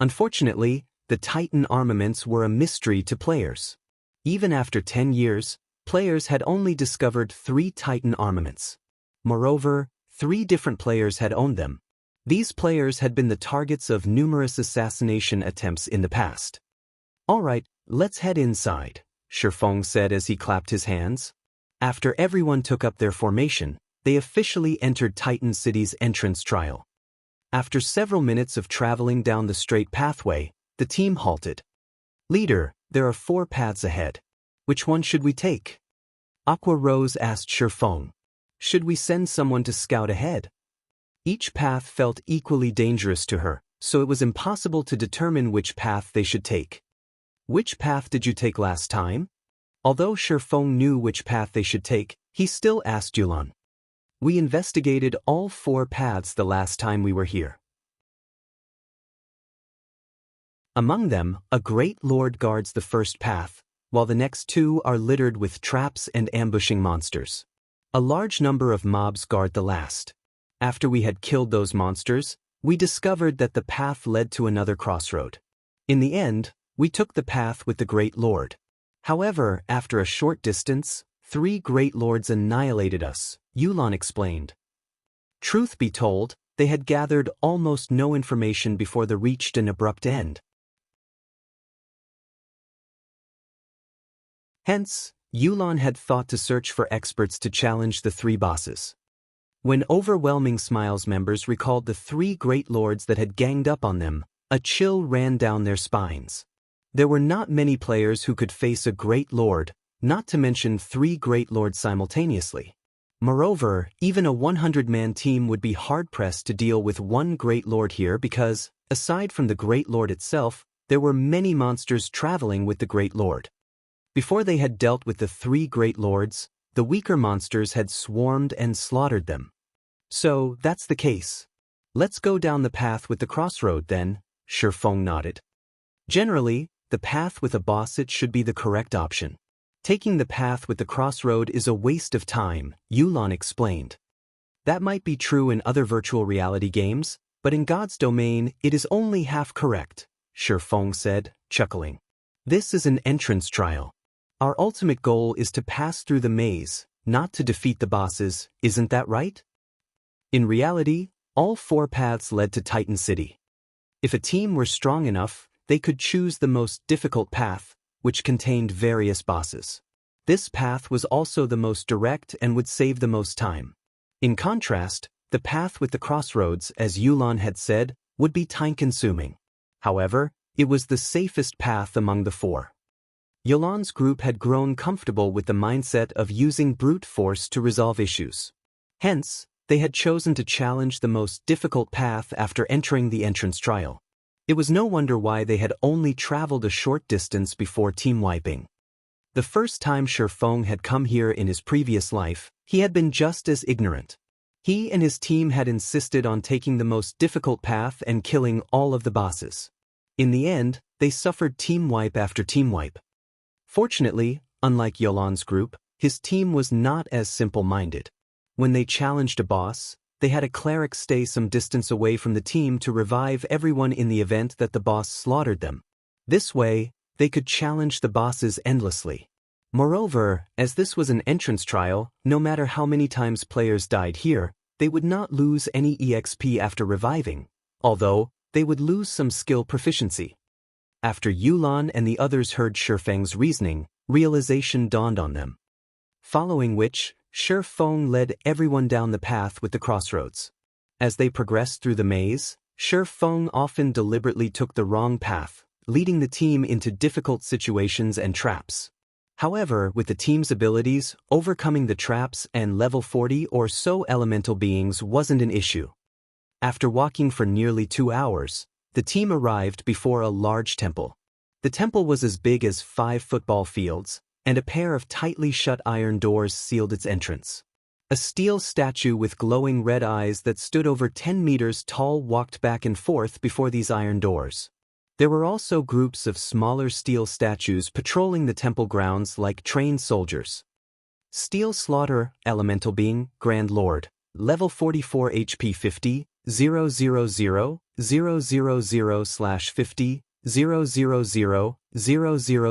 Unfortunately, the Titan armaments were a mystery to players. Even after 10 years, players had only discovered 3 Titan armaments. Moreover, 3 different players had owned them. These players had been the targets of numerous assassination attempts in the past. "All right, let's head inside," Shifeng said as he clapped his hands. After everyone took up their formation, they officially entered Titan City's entrance trial. After several minutes of traveling down the straight pathway, the team halted. "Leader, there are 4 paths ahead. Which one should we take?" Aqua Rose asked Shifeng. "Should we send someone to scout ahead?" Each path felt equally dangerous to her, so it was impossible to determine which path they should take. "Which path did you take last time?" Although Shifeng knew which path they should take, he still asked Yulan. "We investigated all 4 paths the last time we were here. Among them, a great lord guards the first path, while the next 2 are littered with traps and ambushing monsters. A large number of mobs guard the last. After we had killed those monsters, we discovered that the path led to another crossroad. In the end, we took the path with the Great Lord. However, after a short distance, 3 Great Lords annihilated us," Yulan explained. Truth be told, they had gathered almost no information before they reached an abrupt end. Hence, Yulan had thought to search for experts to challenge the 3 bosses. When Overwhelming Smiles members recalled the 3 Great Lords that had ganged up on them, a chill ran down their spines. There were not many players who could face a Great Lord, not to mention 3 Great Lords simultaneously. Moreover, even a 100-man team would be hard-pressed to deal with one Great Lord here because, aside from the Great Lord itself, there were many monsters traveling with the Great Lord. Before they had dealt with the 3 Great Lords, the weaker monsters had swarmed and slaughtered them. "So, that's the case. Let's go down the path with the crossroad then," Shifeng nodded. Generally, the path with a boss should be the correct option. Taking the path with the crossroad is a waste of time, Yulan explained. That might be true in other virtual reality games, but in God's domain, it is only half correct, Shifeng said, chuckling. This is an entrance trial. Our ultimate goal is to pass through the maze, not to defeat the bosses, isn't that right? In reality, all 4 paths led to Titan City. If a team were strong enough, they could choose the most difficult path, which contained various bosses. This path was also the most direct and would save the most time. In contrast, the path with the crossroads, as Yulan had said, would be time-consuming. However, it was the safest path among the 4. Yulan's group had grown comfortable with the mindset of using brute force to resolve issues. Hence, they had chosen to challenge the most difficult path after entering the entrance trial. It was no wonder why they had only traveled a short distance before team wiping. The first time Shifeng had come here in his previous life, he had been just as ignorant. He and his team had insisted on taking the most difficult path and killing all of the bosses. In the end, they suffered team wipe after team wipe. Fortunately, unlike Yulan's group, his team was not as simple-minded. When they challenged a boss, they had a cleric stay some distance away from the team to revive everyone in the event that the boss slaughtered them. This way, they could challenge the bosses endlessly. Moreover, as this was an entrance trial, no matter how many times players died here, they would not lose any EXP after reviving, although they would lose some skill proficiency. After Yulan and the others heard Shifeng's reasoning, realization dawned on them. Following which, Shifeng led everyone down the path with the crossroads. As they progressed through the maze, Shifeng often deliberately took the wrong path, leading the team into difficult situations and traps. However, with the team's abilities, overcoming the traps and level 40 or so elemental beings wasn't an issue. After walking for nearly 2 hours, the team arrived before a large temple. The temple was as big as 5 football fields, and a pair of tightly shut iron doors sealed its entrance. A steel statue with glowing red eyes that stood over 10 meters tall walked back and forth before these iron doors. There were also groups of smaller steel statues patrolling the temple grounds like trained soldiers. Steel Slaughter, Elemental Being, Grand Lord, Level 44 HP 50, 000, 000/50,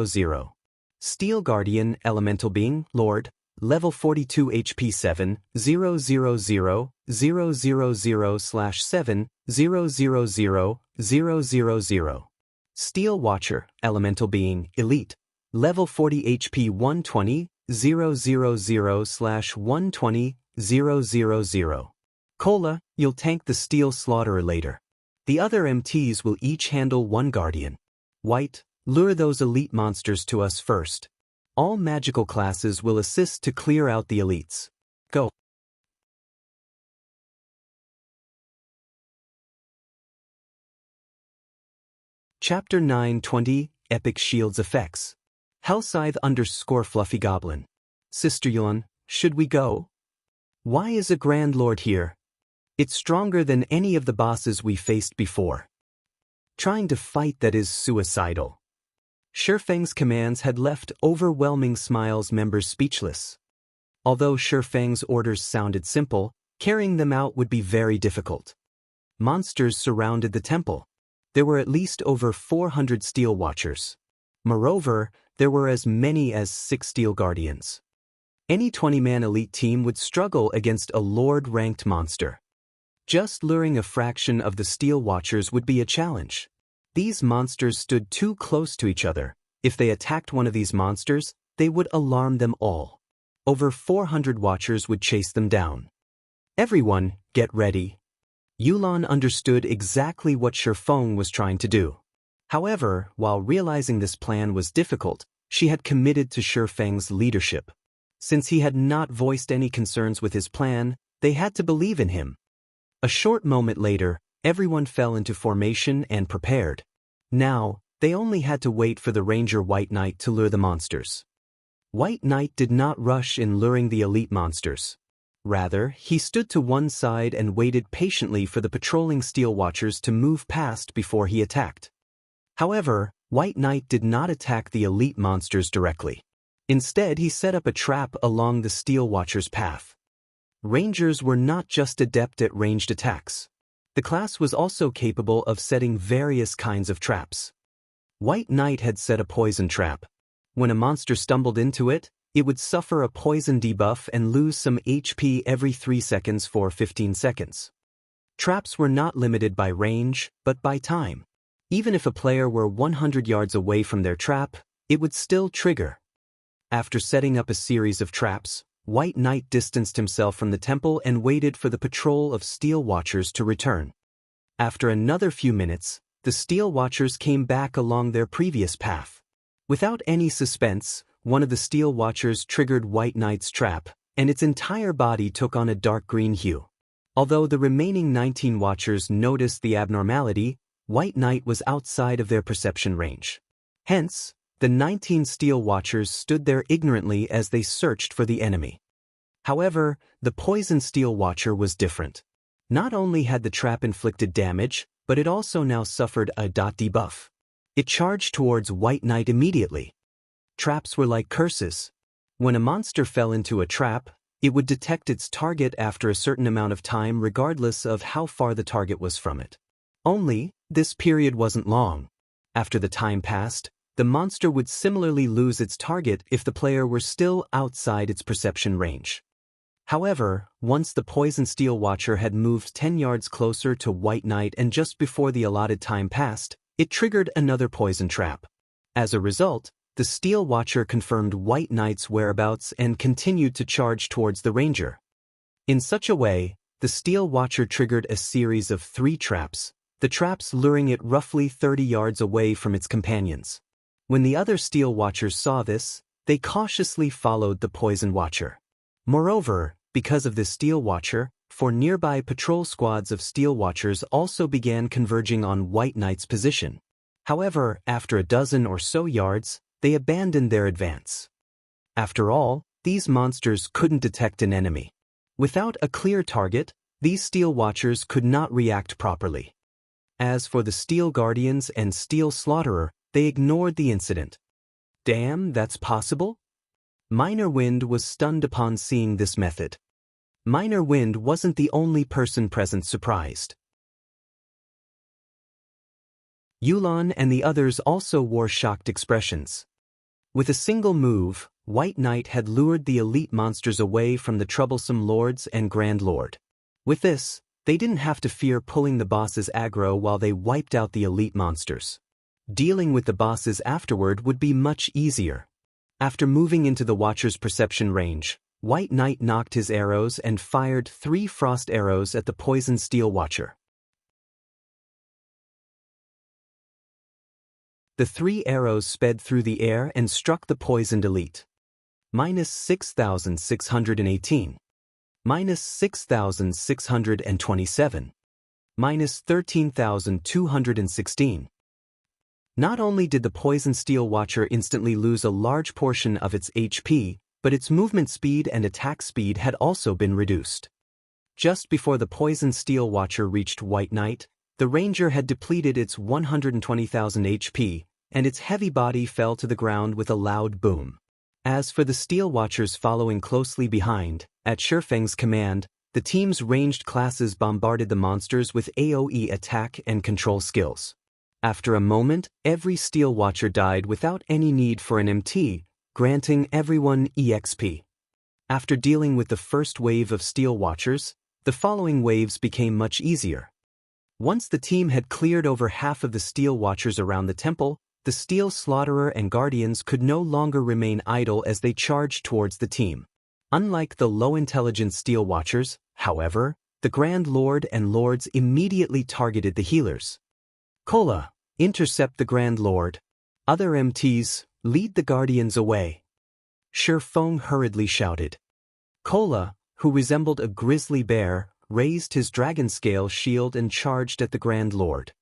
000, Steel Guardian, Elemental Being, Lord, Level 42 HP 7, 000, 000/7, 000, Steel Watcher, Elemental Being, Elite, Level 40 HP 120, 000/120, 000. Cola, you'll tank the Steel Slaughterer later. The other MTs will each handle 1 Guardian. White, lure those elite monsters to us first. All magical classes will assist to clear out the elites. Go. Chapter 920, Epic Shields Effects. Hellscythe _ Fluffy Goblin. Sister Yuan, should we go? Why is a Grand Lord here? It's stronger than any of the bosses we faced before. Trying to fight that is suicidal. Shifeng's commands had left Overwhelming Smiles members speechless. Although Shifeng's orders sounded simple, carrying them out would be very difficult. Monsters surrounded the temple. There were at least over 400 Steel Watchers. Moreover, there were as many as 6 Steel Guardians. Any 20-man elite team would struggle against a Lord-ranked monster. Just luring a fraction of the Steel Watchers would be a challenge. These monsters stood too close to each other. If they attacked one of these monsters, they would alarm them all. Over 400 Watchers would chase them down. Everyone, get ready. Yulan understood exactly what Shifeng was trying to do. However, while realizing this plan was difficult, she had committed to Shifeng's leadership. Since he had not voiced any concerns with his plan, they had to believe in him. A short moment later, everyone fell into formation and prepared. Now, they only had to wait for the Ranger White Knight to lure the monsters. White Knight did not rush in luring the elite monsters. Rather, he stood to one side and waited patiently for the patrolling Steel Watchers to move past before he attacked. However, White Knight did not attack the elite monsters directly. Instead, he set up a trap along the Steel Watchers' path. Rangers were not just adept at ranged attacks. The class was also capable of setting various kinds of traps. White Knight had set a poison trap. When a monster stumbled into it, it would suffer a poison debuff and lose some HP every 3 seconds for 15 seconds. Traps were not limited by range, but by time. Even if a player were 100 yards away from their trap, it would still trigger. After setting up a series of traps, White Knight distanced himself from the temple and waited for the patrol of Steel Watchers to return. After another few minutes, the Steel Watchers came back along their previous path. Without any suspense, one of the Steel Watchers triggered White Knight's trap, and its entire body took on a dark green hue. Although the remaining 19 Watchers noticed the abnormality, White Knight was outside of their perception range. Hence, the 19 Steel Watchers stood there ignorantly as they searched for the enemy. However, the Poison Steel Watcher was different. Not only had the trap inflicted damage, but it also now suffered a debuff. It charged towards White Knight immediately. Traps were like curses. When a monster fell into a trap, it would detect its target after a certain amount of time regardless of how far the target was from it. Only, this period wasn't long. After the time passed, the monster would similarly lose its target if the player were still outside its perception range. However, once the Poison Steel Watcher had moved 10 yards closer to White Knight and just before the allotted time passed, it triggered another poison trap. As a result, the Steel Watcher confirmed White Knight's whereabouts and continued to charge towards the Ranger. In such a way, the Steel Watcher triggered a series of 3 traps, the traps luring it roughly 30 yards away from its companions. When the other Steel Watchers saw this, they cautiously followed the Poison Watcher. Moreover, because of this Steel Watcher, 4 nearby patrol squads of Steel Watchers also began converging on White Knight's position. However, after a dozen or so yards, they abandoned their advance. After all, these monsters couldn't detect an enemy. Without a clear target, these Steel Watchers could not react properly. As for the Steel Guardians and Steel Slaughterer, they ignored the incident. Damn, that's possible? Minor Wind was stunned upon seeing this method. Minor Wind wasn't the only person present surprised. Yulan and the others also wore shocked expressions. With a single move, White Knight had lured the elite monsters away from the troublesome lords and Grand Lord. With this, they didn't have to fear pulling the boss's aggro while they wiped out the elite monsters. Dealing with the bosses afterward would be much easier. After moving into the Watcher's perception range, White Knight knocked his arrows and fired 3 frost arrows at the Poison Steel Watcher. The 3 arrows sped through the air and struck the poisoned elite. -6,618. -6,627. -13,216. Not only did the Poison Steel Watcher instantly lose a large portion of its HP, but its movement speed and attack speed had also been reduced. Just before the Poison Steel Watcher reached White Knight, the Ranger had depleted its 120,000 HP, and its heavy body fell to the ground with a loud boom. As for the Steel Watchers following closely behind, at Shifeng's command, the team's ranged classes bombarded the monsters with AoE attack and control skills. After a moment, every Steel Watcher died without any need for an MT, granting everyone EXP. After dealing with the first wave of Steel Watchers, the following waves became much easier. Once the team had cleared over half of the Steel Watchers around the temple, the Steel Slaughterer and Guardians could no longer remain idle as they charged towards the team. Unlike the low-intelligence Steel Watchers, however, the Grand Lord and Lords immediately targeted the healers. Kola, intercept the Grand Lord. Other MTs, lead the Guardians away. Shifeng hurriedly shouted. Kola, who resembled a grizzly bear, raised his dragon scale shield and charged at the Grand Lord.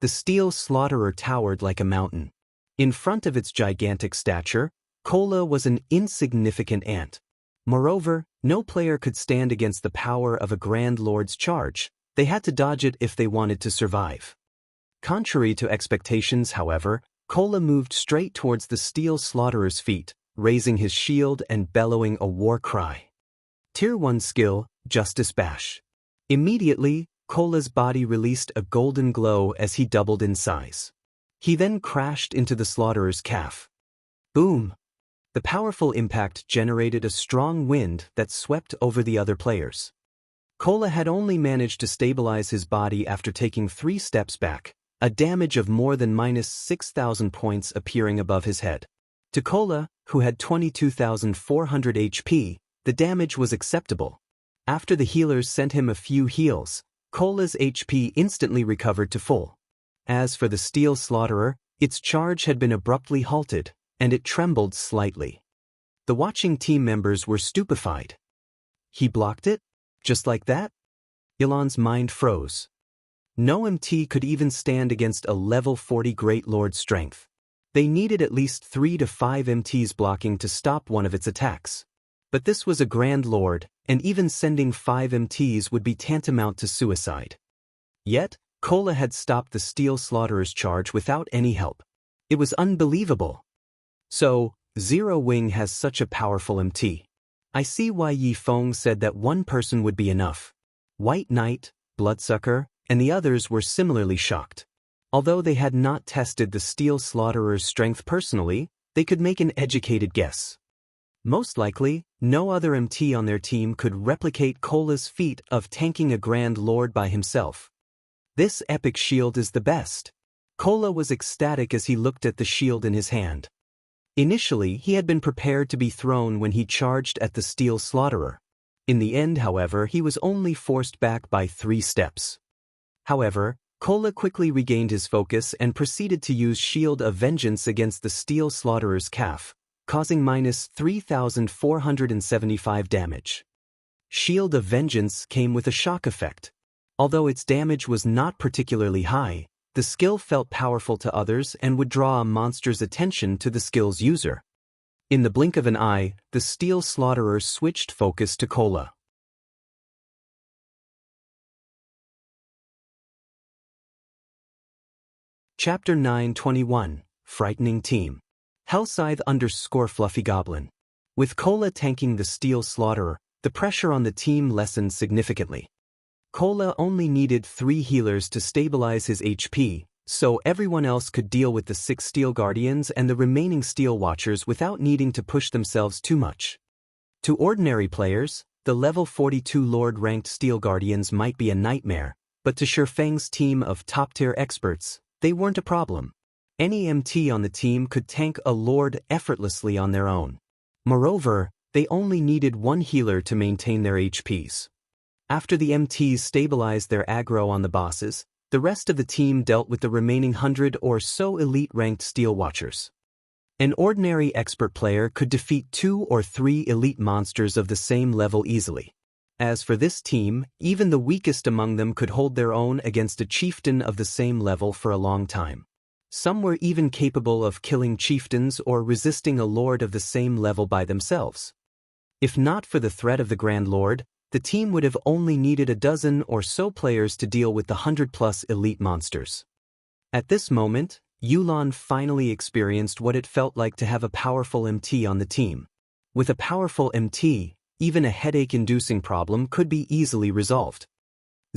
The Steel Slaughterer towered like a mountain. In front of its gigantic stature, Kola was an insignificant ant. Moreover, no player could stand against the power of a Grand Lord's charge. They had to dodge it if they wanted to survive. Contrary to expectations, however, Kola moved straight towards the Steel Slaughterer's feet, raising his shield and bellowing a war cry. Tier 1 skill, Justice Bash. Immediately, Kola's body released a golden glow as he doubled in size. He then crashed into the Slaughterer's calf. Boom! The powerful impact generated a strong wind that swept over the other players. Cola had only managed to stabilize his body after taking 3 steps back, a damage of more than -6,000 points appearing above his head. To Cola, who had 22,400 HP, the damage was acceptable. After the healers sent him a few heals, Cola's HP instantly recovered to full. As for the Steel Slaughterer, its charge had been abruptly halted, and it trembled slightly. The watching team members were stupefied. He blocked it? Just like that? Ilan's mind froze. No MT could even stand against a level 40 Great Lord strength. They needed at least 3 to 5 MTs blocking to stop one of its attacks. But this was a Grand Lord, and even sending 5 MTs would be tantamount to suicide. Yet, Cola had stopped the Steel Slaughterer's charge without any help. It was unbelievable. So, Zero Wing has such a powerful MT. I see why Yi Feng said that one person would be enough. White Knight, Bloodsucker, and the others were similarly shocked. Although they had not tested the Steel Slaughterer's strength personally, they could make an educated guess. Most likely, no other MT on their team could replicate Cola's feat of tanking a Grand Lord by himself. This epic shield is the best. Cola was ecstatic as he looked at the shield in his hand. Initially, he had been prepared to be thrown when he charged at the Steel Slaughterer. In the end, however, he was only forced back by 3 steps. However, Cola quickly regained his focus and proceeded to use Shield of Vengeance against the Steel Slaughterer's calf, causing -3,475 damage. Shield of Vengeance came with a shock effect. Although its damage was not particularly high, the skill felt powerful to others and would draw a monster's attention to the skill's user. In the blink of an eye, the Steel Slaughterer switched focus to Cola. Chapter 921, Frightening Team. Hellscythe_Fluffy Goblin. With Cola tanking the Steel Slaughterer, the pressure on the team lessened significantly. Cola only needed 3 healers to stabilize his HP, so everyone else could deal with the 6 Steel Guardians and the remaining Steel Watchers without needing to push themselves too much. To ordinary players, the level 42 Lord-ranked Steel Guardians might be a nightmare, but to Shifeng's team of top-tier experts, they weren't a problem. Any MT on the team could tank a Lord effortlessly on their own. Moreover, they only needed 1 healer to maintain their HPs. After the MTs stabilized their aggro on the bosses, the rest of the team dealt with the remaining 100 or so elite-ranked Steel Watchers. An ordinary expert player could defeat 2 or 3 elite monsters of the same level easily. As for this team, even the weakest among them could hold their own against a chieftain of the same level for a long time. Some were even capable of killing chieftains or resisting a lord of the same level by themselves. If not for the threat of the Grand Lord, the team would have only needed a dozen or so players to deal with the 100+ elite monsters. At this moment, Yulan finally experienced what it felt like to have a powerful MT on the team. With a powerful MT, even a headache-inducing problem could be easily resolved.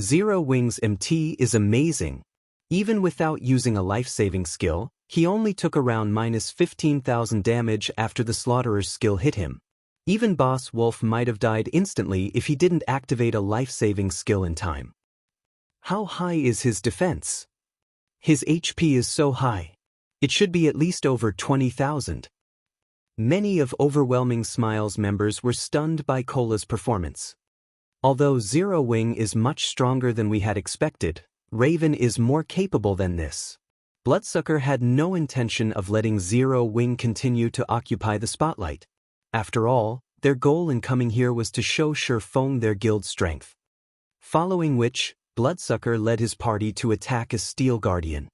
Zero Wing's MT is amazing. Even without using a life-saving skill, he only took around -15,000 damage after the Slaughterer's skill hit him. Even Boss Wolf might have died instantly if he didn't activate a life-saving skill in time. How high is his defense? His HP is so high. It should be at least over 20,000. Many of Overwhelming Smile's members were stunned by Cola's performance. Although Zero Wing is much stronger than we had expected, Raven is more capable than this. Bloodsucker had no intention of letting Zero Wing continue to occupy the spotlight. After all, their goal in coming here was to show Shifeng their guild strength. Following which, Bloodsucker led his party to attack a Steel Guardian.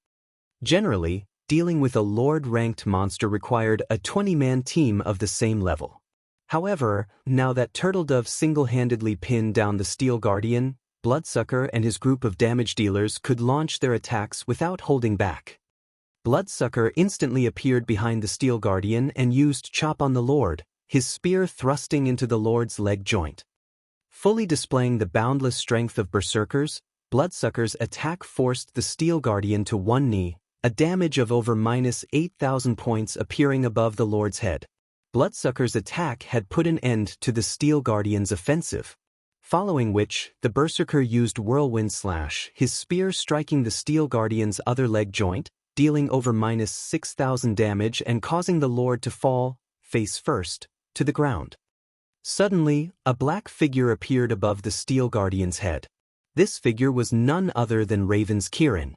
Generally, dealing with a Lord-ranked monster required a 20-man team of the same level. However, now that Turtledove single-handedly pinned down the Steel Guardian, Bloodsucker and his group of damage dealers could launch their attacks without holding back. Bloodsucker instantly appeared behind the Steel Guardian and used Chop on the Lord, his spear thrusting into the Lord's leg joint. Fully displaying the boundless strength of Berserkers, Bloodsucker's attack forced the Steel Guardian to one knee, a damage of over minus 8,000 points appearing above the Lord's head. Bloodsucker's attack had put an end to the Steel Guardian's offensive. Following which, the Berserker used Whirlwind Slash, his spear striking the Steel Guardian's other leg joint, dealing over minus 6,000 damage and causing the Lord to fall, face first, to the ground. Suddenly, a black figure appeared above the Steel Guardian's head. This figure was none other than Raven's Kirin.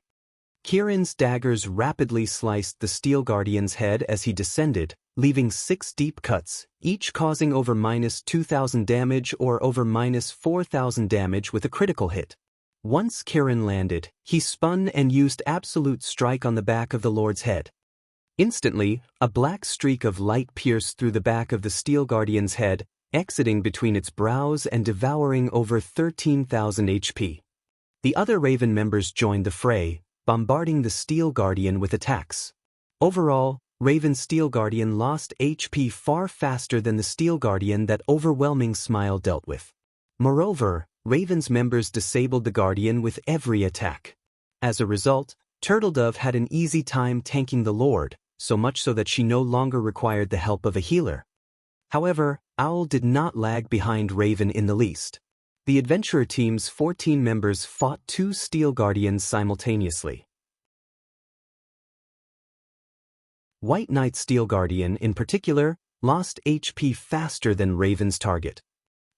Kirin's daggers rapidly sliced the Steel Guardian's head as he descended, leaving 6 deep cuts, each causing over minus 2,000 damage or over minus 4,000 damage with a critical hit. Once Kirin landed, he spun and used Absolute Strike on the back of the Lord's head. Instantly, a black streak of light pierced through the back of the Steel Guardian's head, exiting between its brows and devouring over 13,000 HP. The other Raven members joined the fray, bombarding the Steel Guardian with attacks. Overall, Raven's Steel Guardian lost HP far faster than the Steel Guardian that Overwhelming Smile dealt with. Moreover, Raven's members disabled the Guardian with every attack. As a result, Turtledove had an easy time tanking the Lord, so much so that she no longer required the help of a healer. However, Owl did not lag behind Raven in the least. The adventurer team's 14 members fought 2 Steel Guardians simultaneously. White Knight's Steel Guardian, in particular, lost HP faster than Raven's target.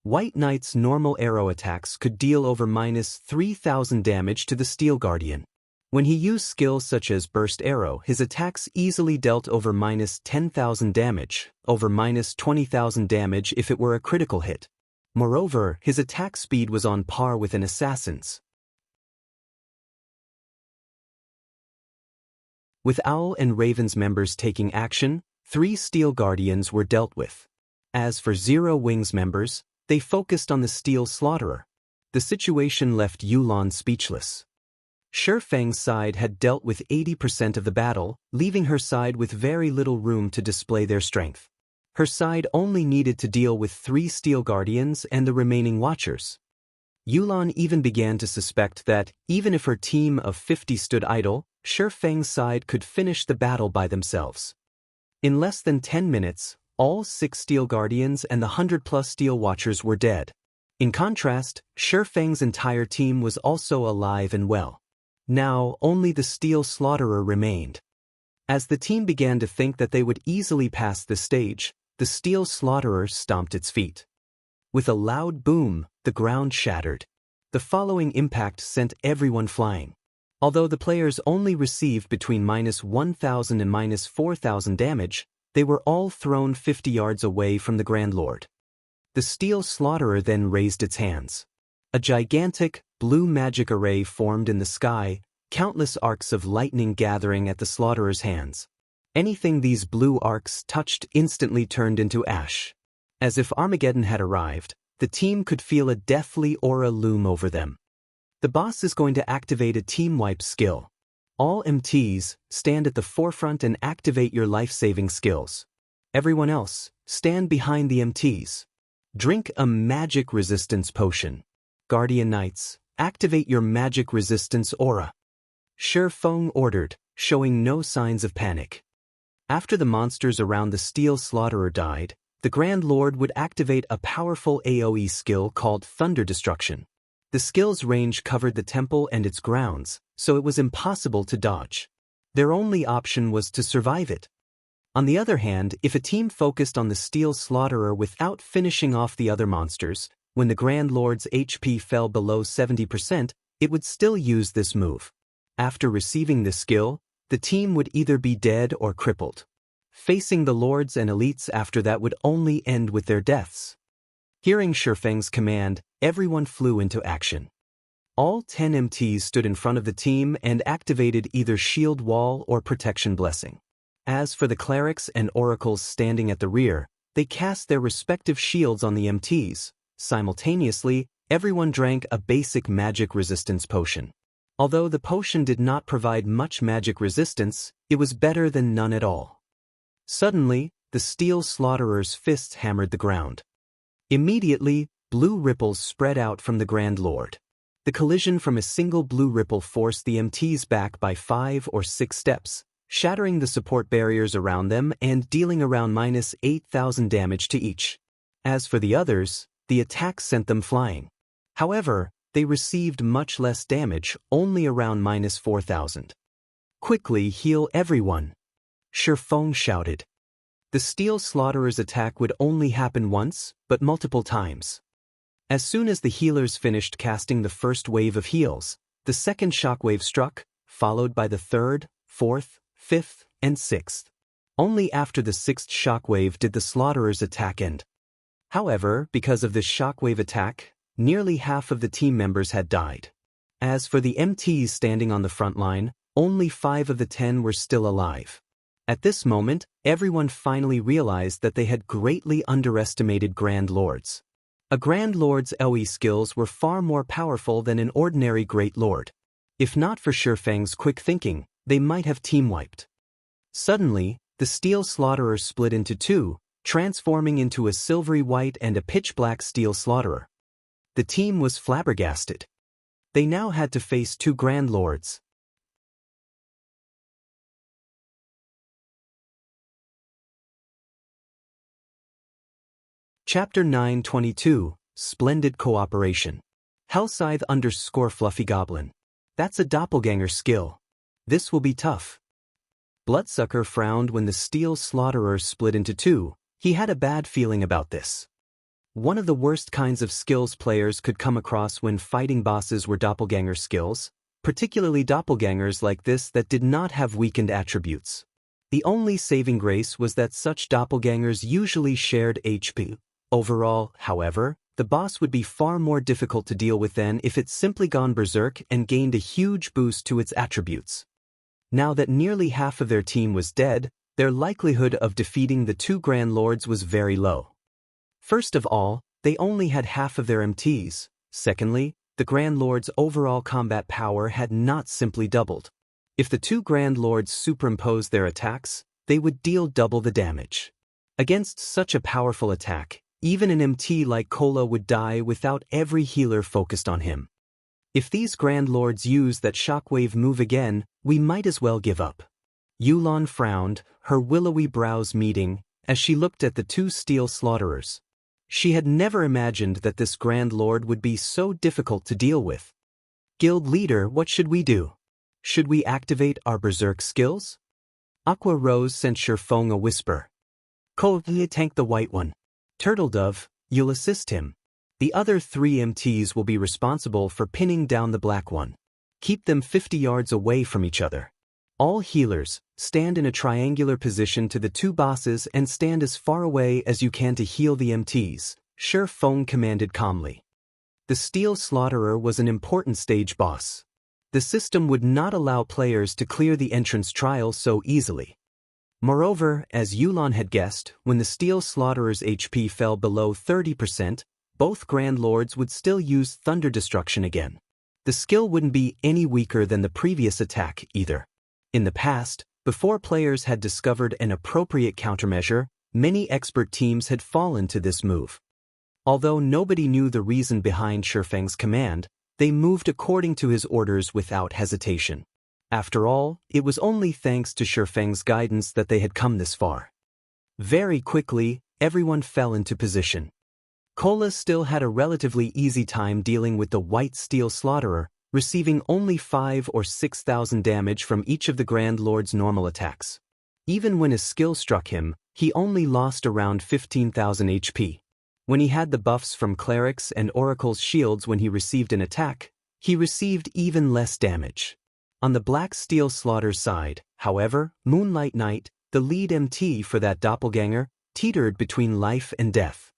White Knight's normal arrow attacks could deal over minus 3,000 damage to the Steel Guardian. When he used skills such as Burst Arrow, his attacks easily dealt over minus 10,000 damage, over minus 20,000 damage if it were a critical hit. Moreover, his attack speed was on par with an assassin's. With Owl and Raven's members taking action, 3 Steel Guardians were dealt with. As for Zero Wings members, they focused on the Steel Slaughterer. The situation left Yulan speechless. Shifeng's side had dealt with 80% of the battle, leaving her side with very little room to display their strength. Her side only needed to deal with 3 Steel Guardians and the remaining Watchers. Yulan even began to suspect that, even if her team of 50 stood idle, Shifeng's side could finish the battle by themselves. In less than 10 minutes, all 6 Steel Guardians and the 100+ Steel Watchers were dead. In contrast, Shifeng's entire team was also alive and well. Now, only the Steel Slaughterer remained. As the team began to think that they would easily pass the stage, the Steel Slaughterer stomped its feet. With a loud boom, the ground shattered. The following impact sent everyone flying. Although the players only received between minus 1,000 and minus 4,000 damage, they were all thrown 50 yards away from the Grand Lord. The Steel Slaughterer then raised its hands. A gigantic, blue magic array formed in the sky, countless arcs of lightning gathering at the Slaughterer's hands. Anything these blue arcs touched instantly turned into ash. As if Armageddon had arrived, the team could feel a deathly aura loom over them. The boss is going to activate a team wipe skill. All MTs, stand at the forefront and activate your life-saving skills. Everyone else, stand behind the MTs. Drink a magic resistance potion. Guardian Knights, activate your magic resistance aura. Shifeng ordered, showing no signs of panic. After the monsters around the Steel Slaughterer died, the Grand Lord would activate a powerful AoE skill called Thunder Destruction. The skill's range covered the temple and its grounds, so it was impossible to dodge. Their only option was to survive it. On the other hand, if a team focused on the Steel Slaughterer without finishing off the other monsters, when the Grand Lord's HP fell below 70%, it would still use this move. After receiving this skill, the team would either be dead or crippled. Facing the Lords and Elites after that would only end with their deaths. Hearing Shifeng's command, everyone flew into action. All 10 MTs stood in front of the team and activated either Shield Wall or Protection Blessing. As for the clerics and oracles standing at the rear, they cast their respective shields on the MTs. Simultaneously, everyone drank a basic magic resistance potion. Although the potion did not provide much magic resistance, it was better than none at all. Suddenly, the Steel Slaughterer''s fists hammered the ground. Immediately, blue ripples spread out from the Grand Lord. The collision from a single blue ripple forced the MTs back by 5 or 6 steps, shattering the support barriers around them and dealing around -8,000 damage to each. As for the others, the attack sent them flying. However, they received much less damage, only around -4,000. "Quickly heal everyone," Shifeng shouted. The Steel Slaughterer's attack would only happen once, but multiple times. As soon as the healers finished casting the first wave of heals, the second shockwave struck, followed by the third, fourth, fifth, and sixth. Only after the sixth shockwave did the Slaughterer's attack end. However, because of this shockwave attack, nearly half of the team members had died. As for the MTs standing on the front line, only 5 of the 10 were still alive. At this moment, everyone finally realized that they had greatly underestimated Grand Lords. A Grand Lord's AoE skills were far more powerful than an ordinary Great Lord. If not for Shifeng's quick thinking, they might have team-wiped. Suddenly, the Steel Slaughterer split into 2, transforming into a silvery white and a pitch-black Steel Slaughterer. The team was flabbergasted. They now had to face 2 Grand Lords. Chapter 922, Splendid Cooperation. Hellscythe _ Fluffy That's a doppelganger skill. This will be tough. Bloodsucker frowned when the Steel Slaughterer split into 2. He had a bad feeling about this. One of the worst kinds of skills players could come across when fighting bosses were doppelganger skills, particularly doppelgangers like this that did not have weakened attributes. The only saving grace was that such doppelgangers usually shared HP. Overall, however, the boss would be far more difficult to deal with than if it simply gone berserk and gained a huge boost to its attributes. Now that nearly half of their team was dead, their likelihood of defeating the 2 Grand Lords was very low. First of all, they only had half of their MTs. Secondly, the Grand Lord's overall combat power had not simply doubled. If the 2 Grand Lords superimposed their attacks, they would deal double the damage. Against such a powerful attack, even an MT like Cola would die without every healer focused on him. If these Grand Lords use that shockwave move again, we might as well give up. Yulan frowned, her willowy brows meeting, as she looked at the 2 Steel Slaughterers. She had never imagined that this Grand Lord would be so difficult to deal with. "Guild leader, what should we do? Should we activate our berserk skills?" Aqua Rose sent Shifeng a whisper. "Cola, tank the white one. Turtle Dove, you'll assist him. The other 3 MTs will be responsible for pinning down the black one. Keep them 50 yards away from each other. All healers, stand in a triangular position to the 2 bosses and stand as far away as you can to heal the MTs," Shifeng commanded calmly. The Steel Slaughterer was an important stage boss. The system would not allow players to clear the entrance trial so easily. Moreover, as Yulan had guessed, when the Steel Slaughterer's HP fell below 30%, both Grand Lords would still use Thunder Destruction again. The skill wouldn't be any weaker than the previous attack either. In the past, before players had discovered an appropriate countermeasure, many expert teams had fallen to this move. Although nobody knew the reason behind Shifeng's command, they moved according to his orders without hesitation. After all, it was only thanks to Shifeng's guidance that they had come this far. Very quickly, everyone fell into position. Cola still had a relatively easy time dealing with the White Steel Slaughterer, receiving only 5 or 6,000 damage from each of the Grand Lord's normal attacks. Even when a skill struck him, he only lost around 15,000 HP. When he had the buffs from Clerics and Oracle's shields when he received an attack, he received even less damage. On the Black Steel Slaughter's side, however, Moonlight Knight, the lead MT for that doppelganger, teetered between life and death.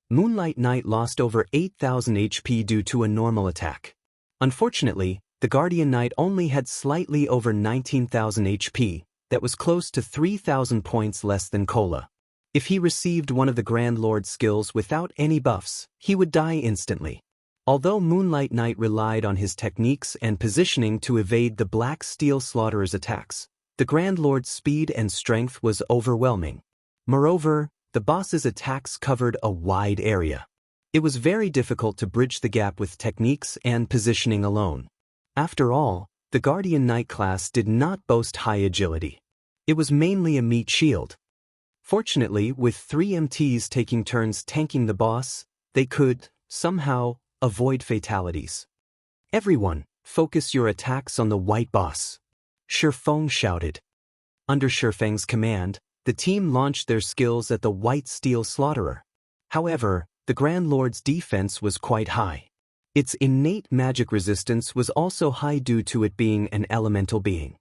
Moonlight Knight lost over 8,000 HP due to a normal attack. Unfortunately, the Guardian Knight only had slightly over 19,000 HP, that was close to 3,000 points less than Cola. If he received one of the Grand Lord's skills without any buffs, he would die instantly. Although Moonlight Knight relied on his techniques and positioning to evade the Black Steel Slaughterer's attacks, the Grand Lord's speed and strength was overwhelming. Moreover, the boss's attacks covered a wide area. It was very difficult to bridge the gap with techniques and positioning alone. After all, the Guardian Knight class did not boast high agility. It was mainly a meat shield. Fortunately, with 3 MTs taking turns tanking the boss, they could, somehow, avoid fatalities. "Everyone, focus your attacks on the white boss," Shifeng shouted. Under Shifeng's command, the team launched their skills at the white steel slaughterer. However, the Grand Lord's defense was quite high. Its innate magic resistance was also high due to it being an elemental being.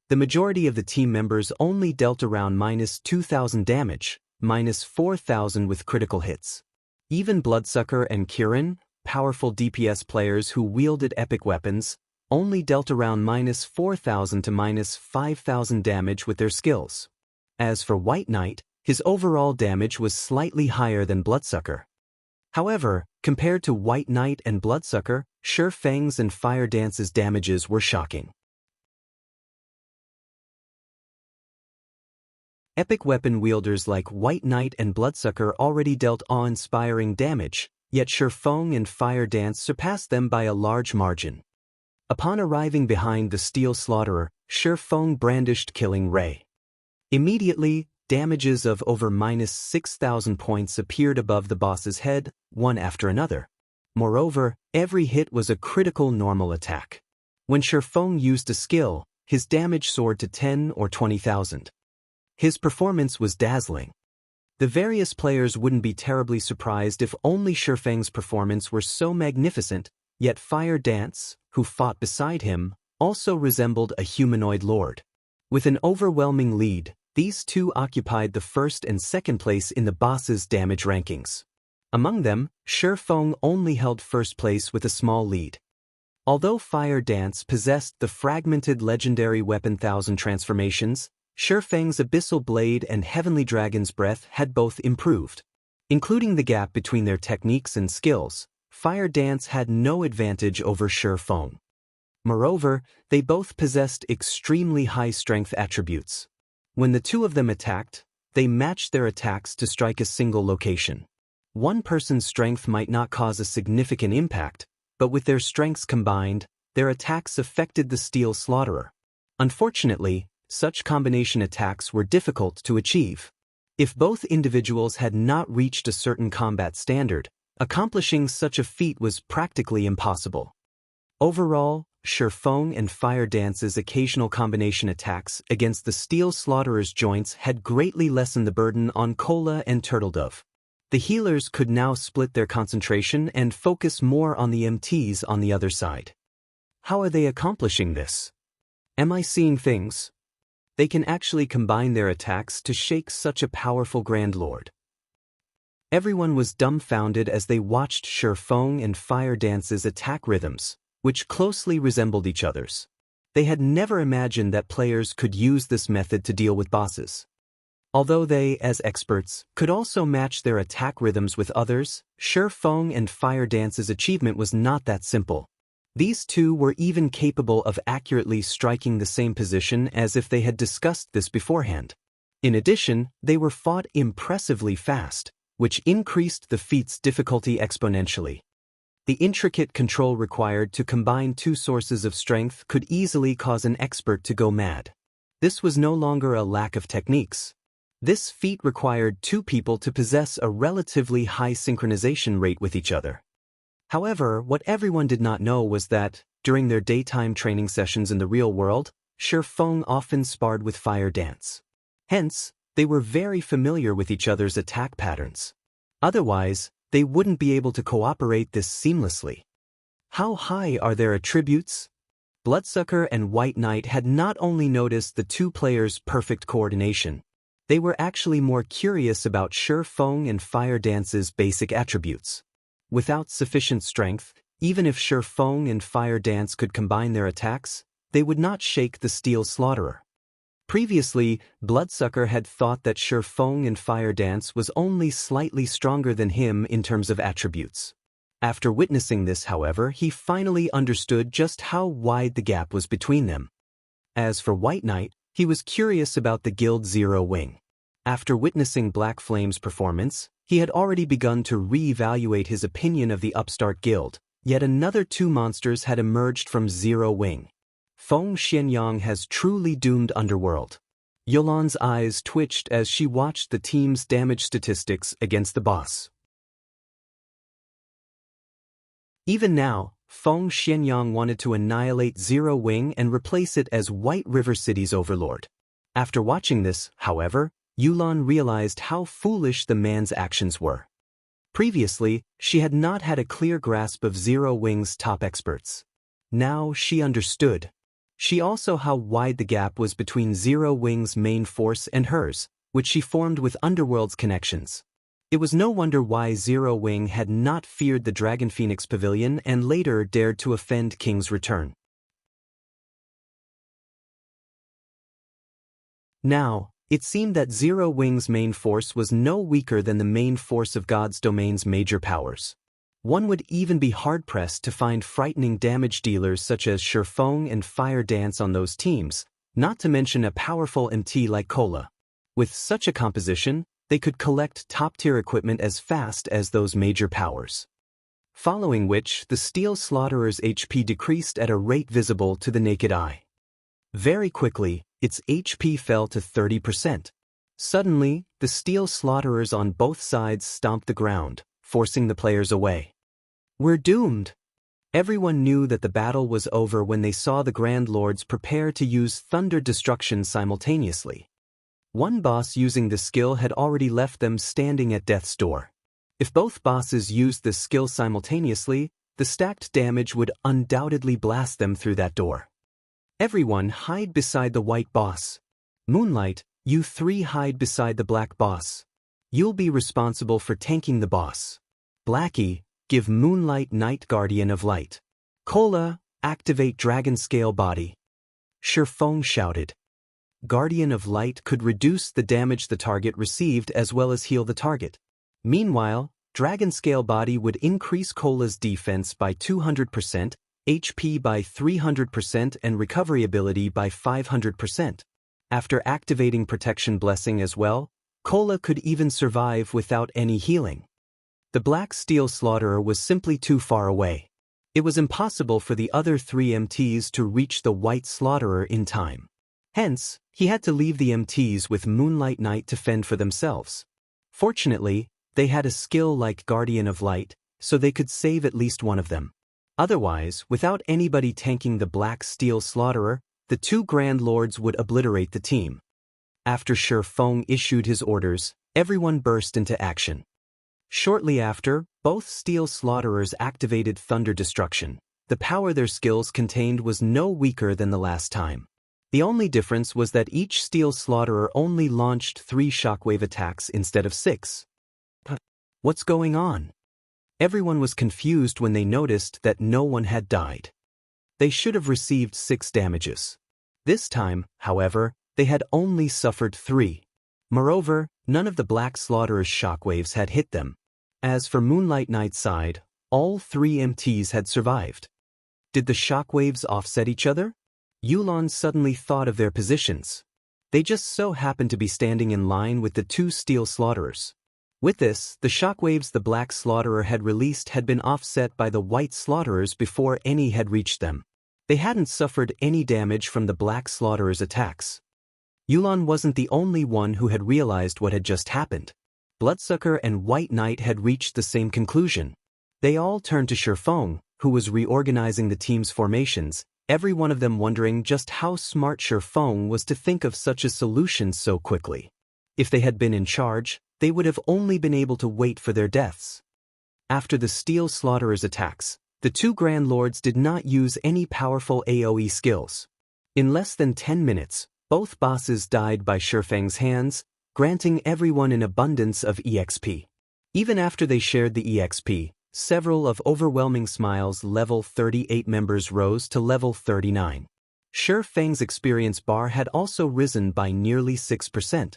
The majority of the team members only dealt around -2,000 damage, -4,000 with critical hits. Even Bloodsucker and Kirin, powerful DPS players who wielded epic weapons, only dealt around -4,000 to -5,000 damage with their skills. As for White Knight, his overall damage was slightly higher than Bloodsucker. However, compared to White Knight and Bloodsucker, Shifeng's and Fire Dance's damages were shocking. Epic weapon wielders like White Knight and Bloodsucker already dealt awe-inspiring damage, yet Shifeng and Fire Dance surpassed them by a large margin. Upon arriving behind the Steel Slaughterer, Shifeng brandished Killing Ray. Immediately, damages of over -6,000 points appeared above the boss's head, one after another. Moreover, every hit was a critical normal attack. When Shifeng used a skill, his damage soared to 10 or 20,000. His performance was dazzling. The various players wouldn't be terribly surprised if only Shifeng's performance were so magnificent, yet Fire Dance, who fought beside him, also resembled a humanoid lord. With an overwhelming lead, these two occupied the first and second place in the boss's damage rankings. Among them, Shifeng only held first place with a small lead. Although Fire Dance possessed the fragmented legendary weapon Thousand Transformations, Shifeng's Abyssal Blade and Heavenly Dragon's Breath had both improved. Including the gap between their techniques and skills, Fire Dance had no advantage over Shifeng. Moreover, they both possessed extremely high strength attributes. When the two of them attacked, they matched their attacks to strike a single location. One person's strength might not cause a significant impact, but with their strengths combined, their attacks affected the Steel Slaughterer. Unfortunately, such combination attacks were difficult to achieve. If both individuals had not reached a certain combat standard, accomplishing such a feat was practically impossible. Overall, Shifeng and Fire Dance's occasional combination attacks against the Steel Slaughterer's joints had greatly lessened the burden on Cola and Turtledove. The healers could now split their concentration and focus more on the MTs on the other side. How are they accomplishing this? Am I seeing things? They can actually combine their attacks to shake such a powerful Grand Lord. Everyone was dumbfounded as they watched Shifeng and Fire Dance's attack rhythms, which closely resembled each other's. They had never imagined that players could use this method to deal with bosses. Although they, as experts, could also match their attack rhythms with others, Shifeng and Fire Dance's achievement was not that simple. These two were even capable of accurately striking the same position as if they had discussed this beforehand. In addition, they were fought impressively fast, which increased the feat's difficulty exponentially. The intricate control required to combine two sources of strength could easily cause an expert to go mad. This was no longer a lack of techniques. This feat required two people to possess a relatively high synchronization rate with each other. However, what everyone did not know was that, during their daytime training sessions in the real world, Shifeng often sparred with Fire Dance. Hence, they were very familiar with each other's attack patterns. Otherwise, they wouldn't be able to cooperate this seamlessly. How high are their attributes? Bloodsucker and White Knight had not only noticed the two players' perfect coordination, they were actually more curious about Shifeng and Fire Dance's basic attributes. Without sufficient strength, even if Shifeng and Fire Dance could combine their attacks, they would not shake the Steel Slaughterer. Previously, Bloodsucker had thought that Shifeng and Fire Dance was only slightly stronger than him in terms of attributes. After witnessing this, however, he finally understood just how wide the gap was between them. As for White Knight, he was curious about the Guild Zero Wing. After witnessing Black Flame's performance, he had already begun to re-evaluate his opinion of the upstart guild. Yet another two monsters had emerged from Zero Wing. Feng Xianyang has truly doomed Underworld. Yolan's eyes twitched as she watched the team's damage statistics against the boss. Even now, Feng Xianyang wanted to annihilate Zero Wing and replace it as White River City's overlord. After watching this, however, Yulan realized how foolish the man's actions were. Previously, she had not had a clear grasp of Zero Wing's top experts. Now she understood. She also how wide the gap was between Zero Wing's main force and hers, which she formed with Underworld's connections. It was no wonder why Zero Wing had not feared the Dragon Phoenix Pavilion and later dared to offend King's Return. Now, it seemed that Zero Wing's main force was no weaker than the main force of God's domain's major powers. One would even be hard-pressed to find frightening damage dealers such as Shifeng and Fire Dance on those teams, not to mention a powerful MT like Cola. With such a composition, they could collect top-tier equipment as fast as those major powers. Following which, the Steel Slaughterer's HP decreased at a rate visible to the naked eye. Very quickly, its HP fell to 30%. Suddenly, the Steel Slaughterers on both sides stomped the ground, forcing the players away. "We're doomed!" Everyone knew that the battle was over when they saw the Grand Lords prepare to use Thunder Destruction simultaneously. One boss using the skill had already left them standing at death's door. If both bosses used this skill simultaneously, the stacked damage would undoubtedly blast them through that door. Everyone hide beside the white boss. Moonlight, you three hide beside the black boss. You'll be responsible for tanking the boss. Blackie, give Moonlight Night Guardian of Light. Cola, activate Dragon Scale Body. Shifeng shouted. Guardian of Light could reduce the damage the target received as well as heal the target. Meanwhile, Dragon Scale Body would increase Cola's defense by 200%, HP by 300% and recovery ability by 500%. After activating Protection Blessing as well, Cola could even survive without any healing. The Black Steel Slaughterer was simply too far away. It was impossible for the other three MTs to reach the White Slaughterer in time. Hence, he had to leave the MTs with Moonlight Knight to fend for themselves. Fortunately, they had a skill like Guardian of Light, so they could save at least one of them. Otherwise, without anybody tanking the Black Steel Slaughterer, the two Grand Lords would obliterate the team. After Shifeng issued his orders, everyone burst into action. Shortly after, both Steel Slaughterers activated Thunder Destruction. The power their skills contained was no weaker than the last time. The only difference was that each Steel Slaughterer only launched 3 shockwave attacks instead of 6. What's going on? Everyone was confused when they noticed that no one had died. They should have received 6 damages. This time, however, they had only suffered 3. Moreover, none of the Black Slaughterer's shockwaves had hit them. As for Moonlight Knight's side, all 3 MTs had survived. Did the shockwaves offset each other? Yulan suddenly thought of their positions. They just so happened to be standing in line with the 2 Steel Slaughterers. With this, the shockwaves the Black Slaughterer had released had been offset by the White Slaughterers before any had reached them. They hadn't suffered any damage from the Black Slaughterer's attacks. Yulan wasn't the only one who had realized what had just happened. Bloodsucker and White Knight had reached the same conclusion. They all turned to Shifeng, who was reorganizing the team's formations, every one of them wondering just how smart Shifeng was to think of such a solution so quickly. If they had been in charge, they would have only been able to wait for their deaths. After the Steel Slaughterer's attacks, the 2 Grand Lords did not use any powerful AoE skills. In less than 10 minutes, both bosses died by Shifeng's hands, granting everyone an abundance of EXP. Even after they shared the EXP, several of Overwhelming Smile's level 38 members rose to level 39. Shifeng's experience bar had also risen by nearly 6%.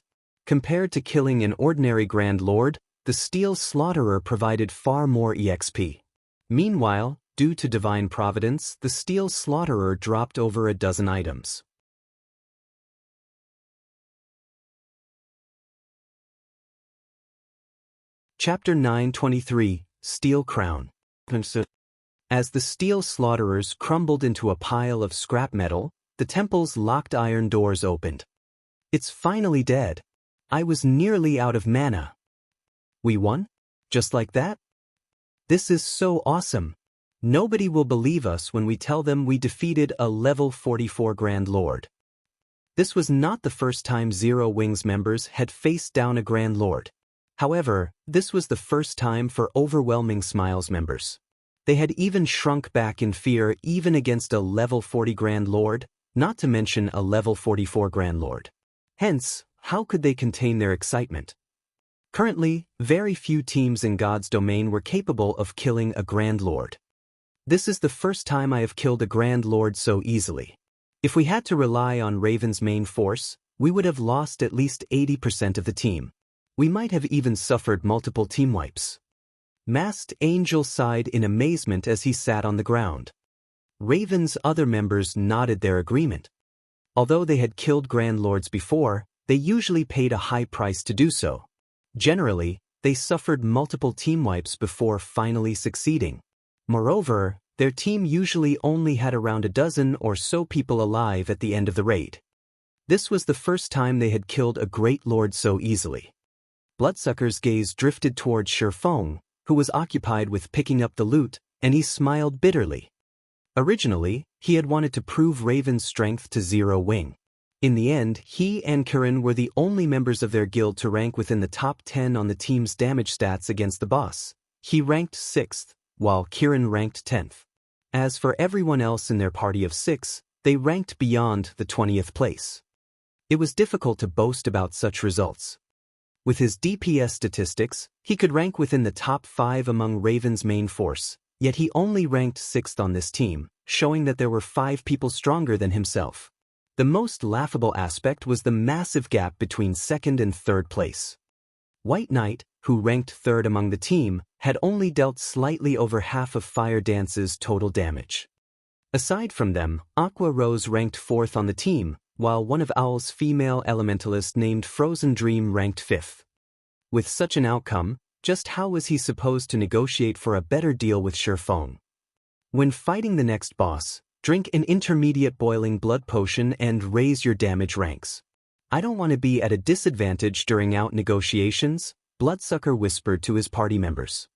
Compared to killing an ordinary Grand Lord, the Steel Slaughterer provided far more EXP. Meanwhile, due to divine providence, the Steel Slaughterer dropped over a dozen items. Chapter 923, Steel Crown. As the steel slaughterers crumbled into a pile of scrap metal, the temple's locked iron doors opened. It's finally dead. I was nearly out of mana. We won? Just like that? This is so awesome. Nobody will believe us when we tell them we defeated a level 44 Grand Lord. This was not the first time Zero Wings members had faced down a Grand Lord. However, this was the first time for Overwhelming Smiles members. They had even shrunk back in fear even against a level 40 Grand Lord, not to mention a level 44 Grand Lord. Hence, how could they contain their excitement? Currently, very few teams in God's domain were capable of killing a Grand Lord. This is the first time I have killed a Grand Lord so easily. If we had to rely on Raven's main force, we would have lost at least 80% of the team. We might have even suffered multiple team wipes. Masked Angel sighed in amazement as he sat on the ground. Raven's other members nodded their agreement. Although they had killed Grand Lords before, they usually paid a high price to do so. Generally, they suffered multiple team wipes before finally succeeding. Moreover, their team usually only had around a dozen or so people alive at the end of the raid. This was the first time they had killed a great lord so easily. Bloodsucker's gaze drifted towards Shifeng, who was occupied with picking up the loot, and he smiled bitterly. Originally, he had wanted to prove Raven's strength to Zero Wing. In the end, he and Kirin were the only members of their guild to rank within the top 10 on the team's damage stats against the boss. He ranked 6th, while Kirin ranked 10th. As for everyone else in their party of 6, they ranked beyond the 20th place. It was difficult to boast about such results. With his DPS statistics, he could rank within the top 5 among Raven's main force, yet he only ranked 6th on this team, showing that there were 5 people stronger than himself. The most laughable aspect was the massive gap between 2nd and 3rd place. White Knight, who ranked 3rd among the team, had only dealt slightly over half of Fire Dance's total damage. Aside from them, Aqua Rose ranked 4th on the team, while one of Owl's female elementalists named Frozen Dream ranked 5th. With such an outcome, just how was he supposed to negotiate for a better deal with Shifeng? When fighting the next boss, drink an intermediate boiling blood potion and raise your damage ranks. I don't want to be at a disadvantage during out negotiations, Bloodsucker whispered to his party members.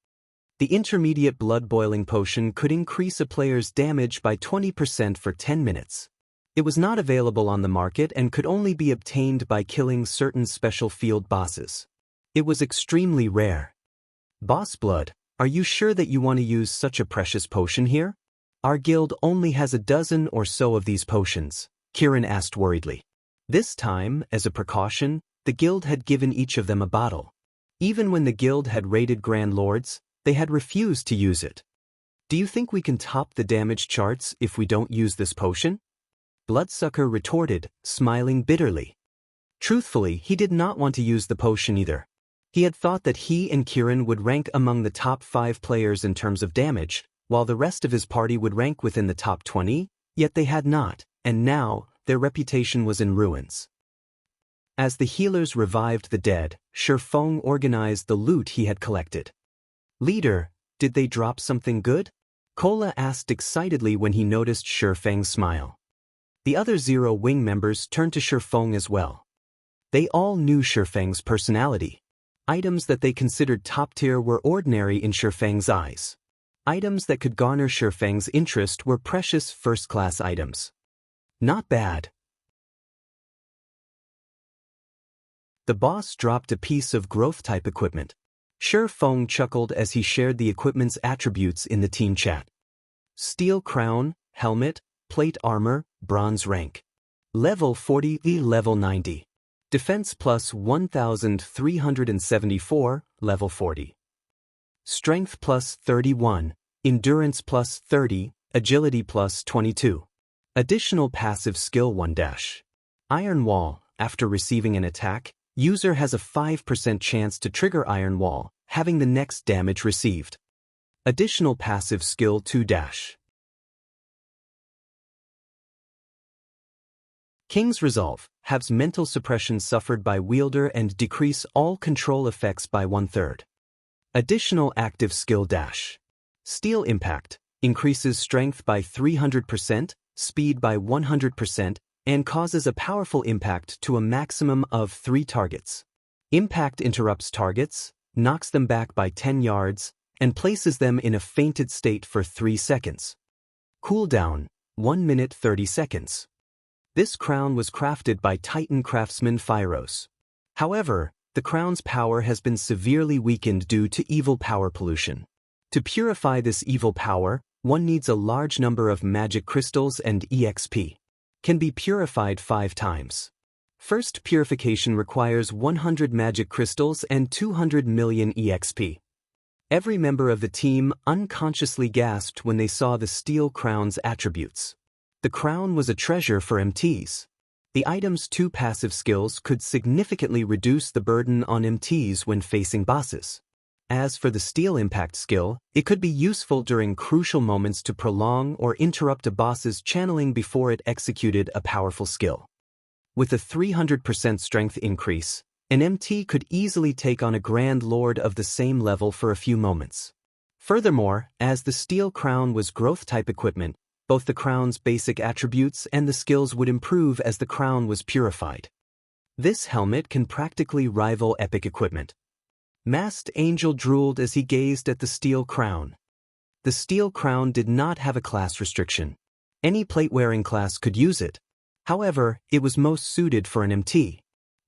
The intermediate blood boiling potion could increase a player's damage by 20% for 10 minutes. It was not available on the market and could only be obtained by killing certain special field bosses. It was extremely rare. Boss Blood, are you sure that you want to use such a precious potion here? Our guild only has a dozen or so of these potions, Kirin asked worriedly. This time, as a precaution, the guild had given each of them a bottle. Even when the guild had raided Grand Lords, they had refused to use it. Do you think we can top the damage charts if we don't use this potion? Bloodsucker retorted, smiling bitterly. Truthfully, he did not want to use the potion either. He had thought that he and Kirin would rank among the top 5 players in terms of damage, while the rest of his party would rank within the top 20, yet they had not, and now, their reputation was in ruins. As the healers revived the dead, Shifeng organized the loot he had collected. Leader, did they drop something good? Kola asked excitedly when he noticed Shifeng's smile. The other Zero Wing members turned to Shifeng as well. They all knew Shifeng's personality. Items that they considered top tier were ordinary in Shifeng's eyes. Items that could garner Shifeng's interest were precious first-class items. Not bad. The boss dropped a piece of growth-type equipment. Shifeng chuckled as he shared the equipment's attributes in the team chat. Steel crown, helmet, plate armor, bronze rank. Level 40, level 90. Defense plus 1374, level 40. Strength plus 31, endurance plus 30, agility plus 22. Additional passive skill 1 dash. Iron Wall, after receiving an attack, user has a 5% chance to trigger Iron Wall, having the next damage received. Additional passive skill 2 dash. King's Resolve, halves mental suppression suffered by wielder and decrease all control effects by 1/3. Additional active skill dash. Steel impact increases strength by 300%, speed by 100%, and causes a powerful impact to a maximum of 3 targets. Impact interrupts targets, knocks them back by 10 yards, and places them in a fainted state for 3 seconds. Cooldown, 1 minute 30 seconds. This crown was crafted by Titan craftsman Phyros. However, the crown's power has been severely weakened due to evil power pollution. To purify this evil power, one needs a large number of magic crystals and EXP. Can be purified 5 times. First purification requires 100 magic crystals and 200 million EXP. Every member of the team unconsciously gasped when they saw the steel crown's attributes. The crown was a treasure for MTs. The item's 2 passive skills could significantly reduce the burden on MTs when facing bosses. As for the steel impact skill, it could be useful during crucial moments to prolong or interrupt a boss's channeling before it executed a powerful skill. With a 300% strength increase, an MT could easily take on a Grand Lord of the same level for a few moments. Furthermore, as the steel crown was growth-type equipment, both the crown's basic attributes and the skills would improve as the crown was purified. This helmet can practically rival epic equipment. Masked Angel drooled as he gazed at the steel crown. The steel crown did not have a class restriction. Any plate-wearing class could use it. However, it was most suited for an MT.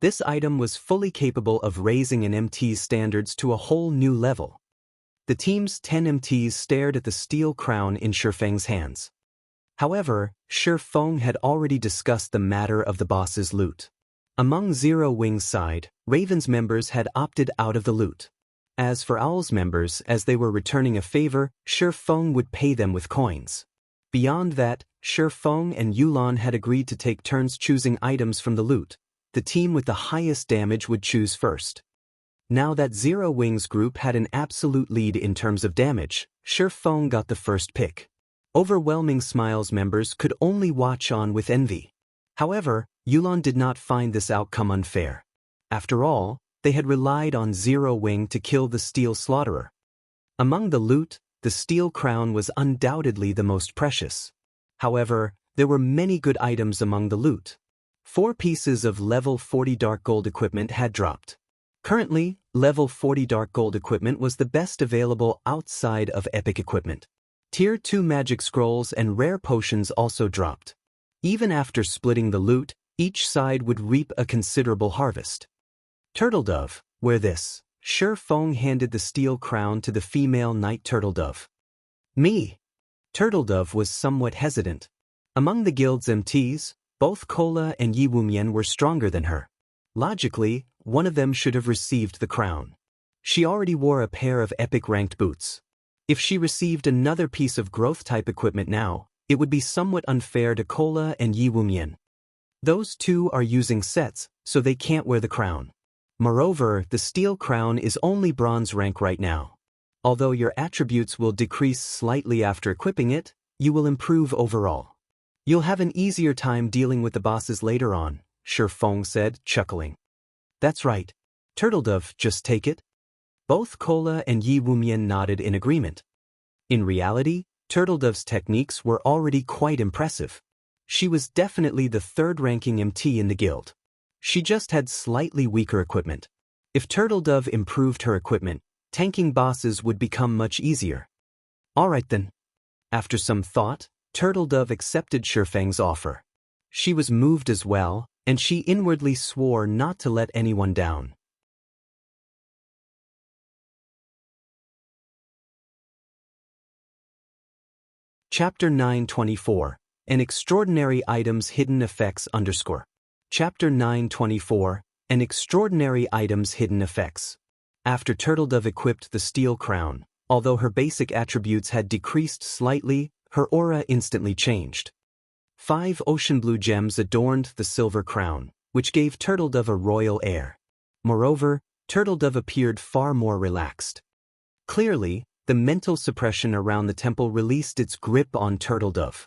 This item was fully capable of raising an MT's standards to a whole new level. The team's 10 MTs stared at the steel crown in Shifeng's hands. However, Shifeng had already discussed the matter of the boss's loot. Among Zero Wing's side, Raven's members had opted out of the loot. As for Owl's members, as they were returning a favor, Shifeng would pay them with coins. Beyond that, Shifeng and Yulan had agreed to take turns choosing items from the loot. The team with the highest damage would choose first. Now that Zero Wing's group had an absolute lead in terms of damage, Shifeng got the first pick. Overwhelming Smiles members could only watch on with envy. However, Yulan did not find this outcome unfair. After all, they had relied on Zero Wing to kill the Steel Slaughterer. Among the loot, the Steel Crown was undoubtedly the most precious. However, there were many good items among the loot. 4 pieces of level 40 Dark Gold equipment had dropped. Currently, level 40 Dark Gold equipment was the best available outside of epic equipment. Tier 2 magic scrolls and rare potions also dropped. Even after splitting the loot, each side would reap a considerable harvest. Turtledove, wear this. Shifeng handed the steel crown to the female knight Turtledove. Me. Turtledove was somewhat hesitant. Among the guild's MTs, both Kola and Yi Wumian were stronger than her. Logically, one of them should have received the crown. She already wore a pair of epic-ranked boots. If she received another piece of growth-type equipment now, it would be somewhat unfair to Kola and Yi Wumian. Those two are using sets, so they can't wear the crown. Moreover, the steel crown is only bronze rank right now. Although your attributes will decrease slightly after equipping it, you will improve overall. You'll have an easier time dealing with the bosses later on, Shifeng said, chuckling. That's right. Turtledove, just take it. Both Kola and Yi Wumian nodded in agreement. In reality, Turtledove's techniques were already quite impressive. She was definitely the third-ranking MT in the guild. She just had slightly weaker equipment. If Turtledove improved her equipment, tanking bosses would become much easier. Alright then. After some thought, Turtledove accepted Shifeng's offer. She was moved as well, and she inwardly swore not to let anyone down. Chapter 924, An Extraordinary Items Hidden Effects _ Chapter 924, An Extraordinary Items Hidden Effects. After Turtledove equipped the steel crown, although her basic attributes had decreased slightly, her aura instantly changed. 5 ocean blue gems adorned the silver crown, which gave Turtledove a royal air. Moreover, Turtledove appeared far more relaxed. Clearly, the mental suppression around the temple released its grip on Turtledove.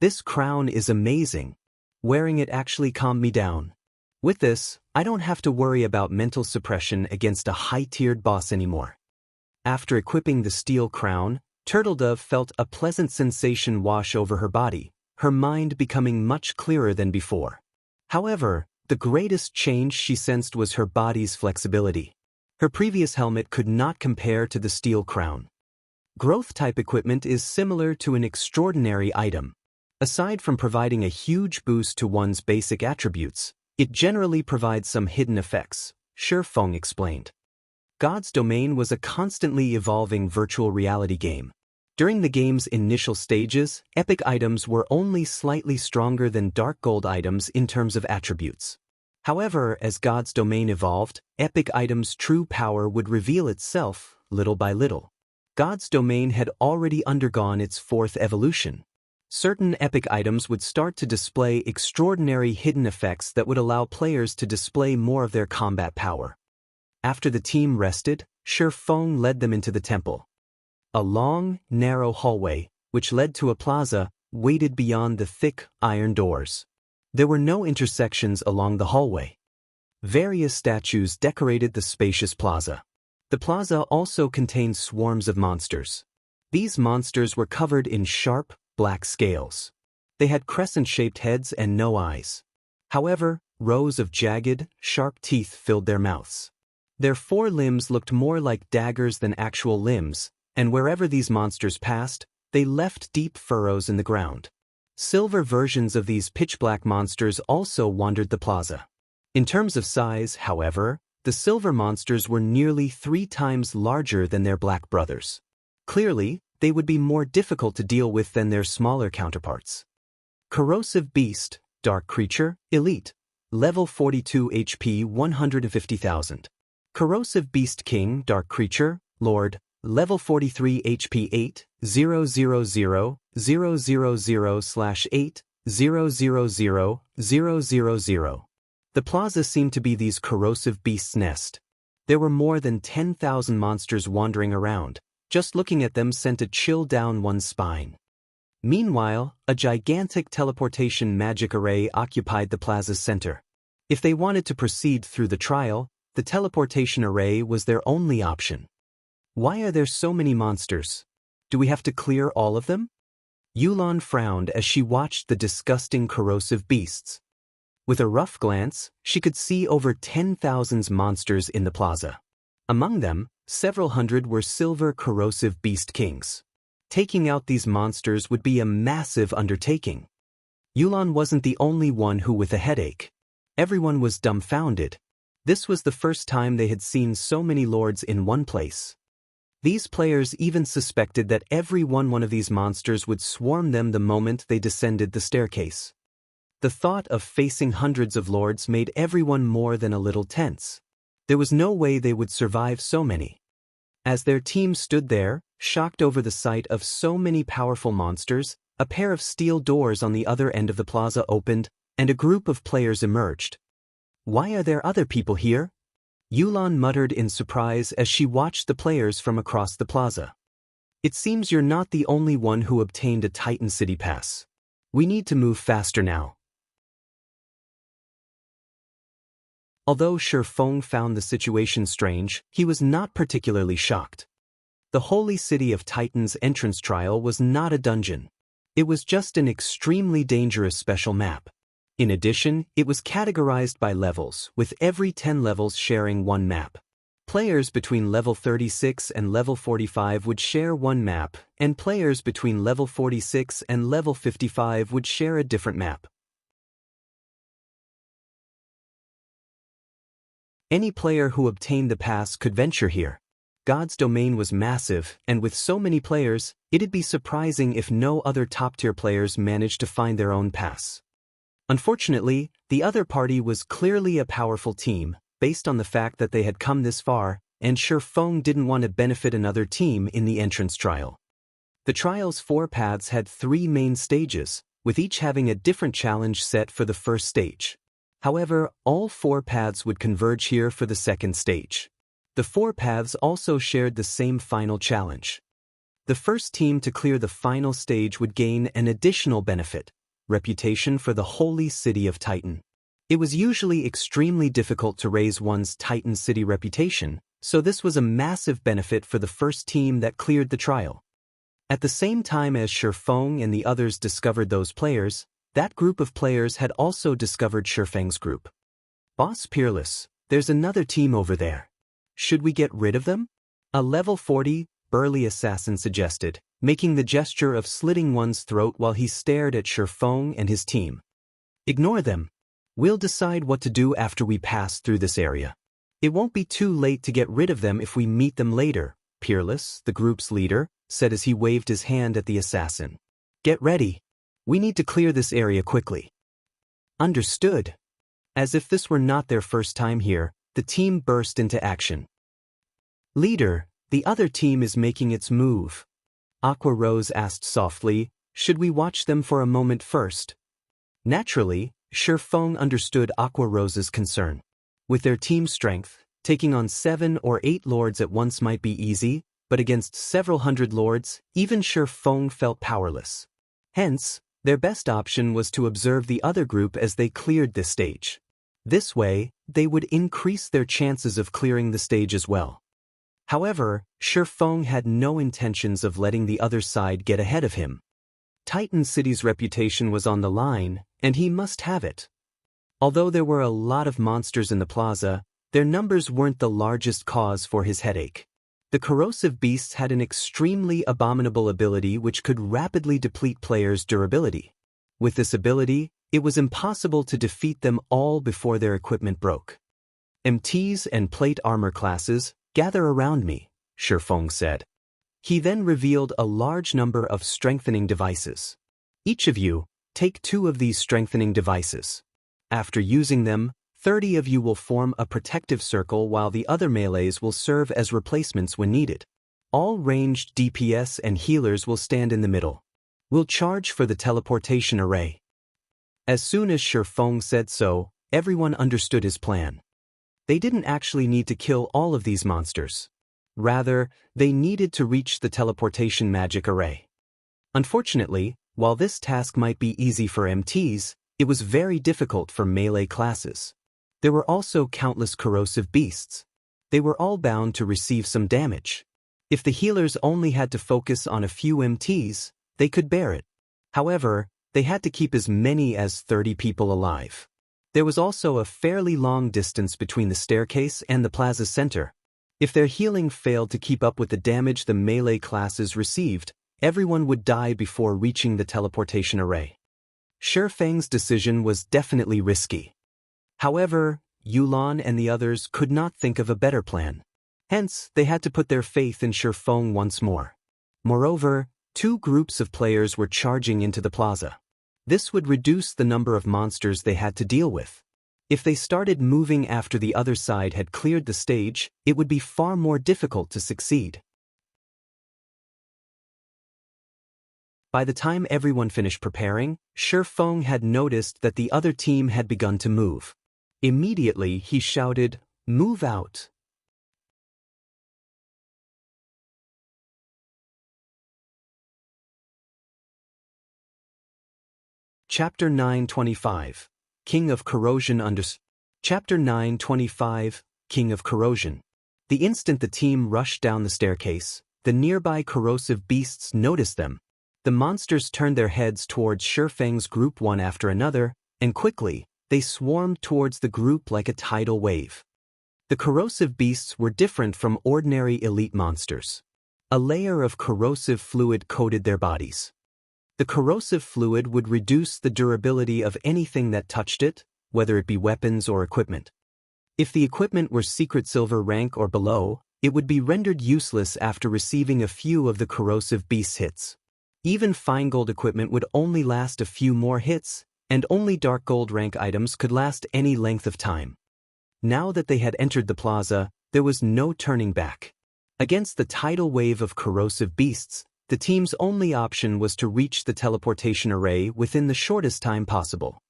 This crown is amazing. Wearing it actually calmed me down. With this, I don't have to worry about mental suppression against a high-tiered boss anymore. After equipping the steel crown, Turtledove felt a pleasant sensation wash over her body, her mind becoming much clearer than before. However, the greatest change she sensed was her body's flexibility. Her previous helmet could not compare to the steel crown. Growth-type equipment is similar to an extraordinary item. Aside from providing a huge boost to one's basic attributes, it generally provides some hidden effects, Feng explained. God's Domain was a constantly evolving virtual reality game. During the game's initial stages, epic items were only slightly stronger than dark gold items in terms of attributes. However, as God's Domain evolved, epic items' true power would reveal itself, little by little. God's Domain had already undergone its fourth evolution. Certain epic items would start to display extraordinary hidden effects that would allow players to display more of their combat power. After the team rested, Feng led them into the temple. A long, narrow hallway, which led to a plaza, waited beyond the thick, iron doors. There were no intersections along the hallway. Various statues decorated the spacious plaza. The plaza also contained swarms of monsters. These monsters were covered in sharp, black scales. They had crescent-shaped heads and no eyes. However, rows of jagged, sharp teeth filled their mouths. Their four limbs looked more like daggers than actual limbs, and wherever these monsters passed, they left deep furrows in the ground. Silver versions of these pitch-black monsters also wandered the plaza. In terms of size, however, the silver monsters were nearly 3 times larger than their black brothers. Clearly, they would be more difficult to deal with than their smaller counterparts. Corrosive Beast, Dark Creature, Elite. Level 42 HP 150,000. Corrosive Beast King, Dark Creature, Lord. Level 43 HP 8,000/8,000,000. The plaza seemed to be these corrosive beasts' nest. There were more than 10,000 monsters wandering around. Just looking at them sent a chill down one's spine. Meanwhile, a gigantic teleportation magic array occupied the plaza's center. If they wanted to proceed through the trial, the teleportation array was their only option. Why are there so many monsters? Do we have to clear all of them? Yulan frowned as she watched the disgusting corrosive beasts. With a rough glance, she could see over 10,000 monsters in the plaza. Among them, several hundred were silver corrosive beast kings. Taking out these monsters would be a massive undertaking. Yulan wasn't the only one who with a headache. Everyone was dumbfounded. This was the first time they had seen so many lords in one place. These players even suspected that every one of these monsters would swarm them the moment they descended the staircase. The thought of facing hundreds of lords made everyone more than a little tense. There was no way they would survive so many. As their team stood there, shocked over the sight of so many powerful monsters, a pair of steel doors on the other end of the plaza opened, and a group of players emerged. Why are there other people here? Yulan muttered in surprise as she watched the players from across the plaza. It seems you're not the only one who obtained a Titan City Pass. We need to move faster now. Although Feng found the situation strange, he was not particularly shocked. The Holy City of Titans entrance trial was not a dungeon. It was just an extremely dangerous special map. In addition, it was categorized by levels, with every 10 levels sharing one map. Players between level 36 and level 45 would share one map, and players between level 46 and level 55 would share a different map. Any player who obtained the pass could venture here. God's Domain was massive, and with so many players, it'd be surprising if no other top-tier players managed to find their own pass. Unfortunately, the other party was clearly a powerful team, based on the fact that they had come this far, and Feng didn't want to benefit another team in the entrance trial. The trial's 4 paths had 3 main stages, with each having a different challenge set for the first stage. However, all 4 paths would converge here for the second stage. The 4 paths also shared the same final challenge. The first team to clear the final stage would gain an additional benefit: reputation for the Holy City of Titan. It was usually extremely difficult to raise one's Titan City reputation, so this was a massive benefit for the first team that cleared the trial. At the same time as Shifeng and the others discovered those players, that group of players had also discovered Shifeng's group. "Boss Peerless, there's another team over there. Should we get rid of them?" A level 40, burly assassin suggested, making the gesture of slitting one's throat while he stared at Shifeng and his team. "Ignore them. We'll decide what to do after we pass through this area. It won't be too late to get rid of them if we meet them later," Peerless, the group's leader, said as he waved his hand at the assassin. "Get ready. We need to clear this area quickly." "Understood." As if this were not their first time here, the team burst into action. "Leader, the other team is making its move." Aqua Rose asked softly, "Should we watch them for a moment first?" Naturally, Shifeng understood Aqua Rose's concern. With their team strength, taking on 7 or 8 lords at once might be easy, but against several hundred lords, even Shifeng felt powerless. Hence, their best option was to observe the other group as they cleared this stage. This way, they would increase their chances of clearing the stage as well. However, Shifeng had no intentions of letting the other side get ahead of him. Titan City's reputation was on the line, and he must have it. Although there were a lot of monsters in the plaza, their numbers weren't the largest cause for his headache. The corrosive beasts had an extremely abominable ability which could rapidly deplete players' durability. With this ability, it was impossible to defeat them all before their equipment broke. "MTs and plate armor classes, gather around me," Shifeng said. He then revealed a large number of strengthening devices. "Each of you, take 2 of these strengthening devices. After using them, 30 of you will form a protective circle while the other melees will serve as replacements when needed. All ranged DPS and healers will stand in the middle. We'll charge for the teleportation array." As soon as Shifeng said so, everyone understood his plan. They didn't actually need to kill all of these monsters. Rather, they needed to reach the teleportation magic array. Unfortunately, while this task might be easy for MTs, it was very difficult for melee classes. There were also countless corrosive beasts. They were all bound to receive some damage. If the healers only had to focus on a few MTs, they could bear it. However, they had to keep as many as 30 people alive. There was also a fairly long distance between the staircase and the plaza center. If their healing failed to keep up with the damage the melee classes received, everyone would die before reaching the teleportation array. Shifeng's decision was definitely risky. However, Yulan and the others could not think of a better plan. Hence, they had to put their faith in Shifeng once more. Moreover, 2 groups of players were charging into the plaza. This would reduce the number of monsters they had to deal with. If they started moving after the other side had cleared the stage, it would be far more difficult to succeed. By the time everyone finished preparing, Shifeng had noticed that the other team had begun to move. Immediately, he shouted, "Move out!" Chapter 925, King of Corrosion Chapter 925, King of Corrosion. The instant the team rushed down the staircase, the nearby corrosive beasts noticed them. The monsters turned their heads towards Shifeng's group one after another, and quickly, they swarmed towards the group like a tidal wave. The corrosive beasts were different from ordinary elite monsters. A layer of corrosive fluid coated their bodies. The corrosive fluid would reduce the durability of anything that touched it, whether it be weapons or equipment. If the equipment were secret silver rank or below, it would be rendered useless after receiving a few of the corrosive beast's hits. Even fine gold equipment would only last a few more hits, and only dark gold rank items could last any length of time. Now that they had entered the plaza, there was no turning back. Against the tidal wave of corrosive beasts, the team's only option was to reach the teleportation array within the shortest time possible.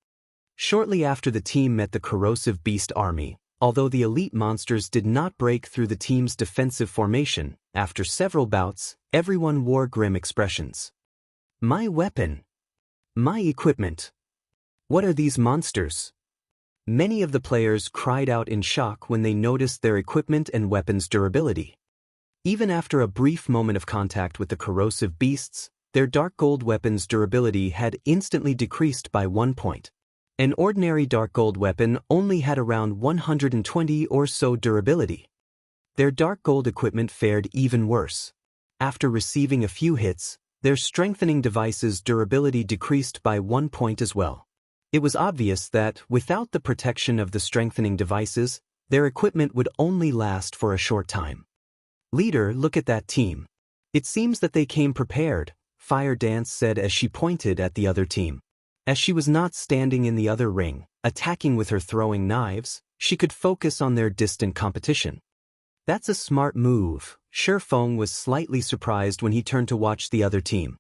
Shortly after the team met the corrosive beast army, although the elite monsters did not break through the team's defensive formation, after several bouts, everyone wore grim expressions. "My weapon! My equipment! What are these monsters?" Many of the players cried out in shock when they noticed their equipment and weapons' durability. Even after a brief moment of contact with the corrosive beasts, their dark gold weapons' durability had instantly decreased by 1 point. An ordinary dark gold weapon only had around 120 or so durability. Their dark gold equipment fared even worse. After receiving a few hits, their strengthening devices' durability decreased by 1 point as well. It was obvious that, without the protection of the strengthening devices, their equipment would only last for a short time. "Leader, look at that team. It seems that they came prepared," Fire Dance said as she pointed at the other team. As she was not standing in the other ring, attacking with her throwing knives, she could focus on their distant competition. "That's a smart move." Shifeng was slightly surprised when he turned to watch the other team.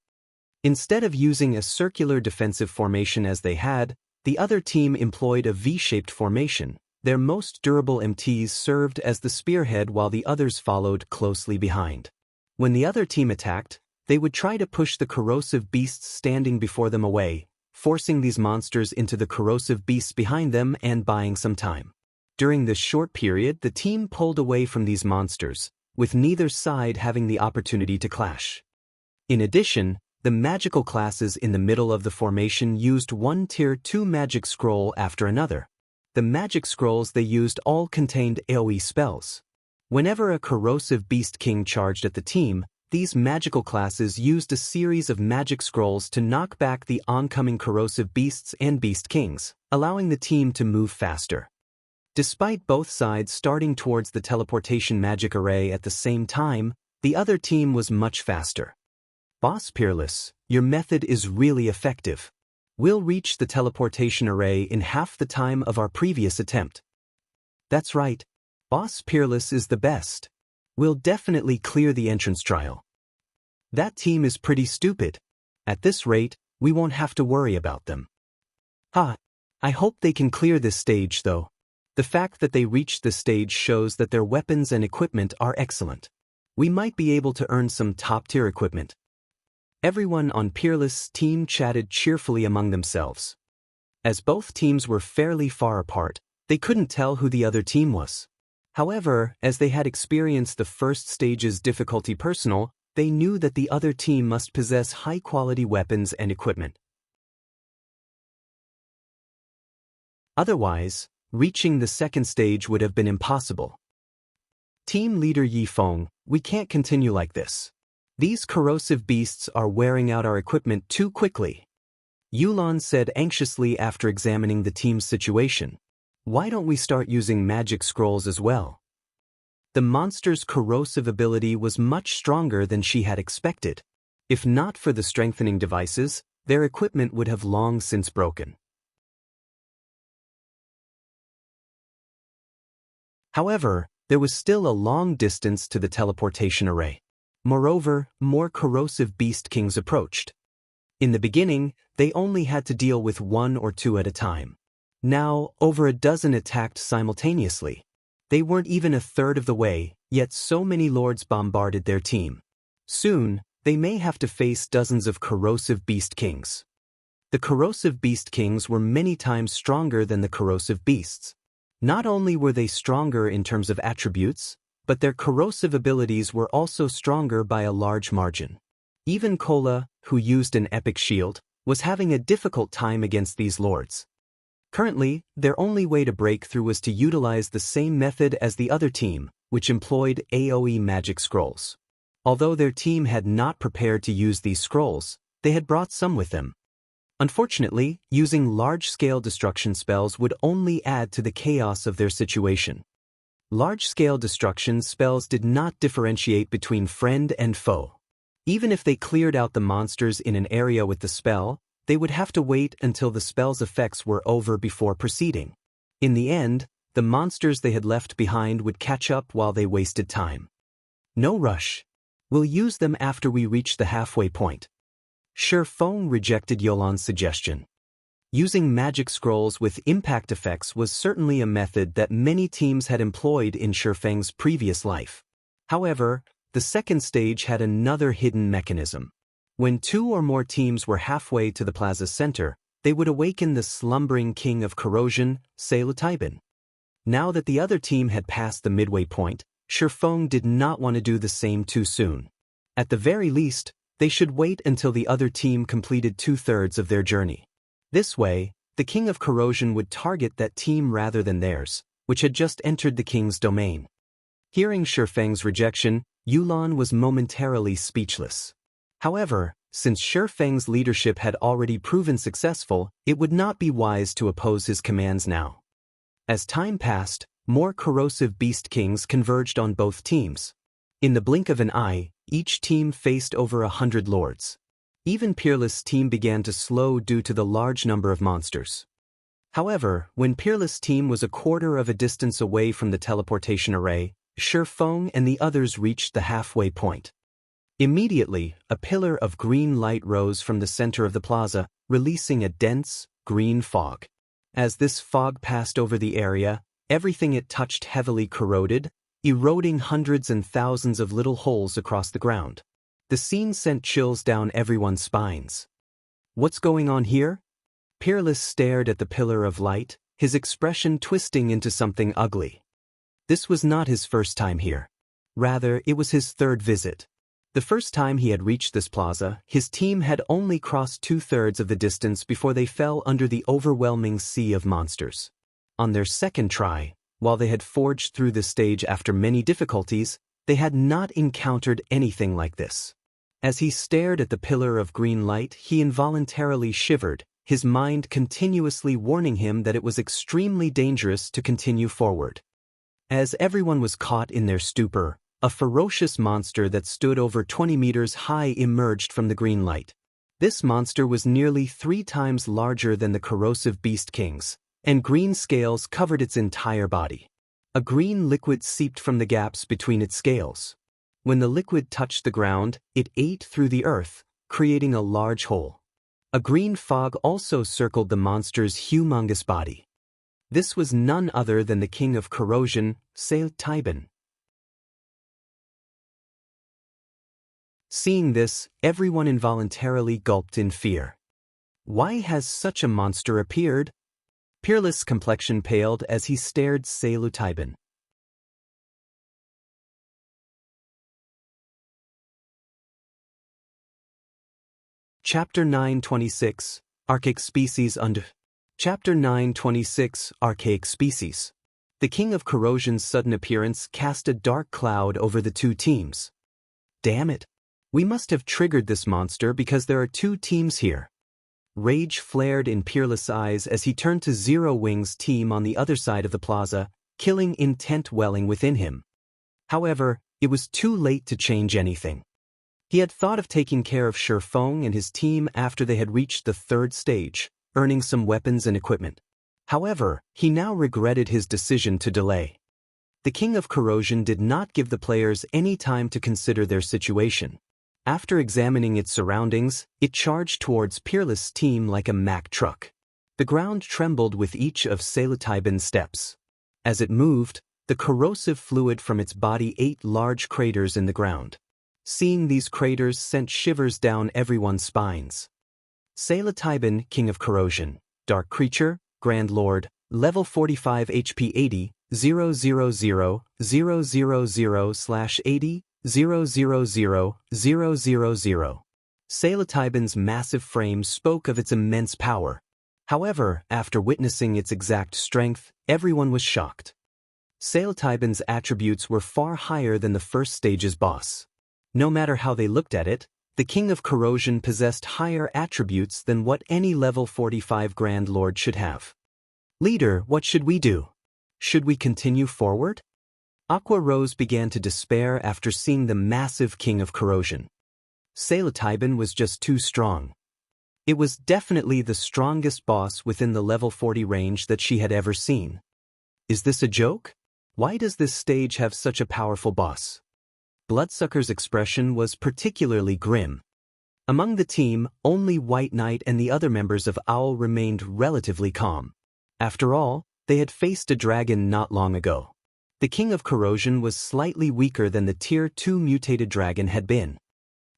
Instead of using a circular defensive formation as they had, the other team employed a V-shaped formation. Their most durable MTs served as the spearhead while the others followed closely behind. When the other team attacked, they would try to push the corrosive beasts standing before them away, forcing these monsters into the corrosive beasts behind them and buying some time. During this short period, the team pulled away from these monsters, with neither side having the opportunity to clash. In addition, the magical classes in the middle of the formation used one Tier 2 magic scroll after another. The magic scrolls they used all contained AoE spells. Whenever a corrosive beast king charged at the team, these magical classes used a series of magic scrolls to knock back the oncoming corrosive beasts and beast kings, allowing the team to move faster. Despite both sides starting towards the teleportation magic array at the same time, the other team was much faster. "Boss Peerless, your method is really effective. We'll reach the teleportation array in half the time of our previous attempt." "That's right. Boss Peerless is the best. We'll definitely clear the entrance trial." "That team is pretty stupid. At this rate, we won't have to worry about them." "Ha! I hope they can clear this stage though. The fact that they reached this stage shows that their weapons and equipment are excellent. We might be able to earn some top-tier equipment." Everyone on Peerless' team chatted cheerfully among themselves. As both teams were fairly far apart, they couldn't tell who the other team was. However, as they had experienced the first stage's difficulty personal, they knew that the other team must possess high-quality weapons and equipment. Otherwise, reaching the second stage would have been impossible. "Team leader Yifeng, we can't continue like this. These corrosive beasts are wearing out our equipment too quickly," Yulan said anxiously after examining the team's situation. "Why don't we start using magic scrolls as well?" The monster's corrosive ability was much stronger than she had expected. If not for the strengthening devices, their equipment would have long since broken. However, there was still a long distance to the teleportation array. Moreover, more corrosive beast kings approached. In the beginning, they only had to deal with 1 or 2 at a time. Now, over a dozen attacked simultaneously. They weren't even a third of the way, yet so many lords bombarded their team. Soon, they may have to face dozens of corrosive beast kings. The corrosive beast kings were many times stronger than the corrosive beasts. Not only were they stronger in terms of attributes, but their corrosive abilities were also stronger by a large margin. Even Kola, who used an epic shield, was having a difficult time against these lords. Currently, their only way to break through was to utilize the same method as the other team, which employed AoE magic scrolls. Although their team had not prepared to use these scrolls, they had brought some with them. Unfortunately, using large-scale destruction spells would only add to the chaos of their situation. Large-scale destruction spells did not differentiate between friend and foe. Even if they cleared out the monsters in an area with the spell, they would have to wait until the spell's effects were over before proceeding. In the end, the monsters they had left behind would catch up while they wasted time. "No rush. We'll use them after we reach the halfway point." Shifeng rejected Yolan's suggestion. Using magic scrolls with impact effects was certainly a method that many teams had employed in Shifeng's previous life. However, the second stage had another hidden mechanism. When 2 or more teams were halfway to the plaza's center, they would awaken the slumbering king of corrosion, Xianxia. Now that the other team had passed the midway point, Shifeng did not want to do the same too soon. At the very least, they should wait until the other team completed 2/3 of their journey. This way, the king of corrosion would target that team rather than theirs, which had just entered the king's domain. Hearing Shifeng's rejection, Yulan was momentarily speechless. However, since Shifeng's leadership had already proven successful, it would not be wise to oppose his commands now. As time passed, more corrosive beast kings converged on both teams. In the blink of an eye, each team faced over 100 lords. Even Peerless' team began to slow due to the large number of monsters. However, when Peerless' team was a quarter of a distance away from the teleportation array, Shifeng and the others reached the halfway point. Immediately, a pillar of green light rose from the center of the plaza, releasing a dense, green fog. As this fog passed over the area, everything it touched heavily corroded, eroding hundreds and thousands of little holes across the ground. The scene sent chills down everyone's spines. What's going on here? Peerless stared at the pillar of light, his expression twisting into something ugly. This was not his first time here. Rather, it was his third visit. The first time he had reached this plaza, his team had only crossed 2/3 of the distance before they fell under the overwhelming sea of monsters. On their second try, while they had forged through this stage after many difficulties, they had not encountered anything like this. As he stared at the pillar of green light, he involuntarily shivered, his mind continuously warning him that it was extremely dangerous to continue forward. As everyone was caught in their stupor, a ferocious monster that stood over 20 meters high emerged from the green light. This monster was nearly 3 times larger than the corrosive beast kings, and green scales covered its entire body. A green liquid seeped from the gaps between its scales. When the liquid touched the ground, it ate through the earth, creating a large hole. A green fog also circled the monster's humongous body. This was none other than the king of corrosion, Xianxia. Seeing this, everyone involuntarily gulped in fear. Why has such a monster appeared? Peerless' complexion paled as he stared Xianxia. Chapter 926, Archaic Species und Chapter 926, Archaic Species. The King of Corrosion's sudden appearance cast a dark cloud over the two teams. Damn it! We must have triggered this monster because there are 2 teams here. Rage flared in Peerless' eyes as he turned to Zero Wing's team on the other side of the plaza, killing intent welling within him. However, it was too late to change anything. He had thought of taking care of Shifeng and his team after they had reached the 3rd stage, earning some weapons and equipment. However, he now regretted his decision to delay. The King of Corrosion did not give the players any time to consider their situation. After examining its surroundings, it charged towards Peerless' team like a Mack truck. The ground trembled with each of Xianxia's steps. As it moved, the corrosive fluid from its body ate large craters in the ground. Seeing these craters sent shivers down everyone's spines. Xianxia, King of Corrosion, Dark Creature, Grand Lord, Level 45 HP 80, 000, 000/80, 000, 000. Xianxia's massive frame spoke of its immense power. However, after witnessing its exact strength, everyone was shocked. Xianxia's attributes were far higher than the first stage's boss. No matter how they looked at it, the King of Corrosion possessed higher attributes than what any level 45 Grand Lord should have. Leader, what should we do? Should we continue forward? Aqua Rose began to despair after seeing the massive King of Corrosion. Xianxia was just too strong. It was definitely the strongest boss within the level 40 range that she had ever seen. Is this a joke? Why does this stage have such a powerful boss? Bloodsucker's expression was particularly grim. Among the team, only White Knight and the other members of OWL remained relatively calm. After all, they had faced a dragon not long ago. The King of Corrosion was slightly weaker than the Tier 2 mutated dragon had been.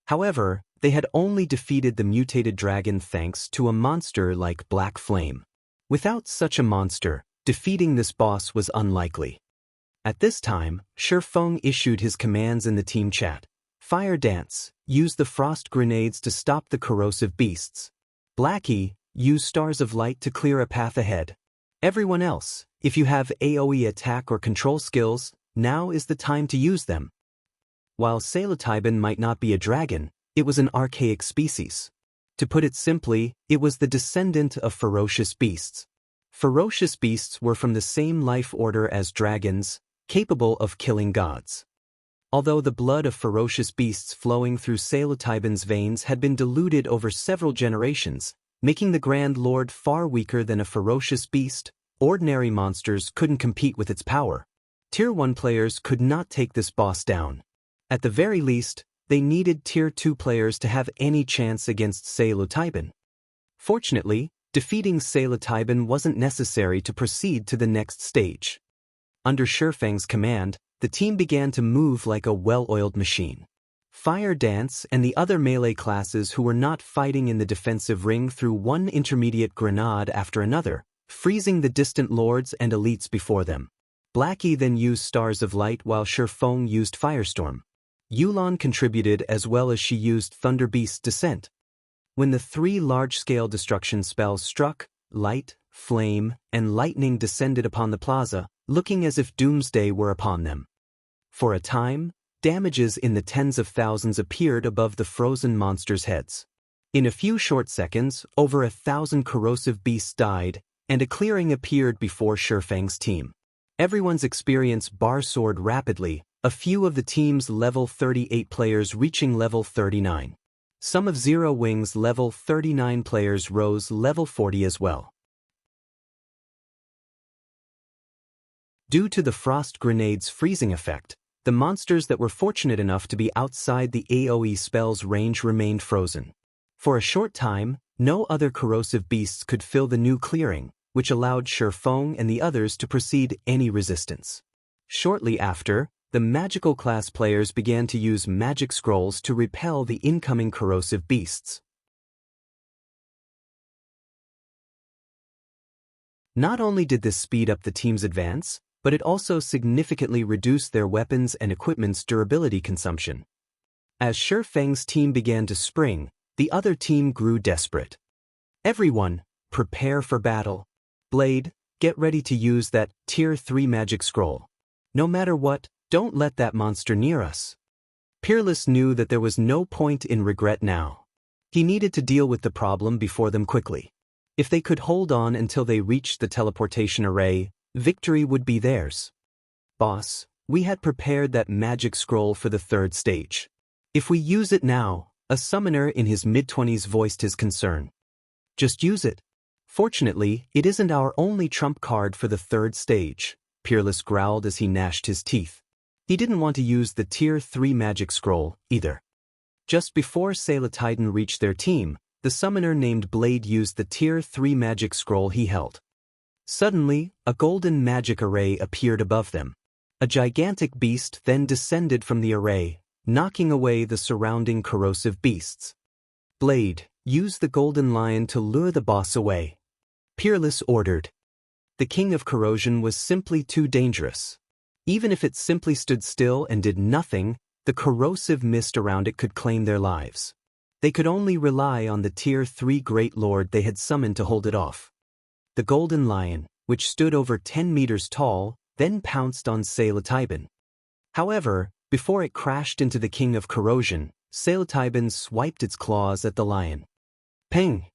However, they had only defeated the mutated dragon thanks to a monster like Black Flame. Without such a monster, defeating this boss was unlikely. At this time, Shifeng issued his commands in the team chat. Fire Dance, use the frost grenades to stop the corrosive beasts. Blackie, use stars of light to clear a path ahead. Everyone else, if you have AoE attack or control skills, now is the time to use them. While psilocybin might not be a dragon, it was an archaic species. To put it simply, it was the descendant of ferocious beasts. Ferocious beasts were from the same life order as dragons, capable of killing gods. Although the blood of ferocious beasts flowing through psilocybin's veins had been diluted over several generations, making the Grand Lord far weaker than a ferocious beast, ordinary monsters couldn't compete with its power. Tier 1 players could not take this boss down. At the very least, they needed Tier 2 players to have any chance against psilocybin. Fortunately, defeating psilocybin wasn't necessary to proceed to the next stage. Under Shifeng's command, the team began to move like a well-oiled machine. Fire Dance and the other melee classes who were not fighting in the defensive ring threw one intermediate grenade after another, freezing the distant lords and elites before them. Blackie then used Stars of Light while Shifeng used Firestorm. Yulan contributed as well as she used Thunder Beast's Descent. When the three large-scale destruction spells struck, light, flame, and lightning descended upon the plaza, looking as if doomsday were upon them. For a time, damages in the tens of thousands appeared above the frozen monsters' heads. In a few short seconds, over 1,000 corrosive beasts died, and a clearing appeared before Shifeng's team. Everyone's experience bar soared rapidly, a few of the team's level 38 players reaching level 39. Some of Zero Wing's level 39 players rose level 40 as well. Due to the frost grenade's freezing effect, the monsters that were fortunate enough to be outside the AoE spell's range remained frozen. For a short time, no other corrosive beasts could fill the new clearing, which allowed Shifeng and the others to proceed any resistance. Shortly after, the magical class players began to use magic scrolls to repel the incoming corrosive beasts. Not only did this speed up the team's advance, but it also significantly reduced their weapons and equipment's durability consumption. As Shifeng's team began to spring, the other team grew desperate. Everyone, prepare for battle. Blade, get ready to use that Tier 3 magic scroll. No matter what, don't let that monster near us. Peerless knew that there was no point in regret now. He needed to deal with the problem before them quickly. If they could hold on until they reached the teleportation array, victory would be theirs. Boss, we had prepared that magic scroll for the third stage. If we use it now, a summoner in his mid-20s voiced his concern. Just use it. Fortunately, it isn't our only trump card for the third stage, Peerless growled as he gnashed his teeth. He didn't want to use the Tier 3 magic scroll, either. Just before psilocybin reached their team, the summoner named Blade used the Tier 3 magic scroll he held. Suddenly, a golden magic array appeared above them. A gigantic beast then descended from the array, knocking away the surrounding corrosive beasts. Blade, use the golden lion to lure the boss away. Peerless ordered. The king of corrosion was simply too dangerous. Even if it simply stood still and did nothing, the corrosive mist around it could claim their lives. They could only rely on the Tier 3 Great Lord they had summoned to hold it off. The golden lion, which stood over 10 meters tall, then pounced on psilocybin. However, before it crashed into the king of corrosion, psilocybin swiped its claws at the lion. Ping!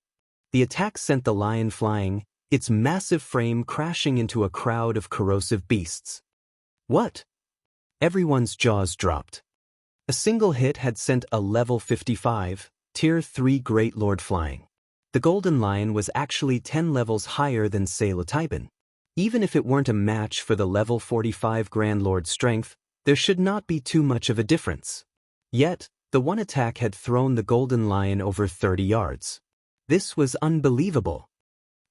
The attack sent the lion flying, its massive frame crashing into a crowd of corrosive beasts. What? Everyone's jaws dropped. A single hit had sent a level 55, Tier 3 Great Lord flying. The golden lion was actually 10 levels higher than psilocybin. Even if it weren't a match for the level 45 Grand Lord's strength, there should not be too much of a difference. Yet, the one attack had thrown the golden lion over 30 yards. This was unbelievable.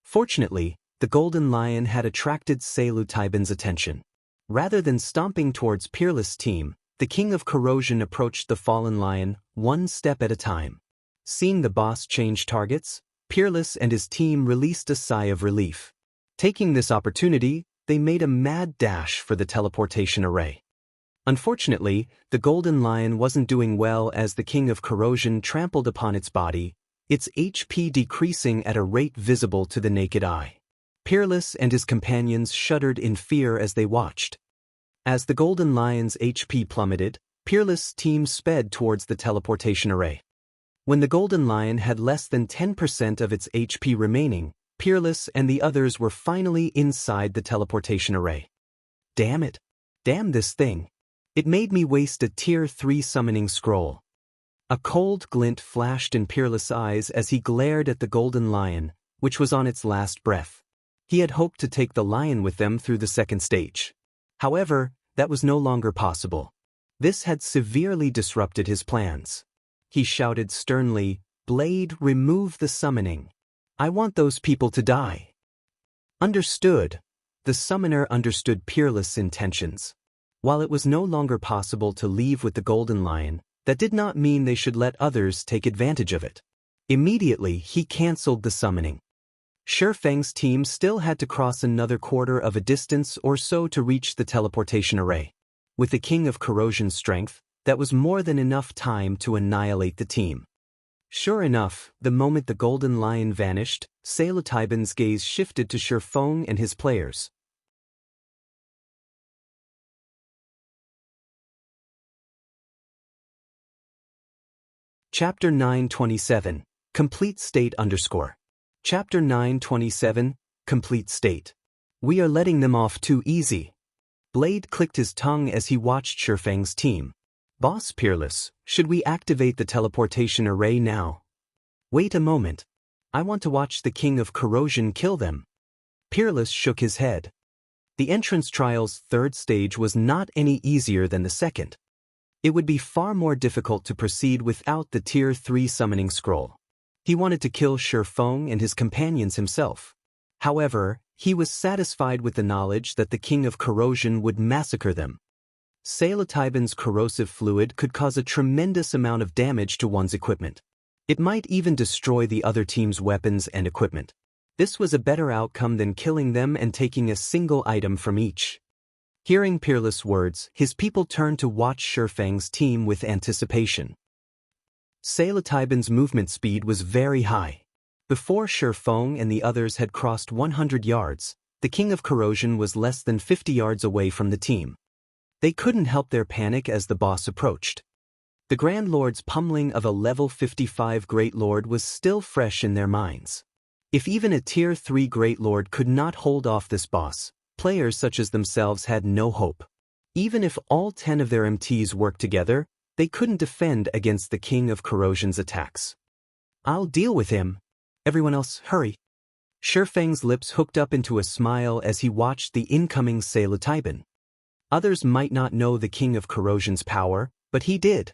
Fortunately, the golden lion had attracted psilocybin's attention. Rather than stomping towards Peerless' team, the king of corrosion approached the fallen lion, one step at a time. Seeing the boss change targets, Peerless and his team released a sigh of relief. Taking this opportunity, they made a mad dash for the teleportation array. Unfortunately, the golden lion wasn't doing well as the king of corrosion trampled upon its body, its HP decreasing at a rate visible to the naked eye. Peerless and his companions shuddered in fear as they watched. As the golden lion's HP plummeted, Peerless' team sped towards the teleportation array. When the golden lion had less than 10% of its HP remaining, Peerless and the others were finally inside the teleportation array. Damn it. Damn this thing. It made me waste a Tier 3 summoning scroll. A cold glint flashed in Peerless' eyes as he glared at the golden lion, which was on its last breath. He had hoped to take the lion with them through the second stage. However, that was no longer possible. This had severely disrupted his plans. He shouted sternly, "Blade, remove the summoning. I want those people to die." Understood. The summoner understood Peerless' intentions. While it was no longer possible to leave with the golden lion, that did not mean they should let others take advantage of it. Immediately, he cancelled the summoning. Shifeng's team still had to cross another quarter of a distance or so to reach the teleportation array. With the King of Corrosion's strength, that was more than enough time to annihilate the team. Sure enough, the moment the golden lion vanished, Sailatiban's gaze shifted to Shifeng and his players. Chapter 927, Complete State _ Chapter 927, Complete State. We are letting them off too easy. Blade clicked his tongue as he watched Shifeng's team. Boss Peerless, should we activate the teleportation array now? Wait a moment. I want to watch the King of Corrosion kill them. Peerless shook his head. The entrance trial's third stage was not any easier than the second. It would be far more difficult to proceed without the Tier 3 summoning scroll. He wanted to kill Shifeng and his companions himself. However, he was satisfied with the knowledge that the King of Corrosion would massacre them. Sailatiban's corrosive fluid could cause a tremendous amount of damage to one's equipment. It might even destroy the other team's weapons and equipment. This was a better outcome than killing them and taking a single item from each. Hearing Peerless' words, his people turned to watch Shifeng's team with anticipation. Sailatiban's movement speed was very high. Before Shifeng and the others had crossed 100 yards, the King of Corrosion was less than 50 yards away from the team. They couldn't help their panic as the boss approached. The Grand Lord's pummeling of a level 55 Great Lord was still fresh in their minds. If even a Tier 3 Great Lord could not hold off this boss, players such as themselves had no hope. Even if all 10 of their MTs worked together, they couldn't defend against the King of Corrosion's attacks. I'll deal with him. Everyone else, hurry. Shifeng's lips hooked up into a smile as he watched the incoming Sailatiban. Others might not know the King of Corrosion's power, but he did.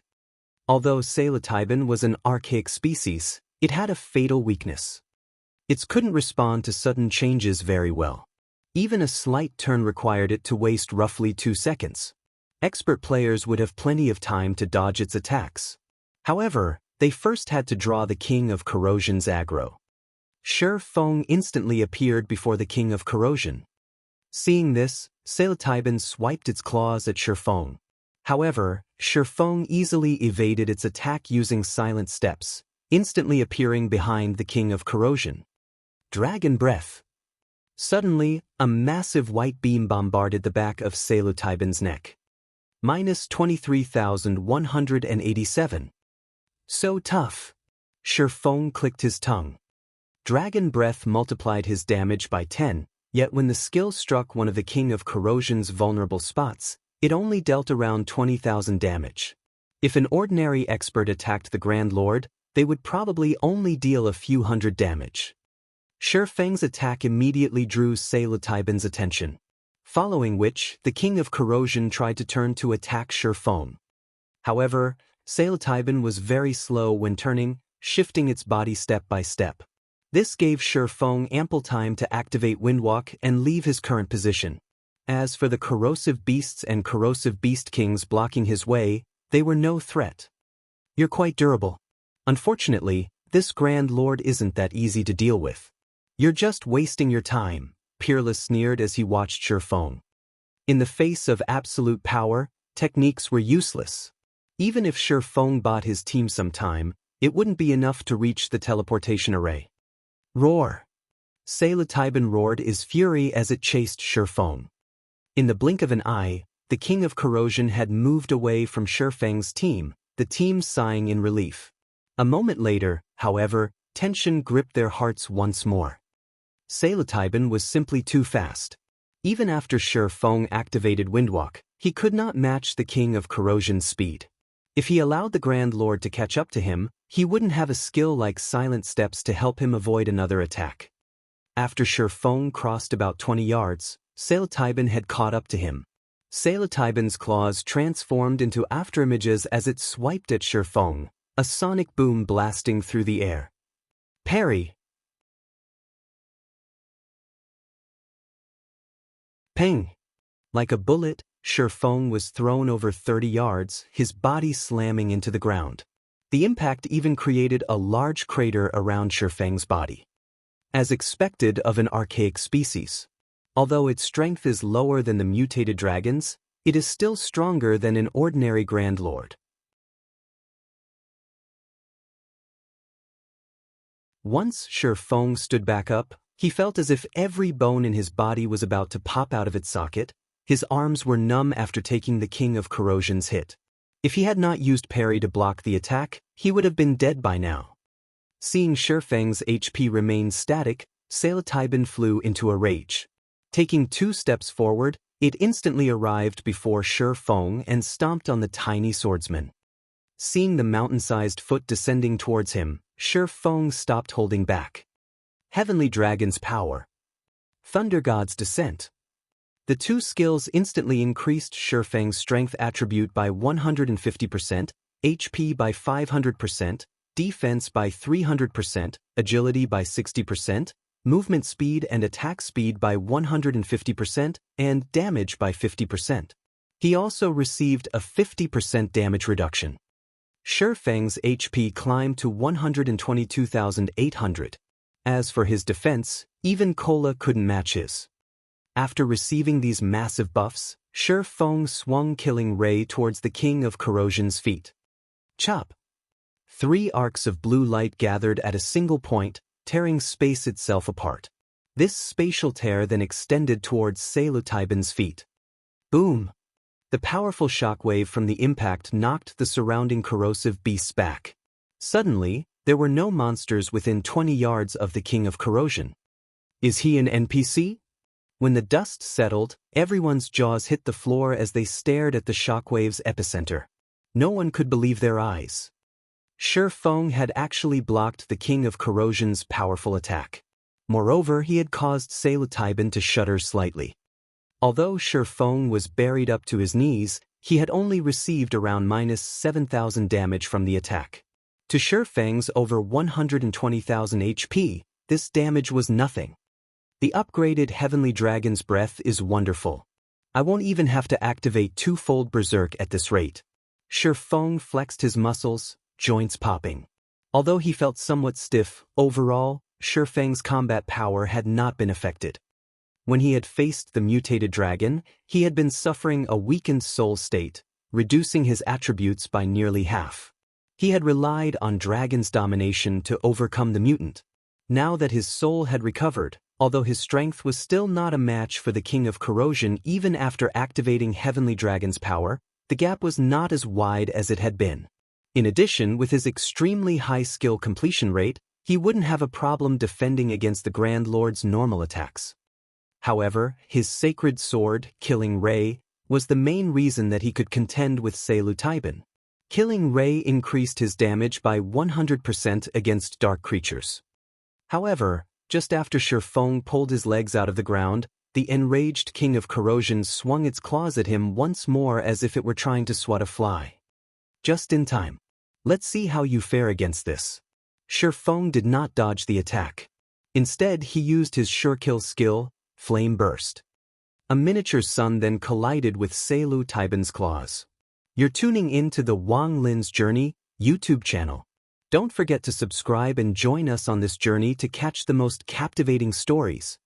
Although Sailatiban was an archaic species, it had a fatal weakness. It couldn't respond to sudden changes very well. Even a slight turn required it to waste roughly 2 seconds. Expert players would have plenty of time to dodge its attacks. However, they first had to draw the King of Corrosion's aggro. Shifeng instantly appeared before the King of Corrosion. Seeing this, Sailatiban swiped its claws at Shifeng. However, Shifeng easily evaded its attack using silent steps, instantly appearing behind the King of Corrosion. Dragon Breath. Suddenly, a massive white beam bombarded the back of Sailatiban's neck. Minus 23,187. So tough. Shifeng clicked his tongue. Dragon Breath multiplied his damage by 10, yet when the skill struck one of the King of Corrosion's vulnerable spots, it only dealt around 20,000 damage. If an ordinary expert attacked the Grand Lord, they would probably only deal a few hundred damage. Shifeng's attack immediately drew Sailatiban's attention. Following which, the King of Corrosion tried to turn to attack Shifeng. However, Sailatiban was very slow when turning, shifting its body step by step. This gave Shifeng ample time to activate Windwalk and leave his current position. As for the corrosive beasts and corrosive beast kings blocking his way, they were no threat. You're quite durable. Unfortunately, this Grand Lord isn't that easy to deal with. You're just wasting your time, Peerless sneered as he watched Shifeng. In the face of absolute power, techniques were useless. Even if Shifeng bought his team some time, it wouldn't be enough to reach the teleportation array. Roar! Cultivation roared his fury as it chased Shifeng. In the blink of an eye, the King of Corrosion had moved away from Shifeng's team, the team sighing in relief. A moment later, however, tension gripped their hearts once more. Cultivation was simply too fast. Even after Shifeng activated Windwalk, he could not match the King of Corrosion's speed. If he allowed the Grand Lord to catch up to him, he wouldn't have a skill like Silent Steps to help him avoid another attack. After Shifeng crossed about 20 yards, Cultivation had caught up to him. Cultivation's claws transformed into afterimages as it swiped at Shifeng, a sonic boom blasting through the air. Parry! Ping! Like a bullet, Shifeng was thrown over 30 yards, his body slamming into the ground. The impact even created a large crater around Shifeng's body. As expected of an archaic species. Although its strength is lower than the mutated dragons, it is still stronger than an ordinary Grand Lord. Once Shifeng stood back up, he felt as if every bone in his body was about to pop out of its socket. His arms were numb after taking the King of Corrosion's hit. If he had not used parry to block the attack, he would have been dead by now. Seeing Shifeng's HP remain static, Cultivation flew into a rage. Taking 2 steps forward, it instantly arrived before Shifeng and stomped on the tiny swordsman. Seeing the mountain-sized foot descending towards him, Shifeng stopped holding back. Heavenly Dragon's power. Thunder God's descent. The 2 skills instantly increased Shifeng's strength attribute by 150%, HP by 500%, defense by 300%, agility by 60%, movement speed and attack speed by 150%, and damage by 50%. He also received a 50% damage reduction. Shifeng's HP climbed to 122,800. As for his defense, even Cola couldn't match his. After receiving these massive buffs, Shifeng swung Killing Ray towards the King of Corrosion's feet. Chop! 3 arcs of blue light gathered at a single point, tearing space itself apart. This spatial tear then extended towards Cultivation's feet. Boom! The powerful shockwave from the impact knocked the surrounding corrosive beasts back. Suddenly, there were no monsters within 20 yards of the King of Corrosion. Is he an NPC? When the dust settled, everyone's jaws hit the floor as they stared at the shockwave's epicenter. No one could believe their eyes. Shifeng had actually blocked the King of Corrosion's powerful attack. Moreover, he had caused Cultivation to shudder slightly. Although Shifeng was buried up to his knees, he had only received around -7,000 damage from the attack. To Shifeng's over 120,000 HP, this damage was nothing. The upgraded Heavenly Dragon's Breath is wonderful. I won't even have to activate 2-fold Berserk at this rate. Shifeng flexed his muscles, joints popping. Although he felt somewhat stiff, overall, Shifeng's combat power had not been affected. When he had faced the mutated dragon, he had been suffering a weakened soul state, reducing his attributes by nearly half. He had relied on dragon's domination to overcome the mutant. Now that his soul had recovered, although his strength was still not a match for the King of Corrosion even after activating Heavenly Dragon's power, the gap was not as wide as it had been. In addition, with his extremely high skill completion rate, he wouldn't have a problem defending against the Grand Lord's normal attacks. However, his sacred sword, Killing Ray, was the main reason that he could contend with Cultivation. Killing Ray increased his damage by 100% against dark creatures. However, just after Shifeng pulled his legs out of the ground, the enraged King of Corrosion swung its claws at him once more as if it were trying to swat a fly. Just in time. Let's see how you fare against this. Shifeng did not dodge the attack. Instead, he used his sure kill skill, Flame Burst. A miniature sun then collided with Selu Taiban's claws. You're tuning in to the Wang Lin's Journey YouTube channel. Don't forget to subscribe and join us on this journey to catch the most captivating stories.